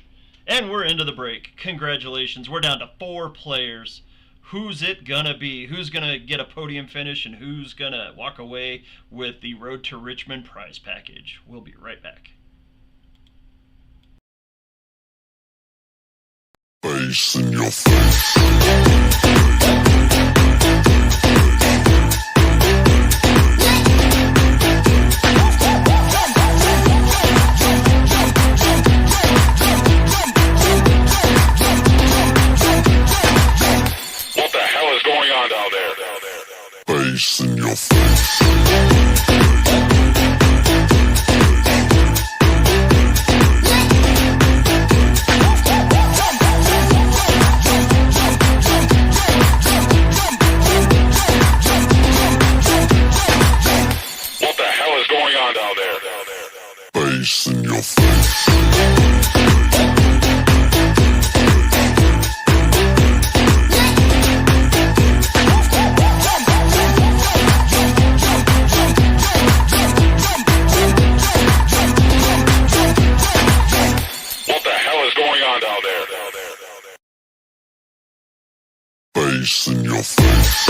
And we're into the break. Congratulations. We're down to 4 players. Who's it gonna be? Who's gonna get a podium finish and who's gonna walk away with the Road to Richmond prize package? We'll be right back. Face in your face. on down there? Bass in your face. What the hell is going on down there? Bass in your face.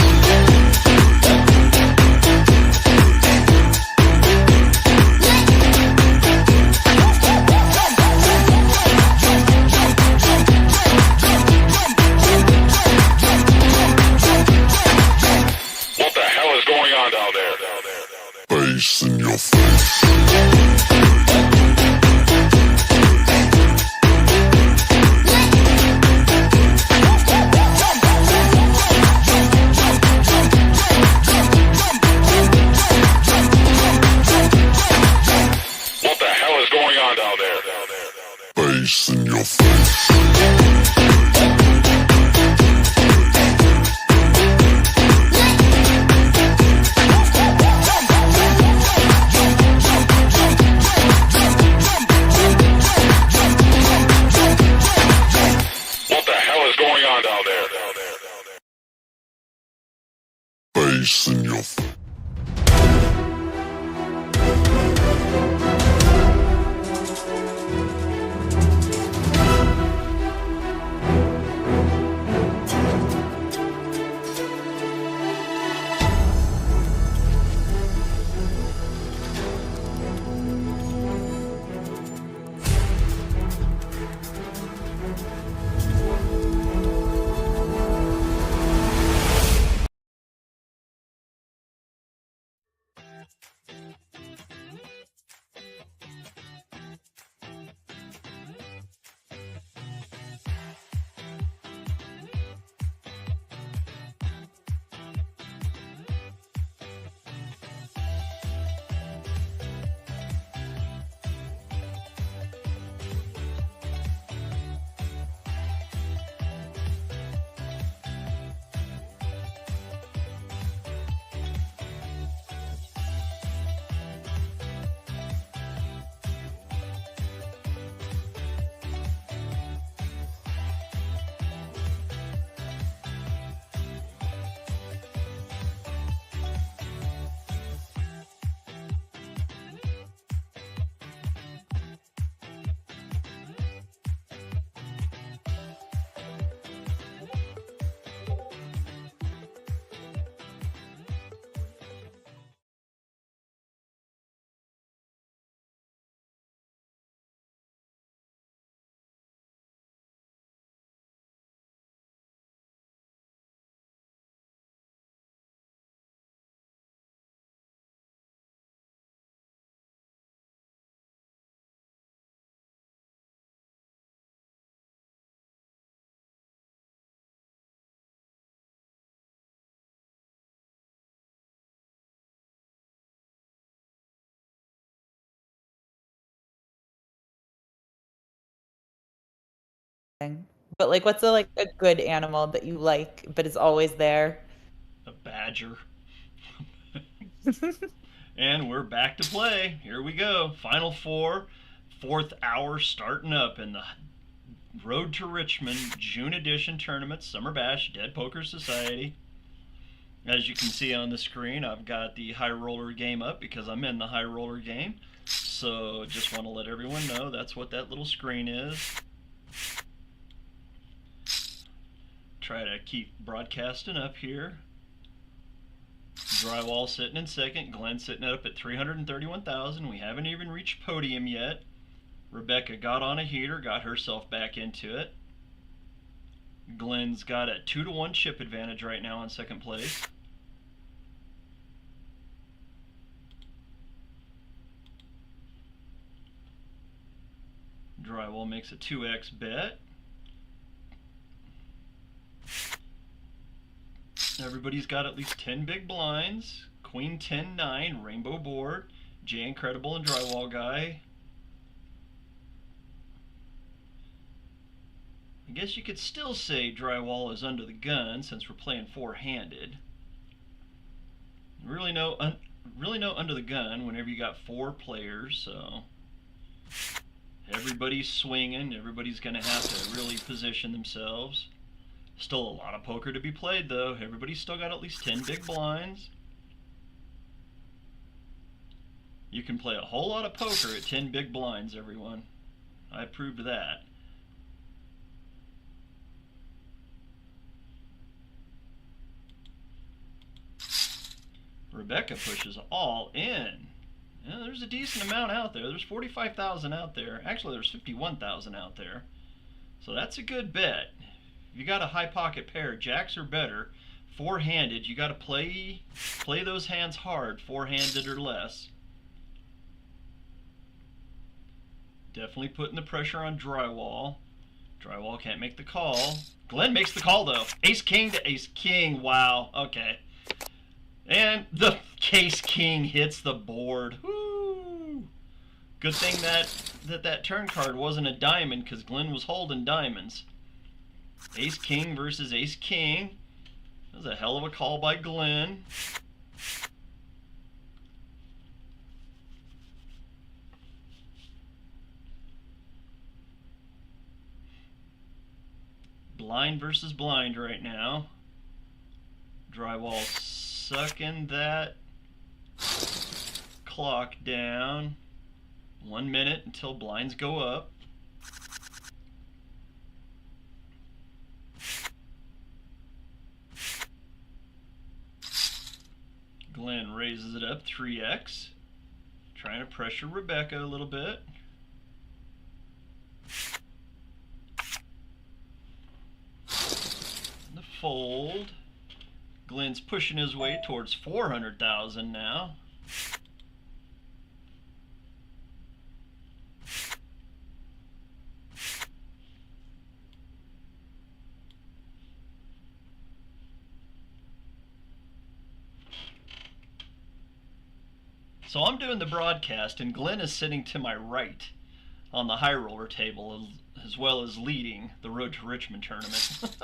What the hell is going on down there? Bass in your face. What the hell is going on down there? Bass in your face. What the hell is going on down there? Bass in your face. But like, what's a good animal that you like, but is always there? A badger. And we're back to play. Here we go. Final four, fourth hour starting up in the Road to Richmond June edition tournament, Summer Bash, Dead Poker Society. As you can see on the screen, I've got the high roller game up because I'm in the high roller game. So just want to let everyone know that's what that little screen is. Try to keep broadcasting up here. Drywall sitting in second. Glenn sitting up at 331,000. We haven't even reached podium yet. Rebecca got on a heater, got herself back into it. Glenn's got a 2-to-1 chip advantage right now in second place. Drywall makes a 2x bet. Everybody's got at least 10 big blinds. Queen 10-9, rainbow board. Jay Incredible and Drywall Guy. I guess you could still say Drywall is under the gun since we're playing four-handed. Really no really no under the gun whenever you got 4 players, so everybody's swinging. Everybody's going to have to really position themselves. Still a lot of poker to be played, though. Everybody's still got at least 10 big blinds. You can play a whole lot of poker at 10 big blinds, everyone. I proved that. Rebecca pushes all in. Yeah, there's a decent amount out there. There's 45,000 out there. Actually, there's 51,000 out there. So that's a good bet. If you got a high pocket pair, jacks are better. 4-handed, you got to play those hands hard, 4-handed or less. Definitely putting the pressure on Drywall. Drywall can't make the call. Glenn makes the call though. Ace king to ace king. Wow. Okay. And the ace king hits the board. Woo! Good thing that turn card wasn't a diamond, because Glenn was holding diamonds. Ace king versus ace king. That was a hell of a call by Glenn. Blind versus blind right now. Drywall sucking that clock down. 1 minute until blinds go up. Glenn raises it up 3x. Trying to pressure Rebecca a little bit. The fold. Glenn's pushing his way towards 400,000 now. So I'm doing the broadcast, and Glenn is sitting to my right on the high roller table, as well as leading the Road to Richmond tournament.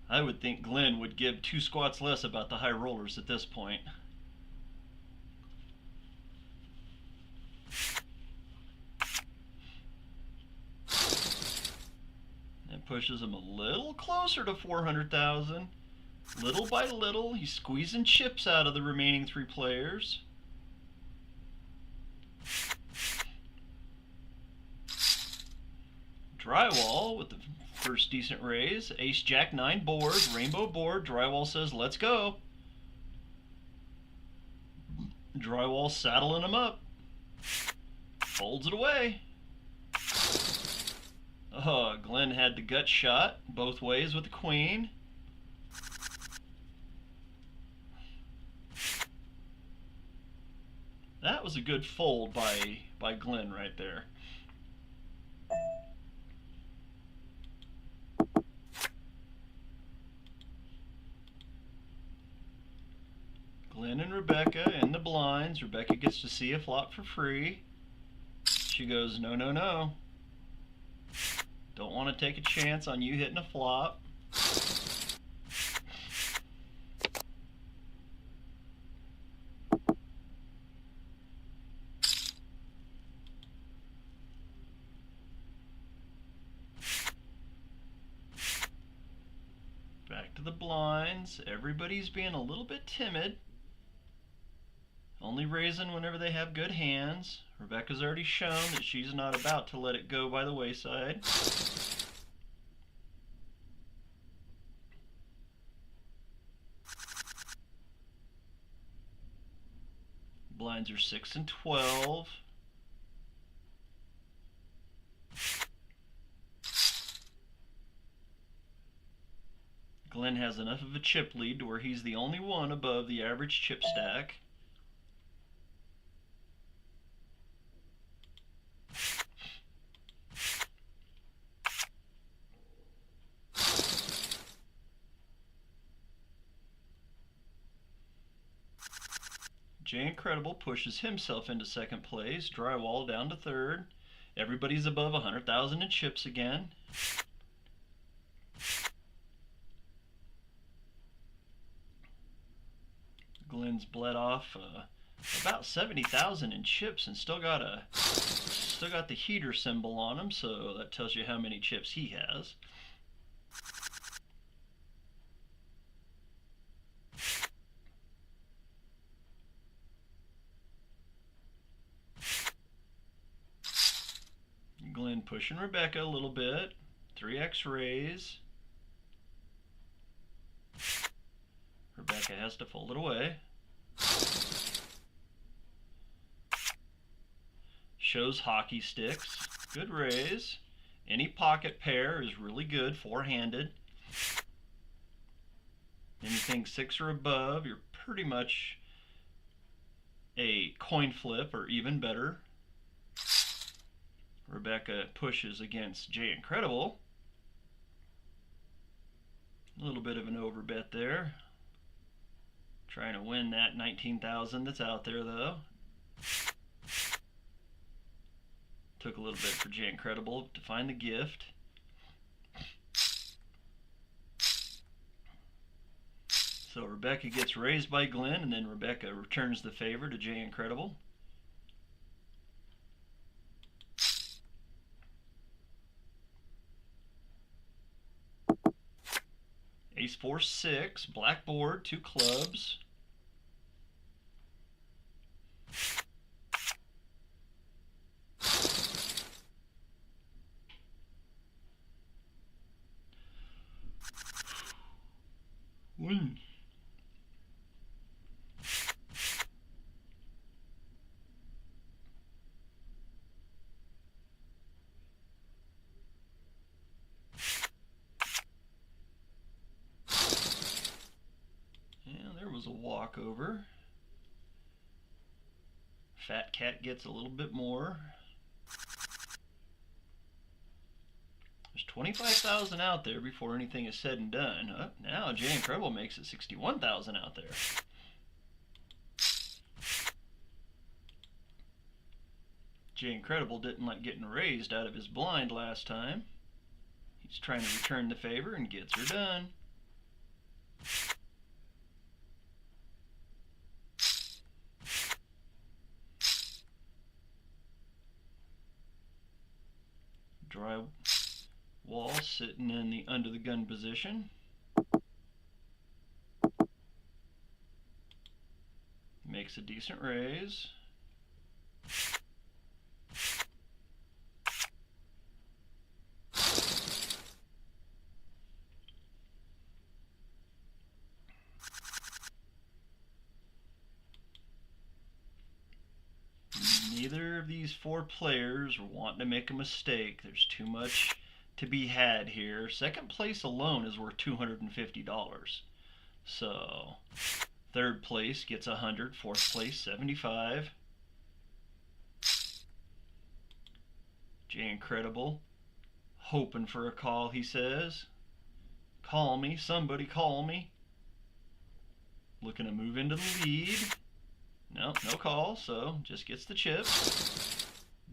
I would think Glenn would give 2 squats less about the high rollers at this point. That pushes him a little closer to 400,000. Little by little, he's squeezing chips out of the remaining 3 players. Drywall with the first decent raise. Ace Jack 9 board, rainbow board. Drywall says, let's go. Drywall saddling him up. Folds it away. Oh, Glenn had the gut shot both ways with the queen. That was a good fold by Glenn right there. Glenn and Rebecca in the blinds. Rebecca gets to see a flop for free. She goes, no, no, no. Don't want to take a chance on you hitting a flop. Back to the blinds. Everybody's being a little bit timid. Only raising whenever they have good hands. Rebecca's already shown that she's not about to let it go by the wayside. Blinds are 6 and 12. Glenn has enough of a chip lead to where he's the only one above the average chip stack. Jay Incredible pushes himself into second place. Drywall down to third. Everybody's above 100,000 in chips again. Glenn's bled off about 70,000 in chips and still got the heater symbol on him, so that tells you how many chips he has. Glenn pushing Rebecca a little bit. 3x raise. Rebecca has to fold it away. Shows hockey sticks. Good raise. Any pocket pair is really good, four-handed. Anything 6 or above, you're pretty much a coin flip or even better. Rebecca pushes against Jay Incredible. A little bit of an overbet there. Trying to win that 19,000 that's out there though. Took a little bit for Jay Incredible to find the gift. So Rebecca gets raised by Glenn, and then Rebecca returns the favor to Jay Incredible. Ace 4 6, blackboard, 2 clubs. Win. Was a walkover. Fat Cat gets a little bit more. There's 25,000 out there before anything is said and done. Now Jay Incredible makes it 61,000 out there. Jay Incredible didn't like getting raised out of his blind last time. He's trying to return the favor and gets her done. Dry wall sitting in the under the gun position. Makes a decent raise. Neither of these 4 players are wanting to make a mistake. There's too much to be had here. Second place alone is worth $250. So, third place gets 100, fourth place 75. Jay Incredible, hoping for a call, he says. Call me, somebody call me. Looking to move into the lead. No call, so just gets the chip.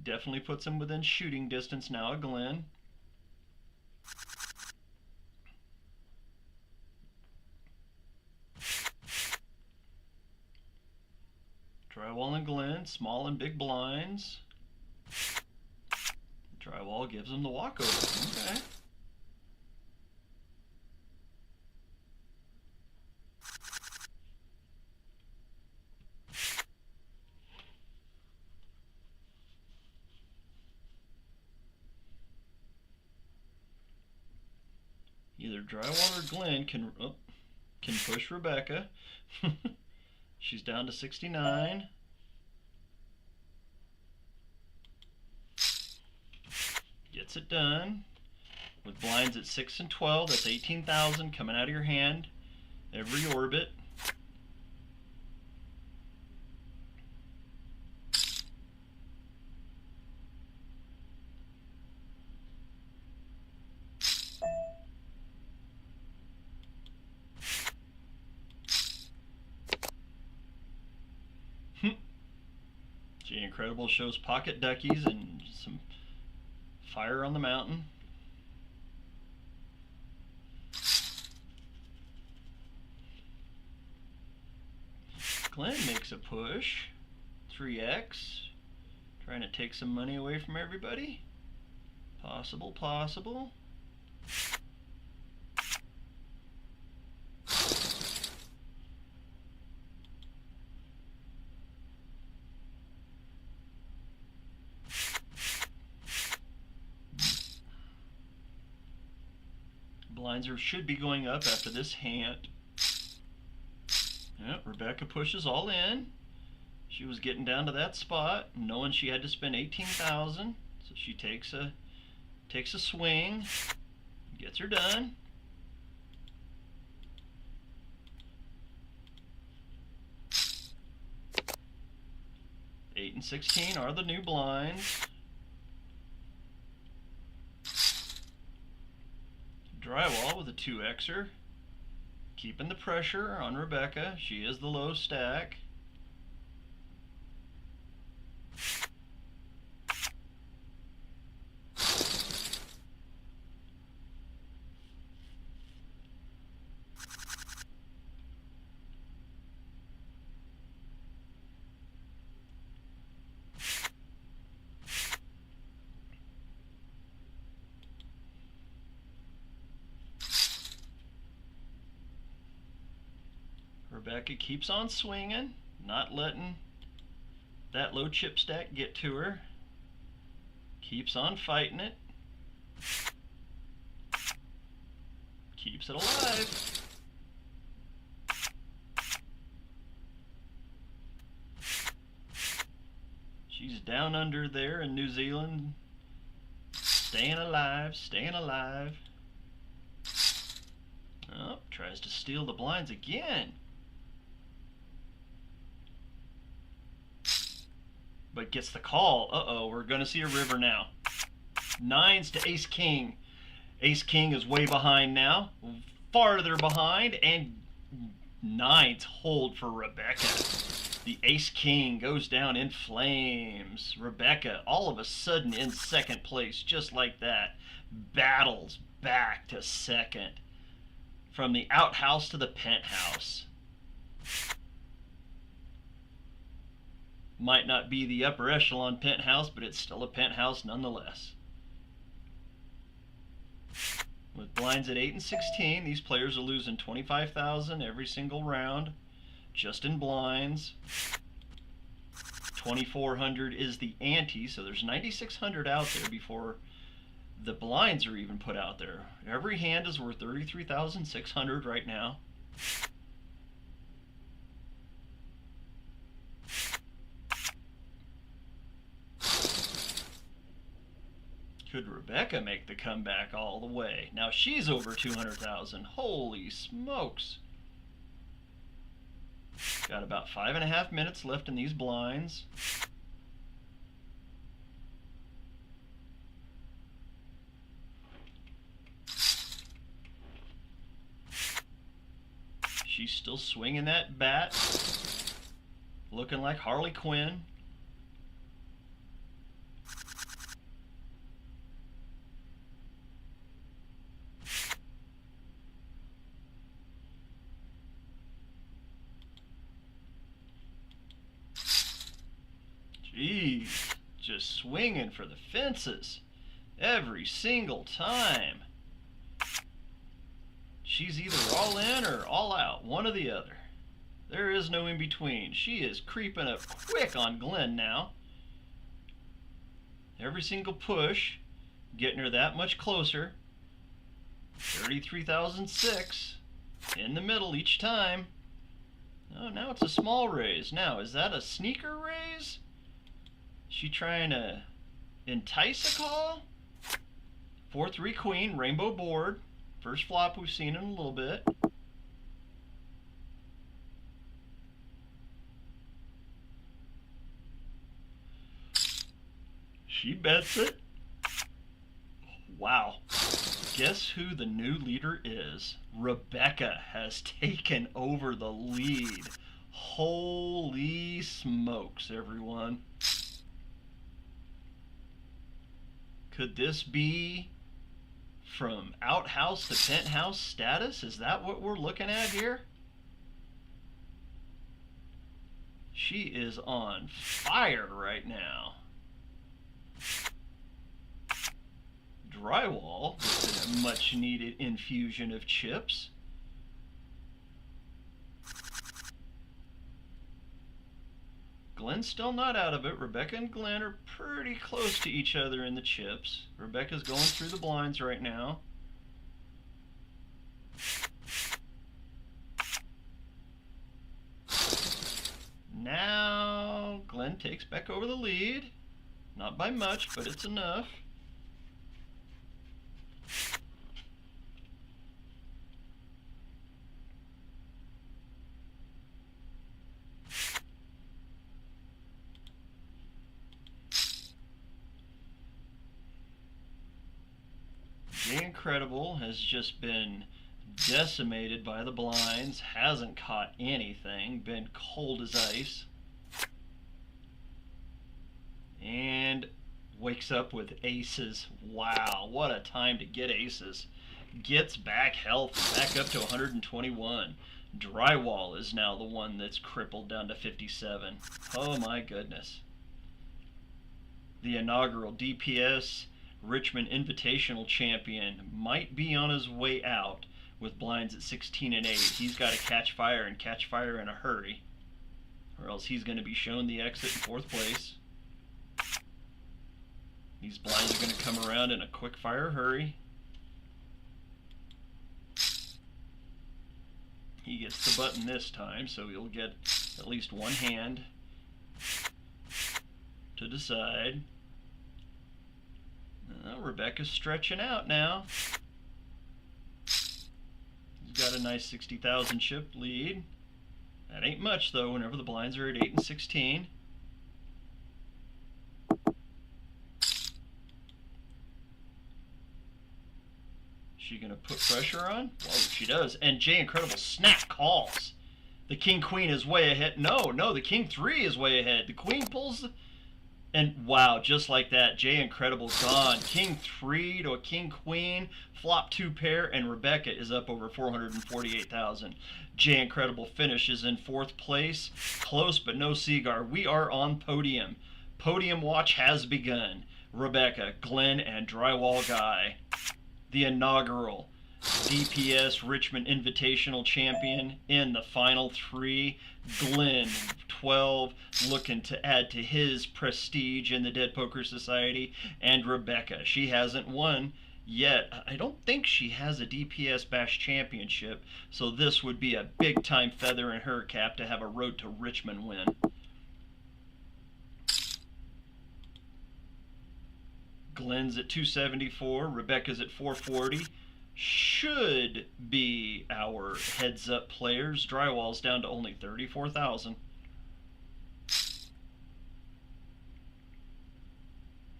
Definitely puts him within shooting distance now of Glenn. Drywall and Glenn, small and big blinds. Drywall gives him the walkover. Okay. Either Drywall or Glenn can push Rebecca. She's down to 69. Gets it done. With blinds at 6 and 12, that's 18,000 coming out of your hand every orbit. Jay Incredible shows pocket duckies and some Fire on the mountain. Glenn makes a push. 3x. Trying to take some money away from everybody. Possible, possible. Blinds should be going up after this hand. Yep, Rebecca pushes all in. She was getting down to that spot, knowing she had to spend 18,000, so she takes a swing, gets her done. Eight and 16 are the new blinds. Drywall with a 2xer, keeping the pressure on Rebecca. She is the low stack. Rebecca keeps on swinging, not letting that low chip stack get to her. Keeps on fighting it. Keeps it alive. She's down under there in New Zealand. Staying alive, staying alive. Oh, tries to steal the blinds again. But gets the call. Uh-oh, we're going to see a river now. Nines to ace king. Ace king is way behind now. Farther behind, and nines hold for Rebecca. The ace king goes down in flames. Rebecca, all of a sudden in second place, just like that. Battles back to second. From the outhouse to the penthouse. Might not be the upper echelon penthouse, but it's still a penthouse nonetheless. With blinds at 8 and 16, these players are losing 25,000 every single round, just in blinds. 2,400 is the ante, so there's 9,600 out there before the blinds are even put out there. Every hand is worth 33,600 right now. Could Rebecca make the comeback all the way? Now she's over 200,000. Holy smokes. Got about 5.5 minutes left in these blinds. She's still swinging that bat. Looking like Harley Quinn. Jeez, just swinging for the fences every single time. She's either all in or all out, one or the other. There is no in between. She is creeping up quick on Glenn now. Every single push, getting her that much closer. 33,006 in the middle each time. Oh, now it's a small raise. Now, is that a sneaker raise? She trying to entice a call? 4-3 queen, rainbow board. First flop we've seen in a little bit. She bets it. Wow. Guess who the new leader is? Rebecca has taken over the lead. Holy smokes, everyone. Could this be from outhouse to penthouse status? Is that what we're looking at here? She is on fire right now. Drywall with a much needed infusion of chips. Glenn's still not out of it. Rebecca and Glenn are pretty close to each other in the chips. Rebecca's going through the blinds right now. Now Glenn takes back over the lead. Not by much, but it's enough. The Incredible has just been decimated by the blinds, hasn't caught anything, been cold as ice, and wakes up with aces. Wow, what a time to get aces. Gets back healthy, back up to 121. Drywall is now the one that's crippled down to 57. Oh my goodness. The inaugural DPS Richmond Invitational champion might be on his way out with blinds at 16 and 8. He's got to catch fire and catch fire in a hurry, or else he's going to be shown the exit in 4th place. These blinds are going to come around in a quick fire hurry. He gets the button this time, so he'll get at least one hand to decide. Rebecca's stretching out now. He's got a nice 60,000 chip lead. That ain't much though whenever the blinds are at 8 and 16. She gonna put pressure on? Whoa, she does. And Jay Incredible snap calls. The King Queen is way ahead. No, the King 3 is way ahead. The Queen pulls the... And wow, just like that, Jay Incredible gone. King 3 to a King Queen, flop 2 pair, and Rebecca is up over 448,000. Jay Incredible finishes in 4th place. Close but no cigar. We are on podium. Podium watch has begun. Rebecca, Glenn, and Drywall Guy. The inaugural DPS Richmond Invitational champion in the final 3. Glenn, 12, looking to add to his prestige in the Dead Poker Society. And Rebecca, she hasn't won yet. I don't think she has a DPS Bash Championship, so this would be a big time feather in her cap to have a Road to Richmond win. Glenn's at 274, Rebecca's at 440. Should be our heads up players. Drywall's down to only 34,000.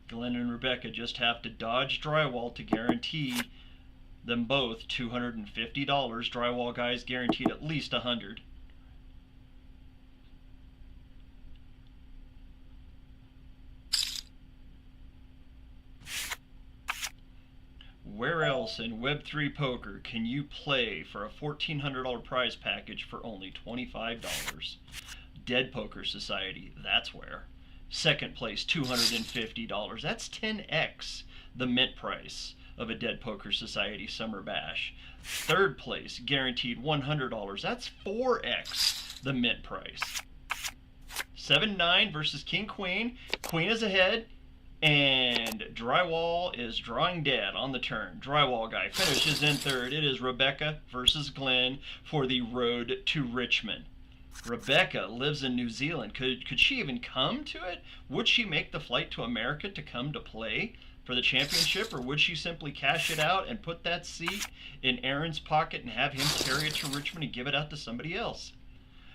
Glenn and Rebecca just have to dodge Drywall to guarantee them both $250. Drywall Guy's guaranteed at least 100. Where else in Web3 poker can you play for a $1,400 prize package for only $25? Dead Poker Society, that's where. 2nd place, $250. That's 10x the mint price of a Dead Poker Society Summer Bash. 3rd place, guaranteed $100. That's 4x the mint price. 7-9 versus King Queen. Queen is ahead. And Drywall is drawing dead on the turn. Drywall Guy finishes in 3rd. It is Rebecca versus Glenn for the Road to Richmond. Rebecca lives in New Zealand. Could she even come to it? Would she make the flight to America to come to play for the championship? Or would she simply cash it out and put that seat in Aaron's pocket and have him carry it to Richmond and give it out to somebody else?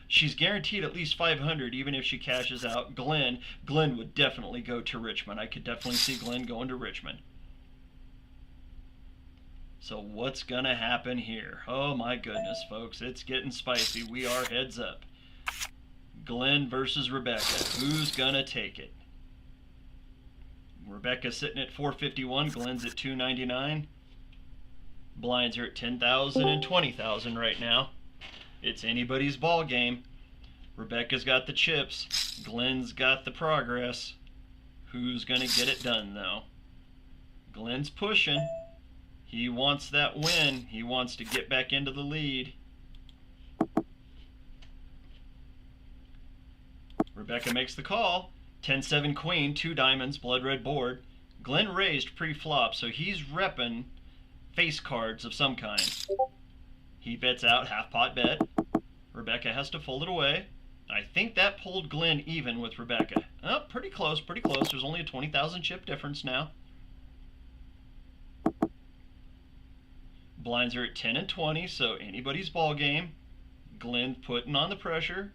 She's guaranteed at least 500 even if she cashes out. Glenn would definitely go to Richmond. I could definitely see Glenn going to Richmond. So what's going to happen here? Oh my goodness, folks. It's getting spicy. We are heads up. Glenn versus Rebecca. Who's going to take it? Rebecca's sitting at 451. Glenn's at 299. Blinds are at 10,000 and 20,000 right now. It's anybody's ball game. Rebecca's got the chips. Glenn's got the progress. Who's going to get it done, though? Glenn's pushing. He wants that win. He wants to get back into the lead. Rebecca makes the call. 10-7 queen, 2 diamonds, blood red board. Glenn raised pre-flop, so he's repping face cards of some kind. He bets out half pot bet. Rebecca has to fold it away. I think that pulled Glenn even with Rebecca. Oh, pretty close, pretty close. There's only a 20,000 chip difference now. Blinds are at 10 and 20, so anybody's ball game. Glenn putting on the pressure.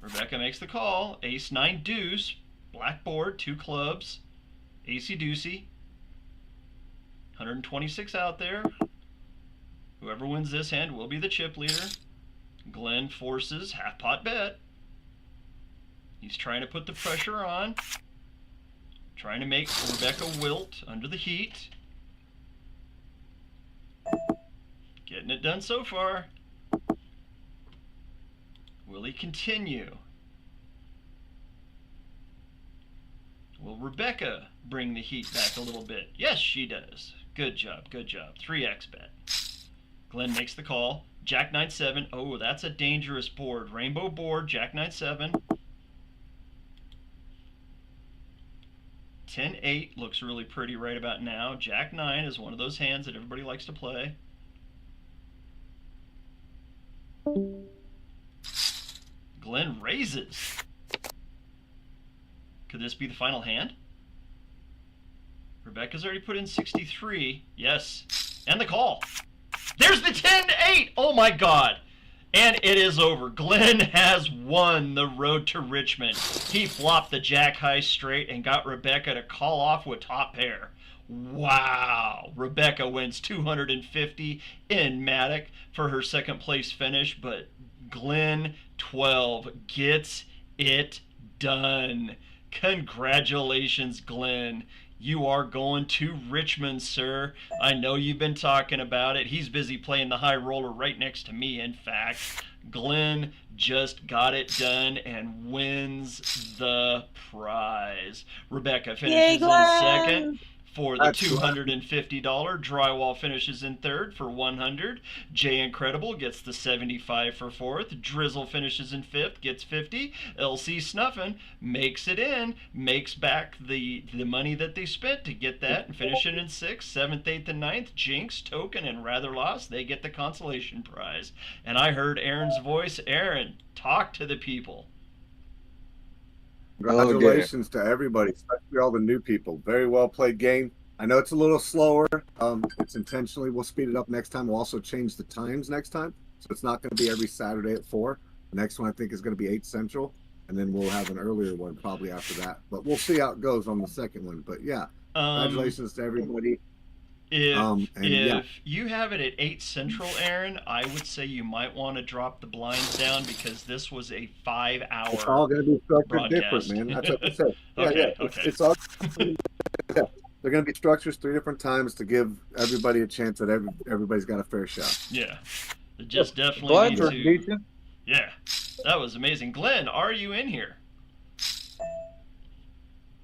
Rebecca makes the call. Ace 9 deuce. Black board, 2 clubs. Acey deucey. 126 out there. Whoever wins this hand will be the chip leader. Glenn forces half pot bet. He's trying to put the pressure on. Trying to make Rebecca wilt under the heat. Getting it done so far. Will he continue? Will Rebecca bring the heat back a little bit? Yes, she does. Good job, good job. 3x bet. Glenn makes the call. Jack 9-7. Oh, that's a dangerous board. Rainbow board, Jack 9-7. 10-8 looks really pretty right about now. Jack 9 is one of those hands that everybody likes to play. Glenn raises. Could this be the final hand? Rebecca's already put in 63. Yes. And the call. There's the 10-8. Oh my God. And it is over. Glenn has won the road to Richmond. He flopped the jack high straight and got Rebecca to call off with top pair. Wow. Rebecca wins 250 in Matic for her second place finish, but Glenn 12 gets it done. Congratulations, Glenn. You are going to Richmond, sir. I know you've been talking about it. He's busy playing the high roller right next to me, in fact. Glenn just got it done and wins the prize. Rebecca finishes in second for the $250. Drywall finishes in third for $100. Jay Incredible gets the 75 for fourth. Drizzle finishes in fifth, gets 50. LC Snuffin makes it in, makes back the money that they spent to get that and finish it in sixth. Seventh, eighth, and ninth, Jinx, Token, and Rather Lost, they get the consolation prize. And I heard Aaron's voice. Aaron, talk to the people. Congratulations to everybody, especially all the new people. Very well played game. I know it's a little slower. It's intentionally. We'll speed it up next time. We'll also change the times next time. So it's not going to be every Saturday at 4. The next one I think is going to be 8 Central. And then we'll have an earlier one probably after that. But we'll see how it goes on the second one. But yeah, congratulations to everybody. If you have it at 8 Central, Aaron, I would say you might want to drop the blinds down because this was a 5-hour It's all going to be structured different, man. That's what I said. Okay. It's all. Yeah. They're going to be structures 3 different times to give everybody a chance that everybody's got a fair shot. Yeah, just definitely need to. Decent. Yeah, that was amazing. Glenn, are you in here?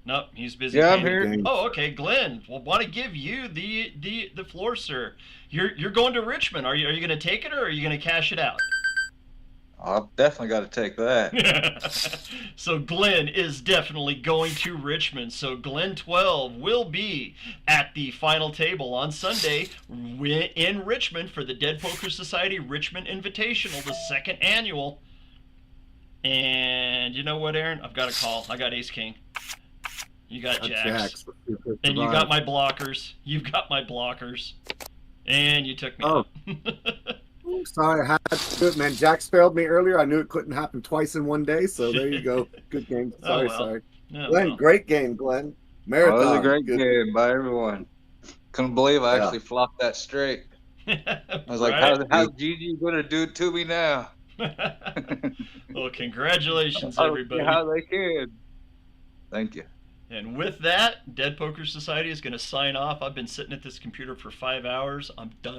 Nope, he's busy. Yeah, I'm here. Oh, okay, Glenn. Well, want to give you the floor, sir. You're going to Richmond. Are you going to take it or are you going to cash it out? I've definitely got to take that. So Glenn is definitely going to Richmond. So Glenn 12 will be at the final table on Sunday in Richmond for the Dead Poker Society Richmond Invitational, the 2nd annual. And you know what, Aaron? I've got a call. I got Ace King. You got Jacks. And you got my blockers. You've got my blockers. And you took me out. Sorry, I had to do it, man. Jax failed me earlier. I knew it couldn't happen twice in one day, so there you go. Good game. Sorry. Glenn, great game, Glenn. Marathon. It was a great game by everyone. Couldn't believe I actually flopped that straight. I was like, how's Gigi going to do it to me now? Well, congratulations, everybody. How they can. Thank you. And with that, Dead Poker Society is going to sign off. I've been sitting at this computer for 5 hours. I'm done.